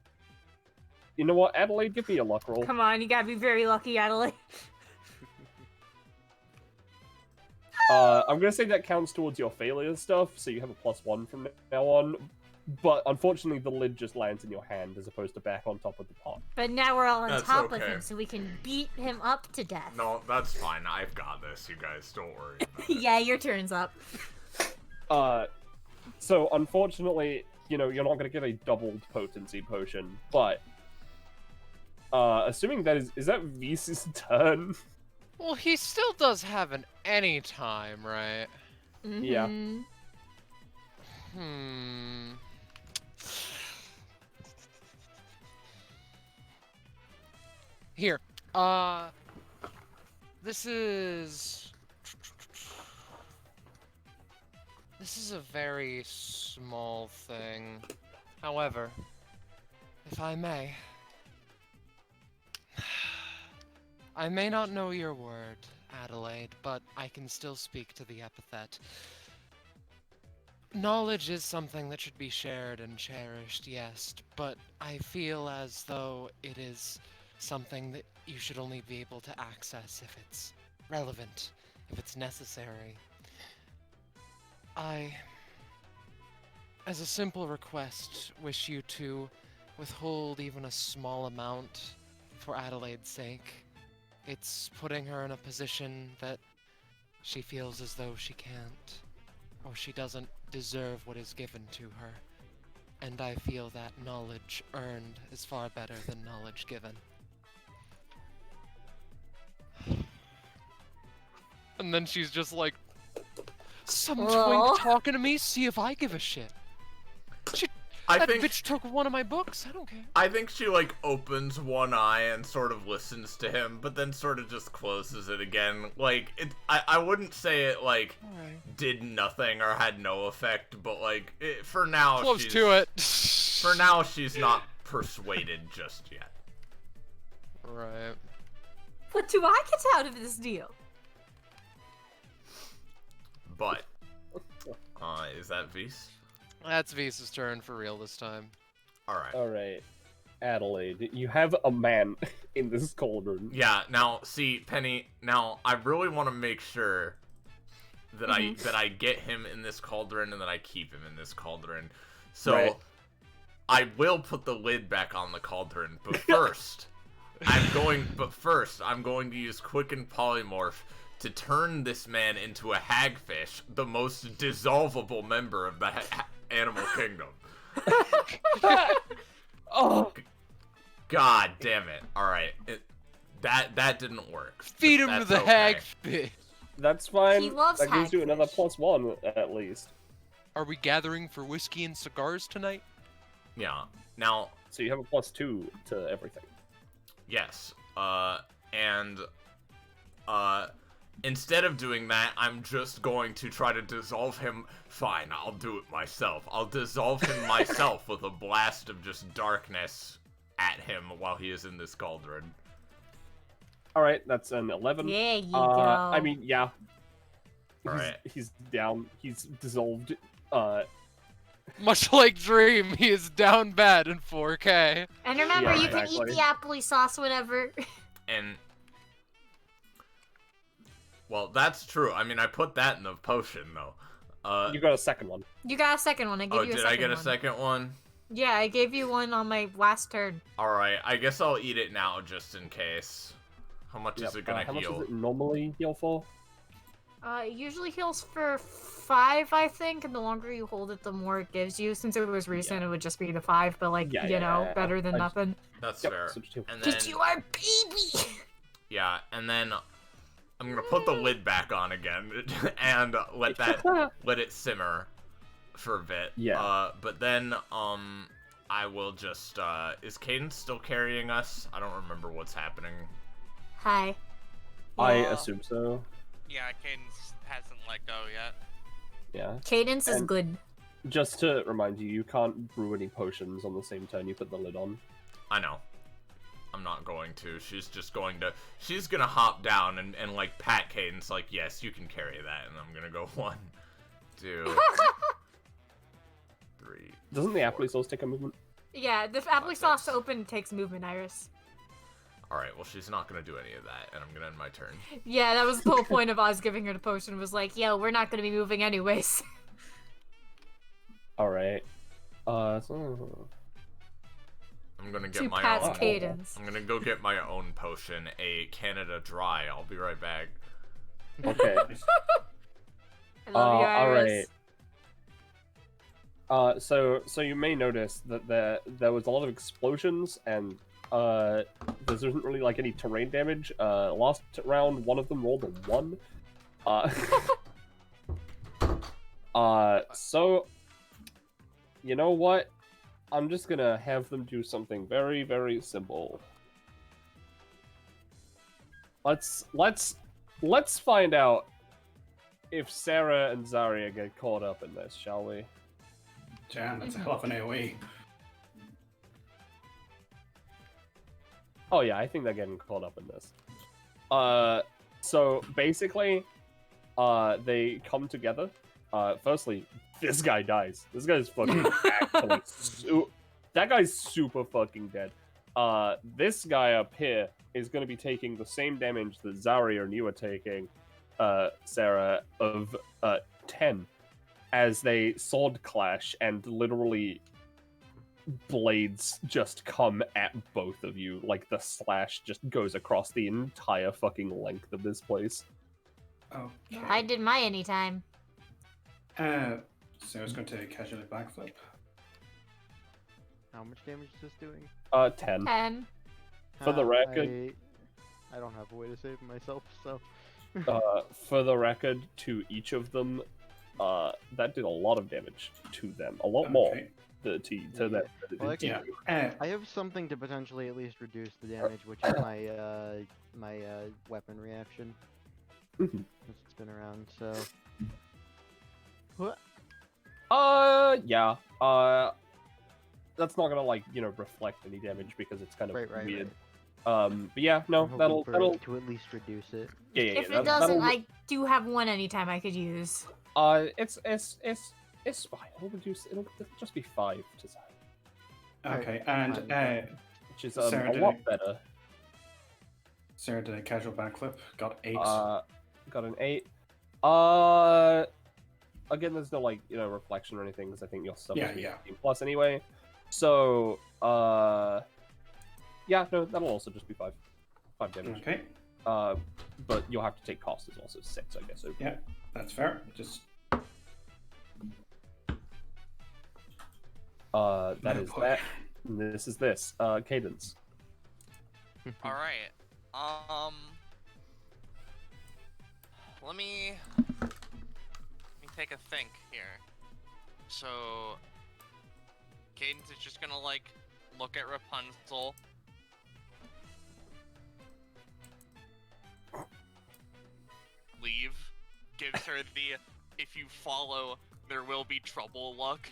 you know what, Adelaide, give me a luck roll. Come on, you gotta be very lucky, Adelaide. I'm gonna say that counts towards your failure stuff, so you have a +1 from now on. But unfortunately, the lid just lands in your hand as opposed to back on top of the pot. But now we're all on That's top of okay. him, so we can beat him up to death. No, that's fine. I've got this. You guys, don't worry. Yeah, your turn's up. So unfortunately, you're not gonna get a doubled potency potion, but assuming that is that Vis's turn? Well, he still does have an any time, right? Yeah. Here. This is a very small thing. However, if I may, I may not know your word, Adelaide, but I can still speak to the epithet. knowledge is something that should be shared and cherished, yes, but I feel as though it is something that you should only be able to access if it's relevant, if it's necessary. I, as a simple request, wish you to withhold even a small amount for Adelaide's sake. It's putting her in a position that she feels as though she can't, or she doesn't deserve what is given to her. And I feel that knowledge earned is far better than knowledge given. And then she's just like, some twink talking to me, see if I give a shit. That bitch took one of my books, I don't care. I think she, like, opens one eye and sort of listens to him, but then sort of just closes it again. Like, I wouldn't say it, like, did nothing or had no effect, but, like, for now, close to it. For now, she's not persuaded just yet. Right. What do I get out of this deal? But, is that Vise? That's Visa's turn for real this time. Alright. Adelaide, you have a man in this cauldron. Yeah, now, see, Penny, now, I really want to make sure that I get him in this cauldron and that I keep him in this cauldron. So, I will put the lid back on the cauldron, but first, I'm going to use Quicken Polymorph to turn this man into a hagfish, the most dissolvable member of the animal kingdom. Oh, God damn it! All right, that didn't work. Feed him to the hagfish. That's fine. He loves that gives you hagfish. another +1 at least. Are we gathering for whiskey and cigars tonight? Yeah. Now, so you have a +2 to everything. Yes. And instead of doing that, I'm just going to try to dissolve him. Fine, I'll do it myself. I'll dissolve him myself with a blast of just darkness at him while he is in this cauldron. Alright, that's an 11. Yeah, you go. I mean, yeah. Alright. He's down. He's dissolved. Much like Dream, he is down bad in 4K. And remember, Yeah, you can eat the appley sauce whenever. And well, that's true. I mean, I put that in the potion, though. You got a second one. You got a second one. I gave you a second one. Oh, did I get a second one? Yeah, I gave you one on my last turn. Alright, I guess I'll eat it now just in case. How much is it gonna how heal? much does it normally heal for? It usually heals for 5, I think, and the longer you hold it, the more it gives you. Since it was recent, it would just be the 5, but like, better than nothing. That's fair. And then, Because you are baby! yeah, and then I'm gonna put the lid back on again and let it simmer for a bit. Yeah. But then I will just is Cadence still carrying us? I don't remember what's happening. Hi. I assume so. Yeah, Cadence hasn't let go yet. Yeah. Cadence is good. Just to remind you, you can't brew any potions on the same turn you put the lid on. I know. I'm not going to. She's gonna hop down and like pat Cadence like, yes, you can carry that, and I'm gonna go 1, 2, 3. Doesn't the appley sauce take a movement? Yeah, the appley sauce open takes movement, Iris. Alright, well, she's not gonna do any of that, and I'm gonna end my turn. Yeah, that was the whole point of Oz giving her the potion, was like, yo, we're not gonna be moving anyways. Alright. I'm gonna get my Pat's own. Cadence. I'm gonna go get my own potion, a Canada Dry. I'll be right back. Okay. I love you, Iris. Alright. So you may notice that there was a lot of explosions and there isn't really like any terrain damage. Last round, one of them rolled a 1. So you know what? I'm just gonna have them do something very, very simple. Let's find out if Sarah and Zarya get caught up in this, shall we? Damn, that's a hell of an AoE. Oh yeah, I think they're getting caught up in this. So basically, they come together. Firstly, this guy dies. This guy's fucking actually that guy's super fucking dead. This guy up here is going to be taking the same damage that Zari and you are taking, Sarah, of 10, as they sword clash and literally blades just come at both of you. Like the slash just goes across the entire fucking length of this place. Okay. I did my anytime. Sarah's going to casually backflip. How much damage is this doing? 10. 10. For the record, I don't have a way to save myself, so. for the record, to each of them, that did a lot of damage to them. A lot more to them. Than it Well, did to actually, you. I have something to potentially at least reduce the damage, which is my weapon reaction. It's been around, so. What? Yeah. That's not gonna reflect any damage because it's kind of weird. But yeah, no, that'll to at least reduce it. Yeah. If it doesn't, I do have one anytime I could use. It's fine. It'll just be 5 to Zari. Okay, and which is Sarah a lot better. Sarah did a casual backflip, got 8. Got an 8. Again, there's no reflection or anything because I think your stuff is 15 plus anyway. So yeah, no, that'll also just be 5 damage. Okay. But you'll have to take cost is also 6, I guess. So. Yeah, that's fair. Just that is that. And this is this. Cadence. All right. Let me take a think here. So, Cadence is just gonna look at Rapunzel. Leave. Gives her the "if you follow, there will be trouble" look.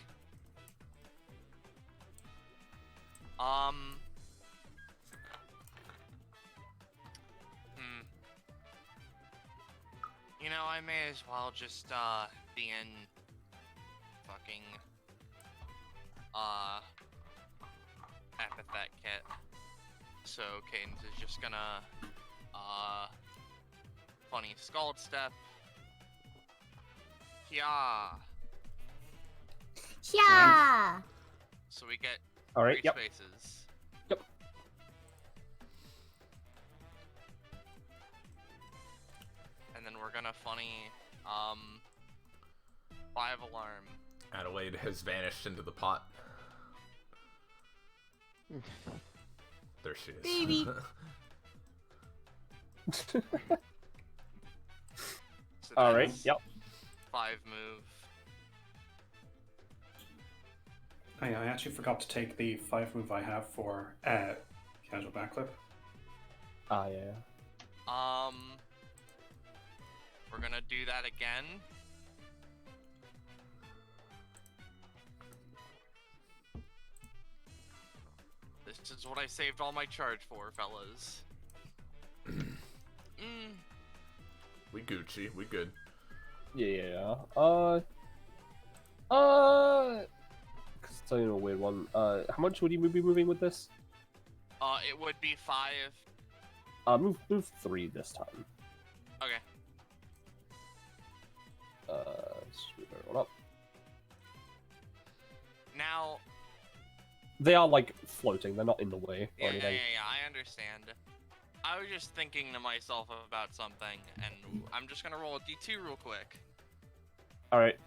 You know, I may as well just be in fucking Epithet kit. So Cadence is just gonna funny scald step. Yeah. Yeah. So we get All right, 3 yep. spaces. Yep. And then we're gonna funny 5 alarm. Adelaide has vanished into the pot. There she is. Baby. So All right. that's Yep. 5 move. I actually forgot to take the 5 move I have for casual backflip. Yeah. We're gonna do that again. This is what I saved all my charge for, fellas. We Gucci. We good. Yeah. So you know, a weird one. How much would you be moving with this? It would be 5. Move 3 this time. Okay. Screw everyone up. Now. They are floating. They're not in the way or Yeah, anything. I understand. I was just thinking to myself about something, and I'm just gonna roll a D2 real quick. All right.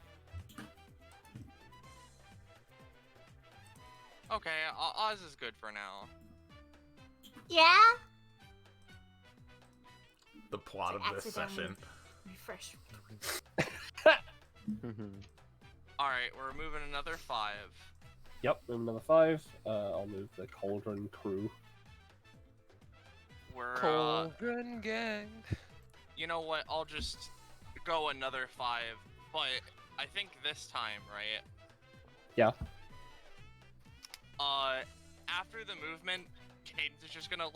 Okay, Oz is good for now. Yeah. The plot of this session. Refresh. Alright, we're moving another 5. Yep, move another 5. I'll move the Cauldron crew. We're, Cauldron gang. You know what, I'll just go another 5, but I think this time, right? Yeah. After the movement, Cadence is just gonna,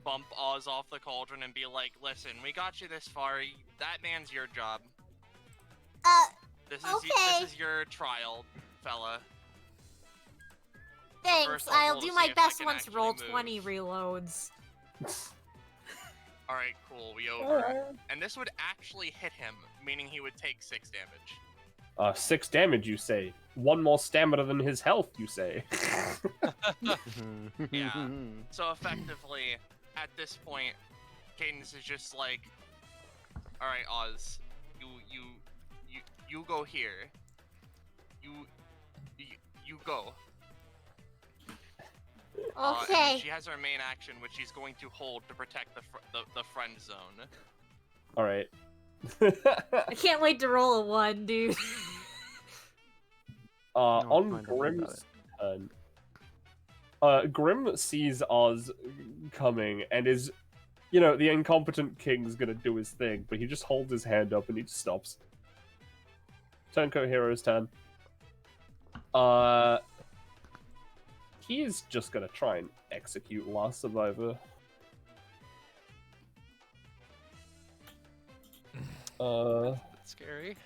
bump Oz off the cauldron and be like, listen, we got you this far, that man's your job. This Okay. is your trial, fella. Thanks. First, I'll roll do to my see if I best can once roll actually 20 move. reloads. All right, cool. We over. And this would actually hit him, meaning he would take 6 damage. 6 damage, you say. 1 more stamina than his health, you say. Yeah. So effectively, at this point, Cadence is just like, all right, Oz, you go here. You go. And Okay. then she has her main action, which she's going to hold to protect the friend zone. All right. I can't wait to roll a 1, dude. On find out about Grim's turn, Grim sees Oz coming and is, the incompetent king's gonna do his thing, but he just holds his hand up and he just stops. Turncoat Hero's turn. He is just gonna try and execute Last Survivor. That's scary.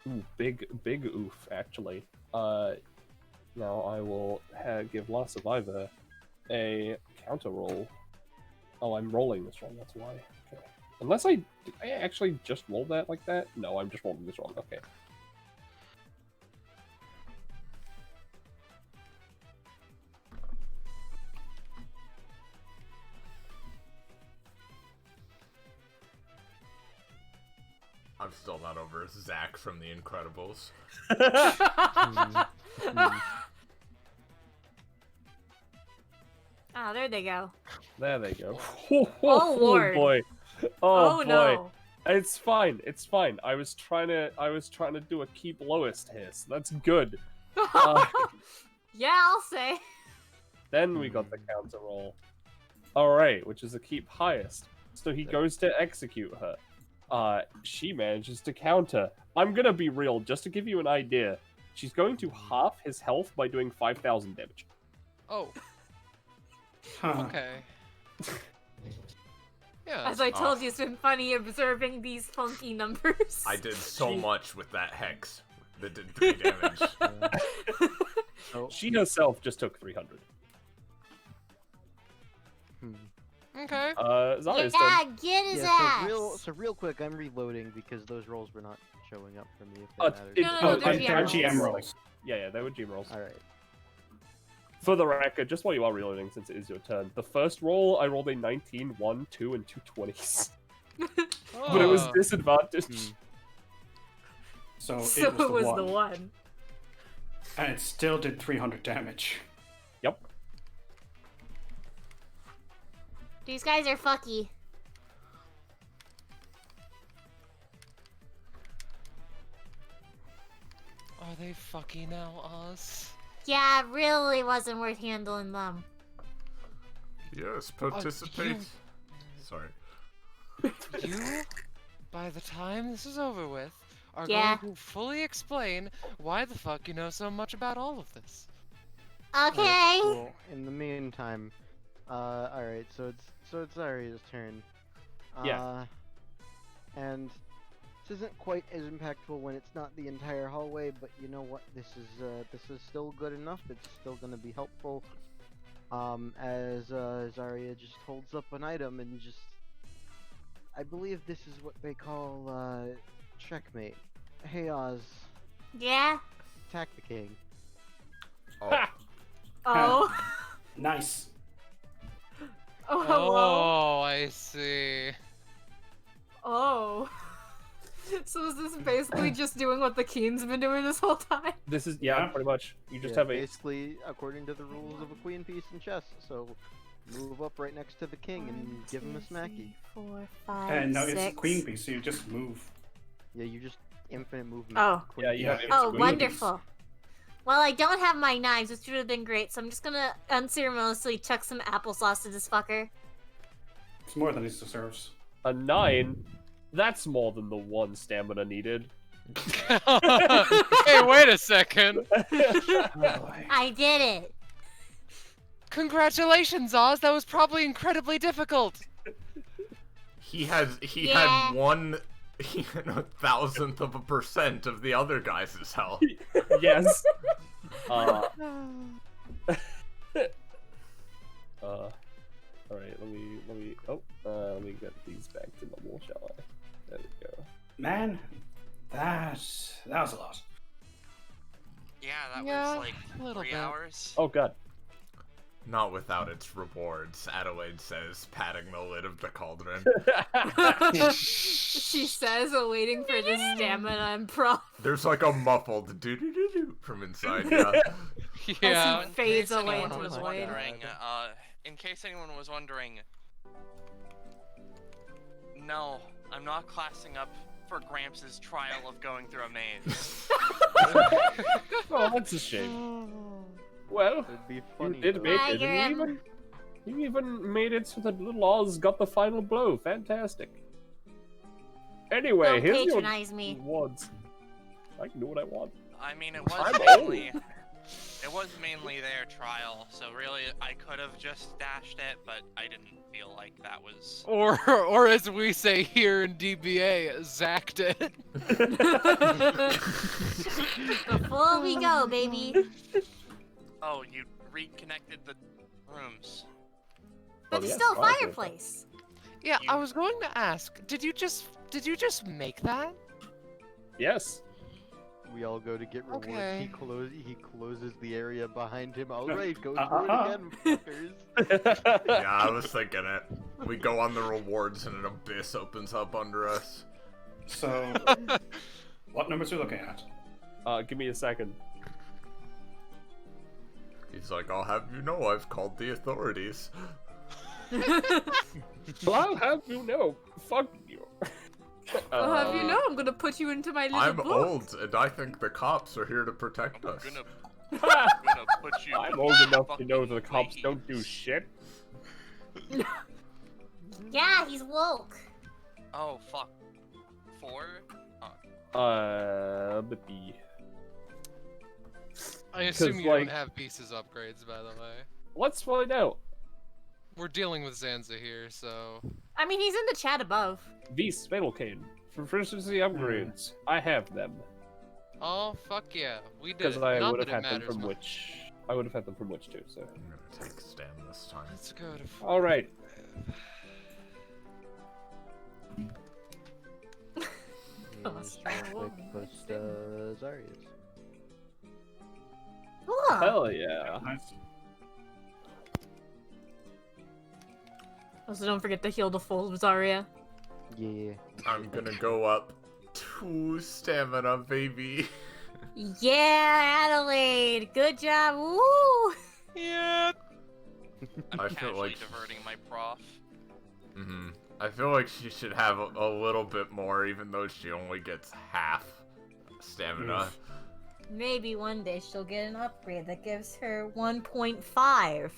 Ooh, big oof, actually. Now I will give Last Survivor a counter roll. Oh, I'm rolling this wrong, that's why. Okay. Unless did I actually just roll that like that? No, I'm just rolling this wrong, okay. I'm still not over Zach from The Incredibles. Ah, there they go. There they go. Oh, Lord. Boy. Oh, boy. no. It's fine. It's fine. I was trying to do a keep lowest here, so that's good. Yeah, I'll say. Then we got the counter roll. Alright, which is a keep highest. So he goes to execute her. She manages to counter. I'm gonna be real, just to give you an idea. She's going to half his health by doing 5,000 damage. Oh. Huh. Okay. Yeah. As I told you, it's been funny observing these funky numbers. I did so much with that hex that did 3 damage. She herself just took 300. Okay. Zaria's Yeah, turn. get his Yeah, ass. so real quick, I'm reloading because those rolls were not showing up for me. If Oh, they mattered. they're they're GM GM rolls. rolls. Yeah, they were GM rolls. All right. For the record, just while you are reloading, since it is your turn, the first roll I rolled a 19, 1, 2, and 2 20s. But it was disadvantaged. So, So it was the 1. And it still did 300 damage. Yep. These guys are fucky. Are they fucking now, Oz? Yeah, it really wasn't worth handling them. Yes, participate. you- Sorry. You, by the time this is over with, are Yeah. going to fully explain why the fuck you know so much about all of this. Okay. Well, in the meantime, all right. So it's Aria's turn. Yeah. And this isn't quite as impactful when it's not the entire hallway, but you know what? This is still good enough. It's still gonna be helpful. As Zarya just holds up an item and just, I believe this is what they call checkmate. Hey Oz, Yeah. attack the king. Oh. Oh. Nice. Oh, hello. Oh, I see. Oh. So is this basically just doing what the Keen's been doing this whole time? This is, Yeah. pretty much. You just Yeah, have a... basically according to the rules of a queen piece in chess. So move up right next to the king and give him a smacky. 4, 5, And no, it's 6. queen piece, so you just move. Yeah, you just infinite movement. Oh. Queen Yeah, you piece. have Oh, queen wonderful. Well, I don't have my knives, which would have been great, so I'm just gonna unceremoniously chuck some applesauce to this fucker. It's more than he deserves. A 9? That's more than the 1 stamina needed. Hey, wait a second. I did it. Congratulations, Oz. That was probably incredibly difficult. He had Yeah. 1,000% of the other guys' health. Yes. Alright, let me get these back to normal, shall I? There we go. Man, that was a lot. Yeah, that Yeah, was like a little 3 bit. hours. Oh god. Not without its rewards, Adelaide says, patting the lid of the cauldron. She says, waiting for the stamina improv. There's like a muffled doo-doo-doo-doo from inside, yeah. Yeah. As he fades In case away anyone into the was void. wondering, in case anyone was wondering, no, I'm not classing up for Gramps' trial of going through a maze. Oh, that's a shame. Well, It'd be you funny. did though. make Ah, it, you're and you even made it so that little Oz got the final blow. Fantastic. Anyway, Don't here's your patronize me. rewards. I can do what I want. I mean, it I'm was mainly their trial, so really I could have just dashed it, but I didn't feel like that was. Or as we say here in DBA, Zacked it. Before we go, baby. Oh, you reconnected the rooms. But Oh, it's yeah, still a wow, okay. fireplace. Yeah, I was going to ask, did you just make that? Yes. We all go to get rewards. Okay. He closes the area behind him. All right, go through Uh-huh. it again, fuckers. Yeah, I was thinking it. We go on the rewards and an abyss opens up under us. So, what numbers are we looking at? Give me a second. He's like, I'll have you know I've called the authorities. Well, I'll have you know. Fuck you. I'll have you know, I'm gonna put you into my little I'm book. old, and I think the cops are here to protect us. I'm gonna put you. I'm old enough to know the cops don't do shit. Yeah, he's woke. Oh fuck. 4? But the... I assume you like- don't have pieces upgrades, by the way. Let's find out. We're dealing with Zanza here, so... I mean, he's in the chat above. These Fatal Cane. For efficiency upgrades, I have them. Oh, fuck yeah. We did Because it. I Not would have that it had them matters from much. Witch. I would have had them from Witch too, so. I'm gonna take Stam this time. Let's go to... Alright. Post Zarius. Cool. Hell yeah. Nice. Also, don't forget to heal the full Zarya. Yeah. I'm gonna go up 2 stamina, baby. Yeah, Adelaide. Good job. Woo. Yeah. I'm I feel casually like- diverting my prof. I feel like she should have a little bit more, even though she only gets half stamina. Maybe one day she'll get an upgrade that gives her 1.5.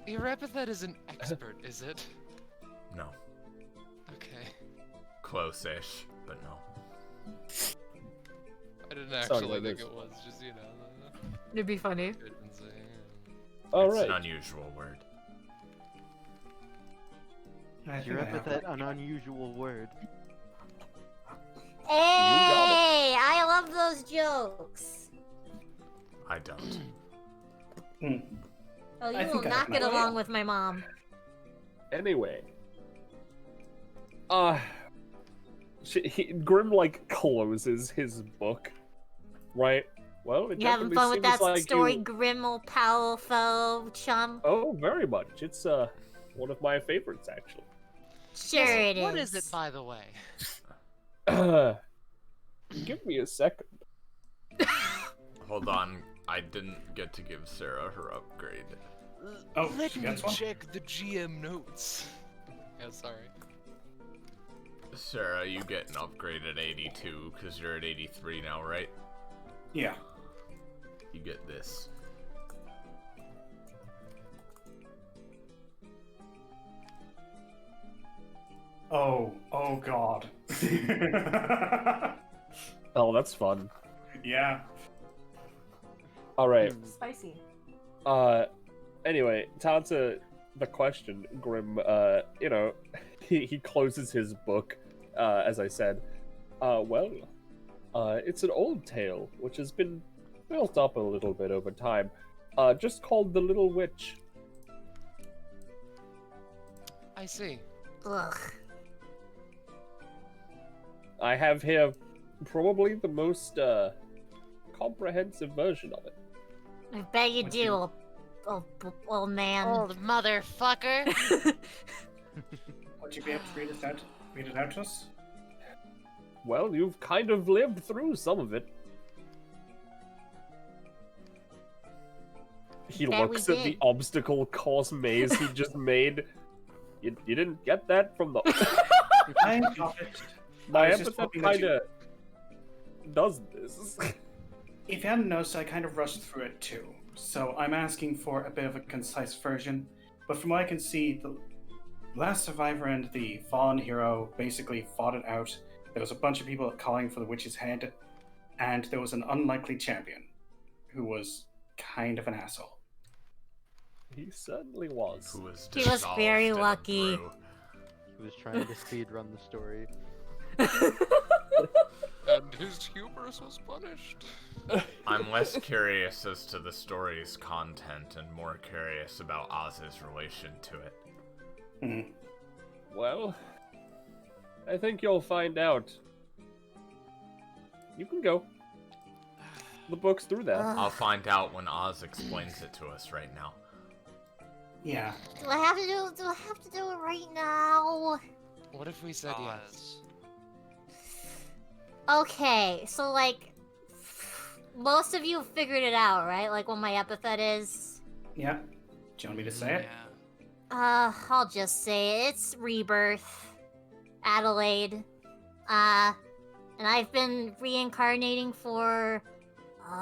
Your epithet is an expert, is it? No. Okay. Close-ish, but no. I didn't Sorry actually about think this. it was, just, you know... It'd be funny. It's Alright. an unusual word. I Is your think I have epithet an unusual word? Hey, I love those jokes. I don't. Hmm. Oh, you I will think I not have get my- along with my mom. Anyway. Grim, like, closes his book. Right? Well, it You having definitely fun with seems that like story, you... Grim old pal, foe, chum? Oh, very much. It's, one of my favorites, actually. Sure it is. What is it, by the way? Give me a second. Hold on, I didn't get to give Sarah her upgrade. Oh, Let she me gets one? check the GM notes. Yeah, sorry. Sarah, you get an upgrade at 82, because you're at 83 now, right? Yeah. You get this. Oh god. Oh, that's fun. Yeah. Alright. Spicy. Anyway, to answer the question, Grim, you know, he closes his book, as I said. It's an old tale, which has been built up a little bit over time. Just called The Little Witch. I see. Ugh. I have here probably the most comprehensive version of it. I bet you do, old man. Old motherfucker. Would you be able to read it out to us? Well, you've kind of lived through some of it. He Bet looks we at the did. obstacle course maze he just made. You didn't get that from the... I got it. My I was just epithet hoping that kind of does this. If you hadn't noticed, I kind of rushed through it too. So I'm asking for a bit of a concise version. But from what I can see, the last survivor and the fallen hero basically fought it out. There was a bunch of people calling for the witch's head, and there was an unlikely champion who was kind of an asshole. He certainly was. He was very lucky. He was trying to speedrun the story. And his hubris was punished. I'm less curious as to the story's content and more curious about Oz's relation to it. Well, I think you'll find out. You can go. The book's through that. I'll find out when Oz explains it to us right now. Yeah. Do I have to do it right now? What if we said yes? Okay, so like, most of you figured it out, right? Like what my epithet is. Yeah. Do you want me to say it? I'll just say it. It's Rebirth, Adelaide. And I've been reincarnating for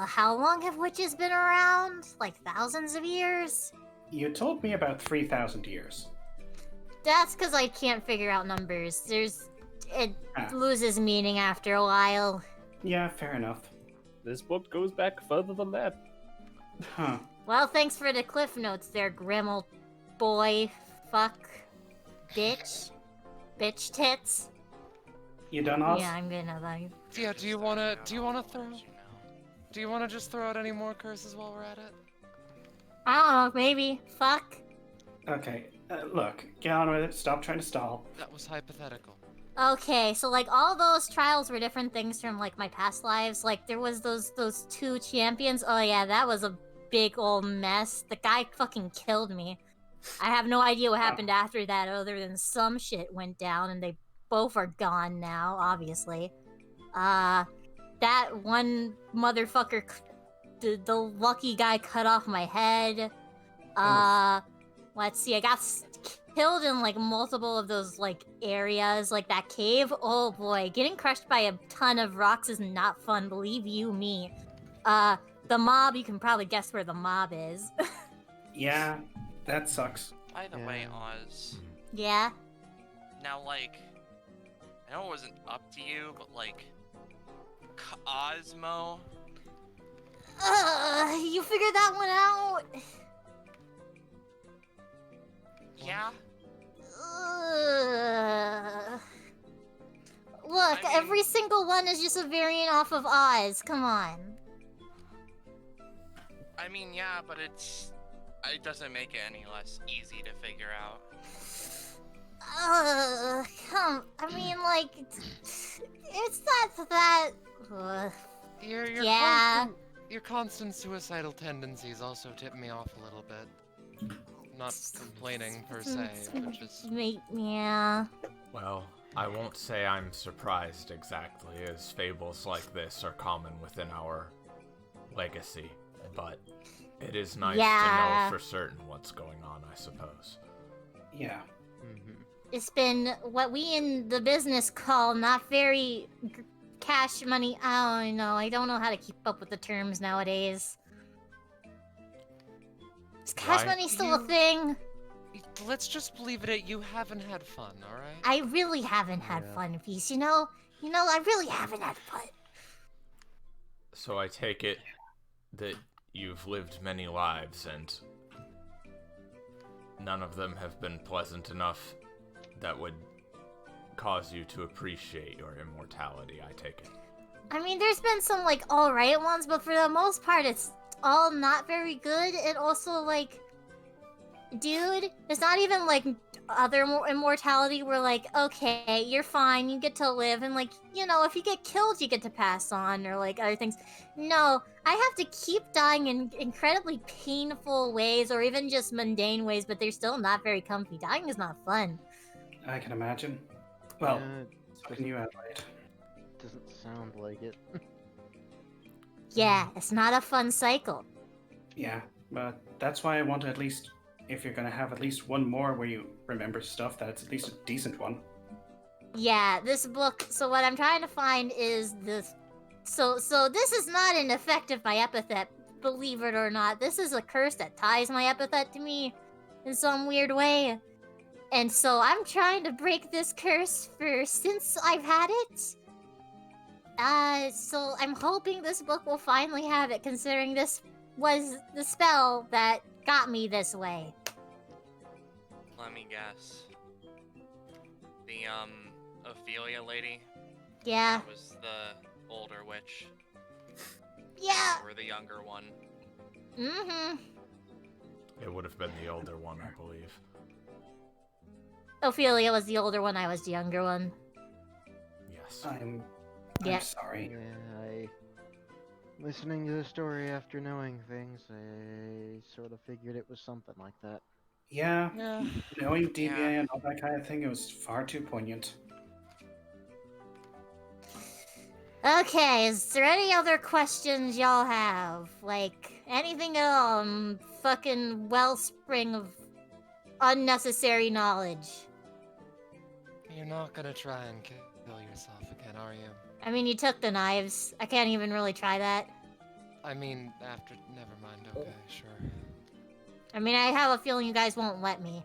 how long have witches been around? Like thousands of years? You told me about 3,000 years. That's because I can't figure out numbers. It loses meaning after a while. Yeah, fair enough. This book goes back further than that. Huh. Well, thanks for the cliff notes there, Grimmel boy, fuck, bitch tits. You done, Oz? Yeah, I'm gonna like. Yeah, do you wanna just throw out any more curses while we're at it? I don't know, maybe. Fuck. Okay, look, get on with it. Stop trying to stall. That was hypothetical. Okay, so like all those trials were different things from like my past lives. Like there was those two champions. Oh yeah, that was a big old mess. The guy fucking killed me. I have no idea what happened after that other than some shit went down and they both are gone now, obviously. That one motherfucker, the lucky guy cut off my head. Let's see, I got killed in like multiple of those like areas, like that cave. Oh boy, getting crushed by a ton of rocks is not fun, believe you me. The mob, you can probably guess where the mob is. Yeah, that sucks. By the way, Oz. Yeah? Now, like, I know it wasn't up to you, but like, Cosmo. You figured that one out? Yeah. Look, every single one is just a variant off of Oz. Come on. I mean, yeah, but it doesn't make it any less easy to figure out. I mean, like, it's not that. Yeah. Your constant suicidal tendencies also tip me off a little bit. Not complaining per se, but just. Yeah. Well, I won't say I'm surprised exactly, as fables like this are common within our legacy, but it is nice to know for certain what's going on, I suppose. Yeah. It's been what we in the business call not very cash money. I don't know how to keep up with the terms nowadays. Is cash money still a thing? Let's just believe it. You haven't had fun, all right? I really haven't had fun, Peace. You know, I really haven't had fun. So I take it that you've lived many lives, and none of them have been pleasant enough that would cause you to appreciate your immortality, I take it. I mean, there's been some, like, alright ones, but for the most part, it's all not very good. And also, like, dude, it's not even, like, other immortality where, like, okay, you're fine, you get to live, and, like, you know, if you get killed, you get to pass on, or, like, other things. No, I have to keep dying in incredibly painful ways, or even just mundane ways, but they're still not very comfy. Dying is not fun. I can imagine. Well, Yeah, so can you, Adelaide? doesn't sound like it. Yeah, it's not a fun cycle. Yeah, but that's why I want to at least, if you're gonna have at least one more where you remember stuff, that it's at least a decent one. Yeah, this book, so what I'm trying to find is this. So this is not an effect of my epithet, believe it or not. This is a curse that ties my epithet to me in some weird way. And so I'm trying to break this curse since I've had it. So I'm hoping this book will finally have it, considering this was the spell that got me this way. Let me guess. The, Ophelia lady? Yeah. That was the older witch. Yeah. Or the younger one. Mm-hmm. It would have been the older one, I believe. Ophelia was the older one, I was the younger one. Yes. I'm Yeah. sorry. Yeah, listening to the story after knowing things, I sort of figured it was something like that. Yeah, knowing DBA Yeah. and all that kind of thing, it was far too poignant. Okay, is there any other questions y'all have? Like, anything at all? Fucking wellspring of unnecessary knowledge. You're not gonna try and kill yourself again, are you? I mean, you took the knives. I can't even really try that. I mean, after. Never mind. Okay, sure. I mean, I have a feeling you guys won't let me.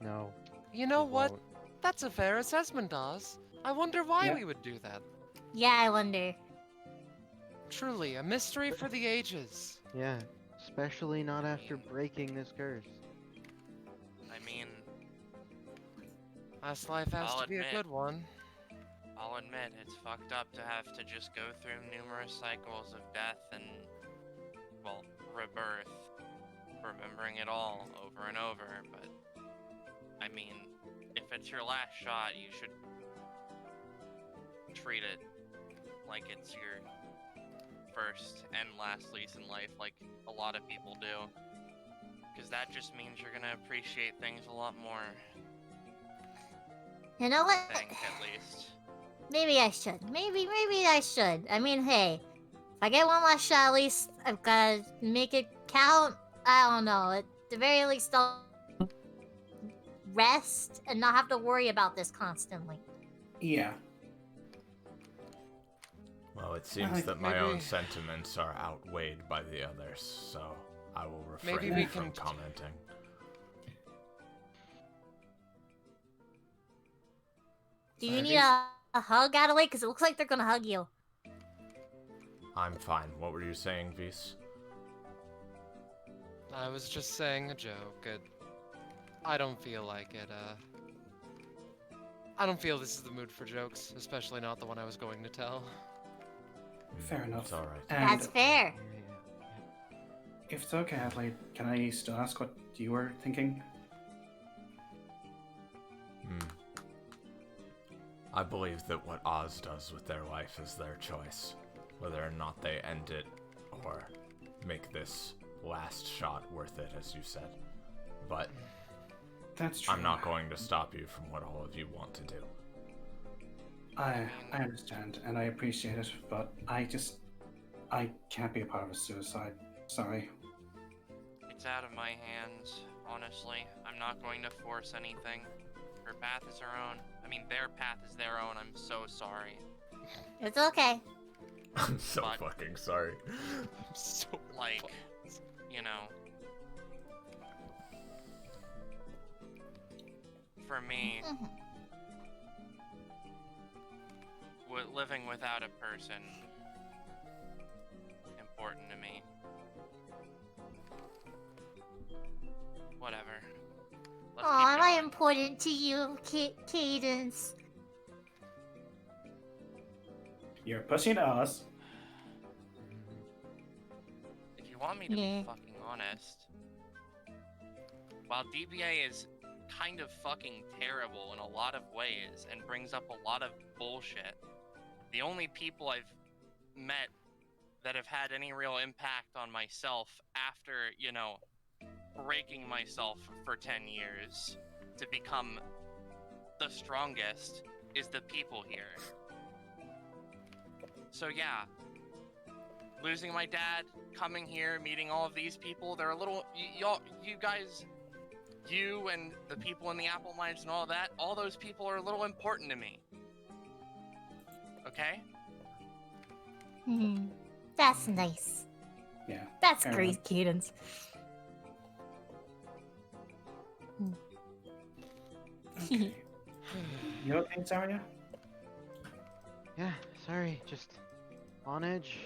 No. You know we what? won't. That's a fair assessment, Oz. I wonder why Yeah. we would do that. Yeah, I wonder. Truly, a mystery for the ages. Yeah, especially not after breaking this curse. I mean, Last life has I'll to be a admit. good one. I'll admit, it's fucked up to have to just go through numerous cycles of death and, well, rebirth, remembering it all over and over, but, I mean, if it's your last shot, you should treat it like it's your first and last lease in life, like a lot of people do. Because that just means you're gonna appreciate things a lot more. You know what? I think, at least. Maybe I should. Maybe I should. I mean, hey, if I get one last shot, at least I've gotta make it count. I don't know. At the very least, I'll rest and not have to worry about this constantly. Yeah. Well, it seems that my maybe- own sentiments are outweighed by the others, so I will refrain Maybe we from can- commenting. Do you need a hug, Adelaide? Because it looks like they're gonna hug you. I'm fine. What were you saying, Vis? I was just saying a joke. I don't feel like it, I don't feel this is the mood for jokes, especially not the one I was going to tell. Fair enough. It's alright. And That's fair. if it's okay, Adelaide, can I still ask what you were thinking? I believe that what Oz does with their life is their choice. Whether or not they end it, or make this last shot worth it, as you said. But That's true. I'm not going to stop you from what all of you want to do. I understand, and I appreciate it, but I can't be a part of a suicide. Sorry. It's out of my hands, honestly. I'm not going to force anything. Her path is her own. I mean, their path is their own. I'm so sorry. It's okay. I'm so But- fucking sorry. I'm so Like, you know. For me, living without a person, important to me. Whatever. Let's Aw, keep am I going. important to you, Cadence? You're pushing us. If you want me to Yeah. be fucking honest, while DBA is kind of fucking terrible in a lot of ways and brings up a lot of bullshit, the only people I've met that have had any real impact on myself after, you know, breaking myself for 10 years to become the strongest is the people here. So yeah, losing my dad, coming here, meeting all of these people, they're a little, you guys, you and the people in the apple mines and all that, all those people are a little important to me. Okay? That's nice. Yeah. That's fair great, enough. Cadence. Okay. You okay, Zarya? Yeah, sorry, just on edge.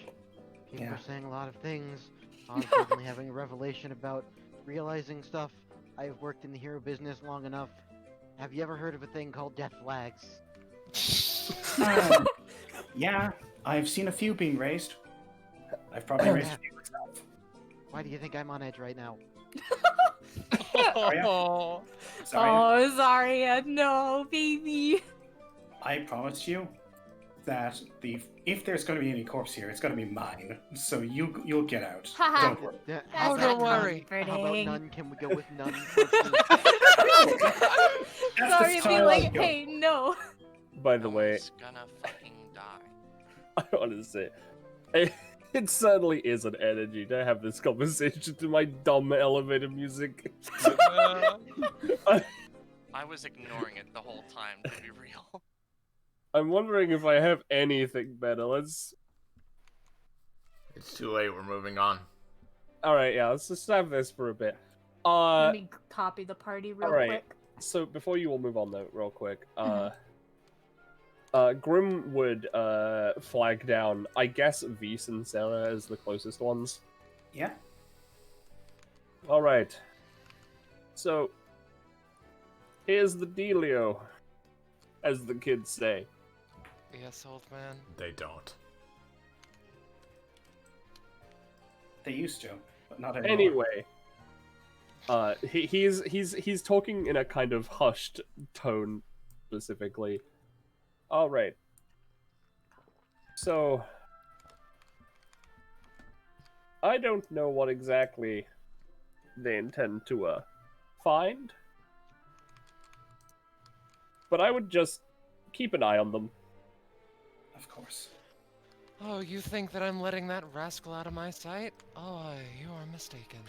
People Yeah. are saying a lot of things. I'm suddenly having a revelation about realizing stuff. I've worked in the hero business long enough. Have you ever heard of a thing called death flags? Yeah, I've seen a few being raised. I've probably raised a few myself. Why do you think I'm on edge right now? Zarya? Zarya, Oh, Zarya, no, baby. I promise you that if there's going to be any corpse here, it's going to be mine. So you'll get out. Haha. Don't worry. Yeah, That's don't not worry. How about comforting. none? Can we go with none? corpses? That's the Zarya be style I like, go. hey, no. By the No way, one's gonna fucking die. I want to say, it certainly is an energy to have this conversation to my dumb elevator music. I was ignoring it the whole time, to be real. I'm wondering if I have anything better. It's too late. We're moving on. All right, yeah, let's just have this for a bit. Let me copy the party real alright. quick. So before you all move on though, real quick, Grim would flag down, I guess, Vise and Sarah as the closest ones. Yeah. All right. So here's the dealio, as the kids say. Yes, old man. They don't. They used to, but not anymore. Anyway, he's talking in a kind of hushed tone, specifically. All right. So I don't know what exactly they intend to find, but I would just keep an eye on them. Of course. Oh, you think that I'm letting that rascal out of my sight? Oh, you are mistaken.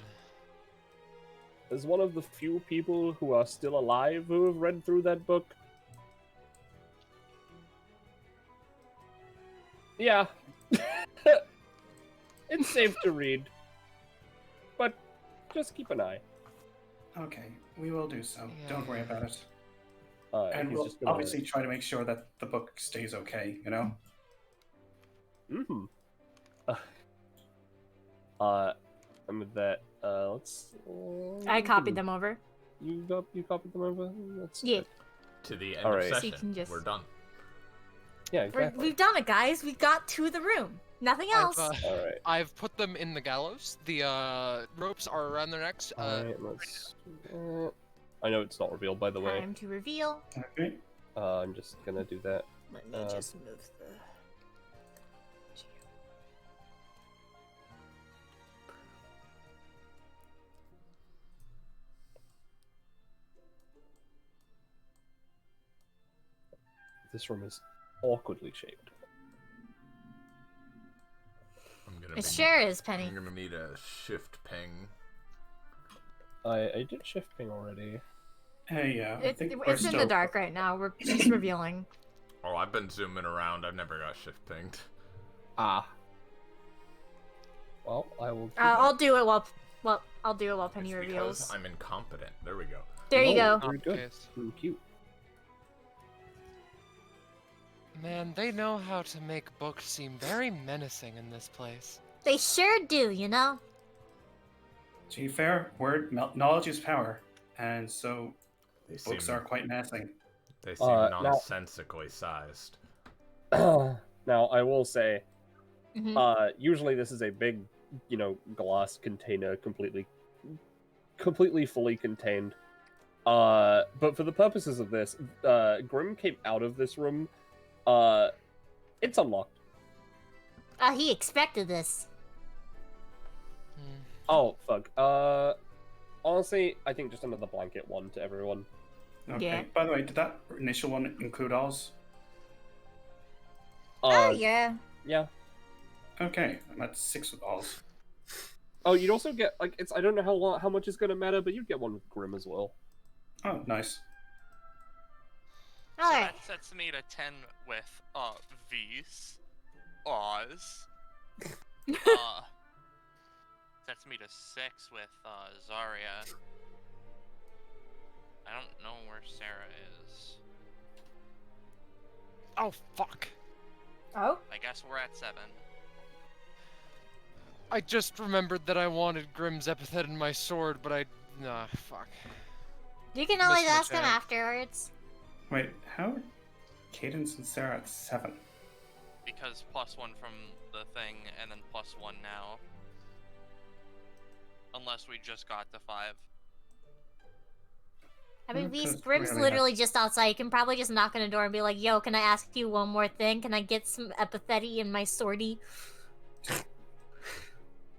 As one of the few people who are still alive who have read through that book, yeah, it's safe to read, but just keep an eye. Okay, we will do so. Yeah. Don't worry about it. And he's we'll just gonna- obviously try to make sure that the book stays okay, you know? Mm-hmm. And with that, let's. I copied them over. You copied them over. That's Yeah. good. To the end All of right. So you session. can just- We're done. Yeah, exactly. We've done it, guys. We got to the room. Nothing else. All right. I've put them in the gallows. The ropes are around their necks. All right. Let's. I know it's not revealed, by the way. Time to reveal. Okay. I'm just gonna do that. Let me just move the. This room is awkwardly shaped. I'm gonna It sure is, I'm Penny. gonna need a shift ping. I did shift ping already. Hey, I think we're It's in still... the dark right now. We're just revealing. Oh, I've been zooming around. I've never got shift pinged. Ah. Well, I will. I'll do it while I'll do it while Penny It's reveals. because I'm incompetent. There we go. There you go. Very good. Yes. Cute. Man, they know how to make books seem very menacing in this place. They sure do, you know? To be fair, knowledge is power, and so They books seem are quite menacing. they seem now- nonsensically sized. Now, I will say, Mhm. usually this is a big, glass container, completely fully contained. But for the purposes of this, Grim came out of this room. It's unlocked. He expected this. Oh, fuck. Honestly, I think just another blanket one to everyone. Okay. Yeah. By the way, did that initial one include Oz? Oh, yeah. Yeah. Okay, I'm at 6 with Oz. Oh, you'd also get, I don't know how much is going to matter, but you'd get one with Grim as well. Oh, nice. So that sets me to 10 with V's, Oz. Sets me to 6 with Zarya. I don't know where Sarah is. Oh, fuck. Oh? I guess we're at 7. I just remembered that I wanted Grim's epithet in my sword, but nah, fuck. You can always Missed my ask him chance. afterwards. Wait, how are Cadence and Sarah at 7? Because +1 from the thing, and then +1 now. Unless we just got to 5. I mean, Because Grim's we only literally have- just outside. You can probably just knock on the door and be like, yo, can I ask you one more thing? Can I get some epithety in my sortie?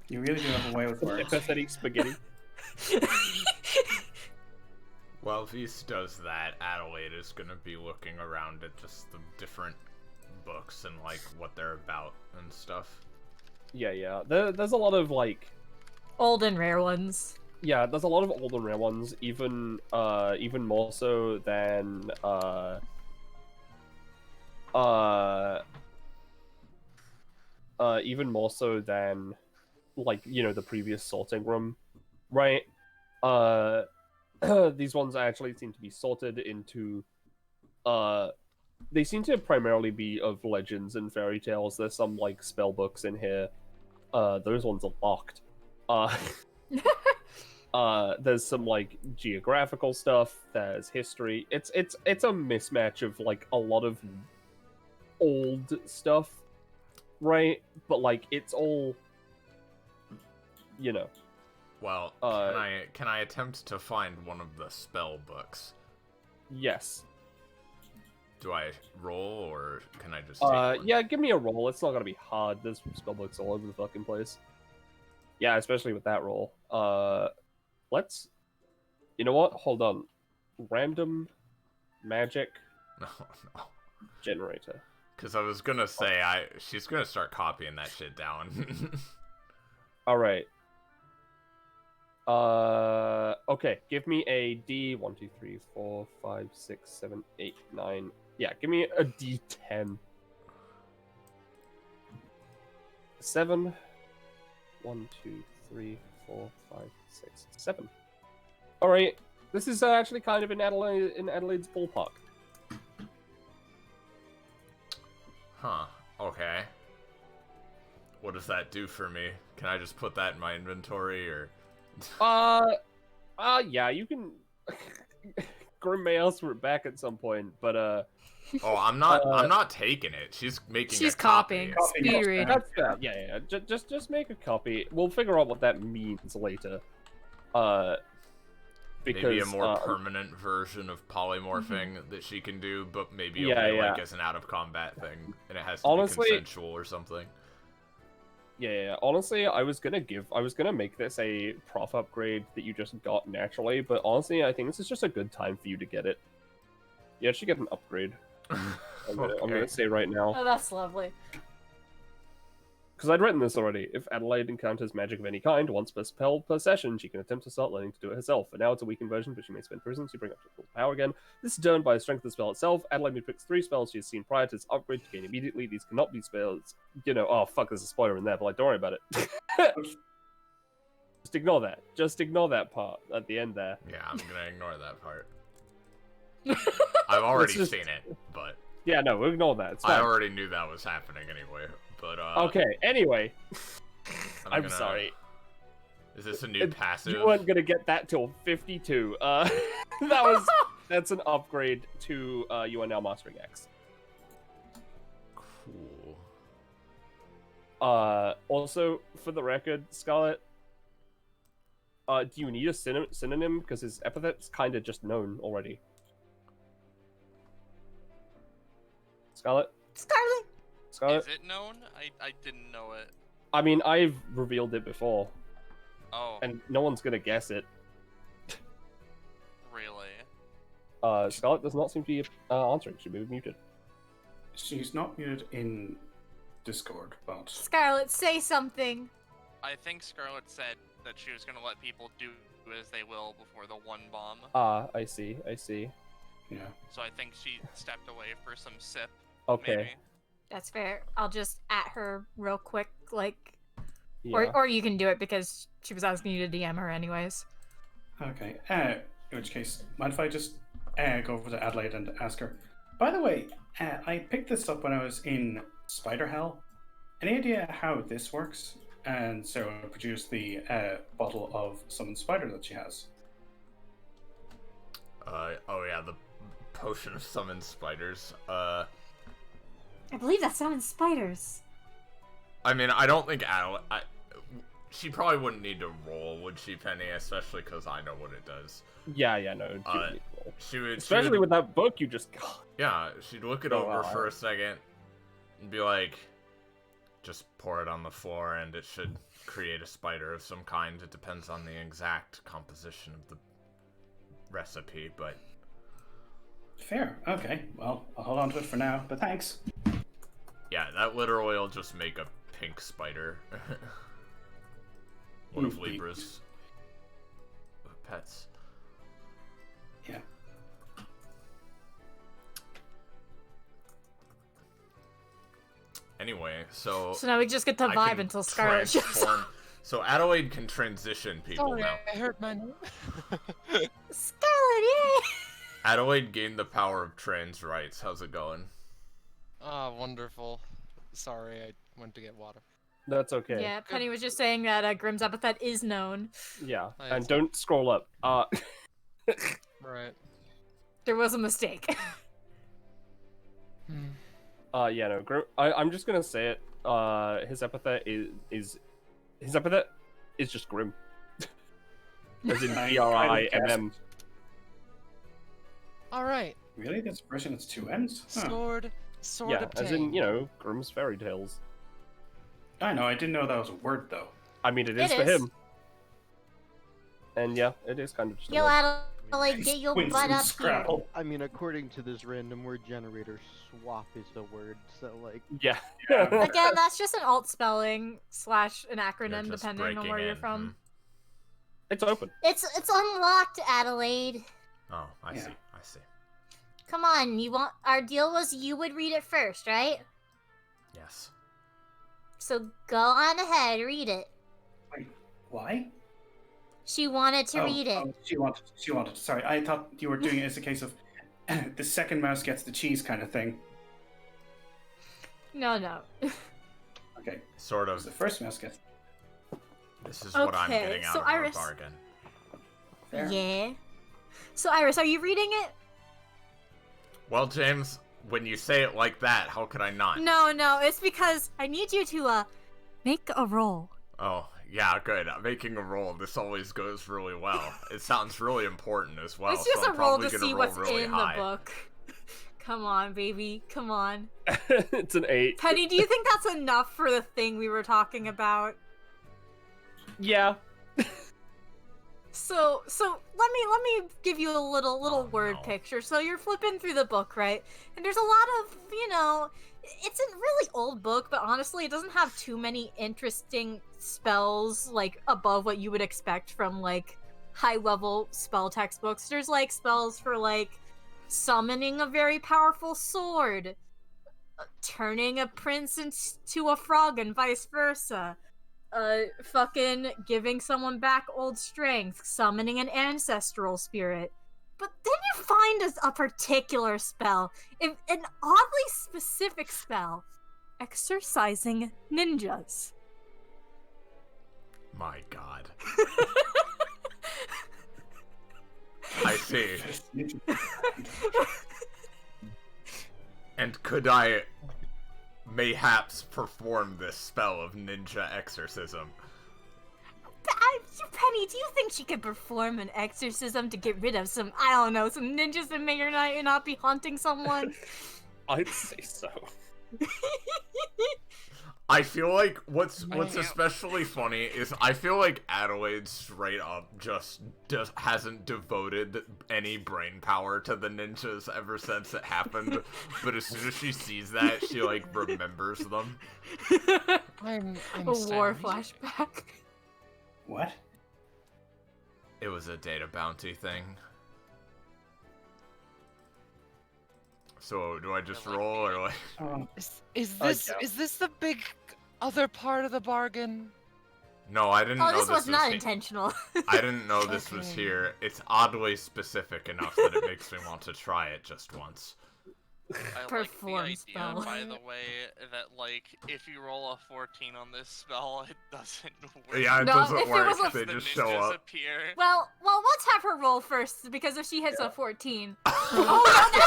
You really do have a way with words. Empathetic spaghetti. While Vise does that, Adelaide is gonna be looking around at just the different books and like what they're about and stuff. Yeah. There's a lot of Old and rare ones. yeah, there's a lot of old and rare ones, even more so than even more so than the previous sorting room, right? These ones actually seem to be sorted into they seem to primarily be of legends and fairy tales. There's some spell books in here. Those ones are locked. There's some geographical stuff. There's history. It's a mismatch of a lot of old stuff, right? But it's all Well, can I attempt to find one of the spell books? Yes. Do I roll or can I just take one? Yeah, give me a roll. It's not gonna be hard. There's spellbooks all over the fucking place. Yeah, especially with that roll. Let's. You know what? Hold on. Random magic No. generator. Because I was gonna say she's gonna start copying that shit down. All right. Okay. Give me a D. 1, 2, 3, 4, 5, 6, 7, 8, 9. Yeah, give me a D10. 7. 1, 2, 3, 4, 5, 6, 7. All right. This is actually kind of in Adelaide's ballpark. Huh. Okay. What does that do for me? Can I just put that in my inventory or? Yeah, you can. Grim may ask for it back at some point, but Oh, I'm not taking it. She's making. She's a copy. copying. Speed read. that's yeah. Just make a copy. We'll figure out what that means later. Because Maybe a more permanent version of polymorphing that she can do, but maybe Yeah, only yeah. as an out of combat thing, and it has to Honestly- be consensual or something. Yeah. Honestly, I was gonna make this a prof upgrade that you just got naturally, but honestly, I think this is just a good time for you to get it. You actually get an upgrade. I'm gonna say right now. Oh, that's lovely. Because I'd written this already. If Adelaide encounters magic of any kind once per spell per session, she can attempt to start learning to do it herself. For now, it's a weakened version, but she may spend prisons to bring up to full power again. This is determined by the strength of the spell itself. Adelaide may pick 3 spells she has seen prior to this upgrade to gain immediately. These cannot be spells. Oh fuck, there's a spoiler in there, but don't worry about it. Just ignore that. Just ignore that part at the end there. Yeah, I'm gonna ignore that part. I've already just- seen it, but Yeah, no, ignore that. It's I fine. already knew that was happening anyway. But Okay, anyway. I'm gonna- sorry. Is this a new passive? You weren't gonna get that till 52. That's an upgrade to you are now mastering X. Cool. Also, for the record, Scarlet, do you need a synonym? Because his epithet's kind of just known already. Scarlet? Scarlet? Is it known? I didn't know it. I mean, I've revealed it before, Oh, and no one's gonna guess it. really? Scarlet does not seem to be answering. She may be muted. She's not muted in Discord, but Scarlet, say something. I think Scarlett said that she was gonna let people do as they will before the one bomb. I see. yeah. So I think she stepped away for some sip. Okay. Maybe. That's fair. I'll just at her real quick, like, Yeah. or you can do it because she was asking you to DM her anyways. Okay. In which case, mind if I just go over to Adelaide and ask her? By the way, I picked this up when I was in Spider Hell. Any idea how this works? And so I produced the bottle of summoned spider that she has. Oh yeah, the potion of summoned spiders. I believe that summons spiders. I mean, I don't think she probably wouldn't need to roll, would she, Penny? Especially because I know what it does. Yeah, no. She would, Especially with that book you just got. Yeah, she'd look it Oh, over wow. for a second and be like, just pour it on the floor and it should create a spider of some kind. It depends on the exact composition of the recipe, but... Fair. Okay. Well, I'll hold on to it for now, but thanks. Yeah, that literally will just make a pink spider. One of Ooh, Libra's pets. Yeah. Anyway, so... So now we just get to I vibe can until Scarlet shows transform- up. So Adelaide can transition people Sorry, now. I heard my name. Scarlet, yay! Adelaide gained the power of trans rights. How's it going? Ah, wonderful. Sorry, I went to get water. That's okay. Yeah, Penny was just saying that Grimm's epithet is known. Yeah, Nice. and don't scroll up. Right. There was a mistake. Yeah, no, I'm just gonna say it. His epithet is his epithet is just Grim. As in Grimm. Alright. Really? That's a version that's two ends? Huh. Sword Yeah, obtained. as in, Grimm's fairy tales. I know, I didn't know that was a word, though. I mean, it is for him. And yeah, it is kind of just a Yo, word. Adelaide, get your Winston butt up here. Scrabble. I mean, according to this random word generator, swap is a word, so like... Yeah. Again, that's just an alt spelling / an You're acronym just depending on breaking where you're in. from. It's open. It's unlocked, Adelaide. Oh, I Yeah. see. I see. Come on, our deal was you would read it first, right? Yes. So go on ahead, read it. Wait, why? She wanted to read it. Oh, she wanted. Sorry, I thought you were doing it as a case of the second mouse gets the cheese kind of thing. No. Okay, Sort the of. first mouse gets. This is what I'm Okay, getting out so of Iris- our bargain. Fair. Yeah. So Iris, are you reading it? Well, James, when you say it like that, how could I not? No, it's because I need you to make a roll. Oh, yeah, good. Making a roll, this always goes really well. It sounds really important as well. It's just so a I'm roll probably to gonna see roll what's really in high. the book. Come on, baby. Come on. It's an 8. Penny, do you think that's enough for the thing we were talking about? Yeah. So let me give you a little word no. picture. So you're flipping through the book, right? And there's a lot of, it's a really old book, but honestly, it doesn't have too many interesting spells like above what you would expect from like high-level spell textbooks. There's like spells for like summoning a very powerful sword, turning a prince into a frog and vice versa. Fucking giving someone back old strength, summoning an ancestral spirit. But then you find a particular spell, an oddly specific spell, exorcising ninjas. My god. I see. And could I mayhaps perform this spell of ninja exorcism. Penny, do you think she could perform an exorcism to get rid of some, I don't know, some ninjas that may or may not be haunting someone? I'd say so. I feel like what's especially funny is I feel like Adelaide straight up just hasn't devoted any brain power to the ninjas ever since it happened. But as soon as she sees that, she like remembers them. I'm A war sorry. flashback. What? It was a data bounty thing. So do I just roll or like? Is yeah. this the big other part of the bargain? No, I didn't know this was not he- intentional. I didn't know this was Okay. here. It's oddly specific enough that it makes me want to try it just once. I like Perform the idea, spell. by the way, that like if you roll a 14 on this spell, it doesn't work. Yeah, it No, doesn't if it work. was a- They The just show ninjas up. appear. Well, let's have her roll first, because if she hits a 14... Oh, no,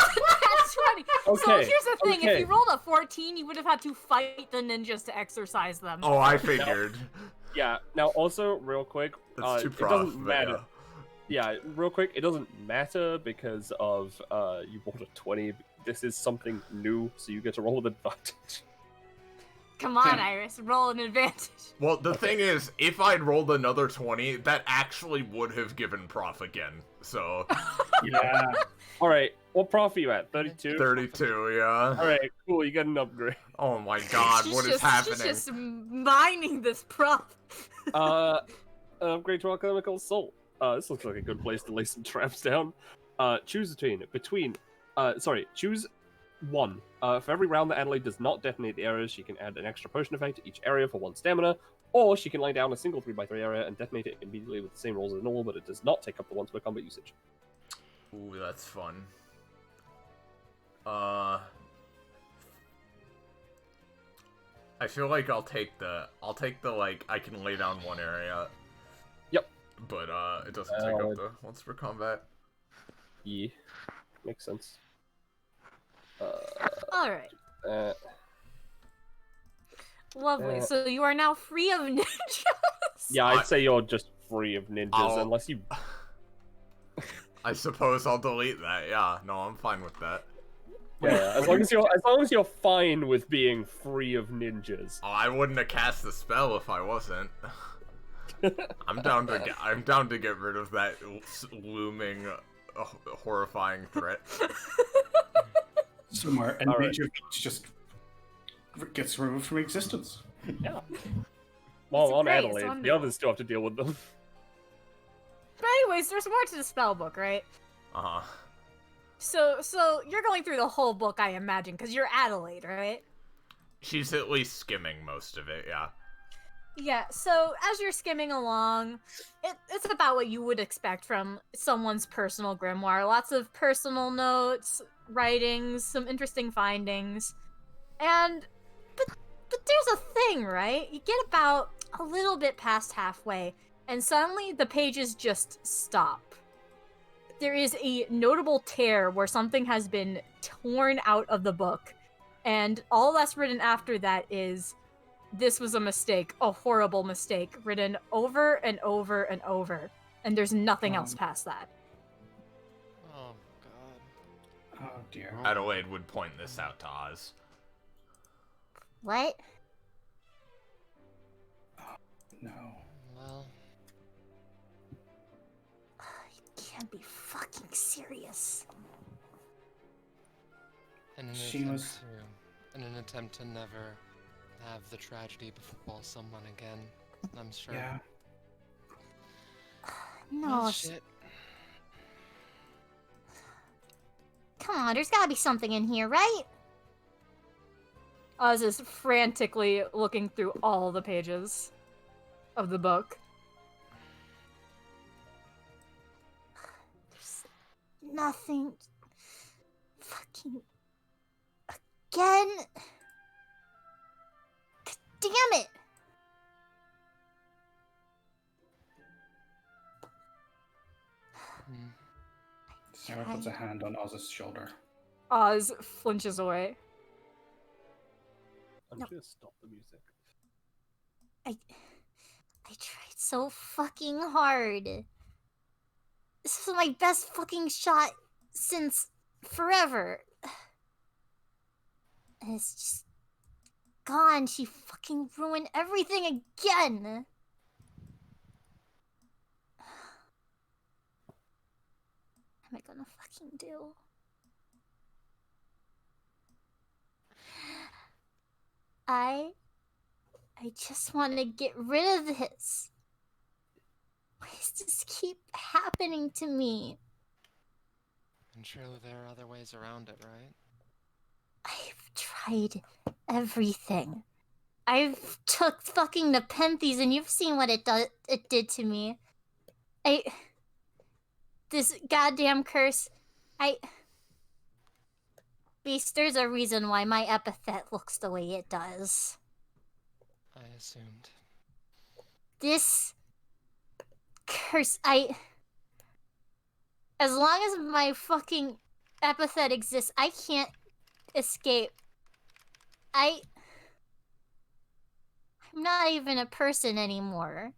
that's 20! So Okay, here's the thing, if okay. you rolled a 14, you would have had to fight the ninjas to exercise them. Oh, I figured. Yeah. Now, also, real quick, That's too it prof, doesn't but matter. Yeah, real quick, it doesn't matter because of you rolled a 20. This is something new, so you get to roll with advantage. Come on, Iris, roll an advantage. Well, the thing is, if I'd rolled another 20, that actually would have given prof again. So, Yeah. All right, what prof are you at? 32. 32, yeah. All right, cool. You get an upgrade. Oh my god, what is happening? She's just mining this prop. An upgrade to alchemical assault. This looks like a good place to lay some traps down. Choose choose one. For every round that Adelaide does not detonate the areas, she can add an extra potion effect to each area for 1 stamina, or she can lay down a single 3x3 area and detonate it immediately with the same rolls as normal, but it does not take up the 1 spell combat usage. Ooh, that's fun. I feel like I'll take the like I can lay down 1 area. Yep. But it doesn't take up the once per combat. Yeah, makes sense. All right. Lovely. uh, So you are now free of ninjas. Yeah, I'd say you're just free of ninjas unless you. I suppose I'll delete that. Yeah, no, I'm fine with that. Yeah, as long as you're fine with being free of ninjas. Oh, I wouldn't have cast the spell if I wasn't. I'm down to get rid of that looming, horrifying threat. Somewhere, and All right. nature just gets removed from existence. Yeah. Well, It's on great, it's Adelaide, the wonderful. others still have to deal with them. But anyways, there's more to the spell book, right? Uh-huh. So you're going through the whole book, I imagine, because you're Adelaide, right? She's at least skimming most of it, yeah. Yeah, so as you're skimming along, it's about what you would expect from someone's personal grimoire. Lots of personal notes, writings, some interesting findings. But there's a thing, right? You get about a little bit past halfway, and suddenly the pages just stop. There is a notable tear where something has been torn out of the book, and all that's written after that is, "This was a mistake, a horrible mistake," written over and over and over, and there's nothing else past that. Oh god. Oh dear. Adelaide would point this out to Oz. What? No. Well, You can't be fucking serious. in an attempt to never have the tragedy befall someone again, I'm sure. Yeah. No, Well, shit. come on, there's gotta be something in here, right? Oz is frantically looking through all the pages of the book. There's nothing. Fucking. Again? Damn it! Sarah puts a hand on Oz's shoulder. Oz flinches away. I'm No. gonna stop the music. I tried so fucking hard. This was my best fucking shot since forever. And it's just gone. She fucking ruined everything again. What am I gonna fucking do? I just want to get rid of this. Why does this keep happening to me? And surely there are other ways around it, right? I've tried everything. I've took fucking Nepenthes, and you've seen what it did to me. This goddamn curse. Beast, there's a reason why my epithet looks the way it does. I assumed. This curse, as long as my fucking epithet exists, I can't escape. I'm not even a person anymore.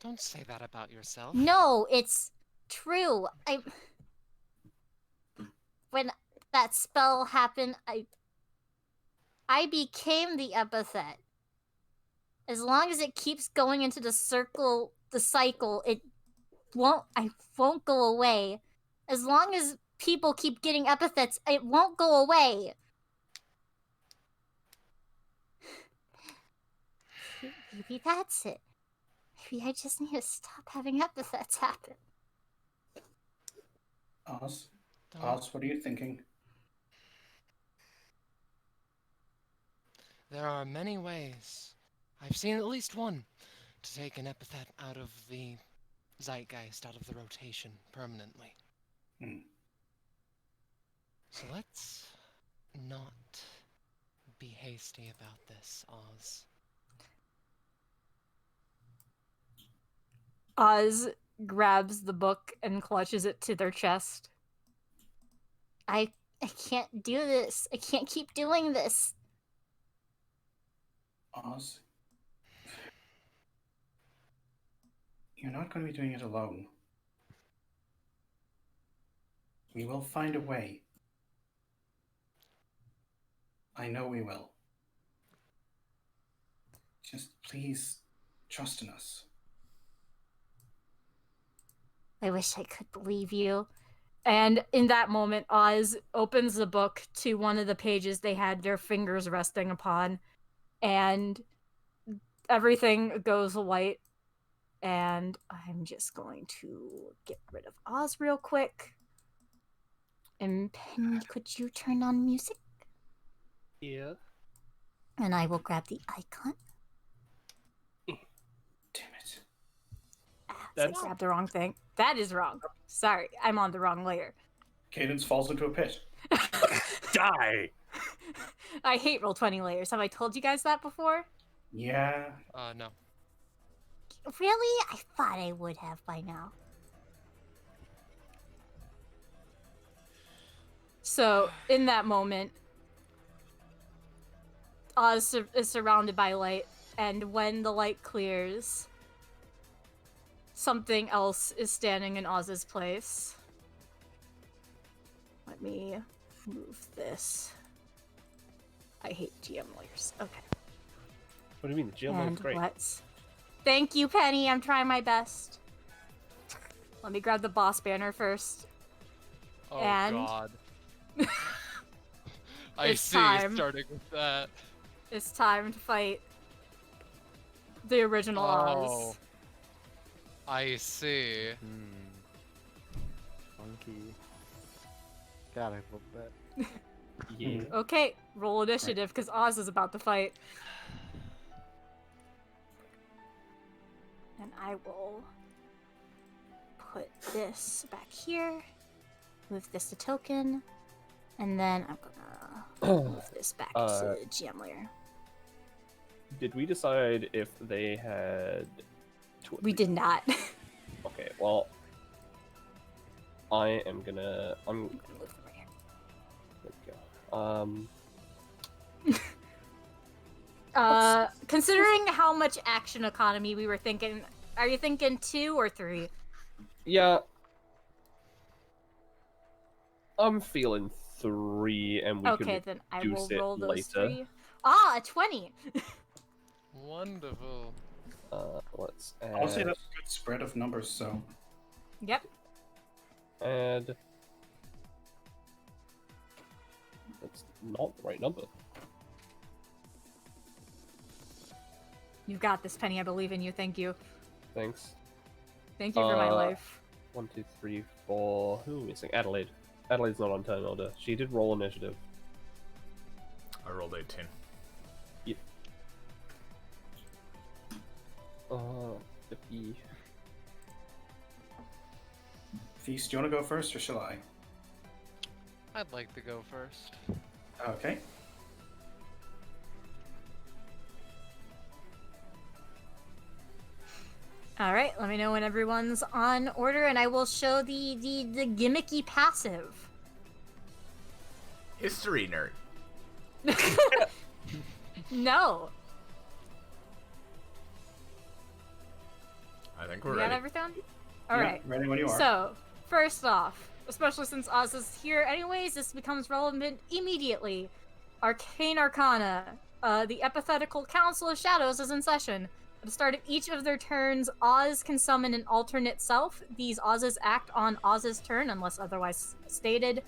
Don't say that about yourself. No, it's true. When that spell happened, I became the epithet. As long as it keeps going into the cycle, I won't go away. As long as people keep getting epithets, it won't go away. Maybe that's it. Maybe I just need to stop having epithets happen. Oz? Don't- Oz, what are you thinking? There are many ways. I've seen at least one to take an epithet out of the zeitgeist, out of the rotation permanently. So let's not be hasty about this, Oz. Oz grabs the book and clutches it to their chest. I can't do this. I can't keep doing this. Oz? You're not going to be doing it alone. We will find a way. I know we will. Just please trust in us. I wish I could believe you. And in that moment, Oz opens the book to one of the pages they had their fingers resting upon, and everything goes white. And I'm just going to get rid of Oz real quick. And Penny, could you turn on music? Yeah. And I will grab the icon. Damn it. I That's grabbed the wrong thing. That is wrong. Sorry, I'm on the wrong layer. Cadence falls into a pit. die. I hate Roll20 layers. Have I told you guys that before? Yeah. No. Really? I thought I would have by now. So, in that moment, Oz is surrounded by light, and when the light clears, something else is standing in Oz's place. Let me move this. I hate GM layers. Okay. What do you mean? The GM is great. Let's... Thank you, Penny. I'm trying my best. Let me grab the boss banner first. Oh, And- God. I It's see, time. starting with that. It's time to fight the original Oz. I see. Funky. God, I love that. Yeah. Okay, roll initiative because Oz is about to fight. And I will put this back here, move this to token, and then I'm gonna move this back to GM layer. Did we decide if they had... We did not. Okay, well... I am gonna... I'm gonna move them right here. There we go. Considering how much action economy we were thinking, are you thinking 2 or 3? Yeah. I'm feeling 3, and we Okay, can then I reduce will it roll those later. 3. Ah, a 20! Wonderful. Let's I'll say add... that's a good spread of numbers, so. Yep. Add... That's not the right number. You've got this, Penny. I believe in you. Thank you. Thanks. Thank you for my life. 1, 2, 3, 4... Who are we missing? Adelaide. Adelaide's not on turn order. She did roll initiative. I rolled 18. Yep. Yippee. Feast, do you want to go first, or shall I? I'd like to go first. Okay. Alright, let me know when everyone's on order, and I will show the gimmicky passive. History nerd. No. I think You we're got ready. everything? Yeah, Alright. ready when you are. So, first off, especially since Oz is here anyways, this becomes relevant immediately. Arcane Arcana. The Epithetical Council of Shadows is in session. At the start of each of their turns, Oz can summon an alternate self. These Oz's act on Oz's turn unless otherwise stated.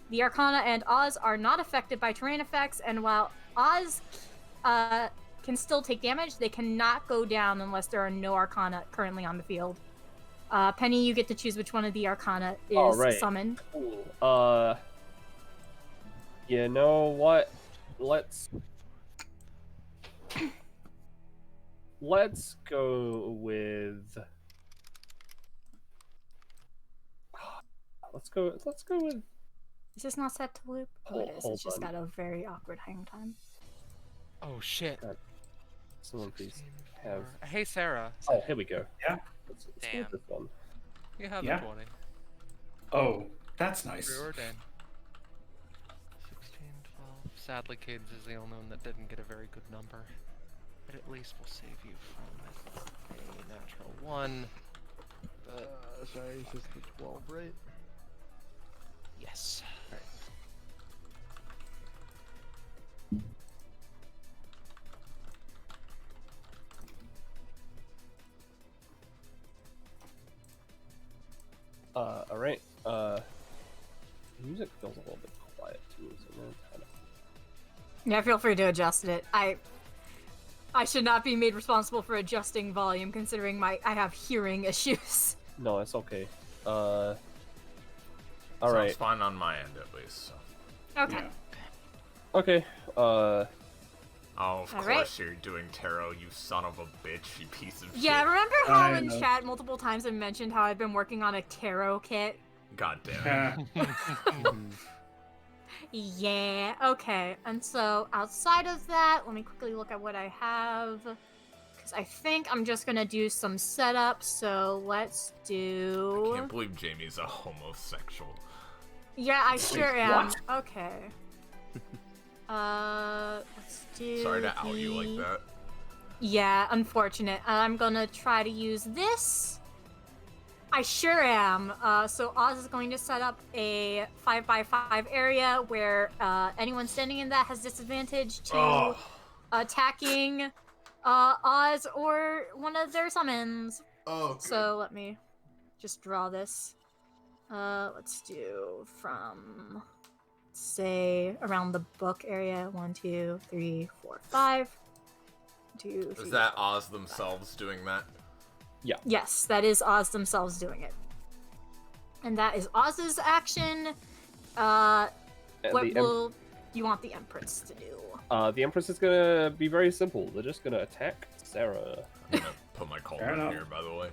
The Arcana and Oz are not affected by terrain effects, and while Oz can still take damage, they cannot go down unless there are no Arcana currently on the field. Penny, you get to choose which one of the Arcana is summoned. Cool. You know what? Let's go with... Let's go with... Is this not set to loop? Oh, it is. Hold It's just on. got a very awkward hang time. Oh shit. Someone please 16, have... 4. Hey Sarah. Oh, here we go. Yeah. Let's go Damn. with this one. You have Yeah. the 20. Oh, that's nice. Preordained. 16, 12. Sadly, Cadence is the only one that didn't get a very good number. But at least we'll save you from a natural 1. Sorry, it's just the 12, right? Yes. Alright, music feels a little bit quiet too, isn't it? Kind of... Yeah, feel free to adjust it. I should not be made responsible for adjusting volume, considering I have hearing issues. No, it's okay. Sounds Alright. fine on my end at least. So. Okay. Yeah. Okay, Oh, of All course right. you're doing tarot, you son of a bitch, you piece of Yeah, shit. remember how I in know. chat multiple times I mentioned how I've been working on a tarot kit? God damn it. Yeah. Yeah, okay. And so outside of that, let me quickly look at what I have. Because I think I'm just going to do some setup. So let's I do... can't believe Jamie's a homosexual. Yeah, I sure am. what? Okay. Let's do Sorry to out you like that. Yeah, unfortunate. I'm gonna try to use this. I sure am. So Oz is going to set up a 5x5 area where anyone standing in that has disadvantage to Oh. attacking Oz or one of their summons. Oh, good. So let me just draw this. Let's do from, say, around the book area. 1, 2, 3, 4, 5. 2, 3, Is that Oz themselves doing that? Yes, that is Oz themselves doing it. And that is Oz's action. and What the will you want the Empress to do? The Empress is gonna be very simple. They're just gonna attack Sarah. I'm gonna put my cauldron enough. here, by the way.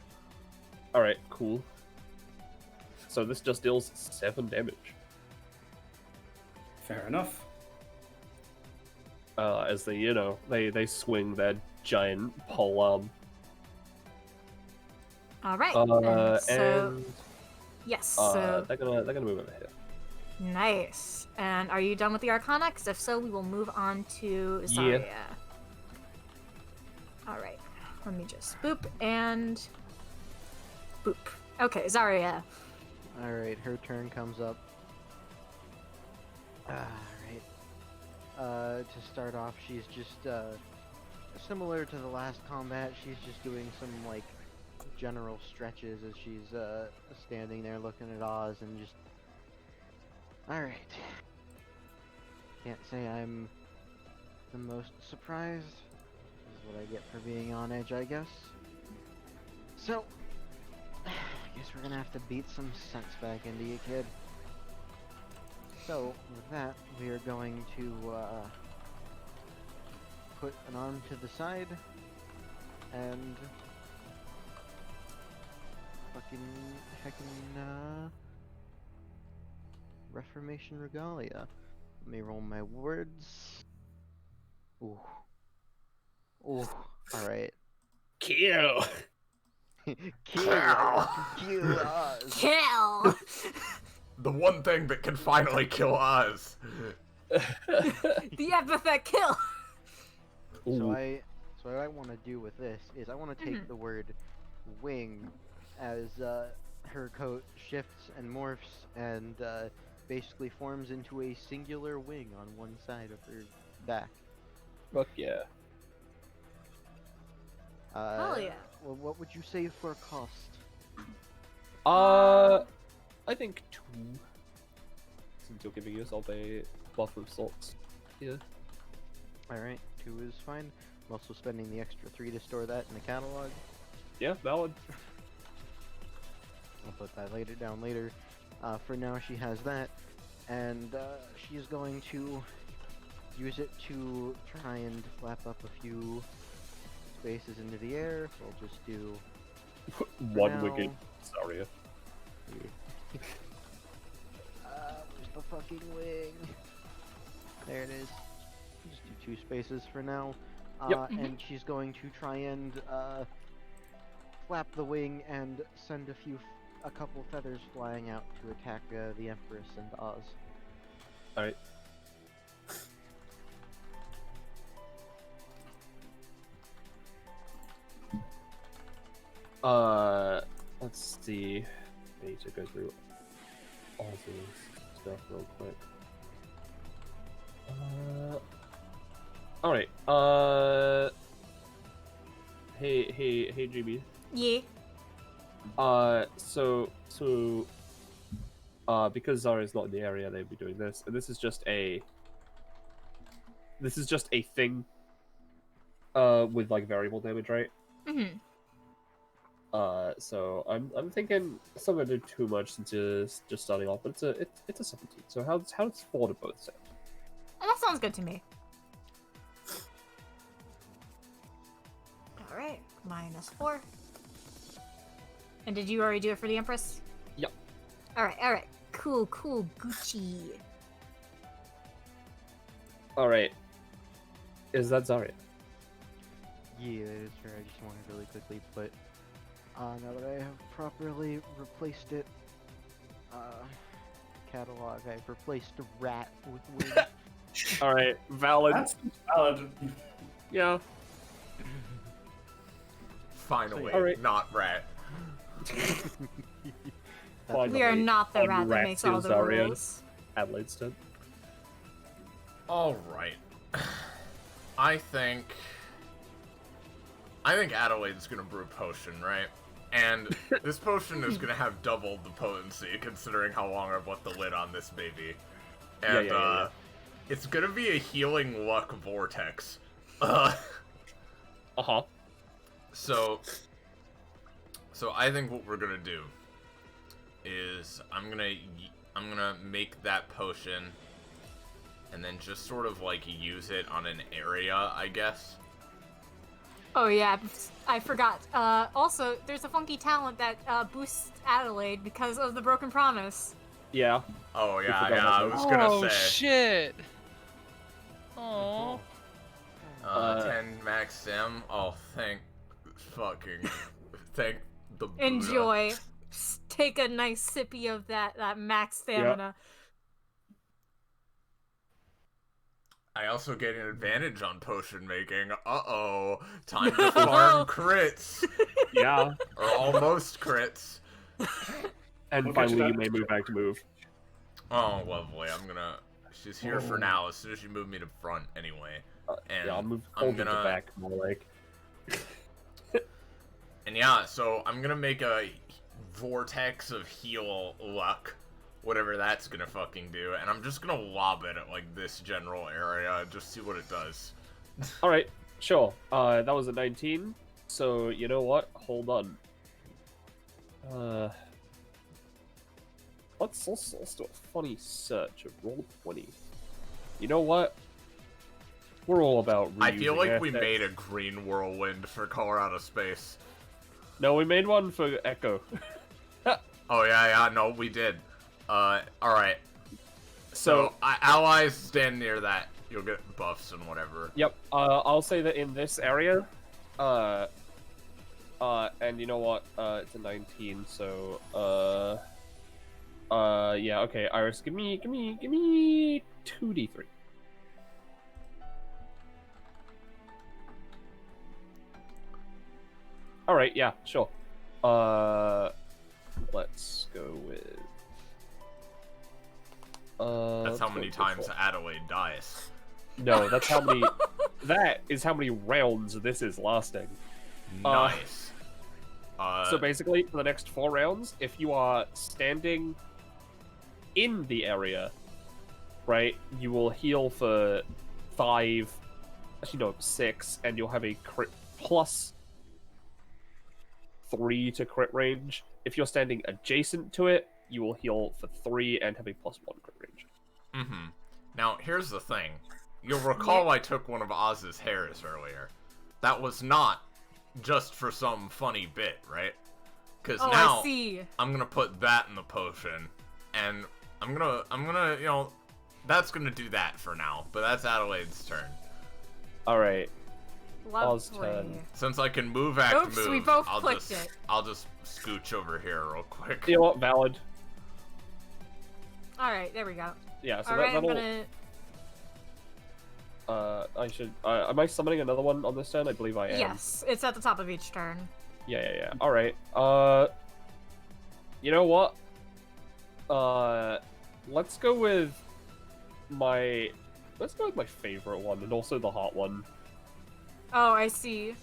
Alright, cool. So this just deals 7 damage. Fair enough. As they, they swing their giant pole arm. All right. And Yes. So they're gonna move over here. nice. And are you done with the Arcana? Because if so, we will move on to Zarya. Alright, let me just boop and boop. Okay, Zarya. Alright, her turn comes up. Alright. To start off, she's just, similar to the last combat, she's just doing some, like, general stretches as she's, standing there looking at Oz and just... Alright. Can't say I'm the most surprised. This is what I get for being on edge, I guess. So, I guess we're gonna have to beat some sense back into you, kid. So, with that, we are going to, put an arm to the side, and heckin', Reformation Regalia. Let me roll my words. Ooh. Ooh, alright. Kill! Kill! Kill us! Kill! The one thing that can finally kill Oz. The epithet kill! So what I want to do with this is I want to take the word wing as her coat shifts and morphs and basically forms into a singular wing on one side of her back. Fuck yeah. Hell yeah. Well, what would you say for cost? I think 2. Since you're giving yourself a buff of salts. Yeah. Alright, 2 is fine. I'm also spending the extra 3 to store that in the catalog. Yeah, valid. I'll put that down later. For now, she has that, and she's going to use it to try and flap up a few spaces into the air. We'll just do one wicked. Sorry. Where's the fucking wing? There it is. Just do 2 spaces for now. And she's going to try and flap the wing and send a couple feathers flying out to attack the Empress and Oz. Alright. Let's see. I need to go through Oz's stuff real quick. Alright, hey, GB. Yeah. Because Zarya's not in the area, they'll be doing this, and this is just a thing, with, like, variable damage, right? Mm-hmm. So I'm thinking it's not gonna do too much since it's just starting off, but it's a 17. So how does 4 to both sound? Oh, that sounds good to me. Alright, -4. And did you already do it for the Empress? Yep. Alright. Cool, Gucci. Alright. Is that Zarya? Yeah, that is her. I just want to really quickly put, now that I have properly replaced it, catalog, I've replaced rat with wing. Alright, valid. That's valid. Yeah. Finally, Alright. not rat. We are not the rat that Rat makes all the Zarya. rules. Adelaide's turn. Alright. I think Adelaide's gonna brew a potion, right? And this potion is gonna have double the potency, considering how long I've left the lid on this baby. And, Yeah. it's gonna be a healing luck vortex. Uh-huh. So I think what we're gonna do is I'm gonna make that potion and then just sort of like use it on an area, I guess. Oh yeah, I forgot. Also, there's a funky talent that boosts Adelaide because of the Broken Promise. Yeah. Oh yeah, forgot I about was that. gonna Oh say. shit! Oh. 10 max sim. Oh, thank the Buddha. Enjoy. Take a nice sippy of that max stamina. I also get an advantage on potion making. Uh-oh. Time to farm crits. Yeah. Or almost crits. And We'll get to finally, you that. may move back to move. Oh, lovely. I'm gonna... She's here for now, as soon as you move me to front, anyway. And Yeah, I'll move I'm over to gonna... back, more like. And yeah, so I'm gonna make a vortex of heal luck. Whatever that's gonna fucking do. And I'm just gonna lob it at, like, this general area, just see what it does. Alright, sure. That was a 19. So, you know what? Hold on. Let's do a funny search of roll 20. You know what? We're all about I feel reusing like we assets. made a green whirlwind for Colorado Space. No, we made one for Echo. Oh, yeah, no, we did. Alright. So, allies stand near that. You'll get buffs and whatever. yep, I'll say that in this area, and you know what, it's a 19, so, yeah, okay, Iris, give me 2d3. Alright, yeah, sure. Let's go with... That's how many times Adelaide dies. No, that's how many... that is how many rounds this is lasting. Nice. So basically, for the next 4 rounds, if you are standing in the area, right, you will heal for 5, actually no, 6, and you'll have a crit plus 3 to crit range. If you're standing adjacent to it, you will heal for 3 and have a plus 1 crit range. Mm-hmm. Now, here's the thing. You'll recall I took one of Oz's hairs earlier. That was not just for some funny bit, right? Because now I see. I'm gonna put that in the potion, and I'm gonna, you know, that's gonna do that for now. But that's Adelaide's turn. All right. Lovely. turn. Since I can move, act, Oops, move, we both I'll clicked just, it. I'll just scooch over here real quick. You know what? Valid. All right, there we go. Yeah. So All right, I'm that'll. gonna. I should. Am I summoning another one on this turn? I believe I am. Yes, it's at the top of each turn. Yeah. All right. You know what? Let's go with my. Let's go with my favorite one, and also the hot one. Oh, I see.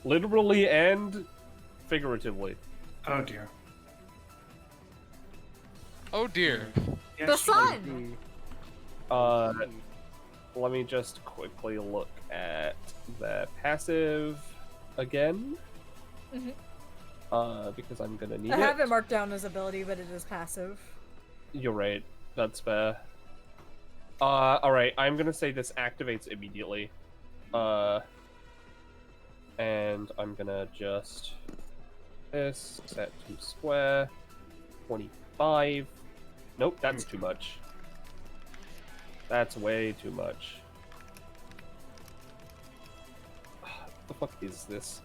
Literally and figuratively. Oh dear. Oh dear. The sun! Let me just quickly look at the passive again. Because I'm gonna need I it. have it marked down as ability, but it is passive. You're right. That's fair. Alright, I'm gonna say this activates immediately. And I'm gonna just... This, set to square, 25. Nope, that's too much. That's way too much. What the fuck is this?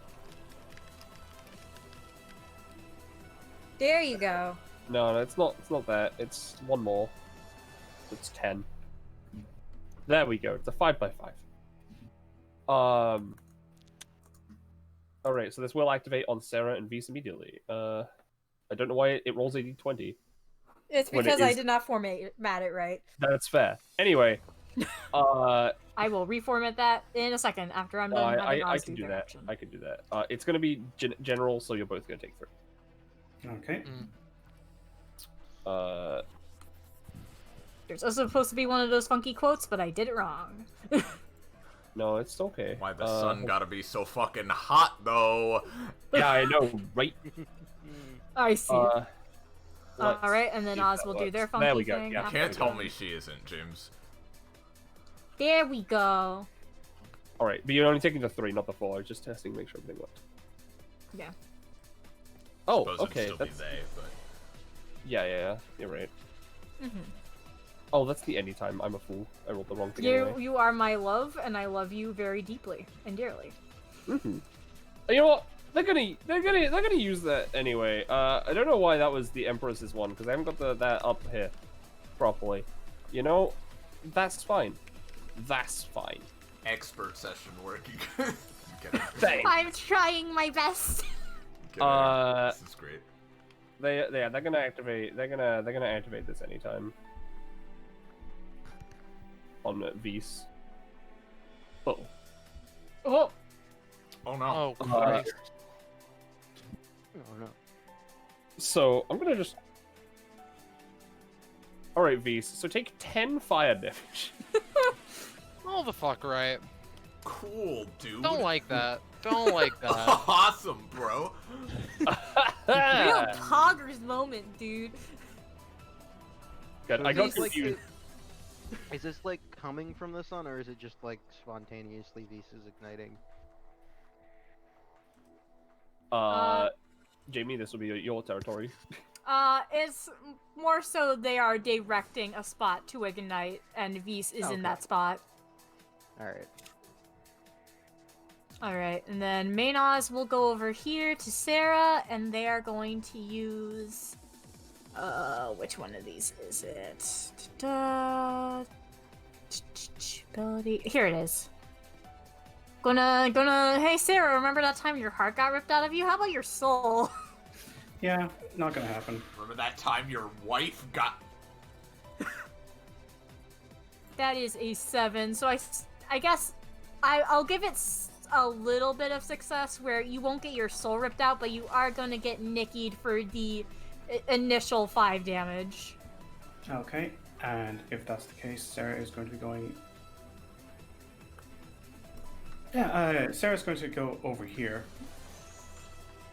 There you go. No, it's not that. It's one more. It's 10. There we go. It's a 5x5. Alright, so this will activate on Sarah and Vise immediately. I don't know why it rolls a d20. It's when because it I is- did not format it right. That's fair. Anyway, I will reformat that in a second after I'm done having I Oz can do do their that. action. I can do that. It's gonna be general, so you're both gonna take 3. Okay. There's also supposed to be one of those funky quotes, but I did it wrong. No, it's okay. Why the sun gotta be so fucking hot, though? Yeah, I know, right? I see. Let's Alright, and then see if Oz that will do works. their funky There we go. thing. Yeah. You after can't we're tell done. me she isn't, James. There we go. Alright, but you're only taking the 3, not the 4. I was just testing to make sure everything worked. Yeah. Oh, Suppose okay. it'd still That's... be they, but... Yeah, you're right. Mm-hmm. Oh, that's the anytime. I'm a fool. I rolled the wrong thing You anyway. you are my love, and I love you very deeply and dearly. You know what? They're gonna use that anyway. I don't know why that was the Empress's one because I haven't got that up here properly. You know, that's fine. That's fine. Expert session working. Get it. Thanks. I'm trying my best. Get it. This is great. They're gonna activate. They're gonna activate this anytime. On Vs. Oh. Oh. Oh no. Oh, Christ. Oh no. So I'm gonna just. All right, Vs. So take 10 fire damage. All the fuck right. Cool, dude. Don't like that. Don't like that. Awesome, bro. Real poggers moment, dude. God, I got confused. Is this like coming from the sun, or is it just like spontaneously Visa's igniting? Jamie, this will be your territory. It's more so they are directing a spot to ignite, and Vise is in that spot. Alright. Alright, and then Main Oz will go over here to Sarah, and they are going to use... which one of these is it? Ability. Here it is. Hey Sarah, remember that time your heart got ripped out of you? How about your soul? Yeah, not gonna happen. Remember that time your wife got... That is a 7, so I guess I'll give it a little bit of success where you won't get your soul ripped out, but you are gonna get nickied for the initial 5 damage. Okay, and if that's the case, Sarah is going to be going... Yeah, Sarah's going to go over here.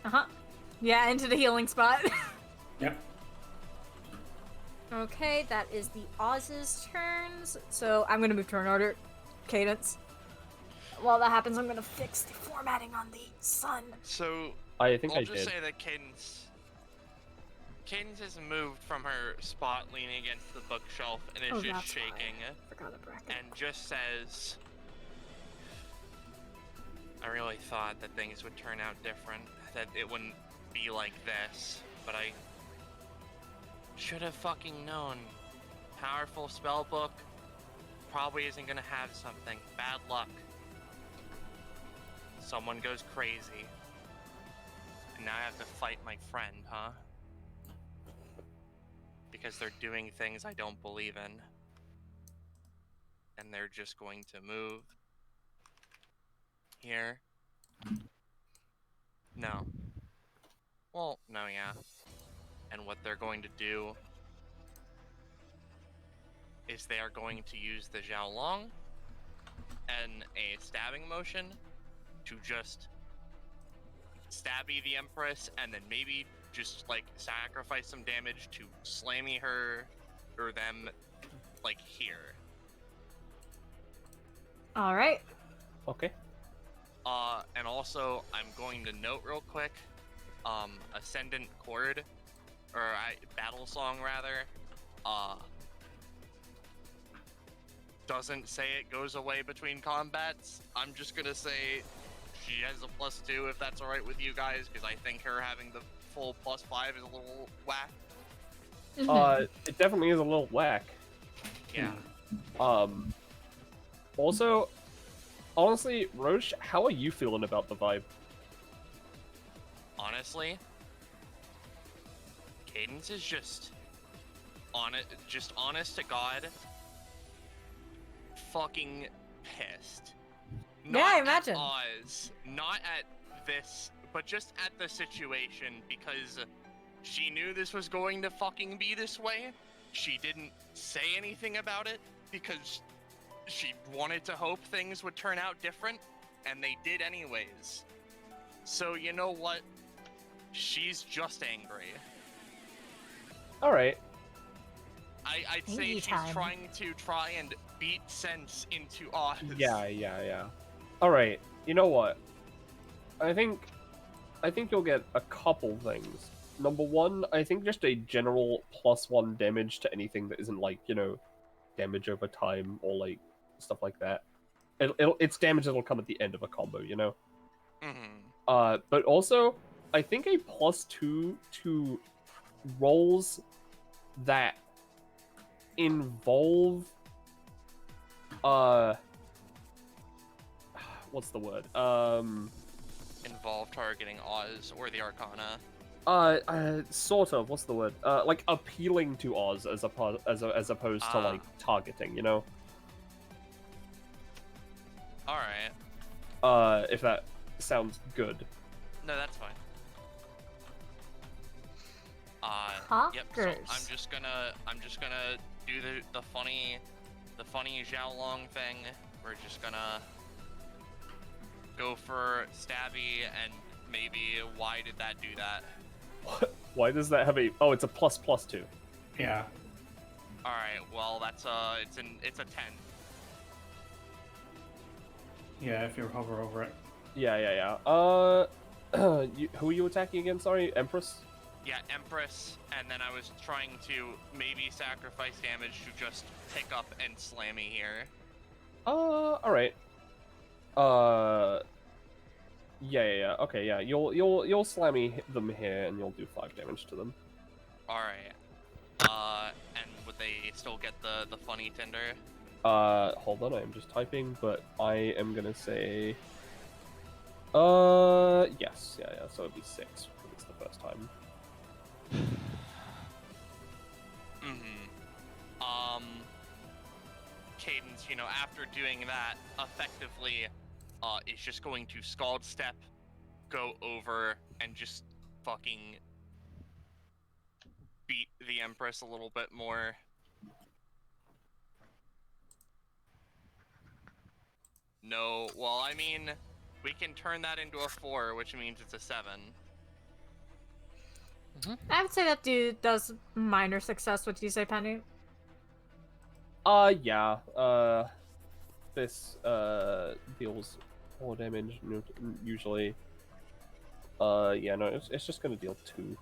Uh-huh. Yeah, into the healing spot. Yep. Okay, that is the Oz's turns. So I'm gonna move turn order. Cadence. While that happens, I'm gonna fix the formatting on the sun. So I think I'll I just did. say that Cadence has moved from her spot leaning against the bookshelf and is just that's why. shaking Forgot a bracket. and just says, I really thought that things would turn out different, that it wouldn't be like this, but I should have fucking known. Powerful spellbook probably isn't gonna have something. Bad luck. Someone goes crazy. And now I have to fight my friend, huh? Because they're doing things I don't believe in. And they're just going to move. Here. No. Well, no, yeah. And what they're going to do is they are going to use the Xiaolong and a stabbing motion to just stabby the Empress and then maybe just like sacrifice some damage to slammy her or them like here. Alright. Okay. And also I'm going to note real quick, Ascendant Chord, or Battle Song rather, doesn't say it goes away between combats. I'm just gonna say she has a +2 if that's alright with you guys, because I think her having the full +5 is a little whack. It definitely is a little whack. Yeah. Also, honestly, Roche, how are you feeling about the vibe? Honestly, Cadence is just honest to God, fucking pissed. Yeah, I imagine. At Oz, not at this, but just at the situation, because she knew this was going to fucking be this way. She didn't say anything about it because she wanted to hope things would turn out different, and they did anyways. So you know what? She's just angry. Alright. I'd say she's trying to and beat sense into Oz. Yeah. Alright, you know what? I think you'll get a couple things. Number one, I think just a general +1 damage to anything that isn't like, damage over time or like stuff like that. It's damage that'll come at the end of a combo, Mm-hmm. But also, I think a +2 to rolls that involve What's the word? Involve targeting Oz or the Arcana. Sort of. What's the word? Like appealing to Oz as opposed to like targeting. You know. All right. If that sounds good. No, that's fine. Yep. So I'm just gonna do the funny Zhao Long thing. We're just gonna go for stabby, and maybe why did that do that? Why does that have a? Oh, it's a ++2. Yeah. All right. Well, that's it's a 10. Yeah, if you hover over it. Yeah. Who are you attacking again? Sorry, Empress? Yeah, Empress, and then I was trying to maybe sacrifice damage to just pick up and slam me here. Alright. Yeah. Okay, yeah. You'll slammy them here, and you'll do 5 damage to them. Alright. And would they still get the funny tinder? Hold on, I'm just typing, but I am gonna say... yes, yeah, so it'd be 6, because it's the first time. Cadence, after doing that, effectively, is just going to Scald Step, go over, and just fucking beat the Empress a little bit more. No, well, I mean, we can turn that into a 4, which means it's a 7. I would say that dude does minor success. What do you say, Penny? Yeah. This, deals 4 damage, usually. Yeah, no, it's just gonna deal 2.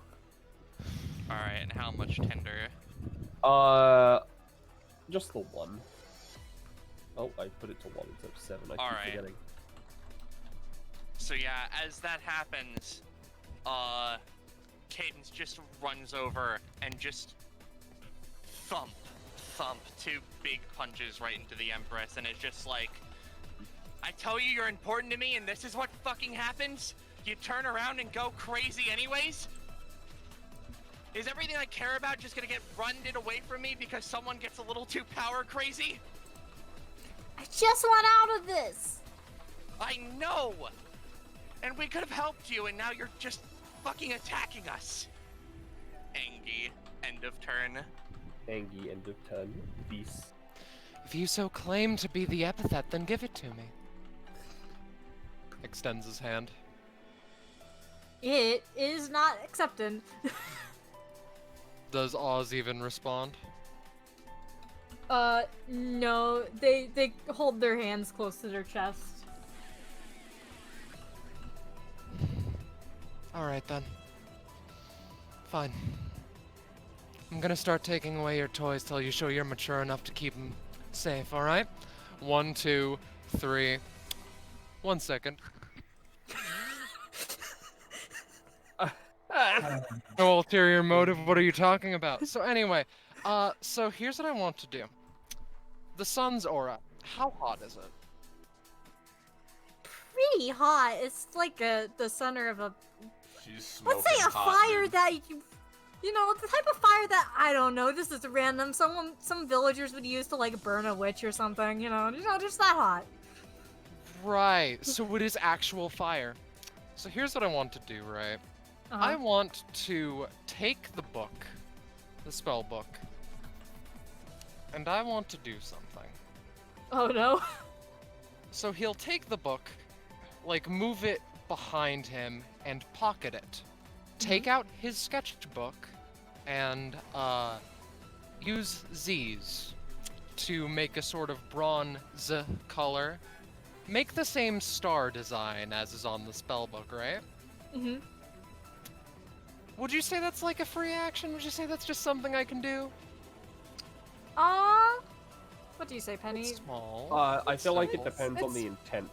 Alright, and how much tender? Just the 1. Oh, I put it to 1 instead of 7, I keep forgetting. So yeah, as that happens, Cadence just runs over and just thump 2 big punches right into the Empress, and it's just like, I tell you you're important to me, and this is what fucking happens? You turn around and go crazy anyways? Is everything I care about just gonna get runned away from me because someone gets a little too power crazy? I just want out of this! I know! And we could have helped you, and now you're just fucking attacking us! Angie, end of turn. Angie, end of turn. Beast. If you so claim to be the epithet, then give it to me. Extends his hand. It is not accepted. Does Oz even respond? No. They hold their hands close to their chest. Alright then. Fine. I'm gonna start taking away your toys till you show you're mature enough to keep them safe, alright? 1, 2, 3. 1 second. No ulterior motive, what are you talking about? So anyway, so here's what I want to do. The sun's aura, how hot is it? Pretty hot. It's like the center of a... She's smoking Let's say a hot, fire dude. that you know, the type of fire that, I don't know, this is random, some villagers would use to, like, burn a witch or something, you know, just that hot. Right, so it is actual fire. So here's what I want to do, right? I want to take the book, the spell book, and I want to do something. Oh no. So he'll take the book, like move it behind him and pocket it. Take out his sketchbook and use Z's to make a sort of bronze color. Make the same star design as is on the spellbook, right? Mm-hmm. Would you say that's like a free action? Would you say that's just something I can do? What do you say, Penny? It's small. I feel like it It's- depends on the intent.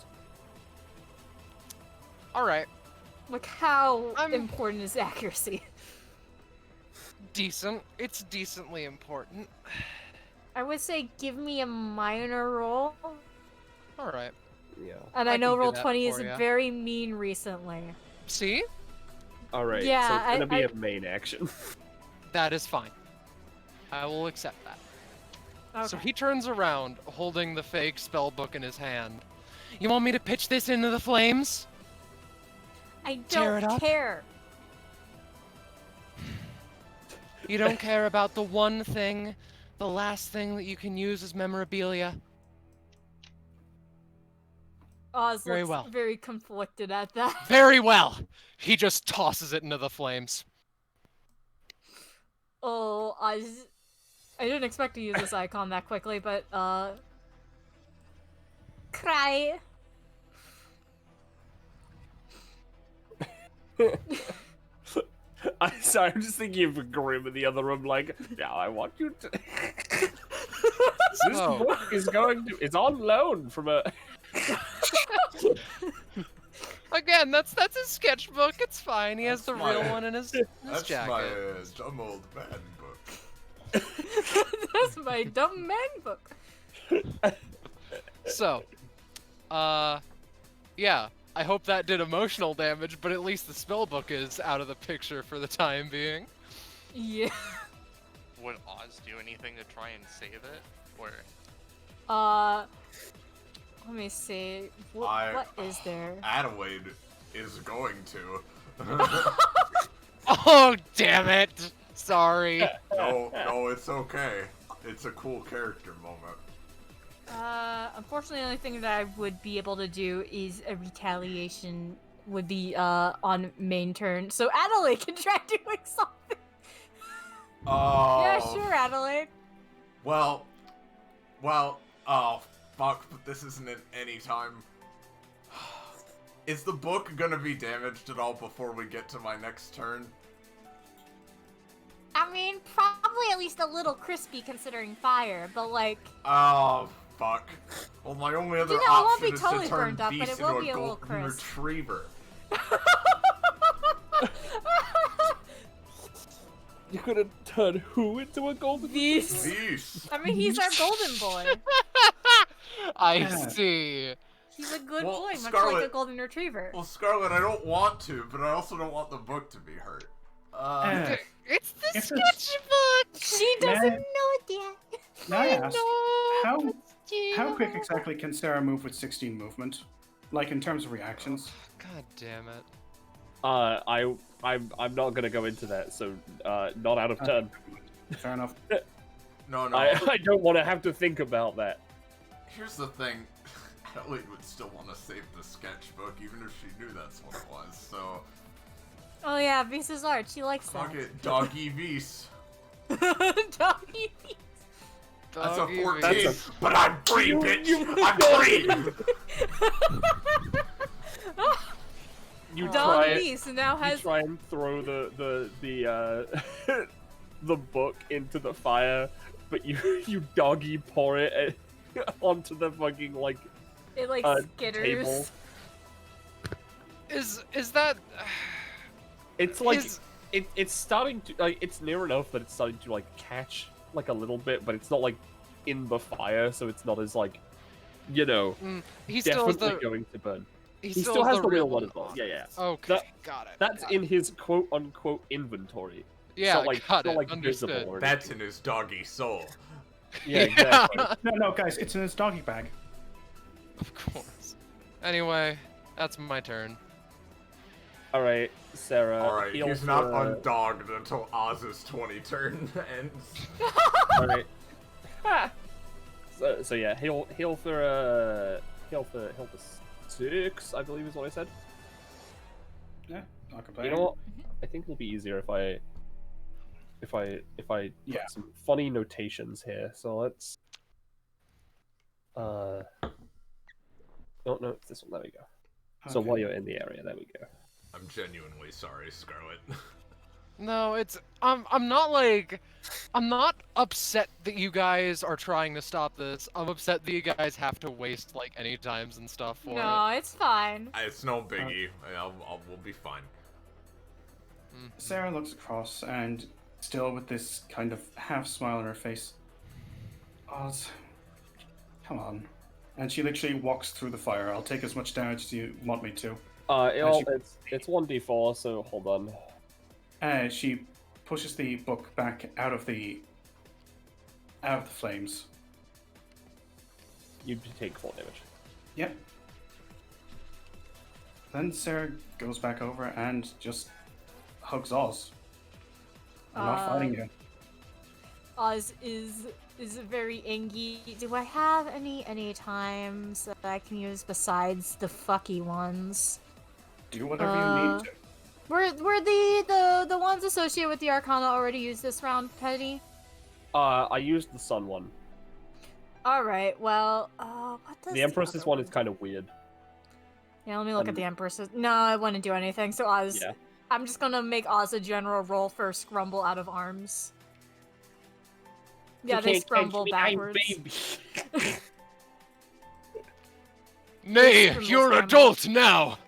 Alright. Like, how important is accuracy? Decent. It's decently important. I would say give me a minor roll. All right. Yeah. And I I know can do roll that 20 is for ya. very mean recently. See? All right. Yeah, so it's gonna be I- a main action. That is fine. I will accept that. Okay. So he turns around, holding the fake spell book in his hand. You want me to pitch this into the flames? I Tear it don't up? care. You don't care about the one thing, the last thing that you can use as memorabilia? Oz Very looks well. very conflicted at that. Very well. He just tosses it into the flames. Oh, I didn't expect to use this icon that quickly, but cry. I'm sorry, I'm just thinking of Grim in the other room, like, now I want you to. This So- book is going to. It's on loan from a. Again, that's his sketchbook. It's fine. He has the That's real my- one in his That's jacket. my dumb old man book. That's my dumb man book. So, yeah. I hope that did emotional damage, but at least the spellbook is out of the picture for the time being. Yeah. Would Oz do anything to try and save it? Or Let me see. What is there? Adelaide is going to. Oh, damn it! Sorry. No, it's okay. It's a cool character moment. Unfortunately, the only thing that I would be able to do is a retaliation would be on main turn. So Adelaide can try doing something. Oh. Yeah, sure, Adelaide. Well, oh, fuck, but this isn't in any time. Is the book gonna be damaged at all before we get to my next turn? I mean, probably at least a little crispy considering fire, but like. Oh, fuck. Well, my only other You know, it won't option be is totally to turn burned up, but Beast it will into be a a little golden crisp. retriever. You could have turned who into a golden Beast. Beast. I mean, he's our golden boy. I Yeah. see. He's a good Well, boy, much like a Scarlet- golden retriever. Well, Scarlet, I don't want to, but I also don't want the book to be hurt. It's the If sketchbook! She May I- doesn't know it yet. May I ask, know. how quick exactly can Sarah move with 16 movement? Like, in terms of reactions? God damn it. I'm not gonna go into that, so not out of turn. Fair enough. No. I don't want to have to think about that. Here's the thing. Adelaide would still want to save the sketchbook, even if she knew that's what it was, so... Oh yeah, Visa's art. She likes that. Fuck it, Doggy Beast. Doggy. That's a Doggy 14, Beast. but I'm free, bitch! I'm free! You Doggy try, Beast now you has. try and throw the the book into the fire, but you doggy pour it onto the fucking like It like skitters. table. Is that... It's like Is- it's starting to like it's near enough that it's starting to like catch like a little bit, but it's not like in the fire, so it's not as like he still has definitely the... going to burn. He He still, still has has the real one on as well. it. Yeah. Okay, That- got it. That's got in it. his quote unquote inventory. Yeah, not like, got not it. like Understood. visible or That's in his doggy soul. Yeah, exactly. No, guys, it's in his doggy bag. Of course. Anyway, that's my turn. All right, Sarah. Alright, heal he's not for, undogged until Oz's 20 turn ends. All right. So yeah, heal for 6, I believe is what I said. Yeah, not complaining. You know what? I think it'll be easier if I Yeah. put some funny notations here. So let's no, it's this one. There we go. So Okay. while you're in the area, there we go. I'm genuinely sorry, Scarlet. No, it's... I'm not upset that you guys are trying to stop this. I'm upset that you guys have to waste, like, any times and stuff for No, it's fine. It's no biggie. We'll be fine. it. Sarah looks across and, still with this kind of half smile on her face, Oz, come on. And she literally walks through the fire. I'll take as much damage as you want me to. It's 1d4, so hold on. She pushes the book back out of the flames. You take 4 damage. Yep. Then Sarah goes back over and just hugs Oz. I'm not fighting you. Oz is very angry. Do I have any times that I can use besides the fucky ones? Do whatever you need to. Were the ones associated with the Arcana already used this round, Petty? I used the sun one. Alright, well, what does The Empress's one is kind of weird. Yeah, let me look at the Empress's. No, I wouldn't do anything, so Oz... Yeah. I'm just gonna make Oz a general roll for Scrumble out of arms. Yeah, they scrumble backwards. Nay, you're adult now!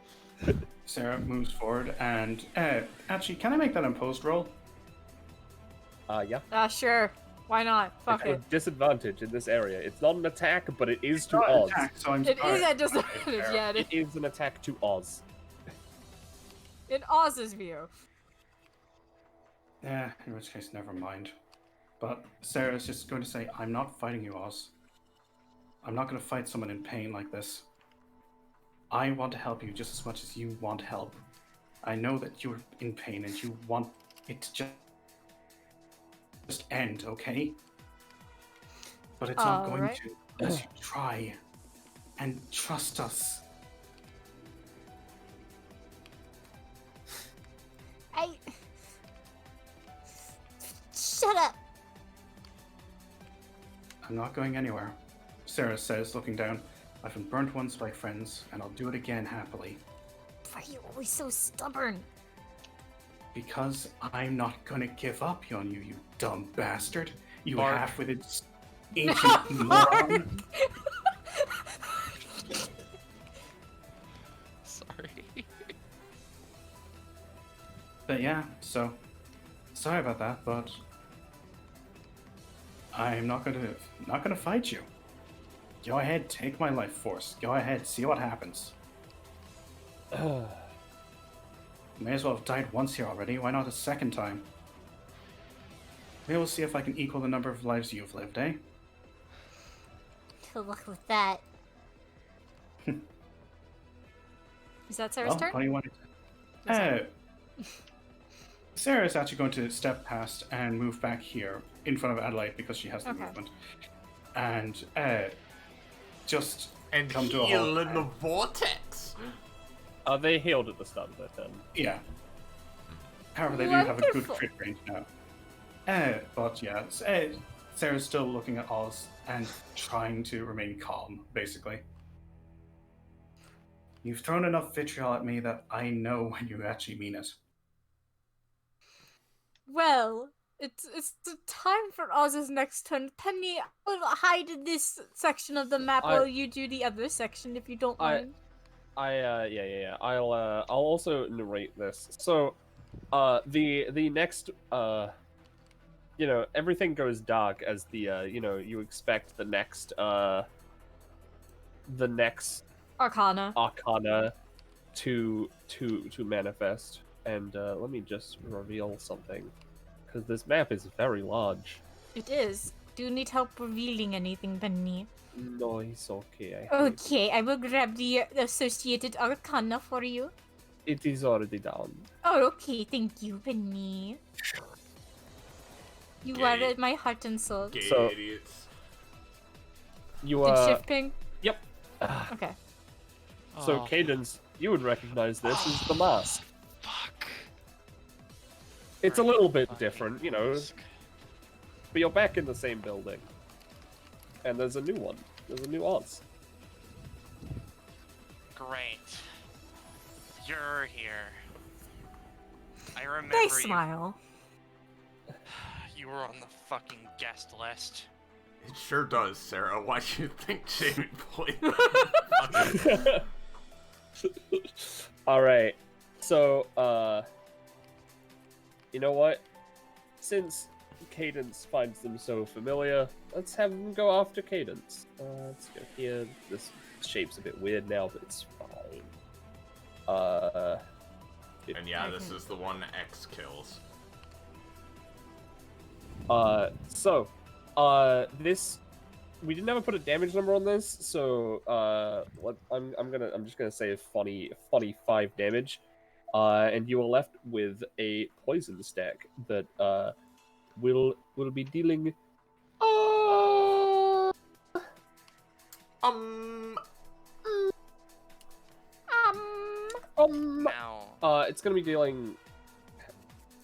Sarah moves forward and... actually, can I make that imposed roll? Yeah. Sure. Why not? Fuck It's it. a disadvantage in this area. It's not an attack, but it is to Not an Oz. attack, so I'm It sorry. is a disadvantage, yeah. It is an attack to Oz. In Oz's view. Yeah, in which case, never mind. But Sarah's just going to say, I'm not fighting you, Oz. I'm not going to fight someone in pain like this. I want to help you just as much as you want help. I know that you're in pain and you want it to just end, okay? But it's not going Alright. to unless you try and trust us. Shut up! I'm not going anywhere, Sarah says, looking down. I've been burnt once by friends, and I'll do it again happily. Why are you always so stubborn? Because I'm not gonna give up on you, you dumb bastard. You Bark. half-witted ancient moron. Sorry. But yeah, so sorry about that, but I'm not gonna fight you. Go ahead, take my life force. Go ahead, see what happens. May as well have died once here already. Why not a second time? Maybe we'll see if I can equal the number of lives you've lived, eh? Good luck with that. Is that Sarah's Well, turn? what do you want to... Sarah's actually going to step past and move back here in front of Adelaide because she has the Okay. movement. And just And come to a heal halt. in the vortex. They healed at the start of their turn. Yeah. However, they do have a good Wonderful. crit range now. But yeah, Sarah's still looking at Oz and trying to remain calm, basically. You've thrown enough vitriol at me that I know when you actually mean it. Well, it's the time for Oz's next turn. Penny, I will hide in this section of the map while you do the other section, if you don't mind. Yeah. I'll also narrate this. So, the next, everything goes dark as the, you expect the next Arcana to manifest. And let me just reveal something, because this map is very large. It is. Do you need help revealing anything, Penny? No, it's okay. Okay, I will grab the associated Arcana for you. It is already down. Oh, okay, thank you, Penny. You Gay. are my heart and soul. Gay So- idiots. You Did shift ping? Yep. Okay. So, Oh, Cadence, you would recognize this as the mask. fuck. It's a little bit Fucking different, mask. but you're back in the same building. And there's a new one. There's a new Oz. Great. You're here. I remember They you. smile. You were on the fucking guest list. It sure does, Sarah. Why do you think Jamie played that? Alright. So, you know what? Since Cadence finds them so familiar, let's have them go after Cadence. Let's go here. This shape's a bit weird now, but it's fine. And yeah, this is the one X kills. This we didn't ever put a damage number on this, so I'm just gonna say a funny 5 damage, and you are left with a poison stack that will be dealing. Now. It's gonna be dealing.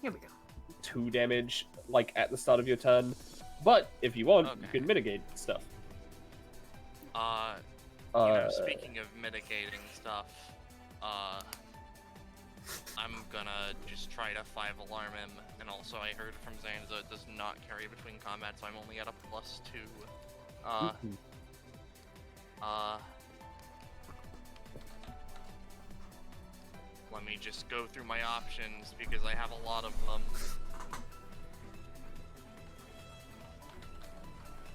Here we go. 2 damage, like at the start of your turn. But if you want, Okay. you can mitigate stuff. Speaking of mitigating stuff, I'm gonna just try to 5-alarm him, and also I heard from Zanzo it does not carry between combat, so I'm only at a +2. Let me just go through my options, because I have a lot of them.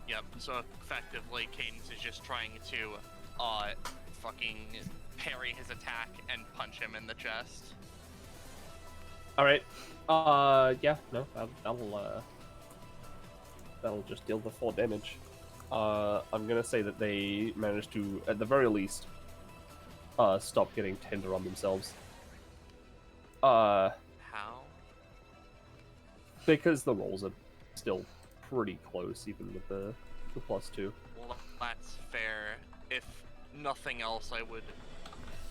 Yep, so effectively, Cadence is just trying to, fucking parry his attack and punch him in the chest. Alright. Yeah, no, that'll just deal the 4 damage. I'm gonna say that they managed to, at the very least, stop getting tender on themselves. How? Because the rolls are still pretty close, even with the +2. Well, that's fair. If nothing else, I would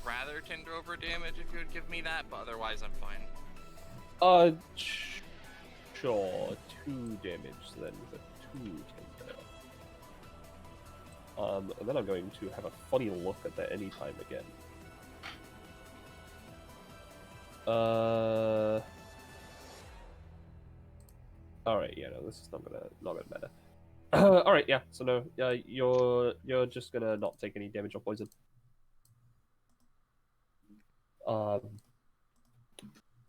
rather Tinder over damage if you would give me that, but otherwise I'm fine. Sure, 2 damage then with a 2 tender. And then I'm going to have a funny look at that anytime again. Alright, yeah, no, this is not gonna matter. Alright, yeah, so no, you're just gonna not take any damage or poison.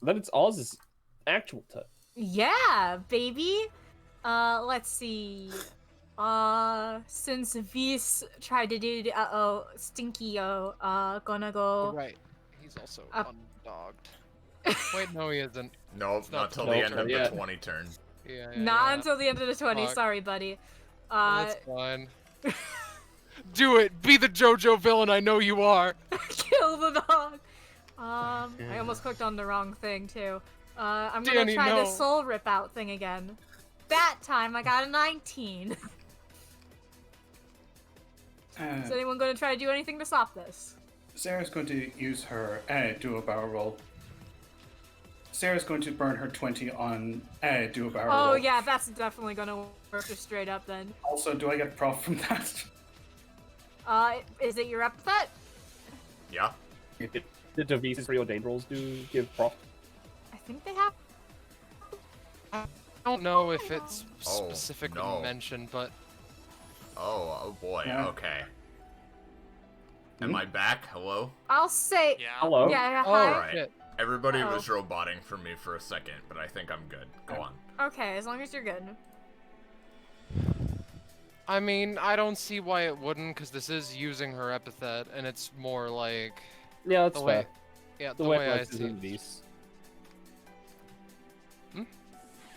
Then it's Oz's actual turn. Yeah, baby. Let's see. Since Vis tried to do the Stinky-o, gonna go. Oh, right. He's also undogged. Wait, no, he isn't. Nope, It's not till the till end of turn. the 20 turn. Yeah, Not until the end of the 20. Fuck. Sorry, buddy. That's fine. Do it! Be the JoJo villain I know you are! Kill the dog. I almost clicked on the wrong thing too. I'm gonna Danny, try no. the soul rip out thing again. That time I got a 19. Is anyone gonna try to do anything to stop this? Sarah's going to use her do a barrel roll. Sarah's going to burn her 20 on do a barrel roll. Oh yeah, that's definitely gonna work just straight up then. Also, do I get prof from that? Is it your epithet? Yeah. Did Devise's preordained rolls do give prof? I think they have. I don't know if it's specifically no. mentioned, but... Oh boy, Yeah. okay. Am I back? Hello? I'll say. Yeah. Hello? Yeah, Oh, hi. Alright. shit. Everybody Uh-oh. was roboting for me for a second, but I think I'm good. Go on. Okay, as long as you're good. I mean, I don't see why it wouldn't, because this is using her epithet, and it's more like... Yeah, that's the fair. way... Yeah, The the way way it I works is see in it. Vis. Hmm?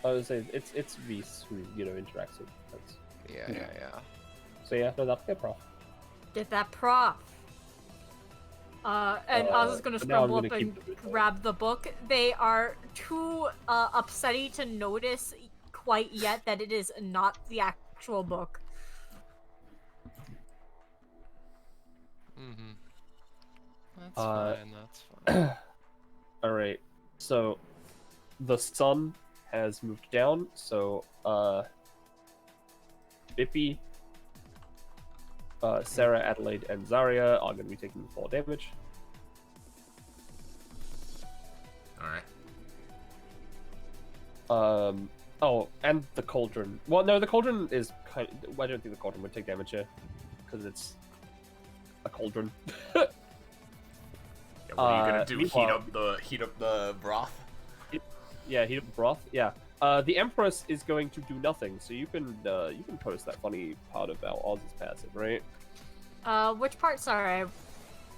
I would say it's Vis who interacts with. That's... Yeah. So yeah, no, that'll get prof. Get that prof. And Oz is gonna but now I'm scramble up gonna and keep it. grab the book. They are too upsetty to notice quite yet that it is not the actual book. Mm-hmm. That's Uh, fine, that's fine. Alright, so the sun has moved down, so Bippy, Sarah, Adelaide, and Zarya are going to be taking 4 damage. Alright. Oh, and the cauldron. Well, no, the cauldron is kind of... I don't think the cauldron would take damage here, because it's a cauldron. Yeah, what are you gonna do? meanwhile- Heat up the broth? Yeah, heat up the broth. Yeah. The Empress is going to do nothing, so you can post that funny part about Oz's passive, right? Which part? Sorry.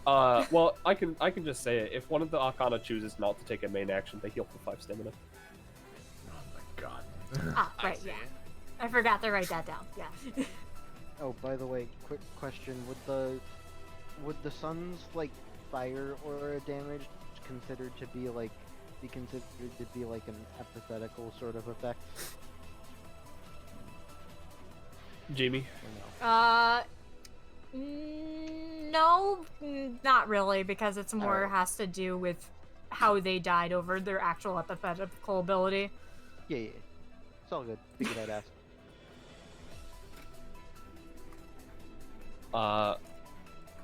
Well, I can just say it. If one of the Arcana chooses not to take a main action, they heal for 5 stamina. Oh my god. Ah, right, yeah. I forgot to write that down. Yeah. Oh, by the way, quick question: would the sun's like fire aura damage considered to be like considered to be like an epithetical sort of effect? Jamie? No, not really, because it's more has to do with how they died over their actual epithetical ability. Yeah, it's all good. Figured I'd ask.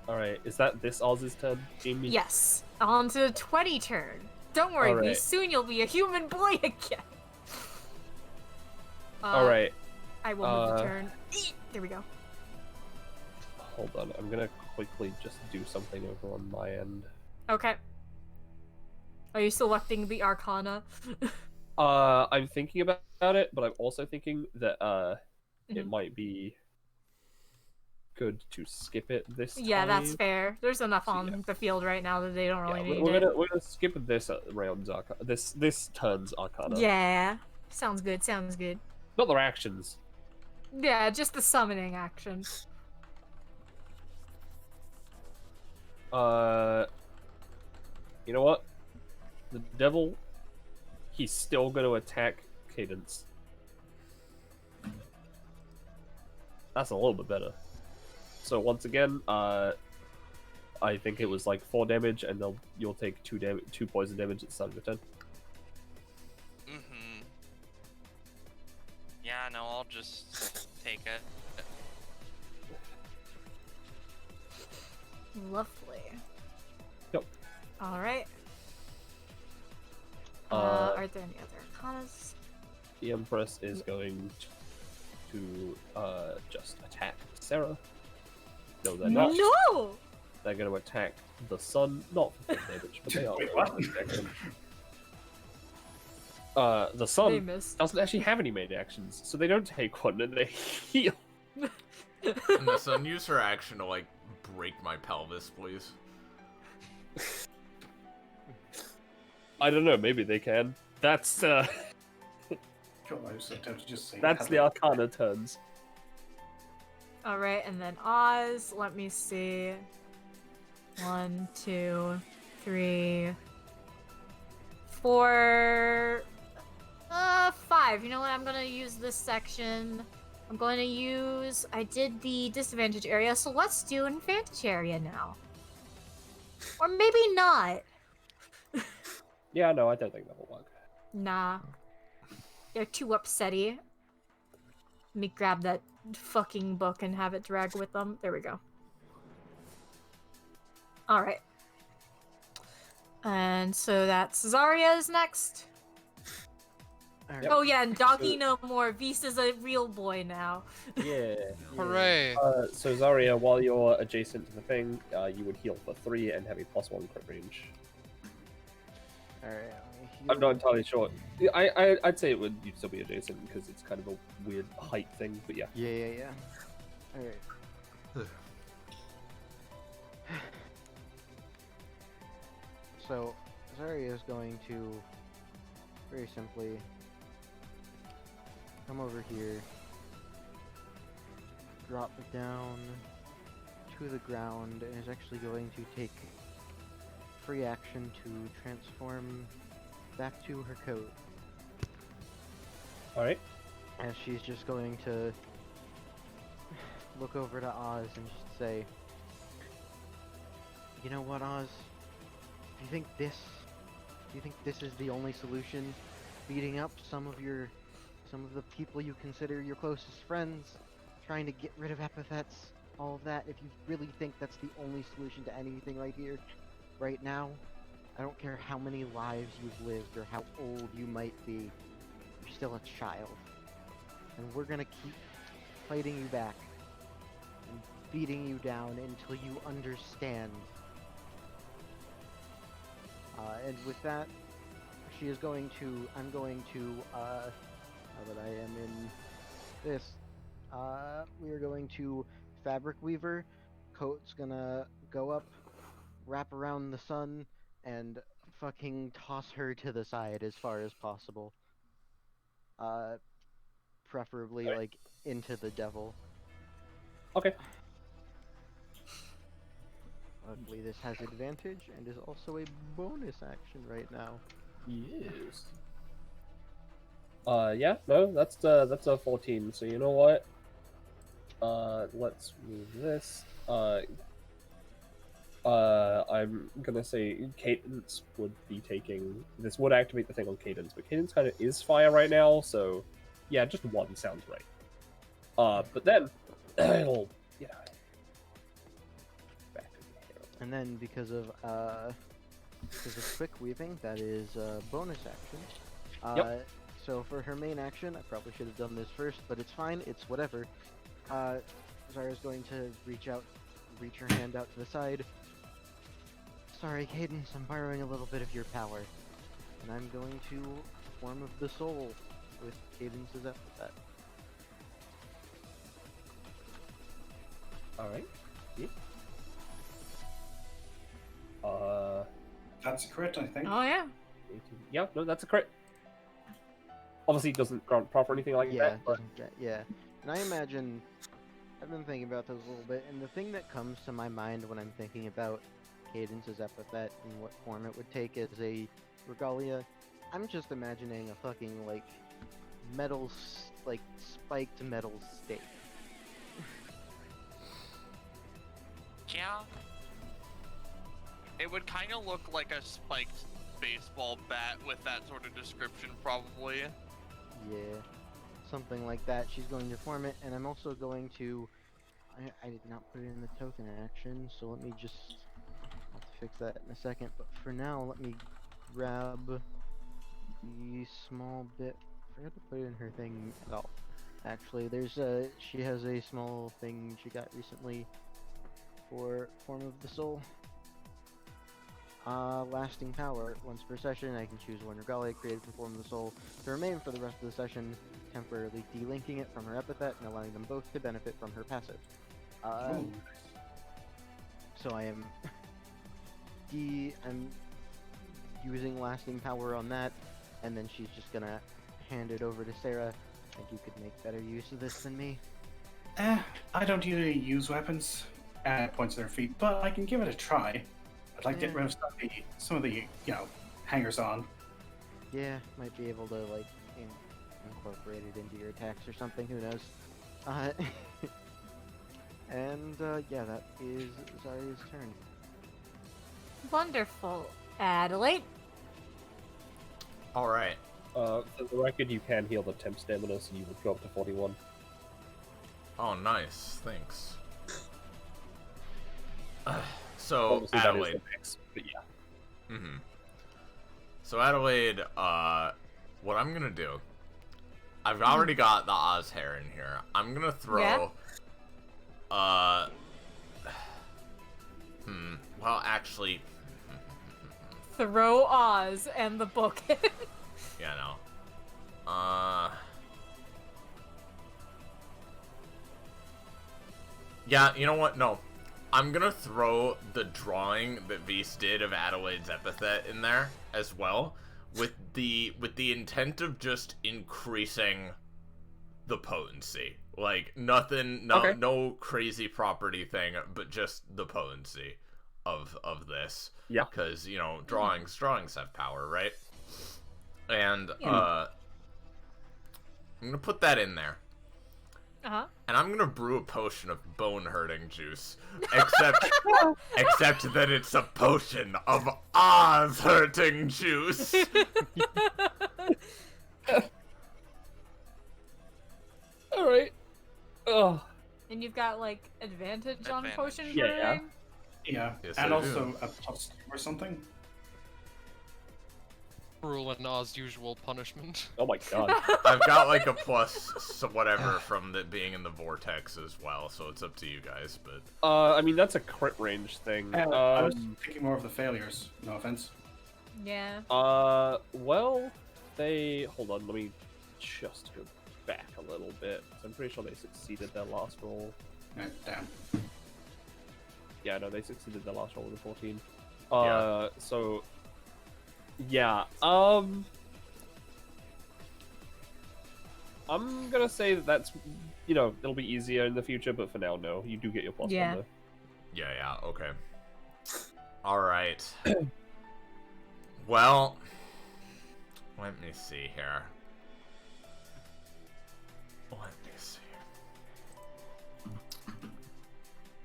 Alright, is that this Oz's turn, Jamie? Yes, on to the 20 turn. Don't worry, Alright. soon you'll be a human boy again. Alright. I will move the turn. There we go. Hold on, I'm gonna quickly just do something over on my end. Okay. Are you selecting the Arcana? I'm thinking about it, but I'm also thinking that it Mhm. might be good to skip it this time. Yeah, that's fair. There's enough on the field right now that they don't really need we're it. gonna skip this round's Arcana. This turn's Arcana. Yeah, sounds good. Sounds good. Not their actions. Yeah, just the summoning action. You know what? The devil, he's still gonna attack Cadence. That's a little bit better. So once again, I think it was like 4 damage, and you'll take 2 poison damage at the start of your turn. Mm-hmm. Yeah, no, I'll just take it. Lovely. Yep. All right. Are there any other Arcanas? The Empress is going to just attack Sarah. No, they're not. No! They're going to attack the sun, not for 4 damage, but they are. Wait, what? The They sun missed. doesn't actually have any main actions, so they don't take one and they heal. And the sun use her action to like break my pelvis, please. I don't know, maybe they can. That's Sure, I was so tempted to just say that's the Arcana turns. All right, and then Oz. Let me see. 1, 2, 3, 4, 5. You know what? I'm gonna use this section. I'm going to use. I did the disadvantage area, so let's do an advantage area now. Or maybe not. Yeah, no, I don't think that will work. Nah. They're too upsetty. Let me grab that fucking book and have it drag with them. There we go. Alright. And so that's Zarya's next. Alright. Oh yeah, and Doggy no more. Beast is a real boy now. Yeah. Hooray! So Zarya, while you're adjacent to the thing, you would heal for 3 and have a +1 crit range. Alright. I'm not entirely sure. I'd say you'd still be adjacent because it's kind of a weird height thing, but yeah. Yeah. Alright. So, Zarya is going to very simply come over here, drop it down to the ground, and is actually going to take free action to transform back to her coat. Alright. As she's just going to look over to Oz and just say, "You know what, Oz? Do you think this is the only solution? Beating up some of the people you consider your closest friends, trying to get rid of epithets, all of that. If you really think that's the only solution to anything right here, right now, I don't care how many lives you've lived or how old you might be, you're still a child. And we're gonna keep fighting you back and beating you down until you understand." And with that, I'm going to now that I am in this. We are going to Fabric Weaver. Coat's gonna go up, wrap around the sun, and fucking toss her to the side as far as possible. Preferably Alright. like into the devil. Okay. Luckily, this has advantage and is also a bonus action right now. Yes. Yeah, no, that's a 14. So you know what? Let's move this. I'm gonna say Cadence would be taking this. Would activate the thing on Cadence, but Cadence kind of is fire right now, so yeah, just one sounds right. But then it'll back to the hero. And then because of quick weaving, that is a bonus action. Yep. So for her main action, I probably should have done this first, but it's fine. It's whatever. Zara's going to reach her hand out to the side. Sorry, Cadence, I'm borrowing a little bit of your power, and I'm going to Form of the Soul with Cadence's epithet. All right. That's a crit, I think. Oh yeah. 18. Yeah, no, that's a crit. Obviously, it doesn't grant proc or anything like that. But... Yeah. And I imagine, I've been thinking about this a little bit, and the thing that comes to my mind when I'm thinking about Cadence's epithet and what form it would take as a regalia, I'm just imagining a fucking, like, metal, like, spiked metal stake. Yeah. It would kind of look like a spiked baseball bat with that sort of description, probably. Yeah, something like that. She's going to form it, and I'm also going to... I did not put it in the token action, so let me just... I'll have to fix that in a second, but for now, let me grab the small bit... I forgot to put it in her thing at all. Actually, there's a... She has a small thing she got recently for Form of the Soul. Lasting power. Once per session, I can choose one regalia created from Form of the Soul to remain for the rest of the session, temporarily delinking it from her epithet and allowing them both to benefit from her passive. So I am... I'm using lasting power on that, and then she's just gonna hand it over to Sarah. I think you could make better use of this than me. I don't usually use weapons at points of their feet, but I can give it a try. I'd like to get rid of some of the, hangers on. Yeah, might be able to, like, incorporate it into your attacks or something, who knows. And, yeah, that is Zarya's turn. Wonderful. Adelaide? Alright. For the record, you can heal the temp stamina, so you would go up to 41. Oh, nice. Thanks. So, Obviously, that is Adelaide. the max, but yeah. So, Adelaide, what I'm gonna do... I've already got the Oz hair in here. I'm gonna throw... Yeah? Well, actually... Throw Oz and the book. Yeah, no. Yeah, you know what? No. I'm gonna throw the drawing that Vise did of Adelaide's epithet in there as well, with the intent of just increasing the potency. Like nothing, no crazy property thing, but just the potency of this. Yeah. Because drawings have power, right? And Yeah. I'm gonna put that in there. Uh-huh. And I'm gonna brew a potion of bone-hurting juice. Except that it's a potion of Oz-hurting juice. Alright. Oh. And you've got, like, advantage on potion Yeah. brewing? Yeah, Yes, and I also do. a plus or something. Cruel and Oz usual punishment. Oh my god. I've got like a plus whatever from being in the vortex as well, so it's up to you guys. But I mean that's a crit range thing. I was thinking more of the failures. No offense. Yeah. Well, they hold on. Let me just go back a little bit. I'm pretty sure they succeeded their last roll. Damn. Yeah, no, they succeeded their last roll with a 14. Yeah. So, yeah, I'm gonna say that's, it'll be easier in the future, but for now, no. You do get your +1 though. Yeah, okay. Alright. Well, let me see here.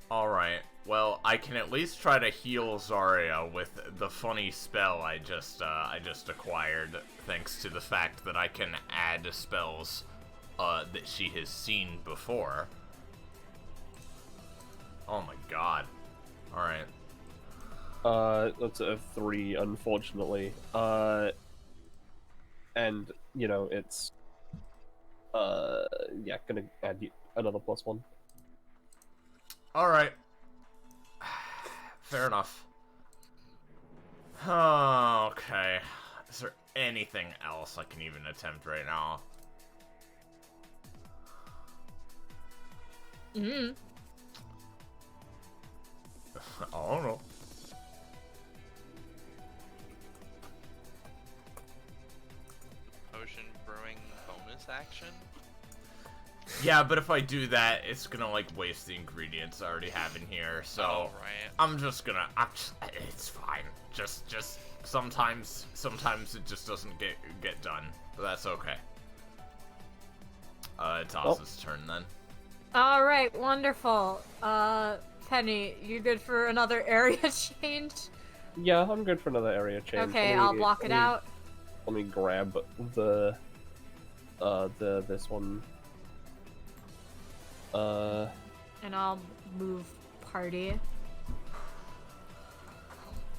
Alright, well, I can at least try to heal Zarya with the funny spell I just acquired, thanks to the fact that I can add spells that she has seen before. Oh my god. Alright. That's a 3, unfortunately. And, it's... yeah, gonna add another +1. Alright. Fair enough. Okay. Is there anything else I can even attempt right now? Mm. I don't know. Potion brewing bonus action? Yeah, but if I do that, it's gonna, like, waste the ingredients I already have in here, so... Oh, right. I'm just gonna... it's fine. Just sometimes it just doesn't get done. But that's okay. It's Oz's turn, then. Alright, wonderful. Penny, you good for another area change? Yeah, I'm good for another area change. Okay, I'll block it out. Let me grab this one. And I'll move party.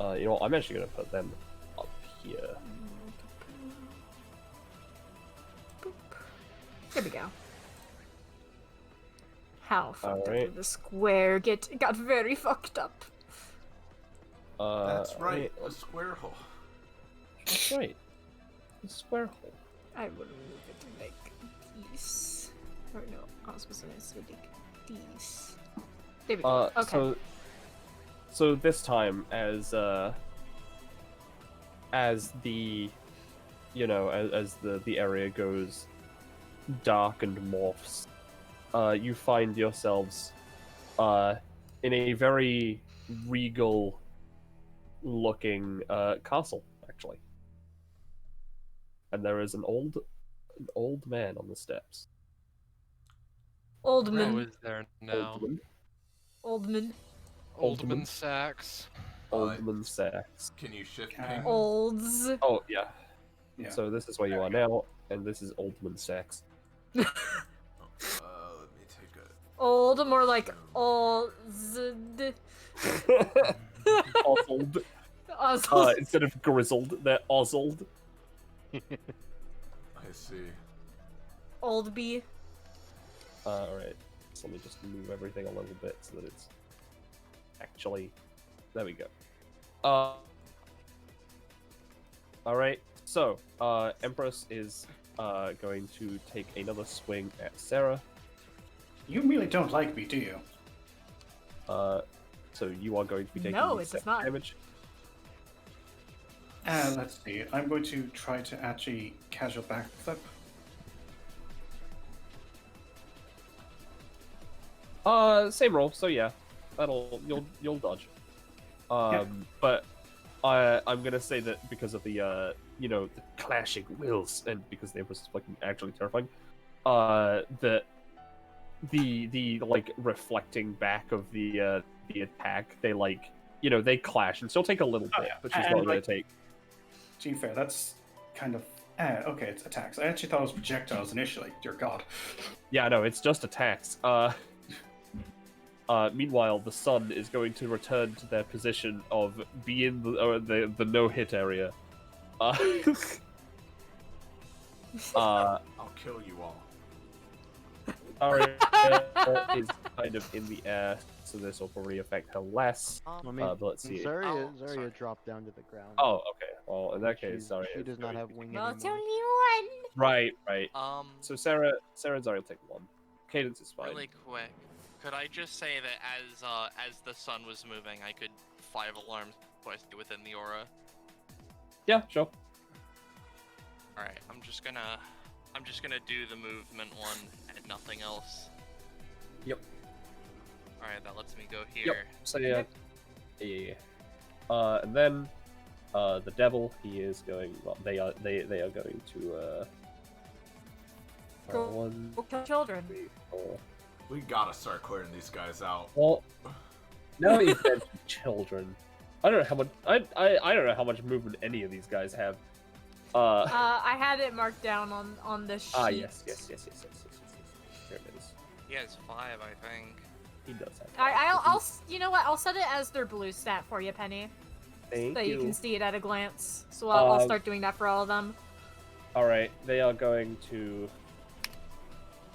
You know what, I'm actually gonna put them up here. Boop. There we go. How fucked up did the square got very fucked up. That's right, a square hole. That's right. A square hole. I will move it like this. Or no, I was supposed to say like this. There we go. Okay. So this time, as the as the area goes dark and morphs, you find yourselves in a very regal looking castle, actually. And there is an old man on the steps. Oldman. Who is there now? Oldman. Oldman Sachs. Oldman Sachs. Can you shift ping? Olds. Oh, yeah. Yeah. So this is where you are now, and this is Oldman Sachs. Let me take a... Old, more like old. Ozzled. Ozzled. Instead of grizzled, they're ozzled. I see. Old bee. Alright. So let me just move everything a little bit so that it's actually... There we go. Alright, so, Empress is going to take another swing at Sarah. You really don't like me, do you? So you are going to be taking No, it does not. damage. Let's see. I'm going to try to actually casual backflip. Same roll, so yeah. You'll dodge. Yeah. But I'm gonna say that because of the the clashing wills, and because the Empress is fucking actually terrifying, that the like reflecting back of the attack, they they clash, and she'll take a little bit, but she's not gonna take. To be fair, that's kind of okay. It's attacks. I actually thought it was projectiles initially. Dear God. Yeah, no, it's just attacks. Meanwhile, the sun is going to return to their position of being the no-hit area. I'll kill you all. Zarya is kind of in the air, so this will probably affect her less. I mean, but let's see. Zarya dropped down to the ground. Oh, okay. Well, in that case, She sorry. does not have wing Well, it's anymore. only one. Right. So Sarah and Zari will take one. Cadence is fine. Really quick, could I just say that as the sun was moving, I could 5 alarms twice within the aura? Yeah, sure. All right, I'm just gonna do the movement one and nothing else. Yep. All right, that lets me go Yep. here. So yeah. And then the devil, he is going. Well, they are going to Go kill children. 3, 4. We gotta start clearing these guys out. Well, now he's dead children. I don't know how much. I don't know how much movement any of these guys have. I had it marked down on the sheet. Yes. There it is. He has 5, I think. He does have. I'll you know what? I'll set it as their blue stat for you, Penny. Thank So you. you can see it at a glance. So I'll start doing that for all of them. All right, they are going to.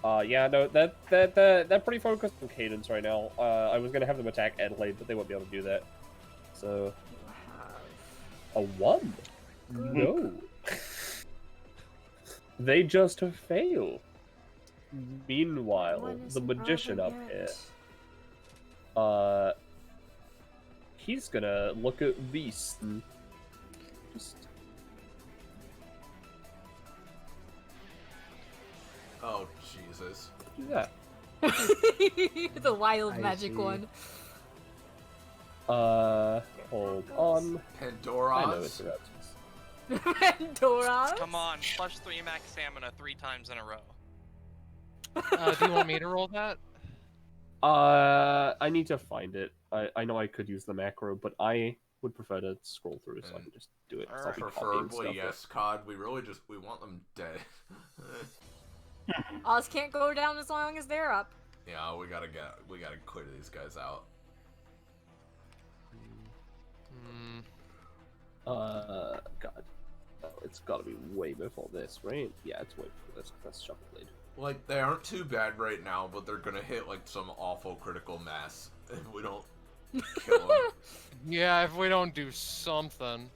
Yeah, no, they're pretty focused on Cadence right now. I was gonna have them attack Adelaide, but they won't be able to do that. So. A 1? No. They just fail. Meanwhile, the magician up here. He's gonna look at Beast and just. Oh, Jesus. Yeah. The wild I magic see. one. Hold on. Pandora's. I know it's about Pandora. Come on, +3 max stamina 3 times in a row. Do you want me to roll that? I need to find it. I know I could use the macro, but I would prefer to scroll through so I can just do it. 'cause I'll be copying Preferably, stuff. yes, COD. We really we want them dead. Oz can't go down as long as they're up. Yeah, we gotta clear these guys out. God. Oh, it's gotta be way before this, right? Yeah, it's way before this. That's Shuffleblade. Like, they aren't too bad right now, but they're gonna hit, like, some awful critical mass if we don't kill them. Yeah, if we don't do something.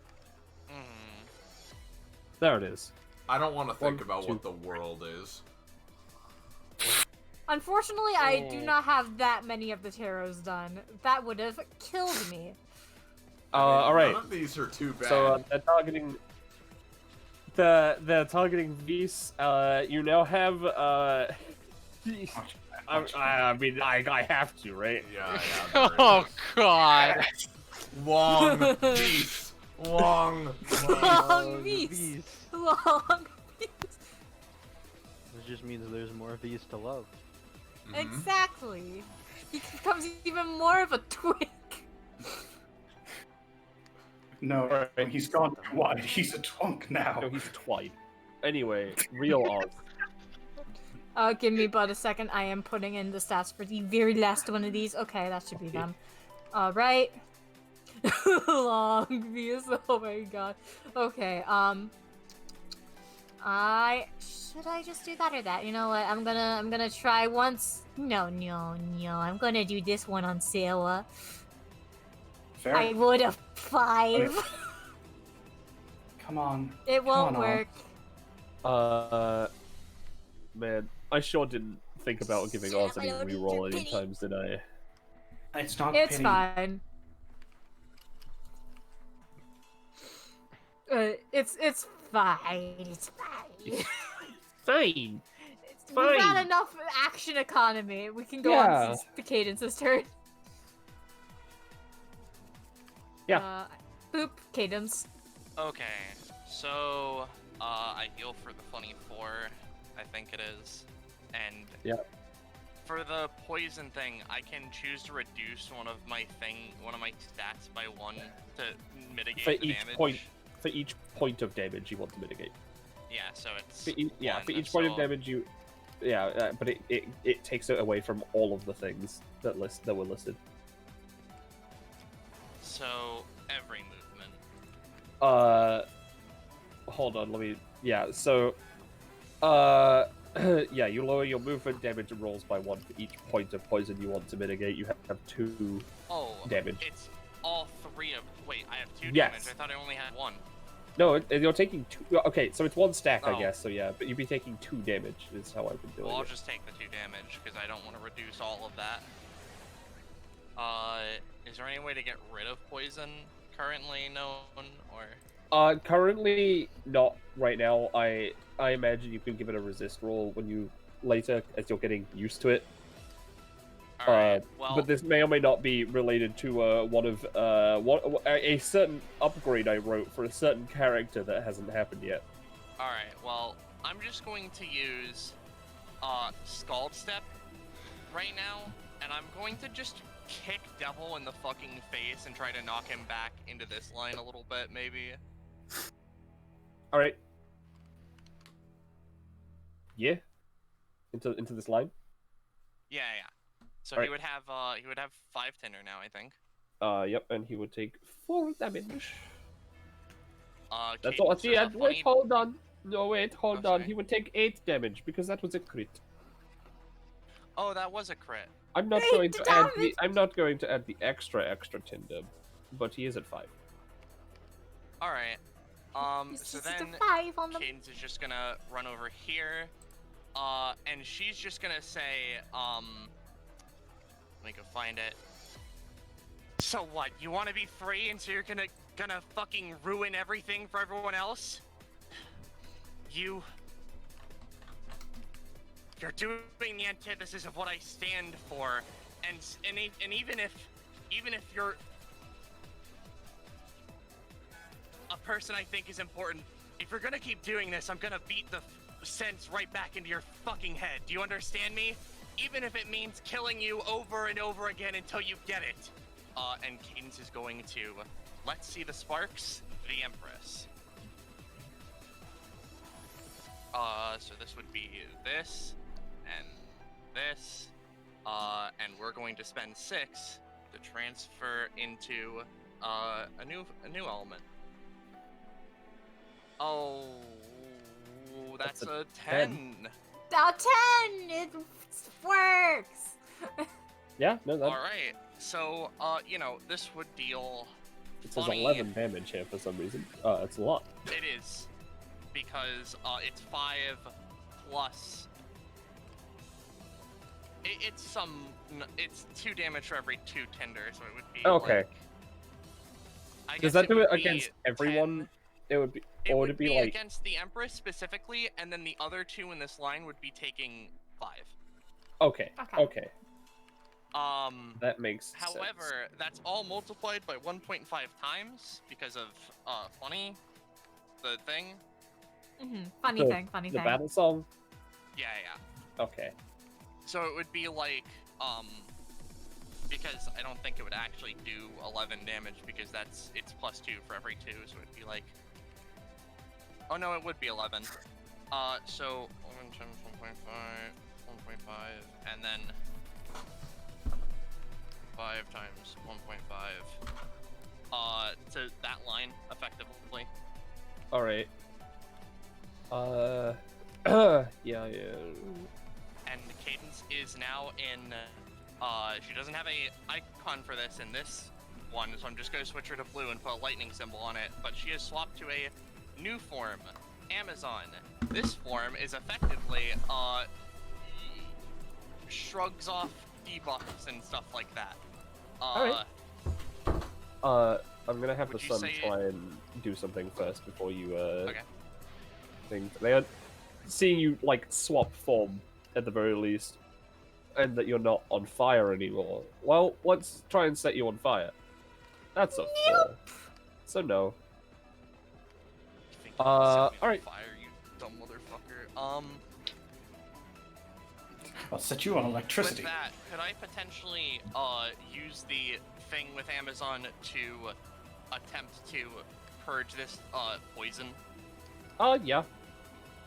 There it is. I don't want to think 1, about 2. what the world is. Unfortunately, I do not have that many of the tarots done. That would have killed me. Alright. None of these are too bad. So, they're targeting... They're targeting Beast. You now have, I mean, I have to, right? Yeah. Oh, God. Long beast. Long beast. Long beast. This just means there's more bees to love. Exactly. He becomes even more of a twink. No, he's gone too wide. He's a twunk now. No, he's twite. Anyway, real Oz. Give me but a second. I am putting in the stats for the very last one of these. Okay, that should be them. Alright. Long views. Oh my god. Okay, should I just do that or that? You know what? I'm gonna try once. No. I'm gonna do this one on Sarah. Fair. I would have 5. Come on. It won't Come on, work. Man, I sure didn't think about giving Oz any reroll any times, did I? It's not It's pity. fine. It's fine. It's fine. Fine. We've got enough action economy. We can go on since the Cadence's turn. Yeah. Boop, Cadence. Okay, so I heal for the funny 4, I think it is, and for the poison thing, I can choose to reduce one of my stats by 1 to mitigate For the each damage. for each point of damage you want to mitigate. Yeah, so it's For one, each point of so- damage you. Yeah, but it takes it away from all of the things that were listed. So every movement. Hold on, let me. Yeah, so. Yeah, you lower your movement damage rolls by 1 for each point of poison you want to mitigate. You have 2 Oh, damage. It's all 3 of. Wait, I have 2 Yes. damage. I thought I only had 1. No, you're taking 2. Okay, so it's 1 stack, I Oh. guess. So yeah, but you'd be taking 2 damage. Is how I've been doing Well, I'll it. just take the 2 damage because I don't want to reduce all of that. Is there any way to get rid of poison currently known, or? Currently not right now. I imagine you can give it a resist roll when you later, as you're getting used to it. Alright, well, But this may or may not be related to one of a certain upgrade I wrote for a certain character that hasn't happened yet. alright, well, I'm just going to use Scald Step right now, and I'm going to just kick Devil in the fucking face and try to knock him back into this line a little bit, maybe. All right. Yeah. Into this line. Yeah. So Alright. he would have 5 tender now, I think. Yep, and he would take 4 damage. That's all. Cadence, See, there's a wait, funny- hold on. No, wait, hold Oh, on. sorry. He would take 8 damage because that was a crit. Oh, that was a crit. I'm not 8 going to add the. damage! I'm not going to add the extra tender, but he is at 5. Alright. This So is just then a 5 on the. Cadence is just gonna run over here. And she's just gonna say, let me go find it. So what, you wanna be free and so you're gonna fucking ruin everything for everyone else? You're doing the antithesis of what I stand for, and even if you're a person I think is important, if you're gonna keep doing this, I'm gonna beat the sense right back into your fucking head. Do you understand me? Even if it means killing you over and over again until you get it. And Cadence is going to, let's see the sparks, the Empress. So this would be this, and this, and we're going to spend 6 to transfer into, a new element. Oh, that's a 10. Now 10! It works! Yeah, no, that. All right. So, this would deal. It says funny- 11 damage here for some reason. It's a lot. It is, because it's 5 plus. It's 2 damage for every 2 tender, so it would be. Okay. Like, I Does guess that do it would be against everyone? 10. It would be, It or would would it be like? against the Empress specifically, and then the other 2 in this line would be taking 5. Okay. Okay. Okay. That makes sense. However, that's all multiplied by 1.5 times because of funny, the thing. Funny The- thing, funny The thing. battle song. Yeah. Okay. So it would be like, because I don't think it would actually do 11 damage because it's plus 2 for every 2, so it'd be like, oh no, it would be 11. So 11 times 1.5, and then 5 times 1.5, to that line effectively. All right. Yeah. And Cadence is now in, she doesn't have a icon for this in this one, so I'm just going to switch her to blue and put a lightning symbol on it, but she has swapped to a new form, Amazon. This form is effectively, shrugs off debuffs and stuff like that. Alright. I'm gonna have the Would you sun say- try and do something first before you, Okay. They are seeing you, like, swap form, at the very least, and that you're not on fire anymore. Well, let's try and set you on fire. That's a 4. So no. You think you can set me on alright. Fire, you dumb motherfucker. I'll set you on With electricity. that, could I potentially use the thing with Amazon to attempt to purge this poison? Yeah.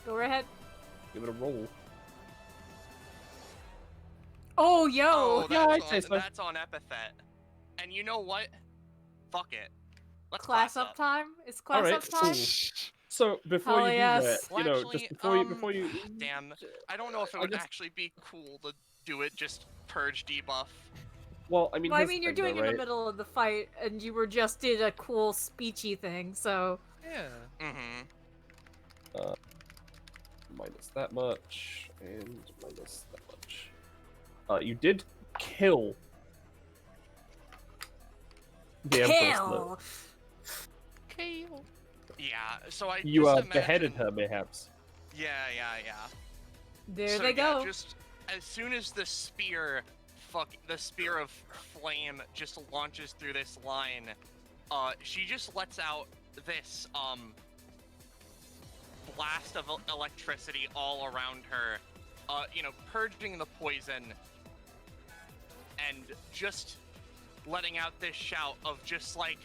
Go right ahead. Give it a roll. Oh, yo! Oh, yeah, that's, I'd say so. that's on Epithet. And you know what? Fuck it. Let's Class up time? It's class Alright, up time? So, before Hell you do yes. that, Well, you know, actually, just before you... Damn. I don't know if it I would just- actually be cool to do it, just purge debuff. Well, I mean, Well, I here's the mean, you're thing, doing though, in right? the middle of the fight, and you were just did a cool speechy thing, so. Yeah. Mm-hmm. Minus that much, and minus that much. You did kill the Empress. Though. Kill. Yeah, so I You just beheaded imagine- her, mayhaps. Yeah. There So, they yeah, go. just as soon as the spear of flame just launches through this line, she just lets out this blast of electricity all around her, purging the poison, and just letting out this shout of just like,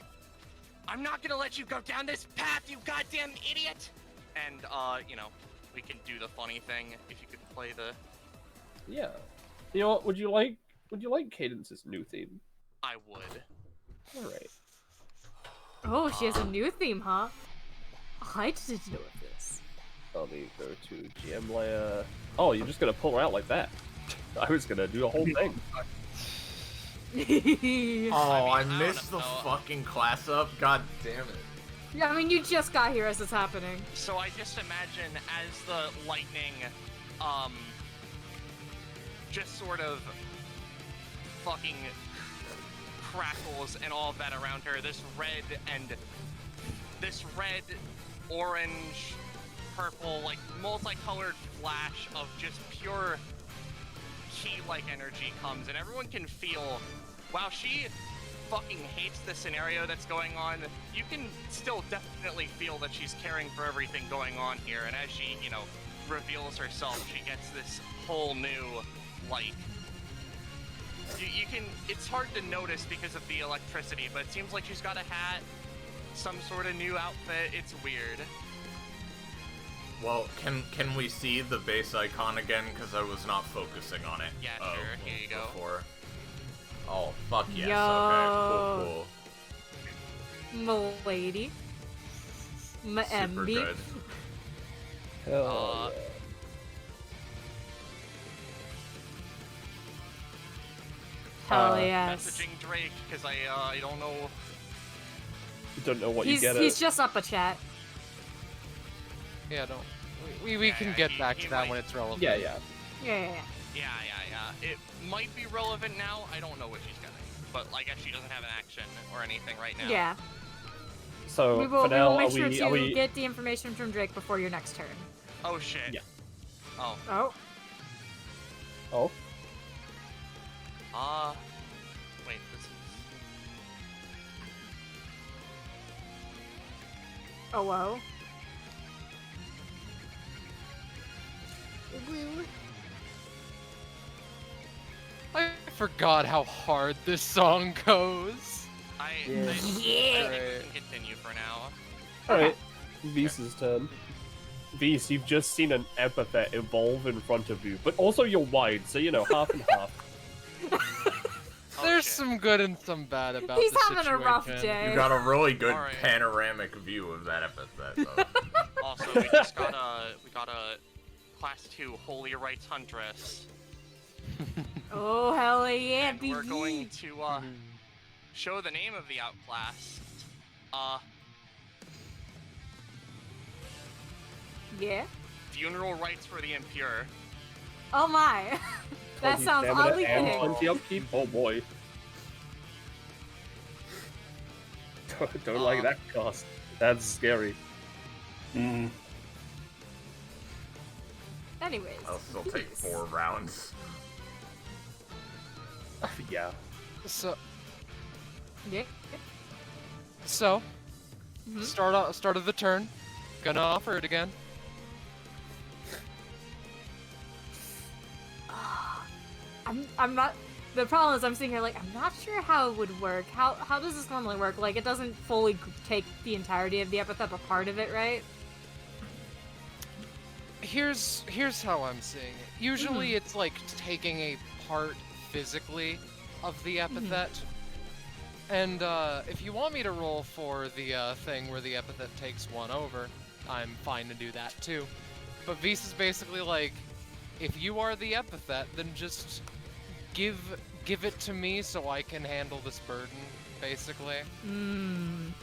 I'm not gonna let you go down this path, you goddamn idiot! And, we can do the funny thing if you could play the... Yeah. You know what? Would you like Cadence's new theme? I would. All right. Oh, she has a new theme, huh? I didn't know this. Let me go to GM layer. Oh, you're just gonna pull her out like that. I was gonna do a whole thing. Oh, I missed the fucking class up. God damn it. Yeah, I mean, you just got here as it's happening. So I just imagine as the lightning, just sort of fucking crackles and all of that around her, this red, orange, purple, like multicolored flash of just pure ki-like energy comes, and everyone can feel, wow, she fucking hates the scenario that's going on. You can still definitely feel that she's caring for everything going on here, and as she, reveals herself, she gets this whole new, like, you can, it's hard to notice because of the electricity, but it seems like she's got a hat, some sort of new outfit. It's weird. Well, can we see the base icon again? Because I was not focusing on it. Yeah, sure. Here you go. Before. Oh, fuck yes. Yo. Okay, cool. M'lady. Super M'emby. good. Hell Hell yes. Messaging Drake, because I don't know. You don't know what you get He's just up a chat. Yeah, don't. We can get back to that when it's relevant. Yeah. Yeah. It might be relevant now. I don't know what she's getting, but I guess she doesn't have an action or anything right now. Yeah. So We will, for now, make sure are to we... get the information from Drake before your next turn. Oh shit. Yeah. Oh. Oh. Wait. This is. Oh, whoa. I forgot how hard this song goes. I Yeah. think we can continue for now. Alright. V's turn. V's, you've just seen an epithet evolve in front of you, but also you're wide, so half and half. There's some good and some bad about He's the having situation. a rough day. You got a really good Alright. panoramic view of that epithet, though. Also, we just got a class 2 Holy Rights Huntress. Oh, hell yeah, And we're going to show the name of the outclass. Yeah? Funeral Rites for the Impure. Oh my. That 20 sounds stamina oddly and fitting. 20 upkeep? Oh boy. Don't like that cost. That's scary. Mm. Anyways. I'll still take 4 rounds. Yeah. So, Yeah. start of the turn. Gonna offer it again. I'm not. The problem is, I'm sitting here like, I'm not sure how it would work. How does this normally work? Like, it doesn't fully take the entirety of the epithet, but part of it, right? Here's how I'm seeing it. Usually it's like taking a part physically of the epithet. And if you want me to roll for the thing where the epithet takes one over, I'm fine to do that too. But Vis is basically like, if you are the epithet, then just give give it to me so I can handle this burden, basically. You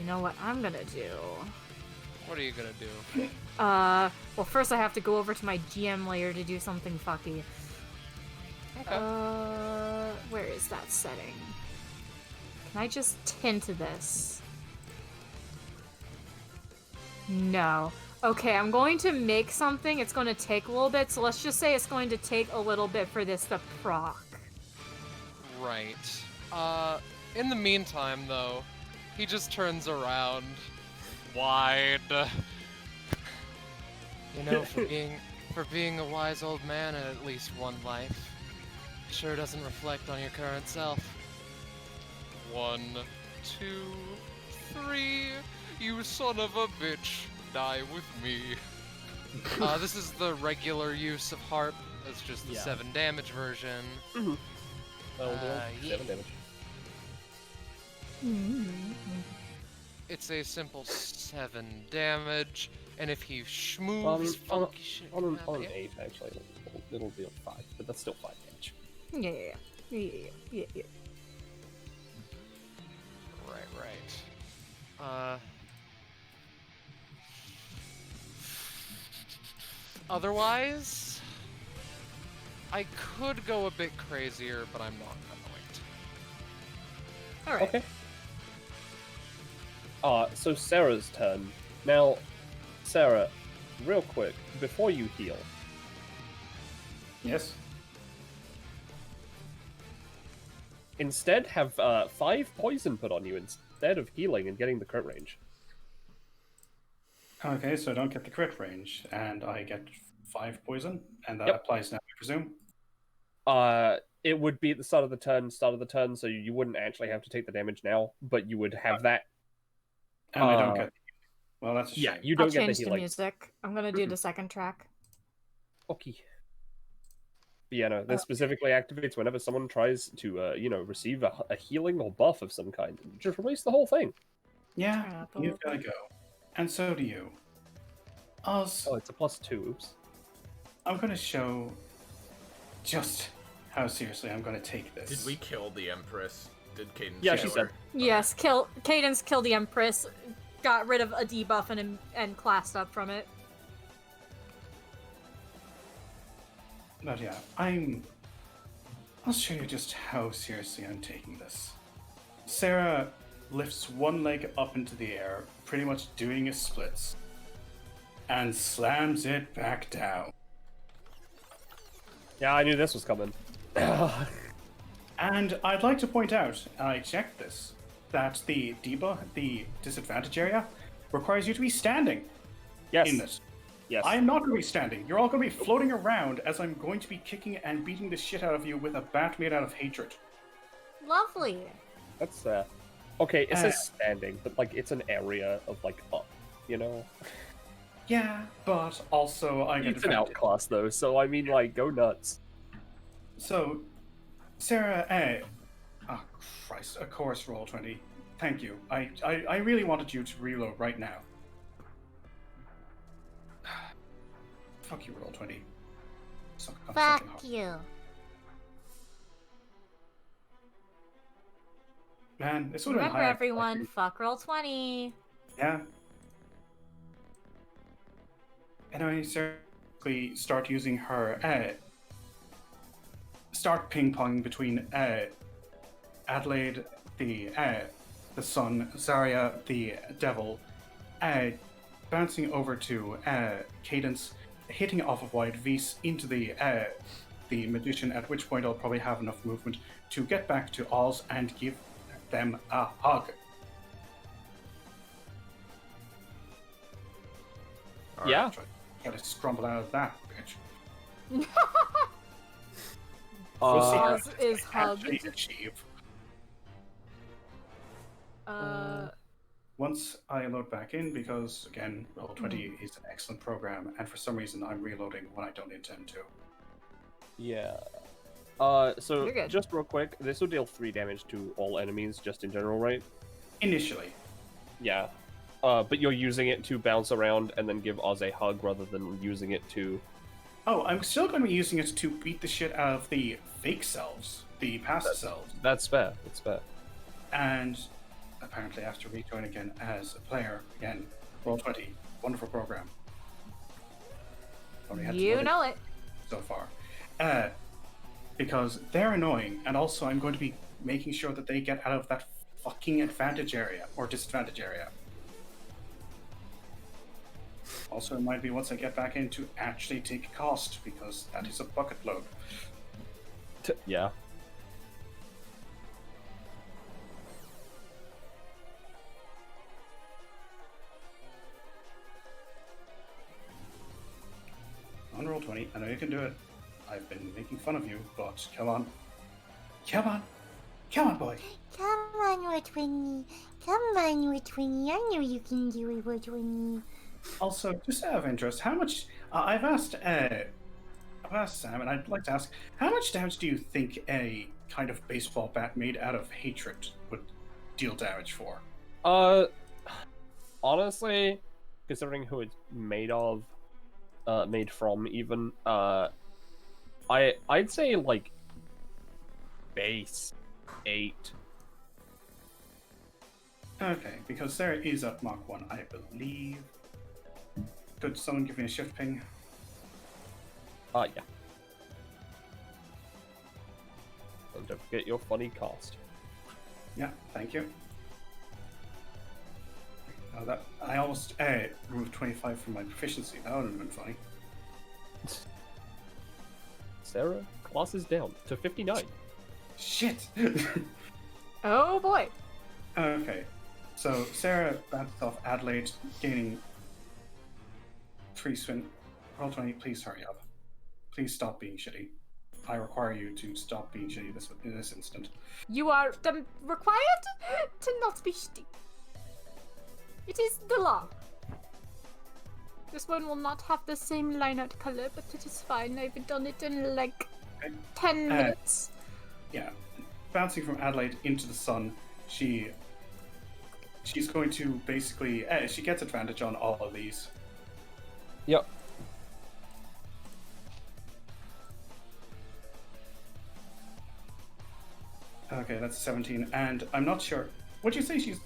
know what I'm gonna do? What are you gonna do? Well, first I have to go over to my GM layer to do something fucky. Okay. Where is that setting? Can I just tint this? No. Okay, I'm going to make something. It's going to take a little bit, so let's just say it's going to take a little bit for this to proc. Right. In the meantime, though, he just turns around wide. You know, for being a wise old man in at least one life, sure doesn't reflect on your current self. 1, 2, 3, you son of a bitch, die with me. This is the regular use of harp. It's just the 7 damage version. Mm-hmm. Well, Yeah. 7 damage. It's a simple 7 damage, and if he schmooves funky shit, on an 8, actually, it'll be a 5, but that's still 5 damage. Yeah. Right. Otherwise, I could go a bit crazier, but I'm not going to. Alright. Okay. So Sarah's turn. Now, Sarah, real quick, before you heal. Yes. Instead, have 5 poison put on you instead of healing and getting the crit range. Okay, so I don't get the crit range, and I get 5 poison, and that Yep. applies now, I presume? It would be at the start of the turn, so you wouldn't actually have to take the damage now, but you would have that. And I don't get... Well, that's a shame. Yeah, you don't I'll get the change the healing. music. I'm gonna do the second track. Okay. But yeah, no, this specifically activates whenever someone tries to, receive a healing or buff of some kind. Just release the whole thing. Yeah, you've got to go. And so do you. Oz. Oh, it's a +2, oops. I'm going to show just how seriously I'm going to take this. Did we kill the Empress? Did Cadence Yeah, kill she said. her? Yes, Cadence killed the Empress, got rid of a debuff and classed up from it. But yeah, I'll show you just how seriously I'm taking this. Sarah lifts one leg up into the air, pretty much doing a splits, and slams it back down. Yeah, I knew this was coming. And I'd like to point out, and I checked this, that the disadvantage area, requires you to be standing in this. Yes. I'm not going to be standing. You're all going to be floating around as I'm going to be kicking and beating the shit out of you with a bat made out of hatred. Lovely. That's okay. It says standing, but like it's an area of like up, you know. Yeah, but also I get It's an outclass though, so I mean, like, go nuts. So, Sarah, oh Christ, of course, roll 20. Thank you. I really wanted you to reload right now. Fuck you, roll 20. Fuck you. Man, this would have been Remember, high. everyone, fuck roll 20. Yeah. Anyway, Sarah, we start using her, start ping-pong between, Adelaide, the sun, Zarya, the devil, bouncing over to, Cadence, hitting off of Wide Vis into the magician, at which point I'll probably have enough movement to get back to Oz and give them a hug. Yeah. Try to scrumble out of that, bitch. Oz is Actually hugged. achieve. Once I load back in, because again, Roll20 is an excellent program, and for some reason I'm reloading when I don't intend to. Yeah. So You're good. just real quick, this will deal 3 damage to all enemies, just in general, right? Initially. Yeah. But you're using it to bounce around and then give Oz a hug rather than using it to Oh, I'm still going to be using it to beat the shit out of the fake selves, the past selves. That's fair. That's fair. And apparently, after rejoin again as a player, again, Roll20, wonderful program. Only had to You load know it. so far. Because they're annoying, and also I'm going to be making sure that they get out of that fucking advantage area, or disadvantage area. Also, remind me once I get back in to actually take a cost, because that is a bucket load. Yeah. On Roll20, I know you can do it. I've been making fun of you, but come on. Come on! Come on, boy! Come on, Roll20. Come on, Roll20. I know you can do it, Roll20. Also, just out of interest, how much... I've asked Sam, and I'd like to ask, how much damage do you think a kind of baseball bat made out of hatred would deal damage for? Honestly, considering who it's made of, made from even, I'd say like base 8. Okay, because Sarah is at Mach 1, I believe. Could someone give me a shift ping? Yeah. And don't forget your funny cost. Yeah, thank you. Oh, that I almost removed 25 from my proficiency. That would have been funny. Sarah, class is down to 59. Shit! Oh boy. Okay, so Sarah bounced off Adelaide, gaining 3 spin. Roll20, please hurry up. Please stop being shitty. I require you to stop being shitty in this instant. You are required to not be shitty. It is the law. This one will not have the same line out color, but it is fine. I've done it in like 10 minutes. Yeah, bouncing from Adelaide into the sun, she's going to basically she gets advantage on all of these. Yep. Okay, that's 17, and I'm not sure. Would you say she's...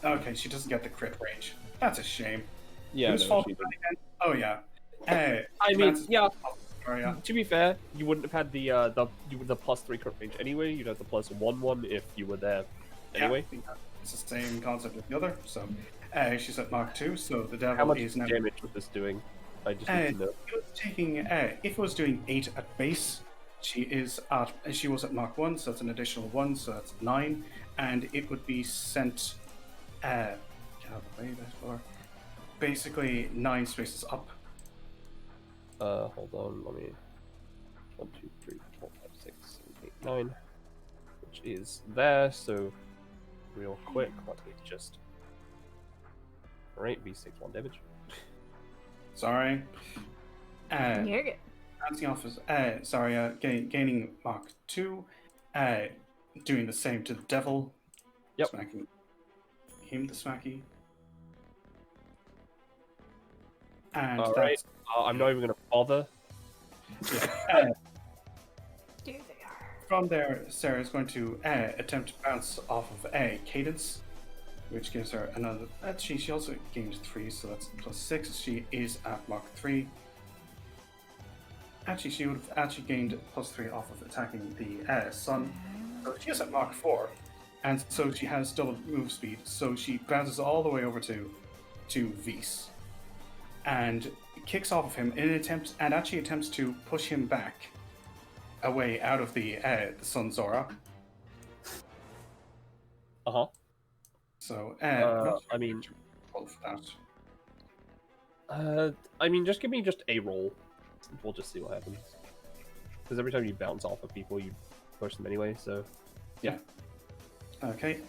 Okay, she doesn't get the crit range. That's a shame. Yeah, Who's no, fault she was that again? Oh, yeah. I mean, yeah. Area. To be fair, you wouldn't have had the +3 crit range anyway. You'd have the +1 if you were there anyway. Yeah, it's the same concept as the other. So, she's at Mark 2, so the devil How much is now... damage was this doing? I just need to know. It was taking, if it was doing 8 at base, she was at Mark 1, so that's an additional 1, so that's 9, and it would be sent, get out of the way there for, basically 9 spaces up. Hold on, let me... 1, 2, 3, 4, 5, 6, 7, 8, 9, which is there, so real quick, let me just... Alright, V6, 1 damage. Sorry. You're good. Bouncing off is, gaining Mark 2, doing the same to the devil. Yep. Smacking him, the smacky. And Alright, I'm not even going to bother. There they are. From there, Sarah is going to attempt to bounce off of Cadence, which gives her another... She also gained 3, so that's +6. She is at Mark 3. Actually, she would have actually gained +3 off of attacking the sun. So she is at Mark 4, and so she has double move speed. So she bounces all the way over to Vise, and kicks off of him in an attempt, and actually attempts to push him back away out of the sun's aura. So, I mean, roll for that. I mean, just give me just a roll. We'll just see what happens. Because every time you bounce off of people, you push them anyway. So, yeah. Okay.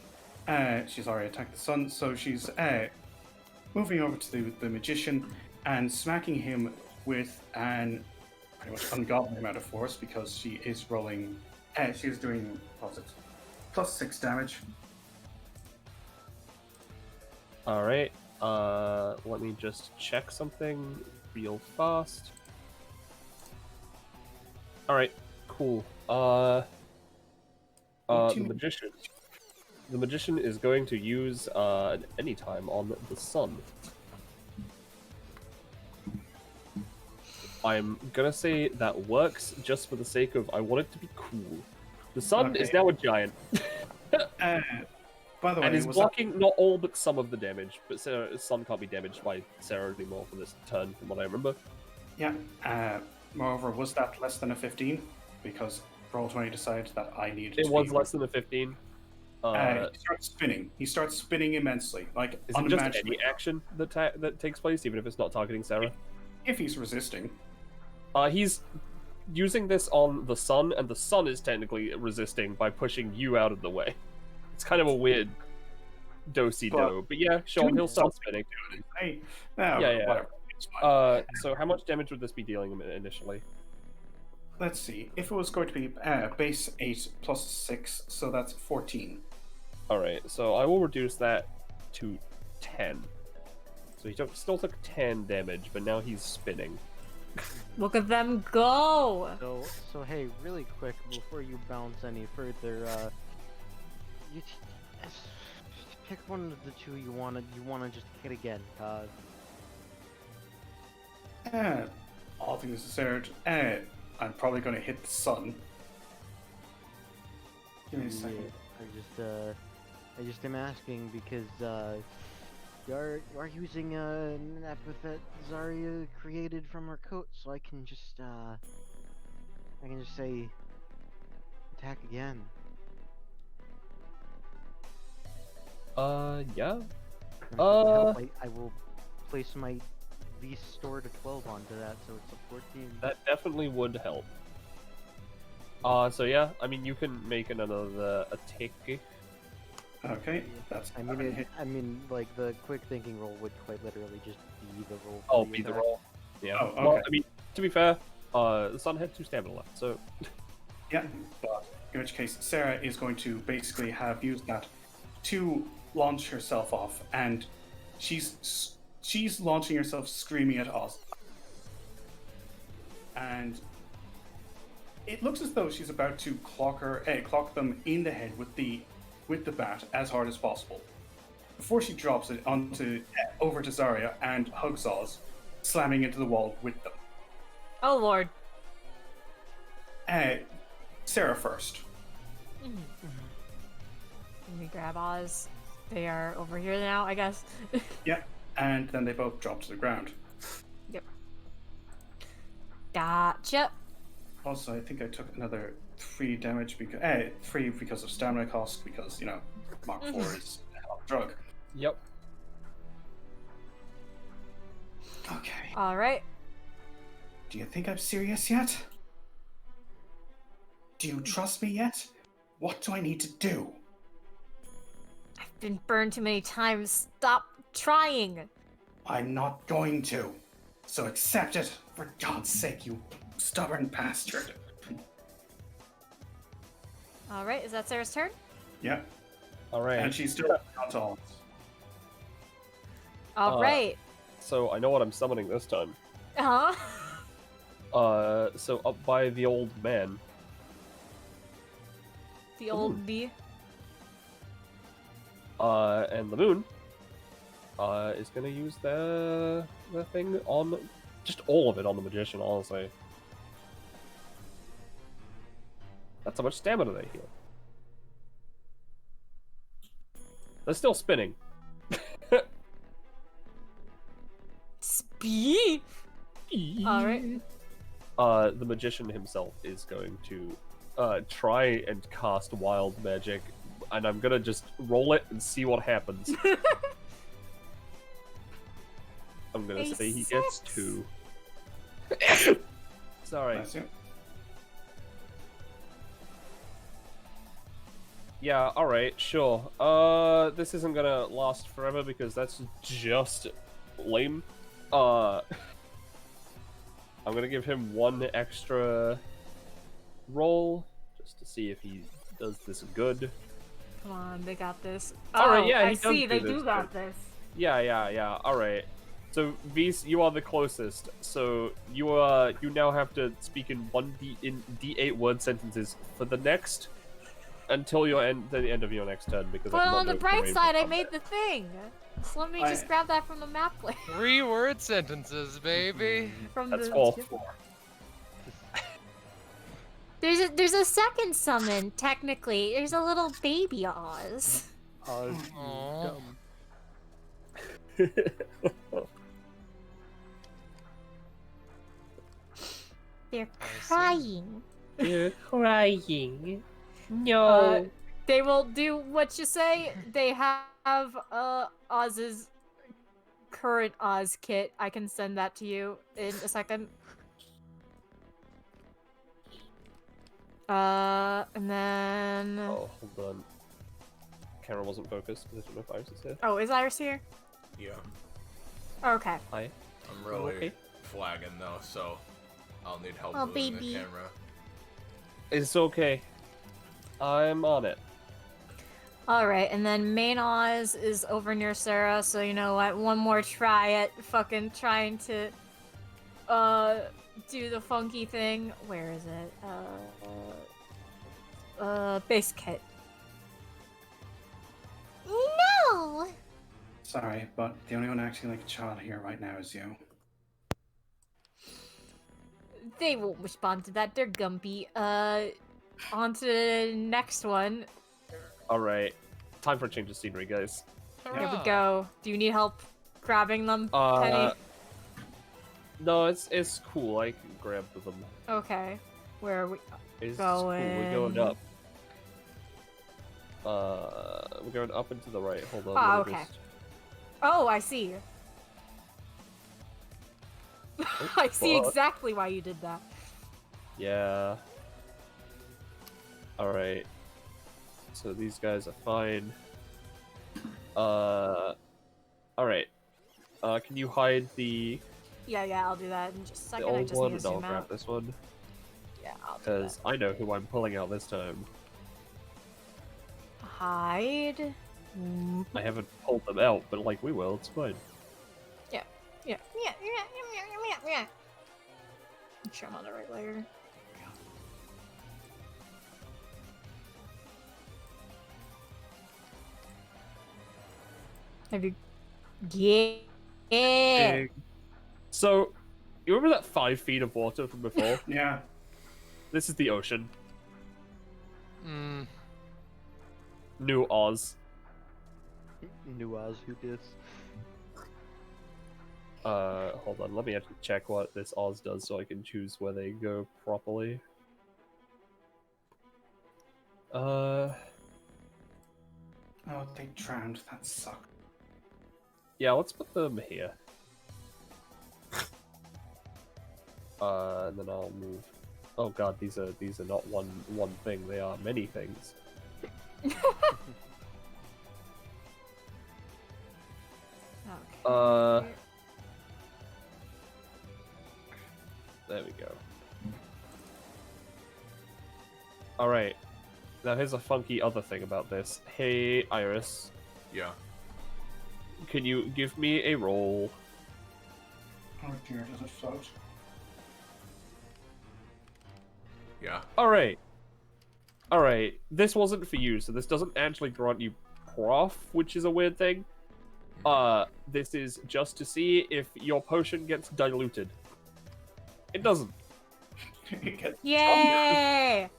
She's already attacked the sun, so she's moving over to the magician and smacking him with an pretty much ungodly amount of force because she is rolling. She is doing +6 damage. Alright, let me just check something real fast. Alright, cool. The magician is going to use anytime on the sun. I'm gonna say that works just for the sake of I want it to be cool. The sun is now a giant. By the way, and is was blocking not all but some of the damage, but sun can't be damaged by Sarah anymore for this turn, from what I remember. Yeah. Moreover, was that less than a 15? Because Roll20 decided that I needed. It was less than a 15. He starts spinning. He starts spinning immensely, like is it just any action that takes place, even if it's not targeting Sarah? If he's resisting. He's using this on the sun, and the sun is technically resisting by pushing you out of the way. It's kind of a weird do-si-do, but yeah, sure, he'll start spinning. Hey, whatever. So how much damage would this be dealing initially? Let's see. If it was going to be base 8 plus 6, so that's 14. Alright, so I will reduce that to 10. So he still took 10 damage, but now he's spinning. Look at them go! So hey, really quick, before you bounce any further, you pick one of the two you wanna just hit again. All things considered, I'm probably going to hit the sun. Give me a second. I just am asking because you are using an epithet Zarya created from her coat, so I can just say attack again. Yeah. I will place my least store to 12 onto that, so it's a 14. That definitely would help. So yeah, I mean, you can make another attack. Okay, that's. I mean, like the quick thinking roll would quite literally just be the roll. Oh, be the roll. Yeah. Oh, okay. Well, I mean, to be fair, the sun had 2 stamina left, so. Yeah, but in which case, Sarah is going to basically have used that to launch herself off, and she's launching herself, screaming at Oz, and it looks as though she's about to clock them in the head with the bat as hard as possible before she drops it over to Zarya and hugs Oz, slamming into the wall with them. Oh lord. Sarah first. Let me grab Oz. They are over here now, I guess. Yeah, and then they both drop to the ground. Yep. Gotcha. Also, I think I took another 3 damage because 3 because of stamina cost, because Mark 4 is a hell of a drug. Yep. Okay. All right. Do you think I'm serious yet? Do you trust me yet? What do I need to do? I've been burned too many times. Stop trying. I'm not going to. So accept it, for God's sake, you stubborn bastard. All right, is that Sarah's turn? Yeah. All right. And she's still not all. All right. So I know what I'm summoning this time. Uh-huh. So up by the old man. The old bee. And the moon. Is gonna use the thing on just all of it on the magician, honestly. That's how much stamina they heal. They're still spinning. Spee. Alright. The magician himself is going to try and cast wild magic, and I'm gonna just roll it and see what happens. I'm gonna say he gets 2. Sorry. Yeah, alright, sure. This isn't gonna last forever because that's just lame. I'm gonna give him 1 extra roll just to see if he does this good. Come on, they got this. Alright, Oh, yeah, he I does see, do they this do got good. this. Yeah, alright. So Vs, you are the closest. So you now have to speak in D8 word sentences for the next until the end of your next turn because I But cannot on the do it bright for side, I combat. made the thing. So let me just grab that from the map later. 3 word sentences, baby. From That's the all. There's a second summon, technically. There's a little baby Oz. Oz, Aw. dumb. They're I see. crying. You're crying. No. They will do what you say. They have Oz's current Oz kit. I can send that to you in a second. And then... Oh, hold on. Camera wasn't focused because I don't know if Iris is here. Oh, is Iris here? Yeah. Okay. Hi. I'm really Okay. flagging though, so I'll need help Oh, moving baby. the camera. It's okay. I'm on it. Alright, and then main Oz is over near Sarah, so you know what? One more try at fucking trying to, do the funky thing. Where is it? Base kit. No! Sorry, but the only one acting like a child here right now is you. They won't respond to that. They're gumpy. On to the next one. Alright. Time for a change of scenery, guys. Here we Hurrah. go. Do you need help grabbing them, Uh, Penny? No, it's cool. I can grab them. Okay. Where are we? It's cool. We're going Going. up. We're going up and to the right. Hold on. Ah, let me okay. just- Oh, I see. I see fuck. exactly why you did that. Yeah. Alright. So these guys are fine. Alright. Can you hide the Yeah, I'll do that in just a the second. I old just one need to and I'll zoom grab out. this one? Yeah, I'll do that. Because I know who I'm pulling out this time. Hide. I haven't pulled them out, but like we will, it's fine. Yeah. Make sure I'm on the right layer. Have you? Yeah. So, you remember that 5 feet of water from before? Yeah. This is the ocean. Mm. New Oz. New Oz, who dis? Hold on, let me actually check what this Oz does so I can choose where they go properly. Oh, they drowned. That sucked. Yeah, let's put them here. And then I'll move. Oh god, these are not one thing. They are many things. Okay. There we go. Alright. Now here's a funky other thing about this. Hey, Iris. Yeah. Can you give me a roll? Oh dear, does it float? Yeah. Alright. Alright. This wasn't for you, so this doesn't actually grant you prof, which is a weird thing. This is just to see if your potion gets diluted. It doesn't. Yay!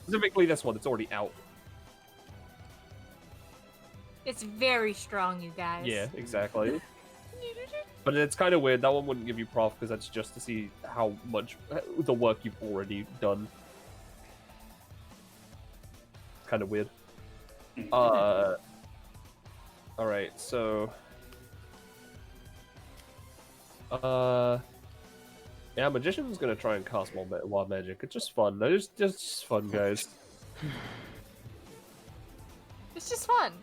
Specifically this one, it's already out. It's very strong, you guys. Yeah, exactly. But it's kind of weird. That one wouldn't give you prof because that's just to see how much the work you've already done. Kind of weird. Alright, so... Yeah, Magician's gonna try and cast more wild magic. It's just fun. It's just fun, guys. It's just fun.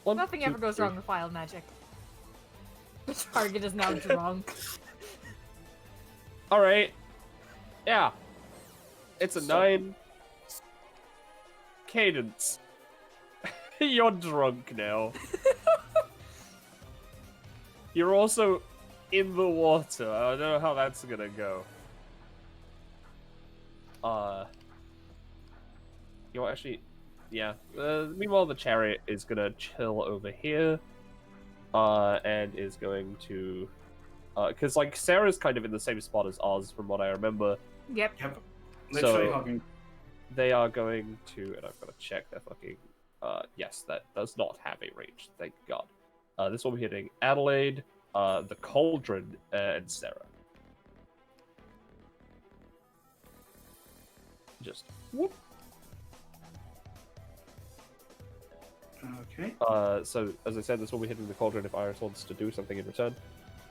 One, Nothing two, ever goes three. wrong with wild magic. The target is now drunk. Alright. Yeah. It's a 9. Cadence. You're drunk now. You're also in the water. I don't know how that's gonna go. You know, actually, yeah. Meanwhile, the chariot is gonna chill over here, and is going to, because like Sarah's kind of in the same spot as Oz, from what I remember. Yep. Yep. Literally So hugging. they are going to, and I've got to check their fucking. Yes, that does not have a range. Thank God. This will be hitting Adelaide, the Cauldron, and Sarah. Just whoop. Okay. So as I said, this will be hitting the Cauldron if Iris wants to do something in return,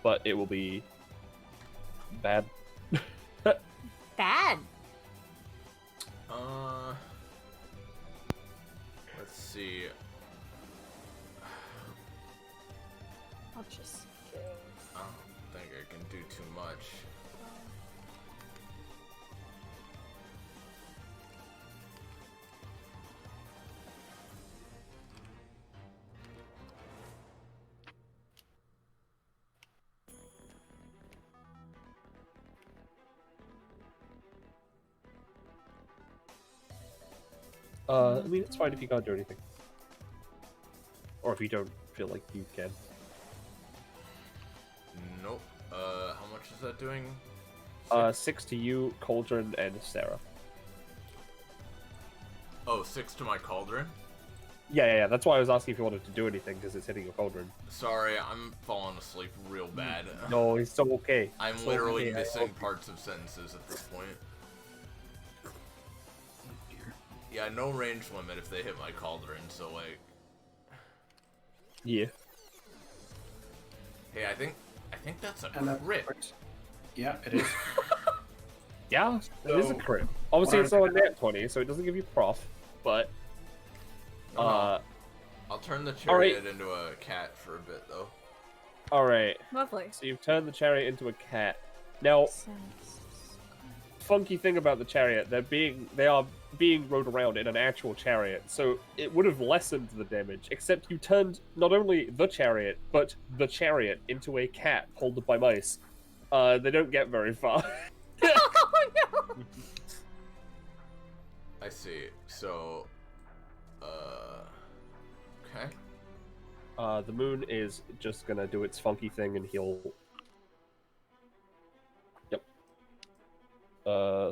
but it will be bad. Bad. Let's see. I'll just give. I don't think I can do too much. I mean, it's fine if you can't do anything. Or if you don't feel like you can. Nope. How much is that doing? 6 to you, Cauldron, and Sarah. Oh, 6 to my cauldron? Yeah. That's why I was asking if you wanted to do anything, because it's hitting your Cauldron. Sorry, I'm falling asleep real bad. No, it's so okay. I'm It's literally okay. missing parts of sentences at this point. Yeah, no range limit if they hit my cauldron, so like... Yeah. Hey, I think that's a And that crit. works. Yeah, it is. Yeah, it is a crit. Obviously, it's not a nat 20, so it doesn't give you prof, but... No. I'll turn the chariot into a cat for a bit, though. Alright. Lovely. So you've turned the chariot into a cat. Now, funky thing about the chariot, they are being rode around in an actual chariot, so it would have lessened the damage, except you turned not only the chariot, but the chariot into a cat pulled by mice. They don't get very far. Oh no! I see. So, okay. The moon is just gonna do its funky thing and heal. Yep.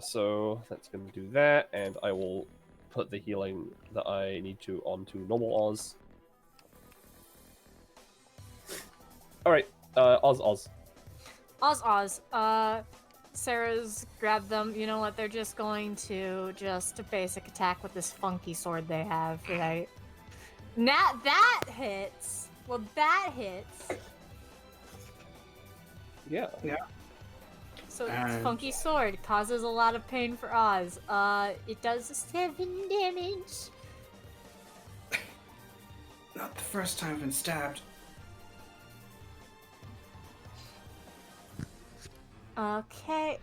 So that's gonna do that, and I will put the healing that I need to onto normal Oz. Alright, Oz. Sarah's grabbed them. You know what? They're just going to just a basic attack with this funky sword they have, right? That hits. Well, that hits. Yeah. So this And- funky sword causes a lot of pain for Oz. It does 7 damage. Not the first time I've been stabbed. Okay.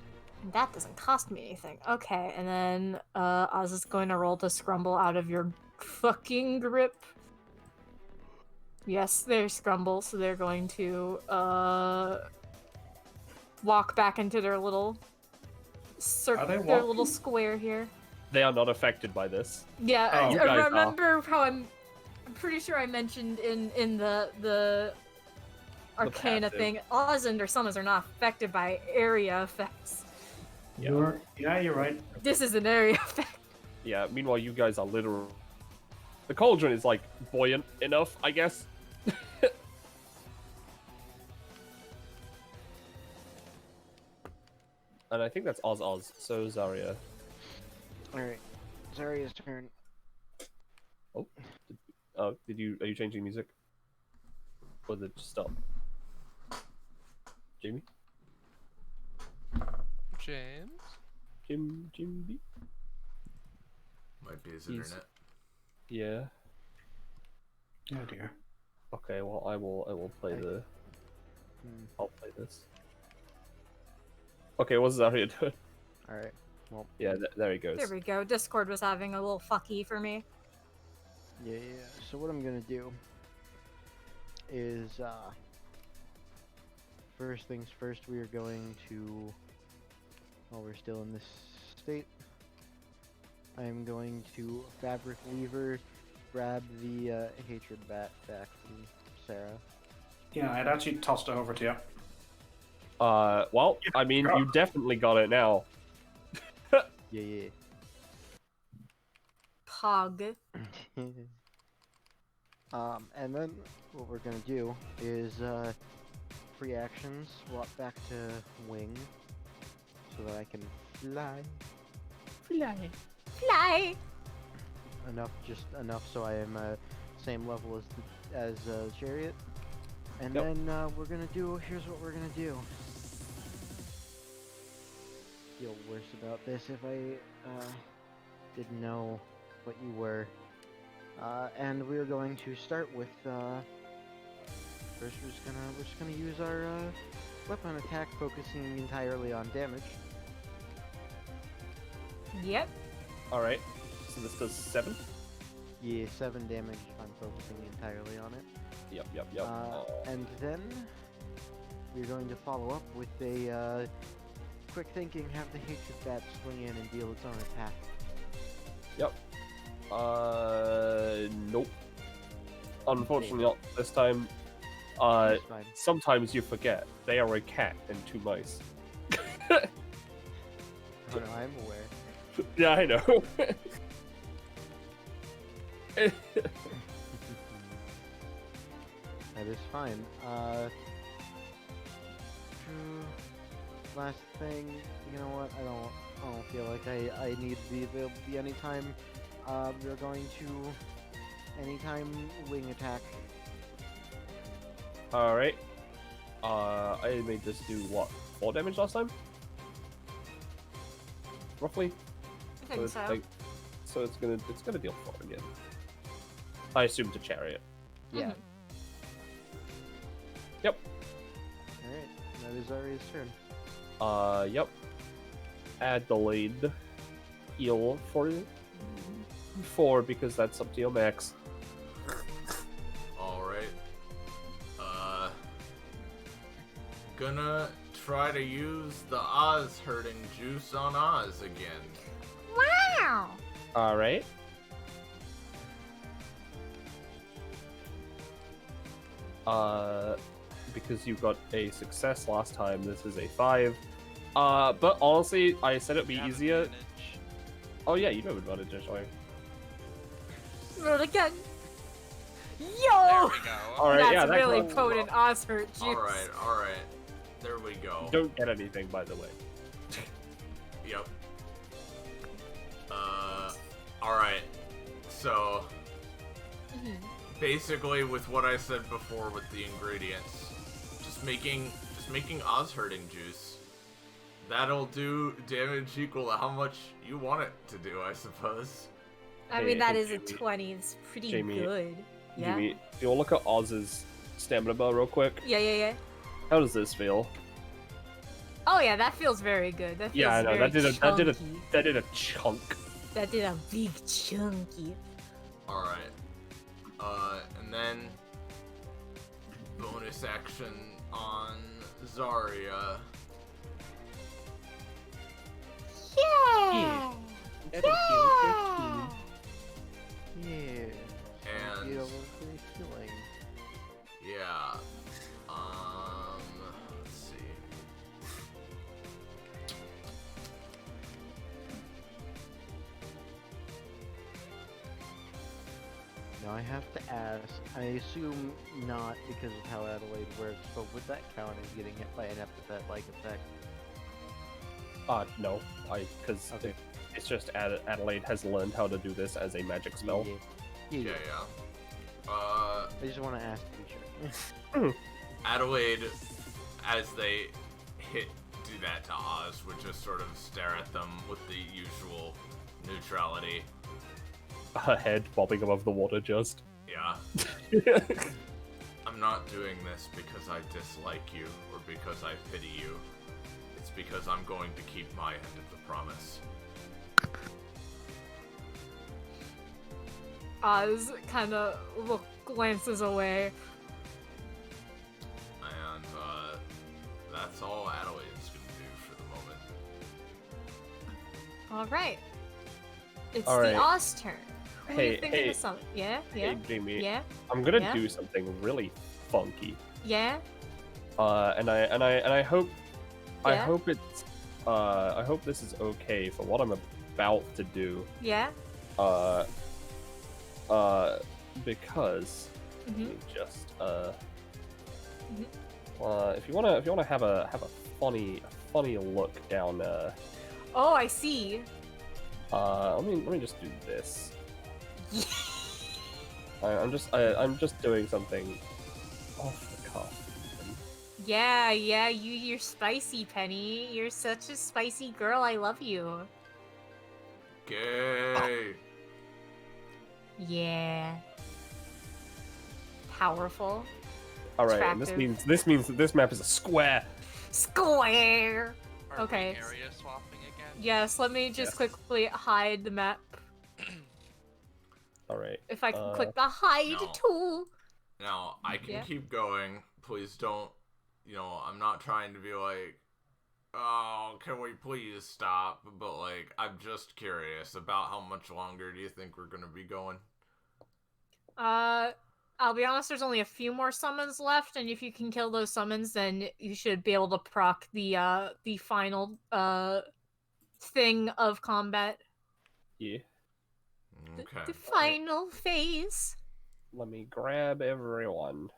That doesn't cost me anything. Okay, and then Oz is going to roll to scrumble out of your fucking grip. Yes, they're scrumble, so they're going to walk back into their little Are they their little walking? square here. They are not affected by this. Yeah, Oh. You I guys are. remember how I'm pretty sure I mentioned in the Arcana passive. thing, Oz and their summons are not affected by area effects. Yeah. You're right. This is an area effect. Yeah, meanwhile, you guys are literal. The cauldron is, like, buoyant enough, I guess. And I think that's Oz. So, Zarya. Alright, Zarya's turn. Oh. Are you changing music? Or did it just stop? Jamie? James? Jim B? Might be his He's- internet. Yeah. Oh dear. Okay, well, I will play the... I'll play this. Okay, what's Zarya doing? Alright, well, Yeah, there he goes. There we go. Discord was having a little fucky for me. yeah. So what I'm gonna do is, first things first, we are going to, while we're still in this state, I'm going to Fabric Weaver, grab the Hatred Bat back from Sarah. Yeah, I'd actually tossed it over to you. Well, I mean, you definitely got it now. Yeah. Pog. And then what we're gonna do is free actions, swap back to wing, so that I can fly. Fly! Just enough so I am same level as Chariot. And Yep. then here's what we're gonna do. Feel worse about this if I didn't know what you were. And we're going to start with first we're just gonna use our weapon attack, focusing entirely on damage. Yep. Alright, so this does 7? Yeah, 7 damage if I'm focusing entirely on it. Yep. And then we're going to follow up with a quick thinking, have the Hatred Bat swing in and deal its own attack. Yep. Nope. Unfortunately not this time. That's fine. Sometimes you forget. They are a cat and 2 mice. Oh no, I'm aware. Yeah, I know. That is fine. Last thing, you know what? I don't feel like I need the availability anytime. We're going to anytime wing attack. Alright. I made this do what? 4 damage last time? Roughly? I think so. So it's gonna deal 4 again. I assume to Chariot. Yeah. Yep. Alright, that is Aria's turn. Yep. Adelaide. Heal for 4 because that's up to your max. Alright. Gonna try to use the Oz hurting juice on Oz again. Wow! Alright. Because you got a success last time, this is a 5. But honestly, I said it'd be easier. Oh yeah, you know advantage, actually. Roll again. There Yo! we go. Alright, That's yeah, that's really all- potent Osfort juice. Alright. There we go. You don't get anything, by the way. Yep. Alright. So, basically with what I said before with the ingredients, just making Oz hurting juice. That'll do damage equal to how much you want it to do, I suppose. I mean, that Hey, is a Jamie. 20. It's pretty Jamie. good. Yeah. Jimmy, do you want to look at Oz's stamina bar real quick? Yeah. How does this feel? Oh yeah, that feels very good. That feels Yeah, I know. very That did a chunky. chunk. That did a big chunky. Alright. And then bonus action on Zarya. Yeah. That'll heal 15. Yeah. And Heal very healing. yeah. Let's see. Now I have to ask, I assume not because of how Adelaide works, but would that count as getting hit by an epithet-like effect? No. Because Okay. it's just Adelaide has learned how to do this as a magic spell. Yeah. I just want to ask to be sure. Adelaide, as they do that to Oz, would just sort of stare at them with the usual neutrality. Her head bobbing above the water just. Yeah. I'm not doing this because I dislike you or because I pity you. It's because I'm going to keep my end of the promise. Oz kind of glances away. And That's all Adelaide's gonna do for the moment. All right. It's All right. the Oz turn. Who are you Hey, thinking hey. of something? Yeah, yeah, Hey, Jamie. yeah, I'm gonna Yeah? do something really funky. yeah. And I hope I Yeah? hope it's I hope this is okay for what I'm about to do. Yeah. Because let Mhm. me just Mhm. if you wanna have a funny look down Oh, I see. let me just do this. I'm just doing something off the cuff. Yeah, you're spicy, Penny. You're such a spicy girl. I love you. Gay. Yeah. Powerful. All right, and this means that this map is a square. Square. Are Okay. we area swapping again? Yes, let me just quickly hide the map. All right. If I can click the hide no. tool. Now, I can Yeah. keep going. Please don't, I'm not trying to be like, oh, can we please stop? But, like, I'm just curious about how much longer do you think we're going to be going? I'll be honest, there's only a few more summons left, and if you can kill those summons, then you should be able to proc the final, thing of combat. Yeah. Okay. The final phase. Let me grab everyone.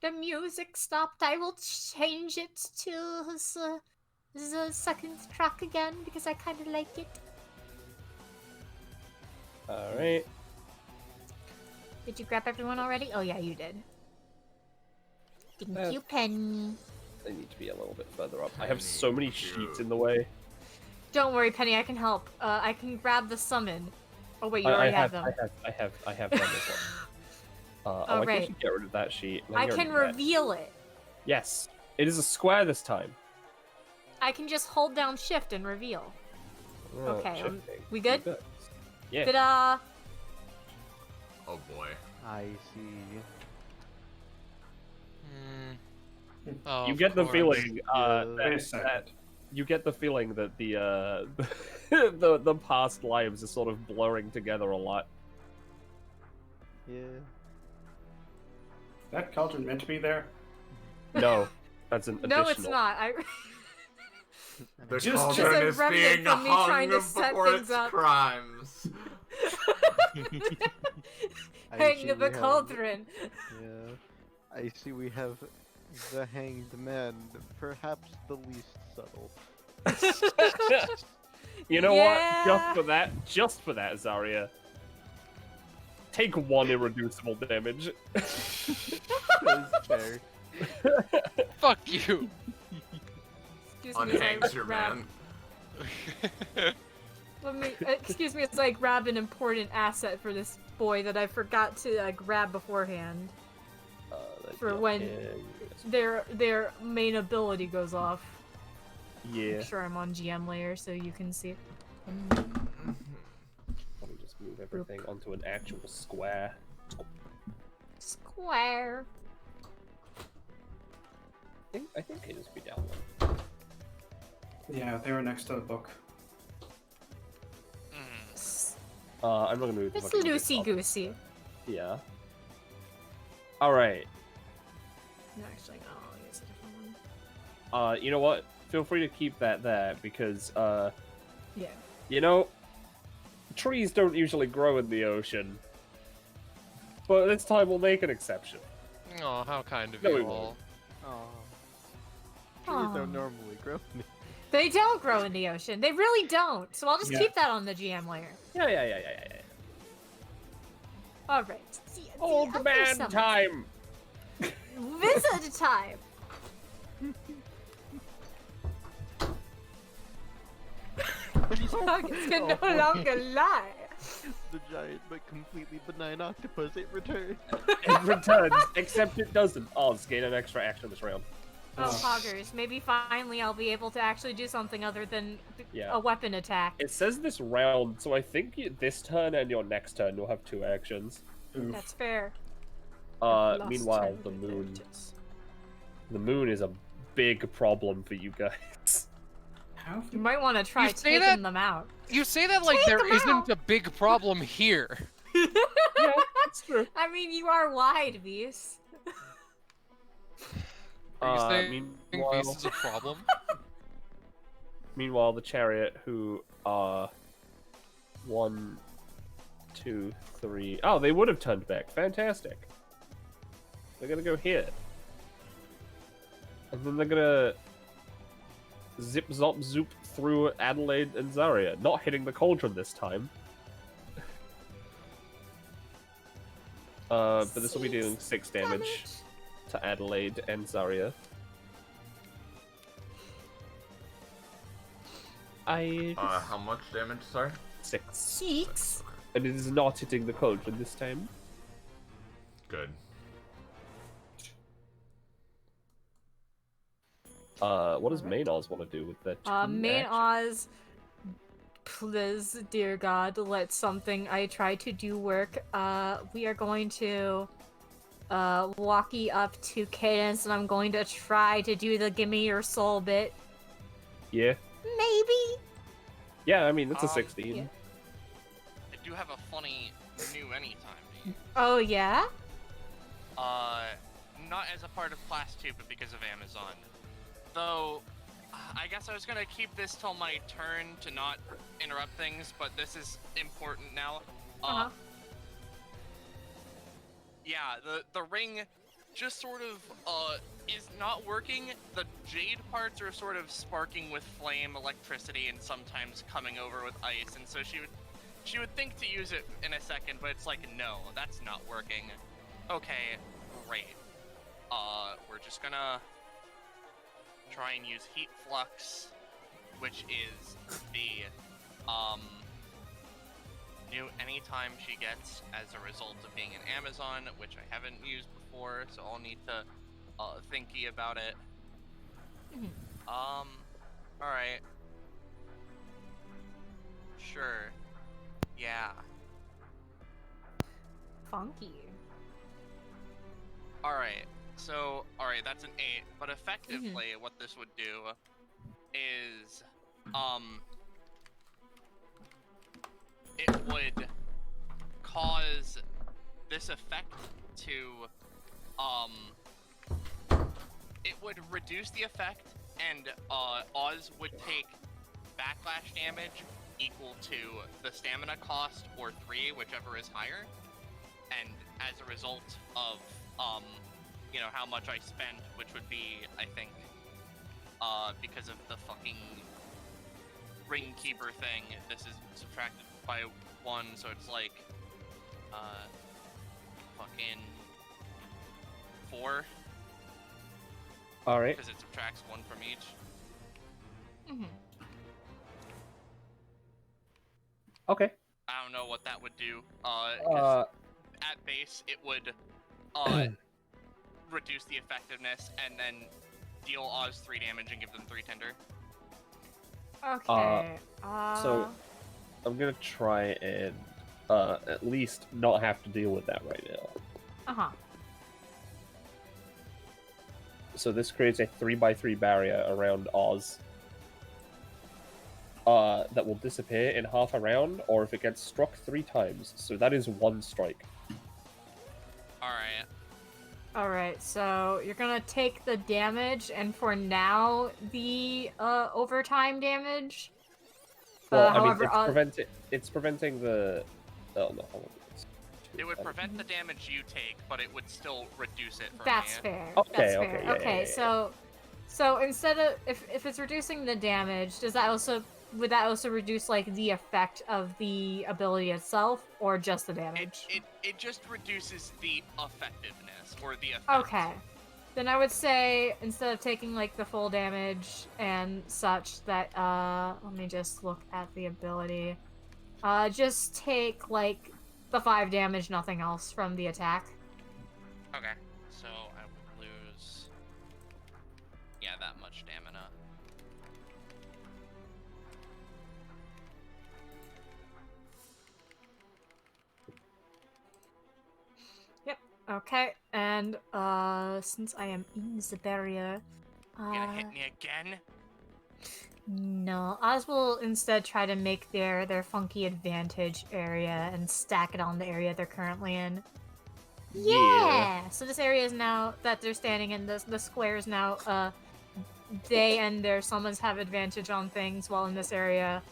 The music stopped. I will change it to the second track again because I kind of like it. All right. Did you grab everyone already? Oh yeah, you did. Thank Uh, you, Penny. I need to be a little bit further up. I have so many sheets in the way. Don't worry, Penny. I can help. I can grab the summon. Oh wait, you I already have have them. I have done this one. I can Alright. actually get rid of that sheet. Let me I get can rid of that. reveal it. Yes, it is a square this time. I can just hold down shift and reveal. Okay, shifting. we good? Yeah. Ta-da! Oh boy. I see. Oh, You of get the course. feeling Wait a second. that you get the feeling that the the past lives are sort of blurring together a lot. Yeah. That cauldron meant to be there? No, that's an additional. No, it's not. The Just cauldron a is remnant being from me hung trying to set for things its up. crimes. I Hang see the we have- cauldron. Yeah. I see we have the hanged man, perhaps the least subtle. You know Yeah. what? Just for that, Zarya. Take one irreducible damage. That's fair. Fuck you. Excuse me, as I Unhangs your grab- man. Let me. Excuse me, as I grab an important asset for this boy that I forgot to grab beforehand. For when their main ability goes off. Yeah. Make sure I'm on GM layer so you can see it. Let me just move everything onto an actual square. Square. I think it just be down one. Yeah, they were next to the book. I'm not gonna move. the It's fucking loosey up. goosey. Yeah. All right. No, actually, no. I'll use a different one. You know what? Feel free to keep that there because Yeah. you know, trees don't usually grow in the ocean. But this time we'll make an exception. Oh, how kind of No, we you won't. all. Aw. Trees Aw. don't normally grow in the They don't grow in the ocean. They really don't. So I'll just Yeah. keep that on the GM layer. Yeah. All right. Old other man summons. time. Visit time. Targets can no longer lie. The giant but completely benign octopus, it returned. It returns, except it doesn't. Oz, gain an extra action this round. Oh, Hoggers. Maybe finally I'll be able to actually do something other than Yeah. a weapon attack. It says this round, so I think this turn and your next turn you'll have 2 actions. That's fair. Lost Meanwhile, time the with moon. notice. The moon is a big problem for you guys. How? You might want to try You say taking that- them out. You say that like Take there them isn't out. a big problem here. Yeah, that's true. I mean, you are wide, Beast. Are you saying Meanwhile, Beast is a problem? meanwhile, the chariot, who are 1, 2, 3. Oh, they would have turned back. Fantastic. They're gonna go here, and then they're gonna zip, zop, zoop through Adelaide and Zarya, not hitting the cauldron this time. But this will be doing 6 damage to Adelaide and Zarya. How much damage, sorry? 6. 6? And it is not hitting the cauldron this time. Good. What does Main Oz want to do with that? Main Oz, please, dear God, let something I try to do work. We are going to walkie up to Cadence, and I'm going to try to do the gimme your soul bit. Yeah. Maybe. Yeah, I mean, it's a 16. Yeah. I do have a funny new anytime. Oh, yeah? Not as a part of Class 2, but because of Amazon. Though, I guess I was gonna keep this till my turn to not interrupt things, but this is important now. Yeah, the ring just sort of, is not working. The jade parts are sort of sparking with flame, electricity, and sometimes coming over with ice, and so she would think to use it in a second, but it's like, no, that's not working. Okay, great. We're just gonna try and use Heat Flux, which is the, new anytime she gets as a result of being an Amazon, which I haven't used before, so I'll need to, thinky about it. Alright. Sure. Yeah. Funky. Alright, so, that's an 8, but effectively what this would do is, it would cause this effect to, it would reduce the effect, and, Oz would take backlash damage equal to the stamina cost, or 3, whichever is higher, and as a result of, you know, how much I spent, which would be, I think, because of the fucking ring keeper thing, this is subtracted by 1, so it's like, fucking 4. Alright. Because it subtracts 1 from each. Okay. I don't know what that would do, 'cause at base, it would, reduce the effectiveness, and then deal Oz 3 damage and give them 3 tender. Okay. So, I'm gonna try and, at least not have to deal with that right now. Uh-huh. So this creates a 3x3 barrier around Oz. That will disappear in half a round, or if it gets struck 3 times. So that is 1 strike. Alright. Alright, so you're gonna take the damage, and for now, the, overtime damage? Well, I mean, however, it's preventing the... Oh, no, hold on. It would prevent the damage you take, but it would still reduce it for That's me. fair. Okay, That's okay, fair. yeah, Okay, yeah, yeah. so instead of if it's reducing the damage, would that also reduce like the effect of the ability itself, or just the damage? It just reduces the effectiveness, or the effect. Okay. Then I would say, instead of taking like the full damage and such, that let me just look at the ability. Just take like the 5 damage, nothing else from the attack. Okay, so I would lose, yeah, that much stamina. Yep. Okay, and since I am in the barrier, You gonna hit me again? No, Oz will instead try to make their funky advantage area and stack it on the area they're currently in. Yeah. So this area is now that they're standing in. The square is now. They and their summons have advantage on things while in this area.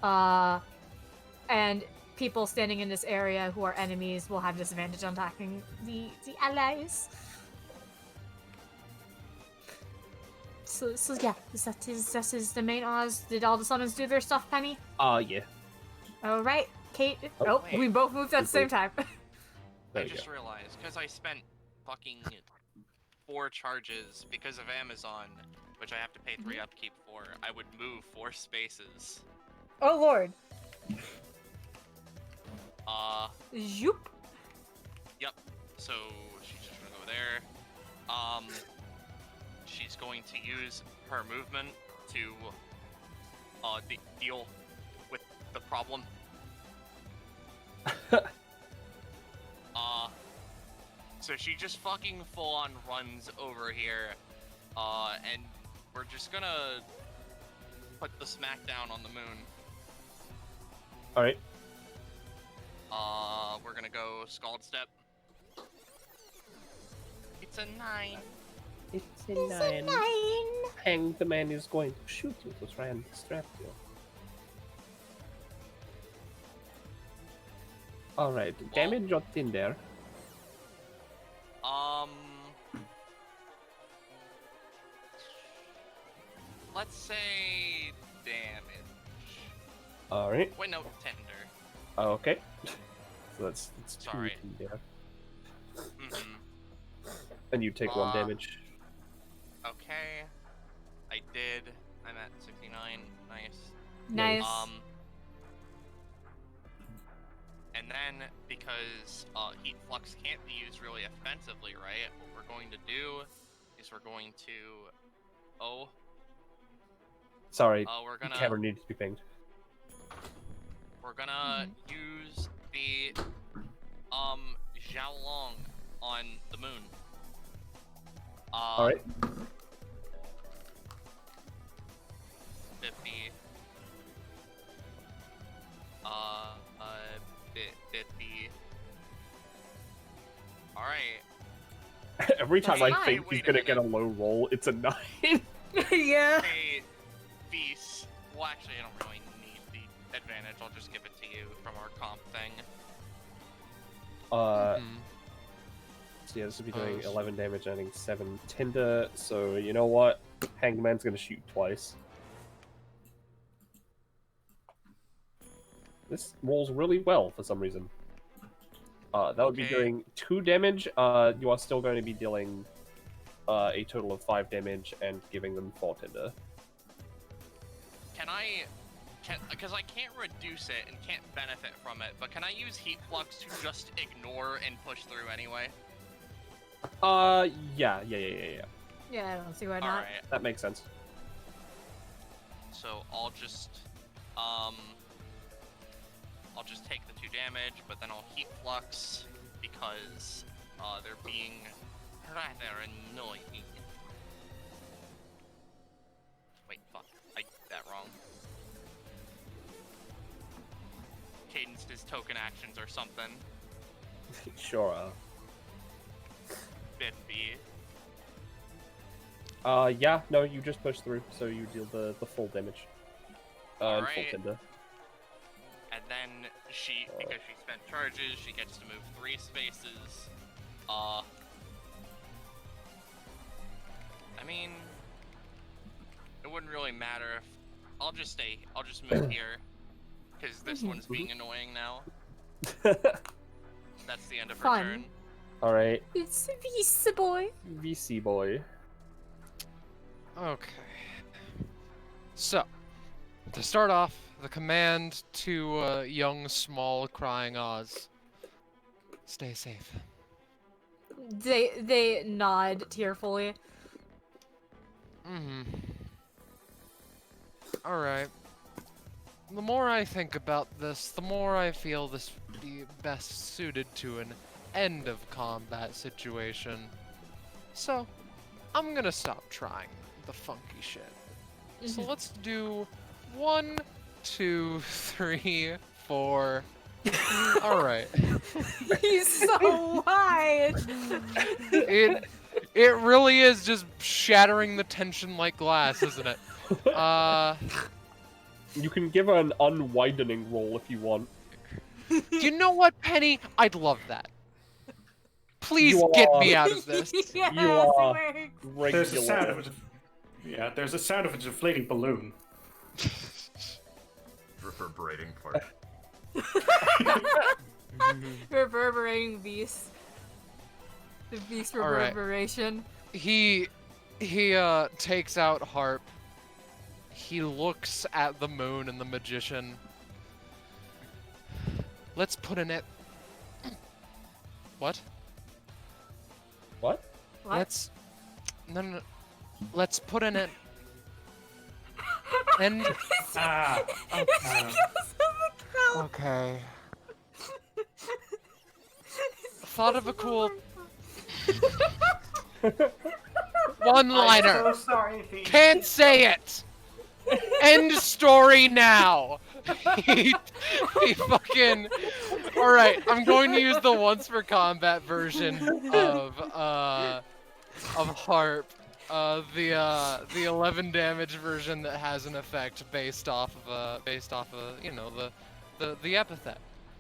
And people standing in this area who are enemies will have disadvantage on attacking the allies. So yeah, that is the main Oz. Did all the summons do their stuff, Penny? Yeah. Alright, Kate. Oh, Oh, we both moved at the same time. I just realized, because I spent fucking 4 charges because of Amazon, which I have to pay 3 upkeep for, I would move 4 spaces. Oh lord. Zoop. Yep. So she's just gonna go there. She's going to use her movement to deal with the problem. So she just fucking full on runs over here, and we're just gonna put the smackdown on the moon. Alright. We're gonna go Scald Step. It's a 9. It's a 9. Hang the man is going to shoot you to try and distract you. Alright, damage not in there. Let's say damage. Alright. Wait, no, tender. Okay. So that's 2 Sorry. there. And you take 1 damage. Okay. I did. I'm at 69. Nice. Nice. And then, because Heat Flux can't be used really offensively, right? What we're going to do is we're going to... Sorry, we're the gonna... camera needs to be pinged. We're gonna use the Xiaolong on the moon. Alright. 50. 50. Alright. Every time I Hey, think he's wait a gonna minute. get a low roll, it's a 9. Yeah. Hey, Beast. Well, actually, I don't really need the advantage. I'll just give it to you from our comp thing. So yeah, this will be doing 11 damage, adding 7 tinder. So you know what? Hangman's gonna shoot twice. This rolls really well for some reason. That would be doing 2 damage. You are still going to be dealing a total of 5 damage and giving them 4 tinder. Because I can't reduce it and can't benefit from it, but can I use Heat Flux to just ignore and push through anyway? Yeah. Yeah, I don't see why not. Alright. That makes sense. So I'll just take the 2 damage, but then I'll Heat Flux because they're being rather annoying. Wait, fuck. I did that wrong. Cadence's token actions or something. Sure. 50. Yeah, no, you just push through, so you deal the full damage. And full Alright. tinder. And then because she spent charges, she gets to move 3 spaces. I mean, it wouldn't really matter if I'll just move here because this one's being annoying now. That's the end of her Fun. turn. Alright, It's VC boy. VC boy. Okay. So, to start off, the command to young, small, crying Oz. Stay safe. They nod tearfully. Alright. The more I think about this, the more I feel this would be best suited to an end of combat situation. So, I'm gonna stop trying the funky shit. So let's do 1, 2, 3, 4. All right. He's so wide. It really is just shattering the tension like glass, isn't it? You can give her an unwidening roll if you want. You know what, Penny? I'd love that. Please You get are- me out of this. Yes, You are it works. There's the sound of regular. there's the sound of a deflating balloon. Reverberating part. Reverberating beast. The beast All right. reverberation. He takes out Harp. He looks at the moon and the magician. Let's put in it. What? What? What? Let's no. Let's put in it. And okay. Thought of a cool one-liner. I'm so sorry, Phoebe. Can't say it. End story now. he fucking. All right, I'm going to use the once for combat version of Harp. The 11 damage version that has an effect based off of you know the epithet.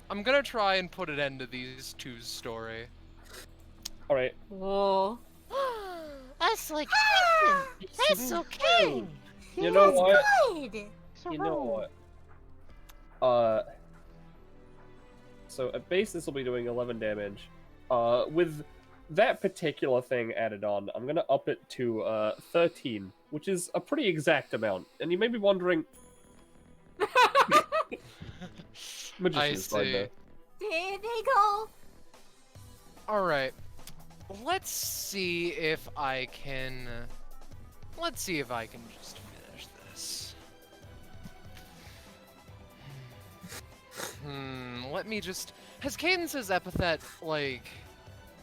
I'm gonna try and put an end to these two's story. All right. Whoa. That's like that's okay. You know That's what? good. You know what? So at base this will be doing 11 damage. With that particular thing added on, I'm gonna up it to 13, which is a pretty exact amount. And you may be wondering. I see. There they go. All right. Let's see if I can. Let's see if I can just finish this. Let me just. Has Cadence's epithet like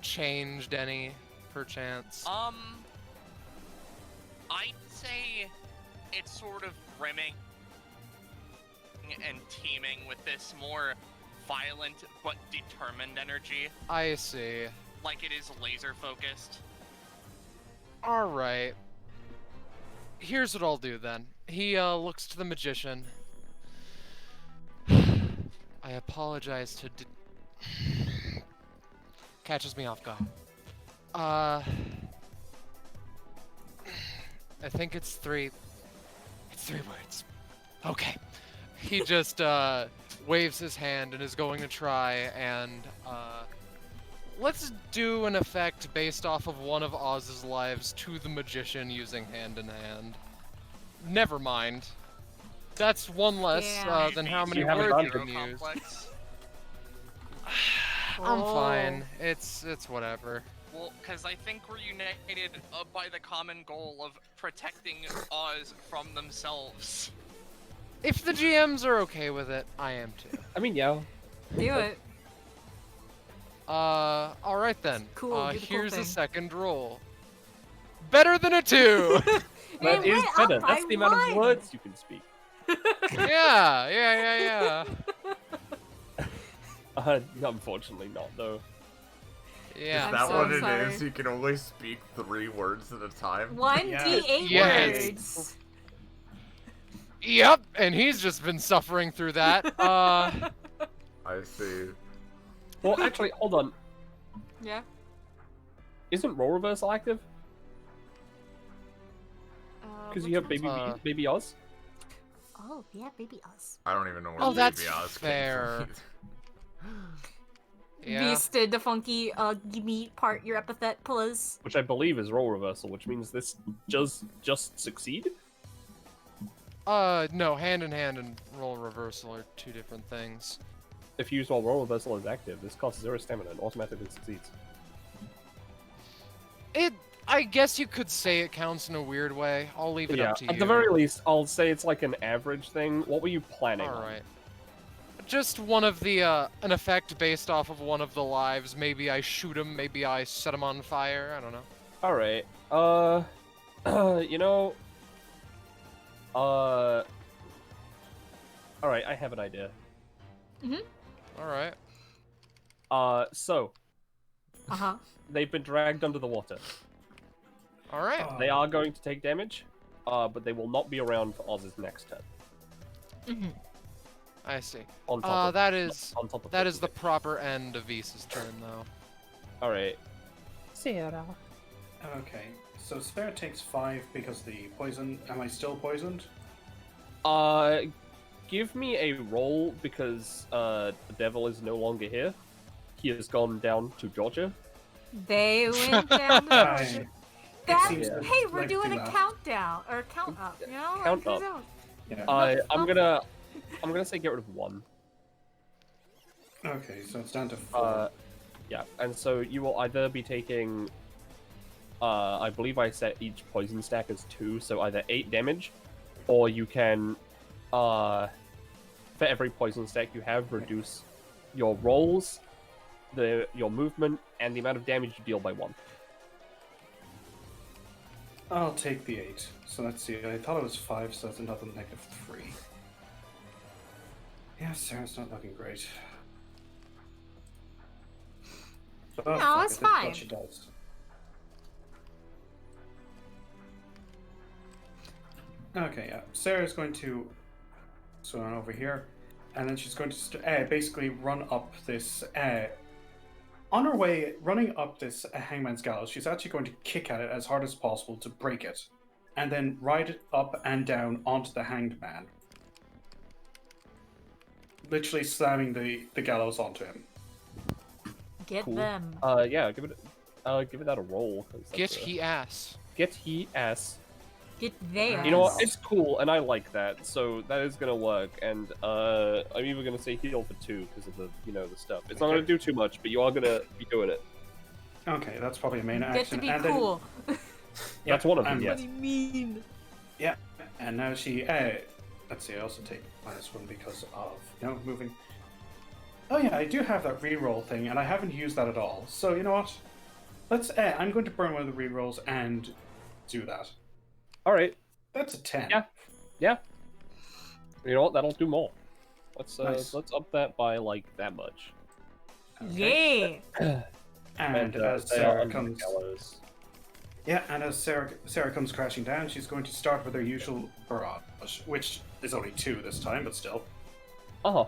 changed any, perchance? I'd say it's sort of brimming and teeming with this more violent but determined energy. I see. Like it is laser focused. All right. Here's what I'll do then. He looks to the magician. I apologize to. Catches me off guard. I think it's 3. It's 3 words. Okay. He just waves his hand and is going to try and let's do an effect based off of one of Oz's lives to the magician using hand in hand. Never mind. That's one less than how many You have words you advantage. can use. Complex. I'm fine. It's whatever. Well, because I think we're united by the common goal of protecting Oz from themselves. If the GMs are okay with it, I am too. I mean, yeah. Do it. All right then. Cool, do the cool Here's thing. a second roll. Better than a 2. That It is went better. up That's by the amount of 1. words you can speak. Yeah. Unfortunately not, though. Yeah. Is that so what it sorry. is? You can only speak 3 words at a time? 1d8 Yes. words. Yep, and he's just been suffering through that. I see. Well, actually, hold on. Yeah. Isn't role reversal active? Because you have which one? baby Oz. Oh yeah, baby us. I don't even know where Oh, that's Baby Oz came fair. from. Yeah. Beast did the funky give me part your epithet plus. Which I believe is role reversal, which means this does just succeed. No, hand in hand and roll reversal are 2 different things. If used while role reversal is active, this costs 0 stamina and automatically succeeds. I guess you could say it counts in a weird way. I'll leave it Yeah, up to you. at the very least, I'll say it's like an average thing. What were you planning on? Alright. Just one of the, an effect based off of one of the lives. Maybe I shoot him, maybe I set him on fire, I don't know. Alright, You know. All right, I have an idea. All right. So they've been dragged under the water. All right. They are going to take damage, but they will not be around for Oz's next turn. I see. On top of, that is on top of that is the 56. proper end of Visa's turn, though. All right. Sarah. Okay, so Spare takes 5 because the poison. Am I still poisoned? Give me a roll because the devil is no longer here. He has gone down to Georgia. They went down the I- That, seems hey, to we're like doing do a that. countdown or count up, you know? Count Like, up. Yeah. I'm gonna say get rid of 1. Okay, so it's down to 4. Yeah, and so you will either be taking, I believe I set each poison stack as 2, so either 8 damage, or you can, for every poison stack you have, reduce your rolls, your movement, and the amount of damage you deal by 1. I'll take the 8. So let's see. I thought it was 5, so that's another -3. Yeah, Sarah's not looking great. But, No, fuck it's it, that's fine. what she does. Okay, yeah. Sarah's going to swim on over here, and then she's going to basically run up this. On her way, running up this hangman's gallows, she's actually going to kick at it as hard as possible to break it, and then ride it up and down onto the hanged man. Literally slamming the gallows onto him. Get Cool. them. Yeah, give it that a roll. 'cause that's Get a- he ass. Get he ass. Get there. You know what? It's cool, and I like that. So that is gonna work. And I'm even gonna say heal for 2 because of the the stuff. It's not gonna do too much, but you are gonna be doing it. Okay, that's probably a main Get action. to be and cool. Then, That's one of them. and- Yes. What do you mean? Yeah, and now she. Let's see. I also take -1 because of moving. Oh yeah, I do have that reroll thing, and I haven't used that at all. So you know what? Let's. I'm going to burn one of the rerolls and do that. All right. That's a 10. Yeah. You know what? That'll do more. Let's Nice. let's up that by like that much. Okay. Yeah. And they as are Sarah under the comes. gallows. Yeah, and as Sarah comes crashing down, she's going to start with her usual barrage, which is only 2 this time, but still. Uh-huh.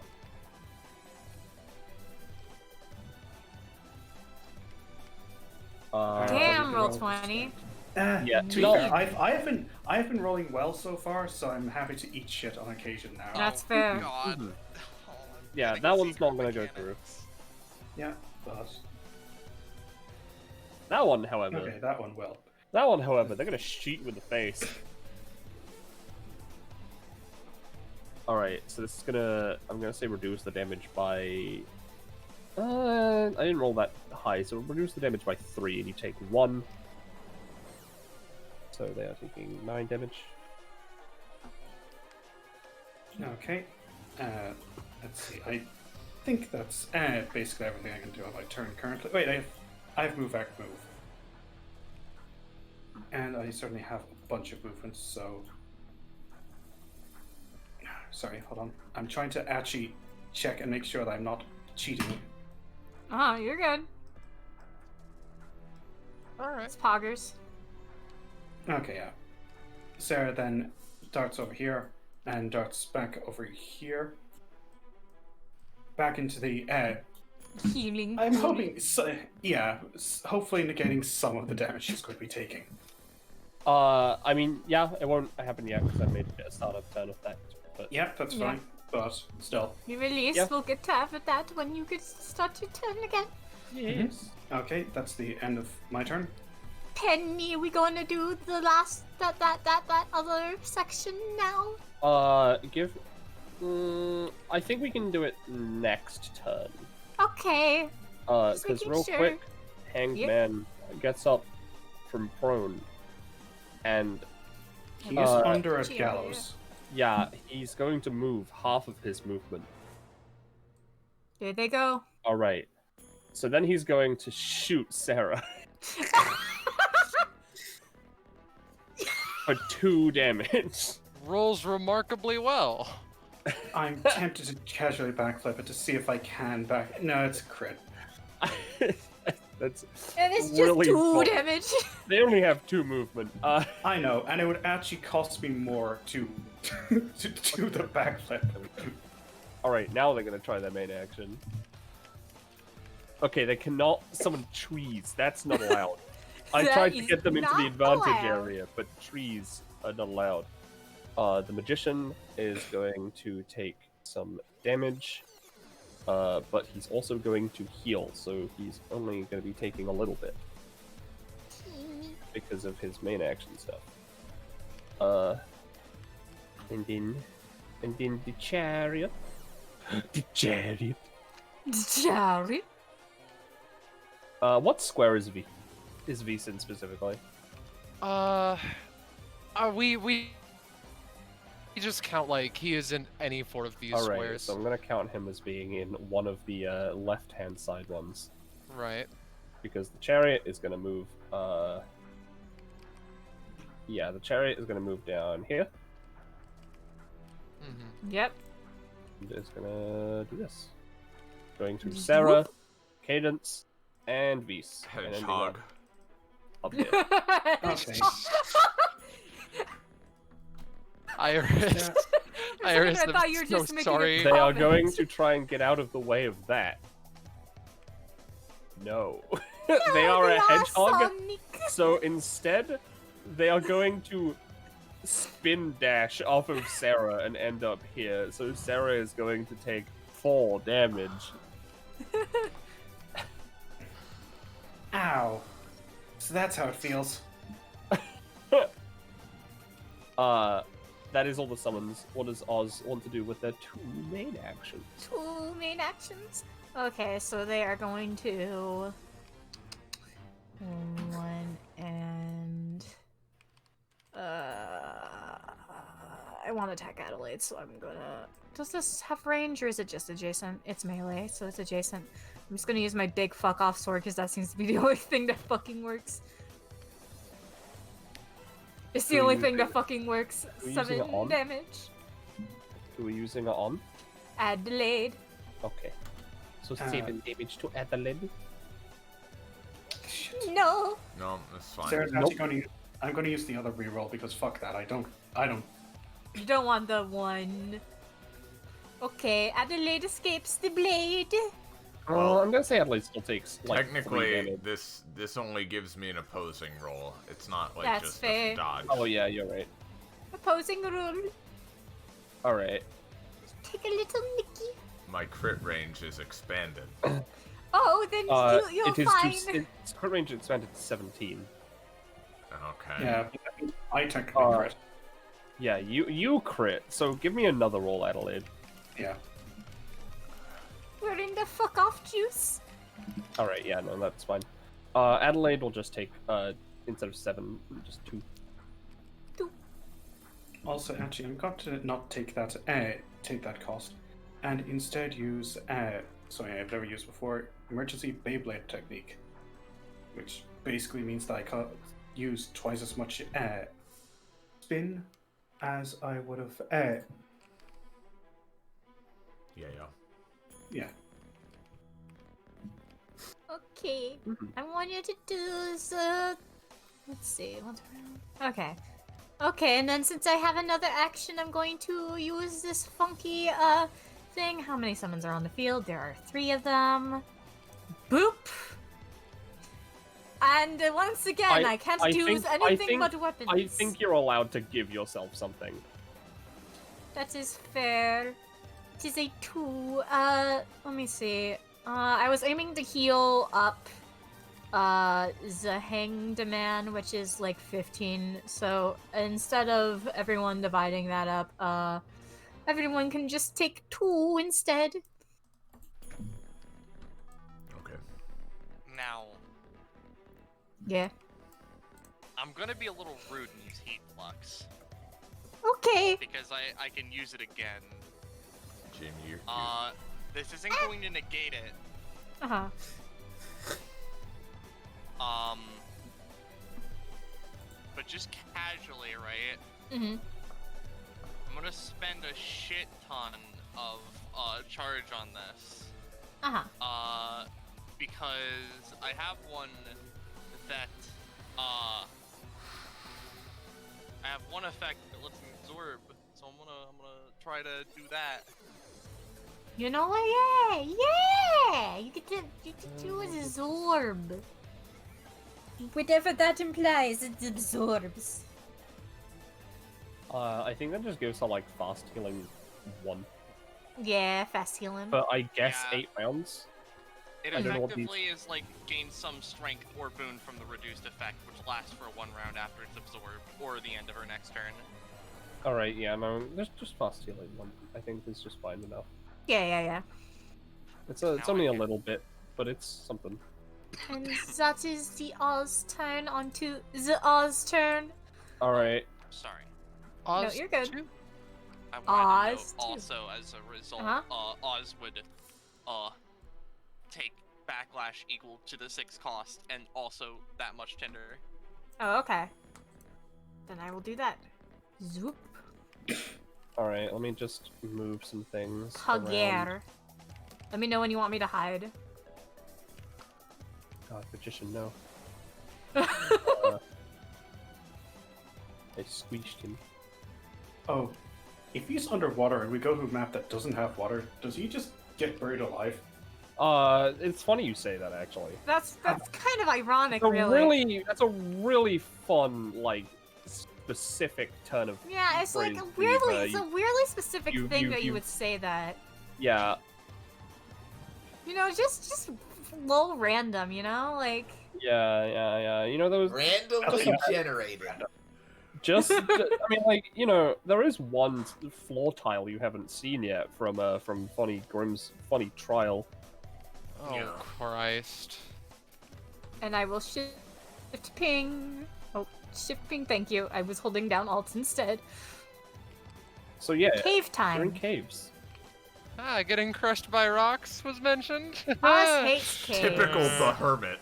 Damn, roll 20. Yeah, To be no. fair, I have been rolling well so far, so I'm happy to eat shit on occasion now. That's fair. God. Mhm. Oh, Yeah, getting that one's secret not gonna go through. mechanics. Yeah, but That one, however, okay, that one will. they're gonna shoot you in the face. All right, so this is I'm gonna say reduce the damage by. I didn't roll that high, so reduce the damage by 3, and you take 1. So they are taking 9 damage. Okay. Let's see. I think that's basically everything I can do on my turn currently. Wait, I have move, act, move, and I certainly have a bunch of movements. So, sorry, hold on. I'm trying to actually check and make sure that I'm not cheating. Oh, you're good. Alright. It's poggers. Okay, yeah. Sarah then darts over here and darts back over here. Back into the Healing. I'm hoping, hopefully negating some of the damage she's going to be taking. I mean, yeah, it won't happen yet because I made a startup turn effect. But Yep, that's Yeah. fine, but still. You release, Yeah. we'll get to have that when you get start your turn again. yes. Okay, that's the end of my turn. Penny, we gonna do the last that other section now? I think we can do it next turn. Okay. Just Because making real sure. quick, Hanged Yep. Man gets up from prone, and He is under a Yeah. gallows. yeah, he's going to move half of his movement. Here they go. All right. So then he's going to shoot Sarah. for 2 damage. Rolls remarkably well. I'm tempted to casually backflip it to see if I can back. No, it's a crit. That's And it's just really 2 fun. damage. They only have 2 movement. I know, and it would actually cost me more to to do the backflip. Alright, now they're gonna try their main action. Okay, they cannot summon trees. That's not allowed. I That tried to is get them into the not advantage allowed. area, but trees are not allowed. The magician is going to take some damage, but he's also going to heal, so he's only going to be taking a little bit because of his main action stuff. And then the chariot. The chariot. Sorry. What square is V? Is V in specifically? We just count like he is in any four of these Alright, squares. so I'm gonna count him as being in one of the left-hand side ones. Right. Because the chariot is gonna move, yeah, the chariot is gonna move down here. Yep. And it's gonna do this. Going through Sarah, Cadence, and Vise. And ending Hedgehog. up here. Okay. Iris. For a Iris, second, I thought you were I'm so just making sorry. a They are comment. going to try and get out of the way of that. No. They are a hedgehog, Sonic. so instead, they are going to spin dash off of Sarah and end up here. So Sarah is going to take 4 damage. Ow. So that's how it feels. That is all the summons. What does Oz want to do with their 2 main actions? 2 main actions. Okay, so they are going to 1 and I want to attack Adelaide, so I'm gonna. Does this have range or is it just adjacent? It's melee, so it's adjacent. I'm just gonna use my big fuck off sword because that seems to be the only thing that fucking works. It's the Who are only you thing that using- fucking works. who are you using 7 it on? damage. Who are we using it on? Adelaide. Okay. So 7 damage to Adelaide. No. No, that's fine. Sarah's actually going to. I'm going to use the other reroll because fuck that. I don't. You don't want the 1. Okay, Adelaide escapes the blade. Well, I'm gonna say Adelaide still takes like 3 Technically, damage. this only gives me an opposing roll. It's not like That's just fair. a dodge. Oh yeah, you're right. Opposing rule. All right. Take a little Mickey. My crit range is expanded. Oh, then you're it is fine. its crit range expanded to 17. Okay. Yeah, I technically Uh, crit. Yeah, you crit. So give me another roll, Adelaide. Yeah. We're in the fuck off juice. All right. Yeah, no, that's fine. Adelaide will just take instead of 7, just 2. Also, actually, I'm going to not take that cost, and instead use something I've never used before: emergency Beyblade technique, which basically means that I can use twice as much spin as I would have. Yeah. Okay. I want you to do is let's see. Okay. Okay, and then since I have another action, I'm going to use this funky thing. How many summons are on the field? There are 3 of them. Boop. And once again, I can't use anything but weapons. I think you're allowed to give yourself something. That is fair. It is a 2. Let me see. I was aiming to heal up the Hanged Man, which is like 15. So instead of everyone dividing that up, everyone can just take 2 instead. Okay. Now, Yeah. I'm gonna be a little rude and use Heat Flux. Okay. Because I can use it again. Jamie, you're This isn't going to negate it. Uh-huh. but just casually, right? Mm-hmm. I'm gonna spend a shit ton of charge on this. Uh-huh. Because I have one that I have one effect that lets me absorb, so I'm gonna try to do that. You know what? Yeah! You get to do an absorb. Whatever that implies, it absorbs. I think that just gives her like fast healing 1. Yeah, fast healing. But I guess Yeah. 8 rounds. It I don't know what these- effectively is like gain some strength or boon from the reduced effect, which lasts for 1 round after it's absorbed, or the end of her next turn. Alright, yeah, no, just fast healing 1. I think is just fine enough. Yeah. It's Now only I a can- little bit, but it's something. And that is the Oz turn onto the Oz turn. Alright. Sorry. No, you're good. I wanted to Oz note too. also, as a result, Uh-huh. Oz would take backlash equal to the 6 cost, and also that much tinder. Oh, okay. Then I will do that. Zoop. Alright, let me just move some things around. Hugger. Let me know when you want me to hide. God, magician, no. I squeezed him. Oh, if he's underwater and we go to a map that doesn't have water, does he just get buried alive? It's funny you say that, actually. That's kind of ironic, That's a really fun, like, specific turn of Yeah, it's like phrase a we've, weirdly, it's a weirdly specific you- thing you- that you you- would say that. Yeah, You know, just low random, you know, like. yeah. You know, those Randomly generated. I mean, like, you know, there is one floor tile you haven't seen yet from Funny Grimm's Funny Trial. Oh, Christ. And I will shift ping. Oh, shift ping, thank you. I was holding down Alt instead. So yeah, Cave you're in time. caves. Getting crushed by rocks was mentioned. Oz hates caves. Typical the hermit.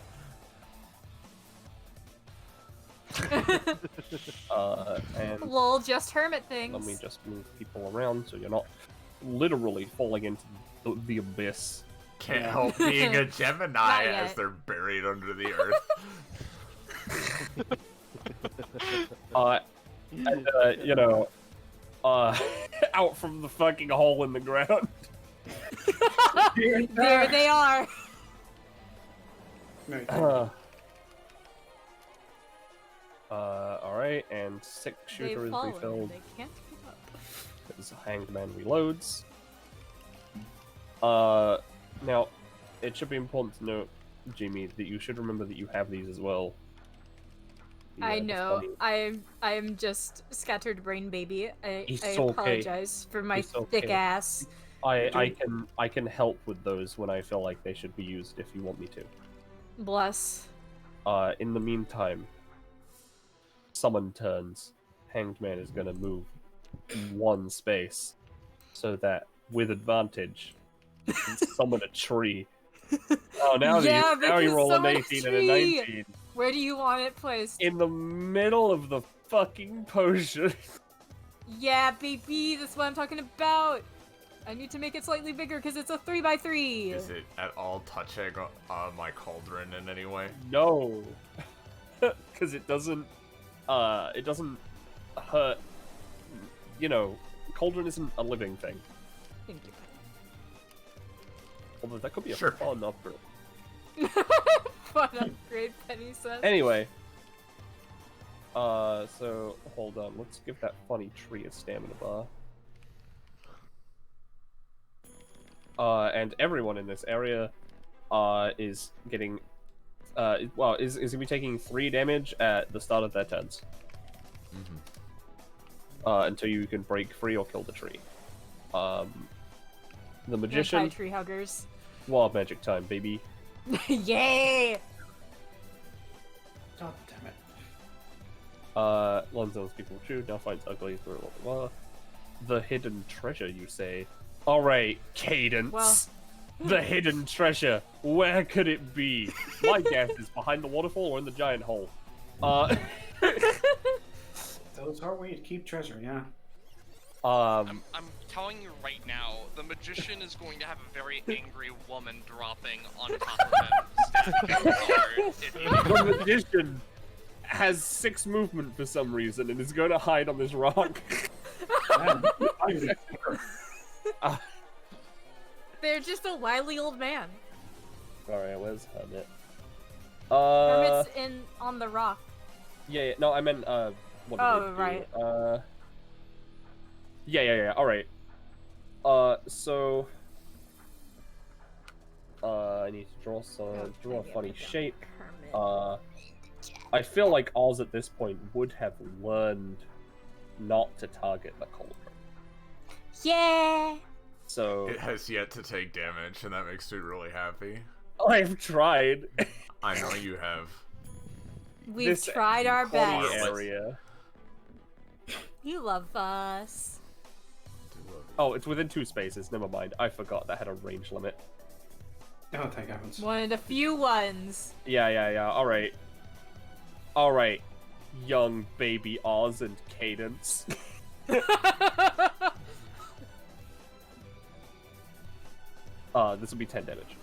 And Lol, just hermit things. let me just move people around so you're not literally falling into the abyss. Can't help being a Gemini Not as yet. they're buried under the earth. And, you know, out from the fucking hole in the ground. There they are. Alright, and 6 shooter They've is fallen. refilled They can't keep up. as Hanged Man reloads. Now, it should be important to note, Jamie, that you should remember that you have these as well. I the know. funny- I'm just scattered brain baby. I It's okay. apologize for my It's thick okay. ass. I can help with those when I feel like they should be used if you want me to. Bless. In the meantime, summon turns. Hanged Man is gonna move 1 space so that with advantage you can summon a tree. Oh, now Yeah, now you because roll an summon a 18 and a tree! 19 Where do you want it placed? in the middle of the fucking potion. Yeah, baby, that's what I'm talking about. I need to make it slightly bigger because it's a 3x3. Is it at all touching my cauldron in any way? No, because it doesn't hurt. You know, cauldron isn't a living thing. Thank you. Although that could be a Sure. fun upgrade. Fun upgrade, Penny said. Anyway, so hold on. Let's give that funny tree a stamina bar. And everyone in this area, is getting, is gonna be taking 3 damage at the start of their turns. Until you can break free or kill the tree. The magician, Anti-tree huggers. wild magic time, baby. Yay! God damn it. Lonzo's people true, now finds ugly through blah, blah, blah. The hidden treasure, you say? Alright, Cadence. Well- The hidden treasure. Where could it be? My guess is behind the waterfall or in the giant hole. Those are way to keep treasure, yeah. I'm telling you right now, the magician is going to have a very angry woman dropping on top of him, stabbing him hard. The magician has 6 movement for some reason and is going to hide on this rock. They're just a wily old man. Alright, where's Hermit? Hermit's on the rock. Yeah, no, I meant, what did it do? Right. Yeah, alright. So... I need to draw a funny shape. I feel like Oz at this point would have learned not to target the cauldron. Yeah. So it has yet to take damage, and that makes me really happy. I've tried. I know you have. We've tried our best. Area. You love us. Oh, it's within 2 spaces. Never mind. I forgot that had a range limit. Oh, thank heavens. One of the few ones. Yeah. All right, young baby Oz and Cadence. This will be 10 damage.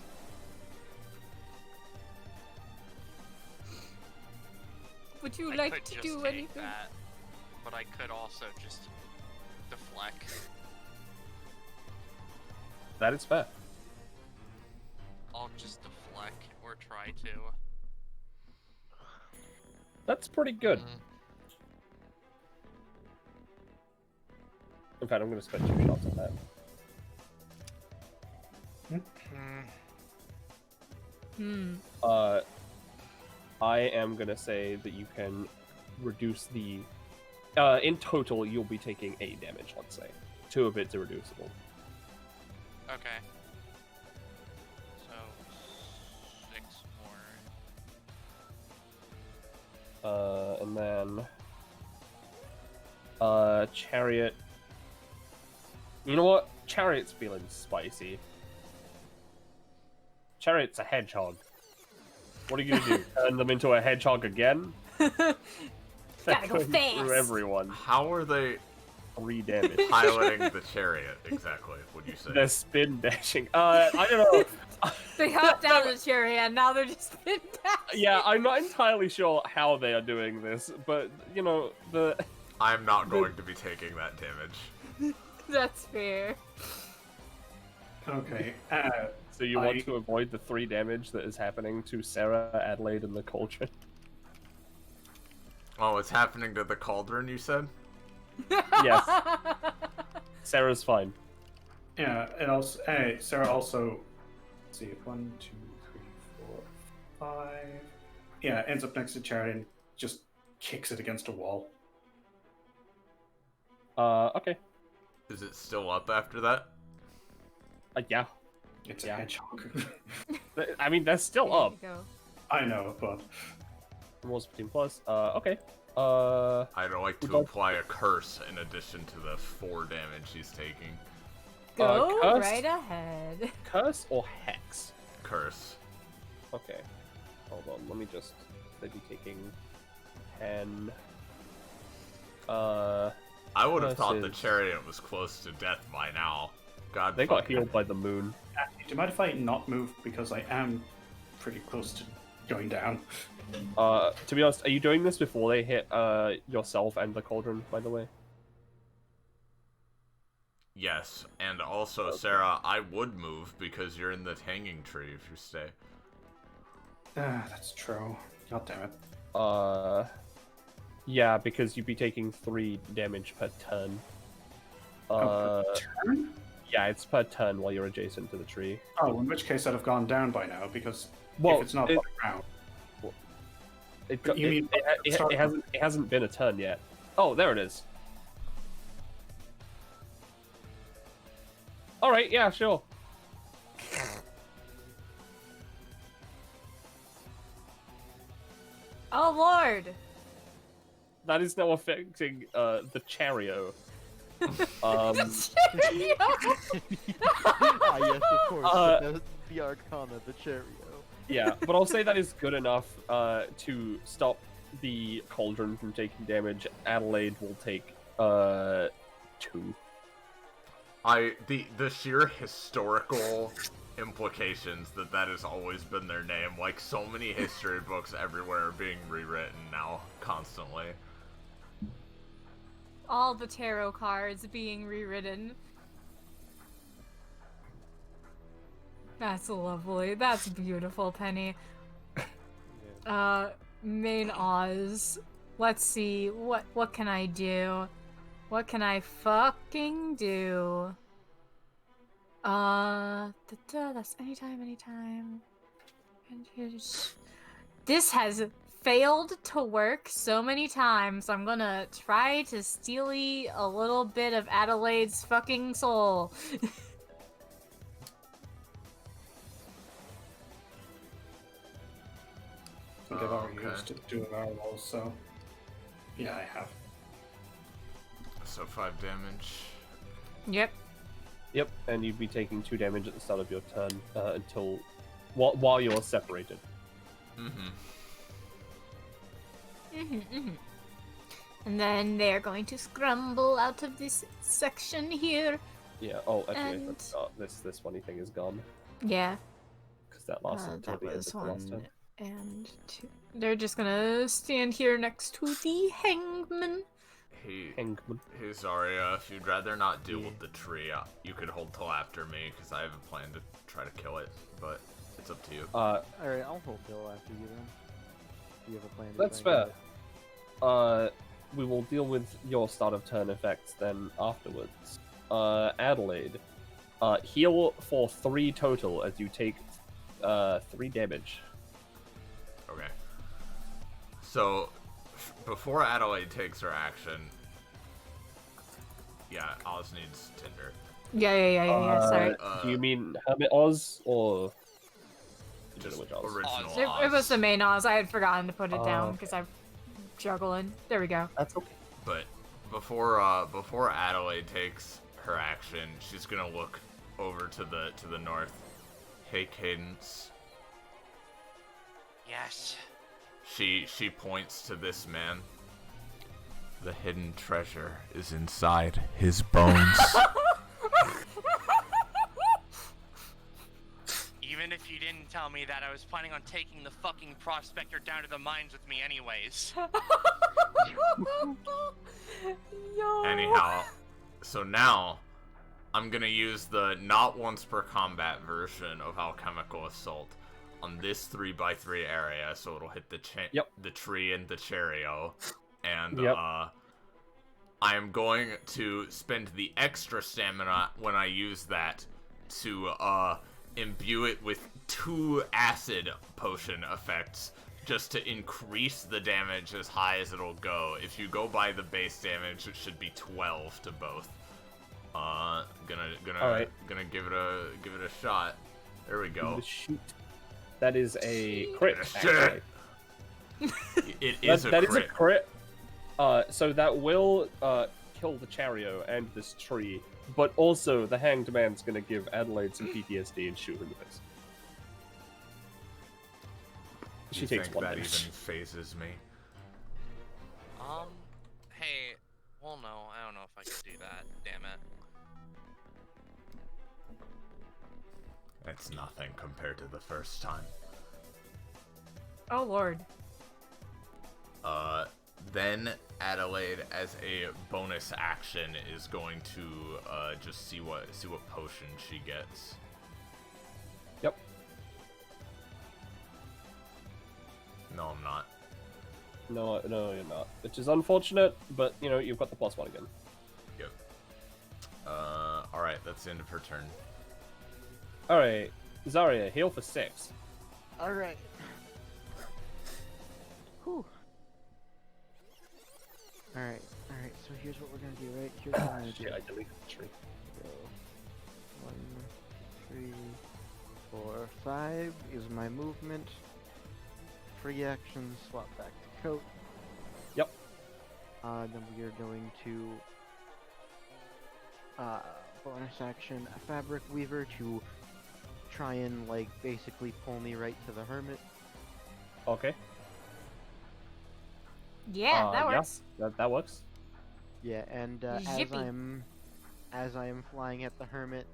Would you I like could to just do take anything? that, but I could also just deflect. That is fair. I'll just deflect or try to. That's pretty good. In fact, I'm going to spend 2 shots on that. I am going to say that you can reduce the... in total, you'll be taking 8 damage, let's say. 2 of it's irreducible. Okay. So 6 more. And then... Chariot... You know what? Chariot's feeling spicy. Chariot's a hedgehog. What are you gonna do? Turn them into a hedgehog again? Gotta go Through fast. everyone. How are they 3 damage. piloting the chariot exactly? Would you say? They're spin dashing. I don't know. They hopped down the chariot and now they're just spin dashing. Yeah, I'm not entirely sure how they are doing this, but you know I'm not going to be taking that damage. That's fair. Okay. So you want to avoid the 3 damage that is happening to Sarah, Adelaide, and the cauldron? Oh, it's happening to the cauldron, you said? Yes. Sarah's fine. Yeah, and also, Sarah also. Let's see, 1, 2, 3, 4, 5. Yeah, ends up next to Chariot and just kicks it against a wall. Okay. Is it still up after that? Yeah. It's a hedgehog. I mean, that's still up. I know, but... Rolls 15 plus. Okay. I'd like to apply a curse in addition to the 4 damage he's taking. Go curse? right ahead. Curse or hex? Curse. Okay. Hold on, let me just... They'd be taking 10... I would have thought the curses. chariot was close to death by now. God, They got healed by the moon. Do you mind if I not move? Because I am pretty close to going down. To be honest, are you doing this before they hit yourself and the cauldron, by the way? Yes, and also, Sarah, I would move because you're in the hanging tree if you stay. That's true. God damn it. Yeah, because you'd be taking 3 damage per turn. Per turn? Yeah, it's per turn while you're adjacent to the tree. Oh, in which case I'd have gone down by now, because Well, if it's not it- by round. You mean it hasn't been a turn yet. Oh, there it is. All right, yeah, sure. Oh lord! That is now affecting the chariot. Ah, yes, of course. The Arcana, the Cheerio. Yeah, but I'll say that is good enough to stop the Cauldron from taking damage. Adelaide will take 2. The sheer historical implications that has always been their name. Like, so many history books everywhere are being rewritten now, constantly. All the tarot cards being rewritten. That's lovely. That's beautiful, Penny. Main Oz. Let's see. What can I do? What can I fucking do? That's anytime. This has failed to work so many times. I'm gonna try to steal a little bit of Adelaide's fucking soul. I think I've already used 2 of our rolls, so yeah, I have. So 5 damage. Yep. Yep, and you'd be taking 2 damage at the start of your turn until while you're separated. And then they're going to scramble out of this section here. Yeah. Oh, actually, this funny thing is gone. Yeah. Because that lasted until That the end was of the last 1 turn. and 2. They're just gonna stand here next to the hangman. Hey, Zarya, if you'd rather not deal with the tree, you could hold till after me, because I have a plan to try to kill it, but it's up to you. Alright, I'll hold till after you then. You have a plan to That's try and fair. We will deal with your start of turn effects then afterwards. Adelaide, heal for 3 total as you take 3 damage. Okay. So, before Adelaide takes her action, yeah, Oz needs Tinder. Yeah, sorry. Do you mean Hermit Oz or Just Oz? original It Oz. was the main Oz. I had forgotten to put it down because I'm juggling. There we go. That's okay. But before Adelaide takes her action, she's gonna look over to the north. Hey, Cadence. Yes. She points to this man. The hidden treasure is inside his bones. Even if you didn't tell me that, I was planning on taking the fucking prospector down to the mines with me anyways. Yo. Anyhow, so now I'm gonna use the not once per combat version of alchemical assault on this 3x3 area, so it'll hit the the tree and the Cheerio, and I am going to spend the extra stamina when I use that to imbue it with 2 acid potion effects, just to increase the damage as high as it'll go. If you go by the base damage, it should be 12 to both. Gonna give it a shot. There we go. Shoot. That is a crit. Shit. It is that a crit. is a crit. So that will kill the Chario and this tree, but also the Hanged Man's gonna give Adelaide some PTSD and shoot her in the face. She You takes think 1 that damage. even phases me? Hey, well, no, I don't know if I could do that. Damn it. It's nothing compared to the first time. Oh lord. Then Adelaide, as a bonus action, is going to just see what potion she gets. Yep. No, I'm not. No, you're not. Which is unfortunate, but you know you've got the +1 again. Yep. All right, that's the end of her turn. All right, Zarya, heal for 6. Alright. Whew. Alright, so here's what we're gonna do, right? Here's what I'm gonna do. Shit, I deleted the tree. So, 1, 3, 4, 5 is my movement. Free action, swap back to coat. Yep. Then we are going to bonus action a fabric weaver to try and like basically pull me right to the hermit. Okay. Yeah, that works. That works. Yeah, and Yippee. as I am flying at the hermit,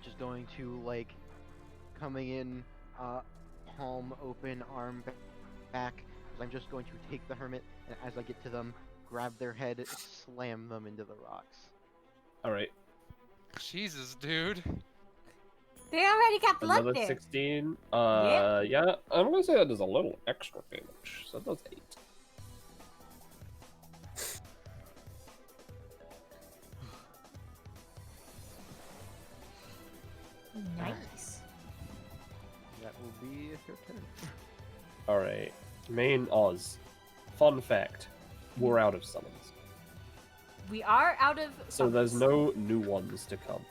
just going to like coming in, palm open, arm back. I'm just going to take the hermit, and as I get to them, grab their head, slam them into the rocks. All right. Jesus, dude. They already got blood Another there. 16. Yeah. Yeah, I'm gonna say that does a little extra damage. So that does 8. Nice. That will be your turn. All right. Main Oz. Fun fact: we're out of summons, We are out of so there's summons. no new ones to come.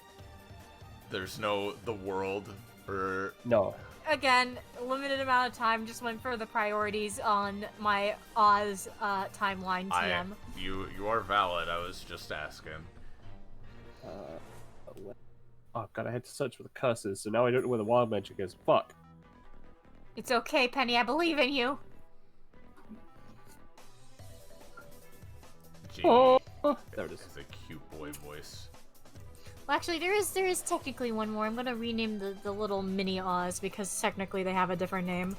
There's no the world or No. Again, limited amount of time. Just went for the priorities on my Oz timeline TM. You are valid. I was just asking. Oh god, I had to search for the curses, so now I don't know where the wild magic is. Fuck. It's okay, Penny. I believe in you. Gee, Oh, there it is. it's a cute boy voice. Well, actually, there is technically one more. I'm gonna rename the little mini Oz because technically they have a different name.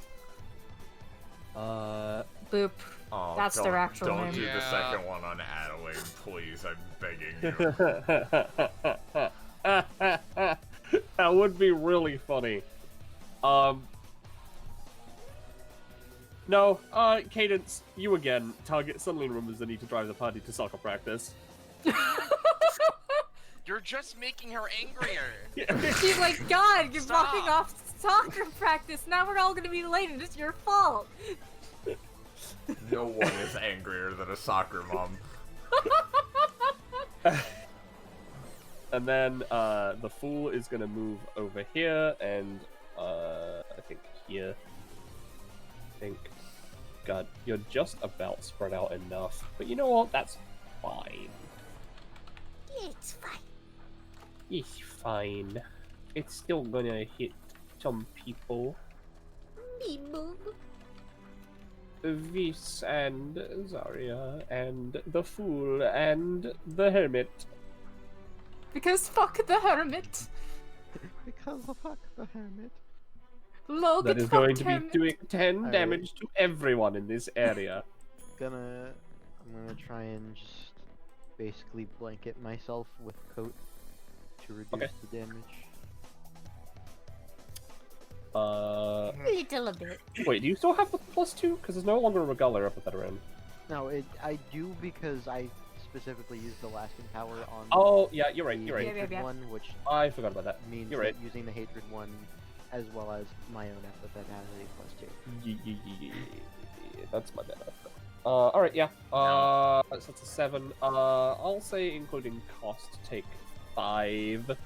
Boop. Oh, That's their actual don't name. do the Yeah. second one on Adelaide, please. I'm begging you. That would be really funny. No, Cadence, you again. Target suddenly remembers the need to drive the party to soccer practice. You're just making her angrier. She's like, God, you're Stop. blocking off soccer practice. Now we're all gonna be late, and it's your fault. No one is angrier than a soccer mom. And then the fool is gonna move over here, and I think here. I think. God, you're just about spread out enough. But you know what? That's fine. It's fine. It's fine. It's still gonna hit some people. Me move. Vis and Zarya and the fool and the hermit. Because fuck the hermit. Because the fuck the hermit. Logan, That is fuck going to be hermit. doing 10 Alright. damage to everyone in this area. I'm gonna try and just basically blanket myself with coat to reduce Okay. the damage. Little bit. Wait, do you still have the +2? Because there's no longer a Regalia Epithet around. No, I do because I specifically used the lasting power on Oh, yeah, you're right, the you're right. hatred Yeah. one, which I forgot about that. means You're right. that using the hatred one as well as my own epithet has a +2. That's my bad. Alright, yeah. So that's a 7. I'll say including cost, take 5. The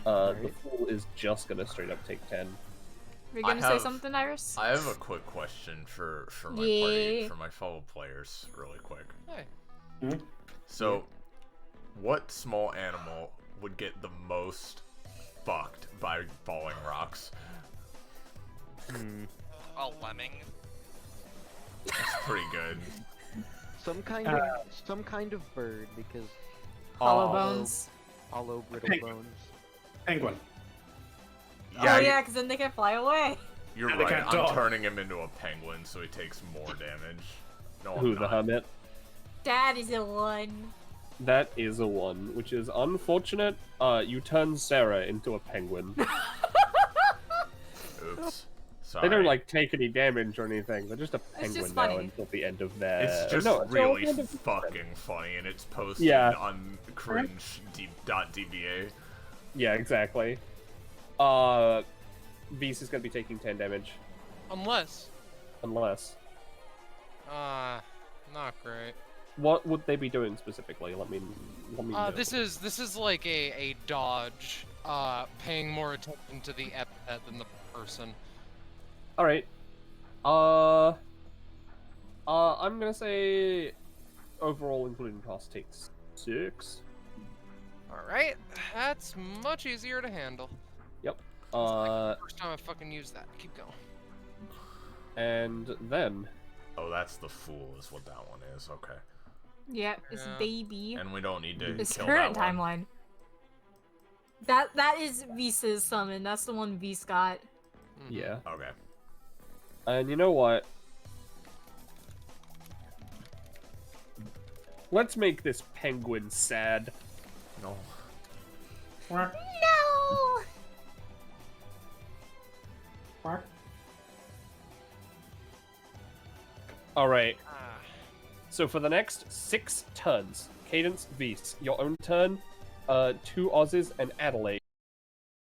Alright. fool is just gonna straight up take 10. You're I gonna say have- something, Iris? I have a quick question for my party, Yeah. for my fellow players, really quick. Hey. Mhm. So, what small animal would get the most fucked by falling rocks? A lemming. That's pretty good. Some kind of bird because Hollow Oh, bones. hollow brittle Hey. bones. Penguin. Oh yeah, because then they can fly away. You're And they right. can't I'm talk. turning him into a penguin, so he takes more damage. No, I'm Who, the not. hermit? That is a 1. That is a 1, which is unfortunate. You turn Sarah into a penguin. Oops. Sorry. They don't like take any damage or anything. They're just a It's just penguin now funny. until the end of their. It's just no, until really the end of- fucking funny, and it's posted Yeah. on cringe.dba. Yeah, exactly. Beast is gonna be taking 10 damage, Unless. unless. Not great. What would they be doing specifically? Let me know. This is like a dodge, paying more attention to the epithet than the person. All right. I'm gonna say overall, including cost, takes 6. Alright, that's much easier to handle. Yep. First time I fucking used that. Keep going. And then Oh, that's the fool is what that one is. Okay. Yeah, it's baby. And we don't need to It's kill current that one. timeline. That is Visa's summon. That's the one Vis got. Yeah. Okay. And you know what? Let's make this penguin sad. No. No! Alright. So for the next 6 turns, Cadence, Vis, your own turn, 2 Oz's, and Adelaide,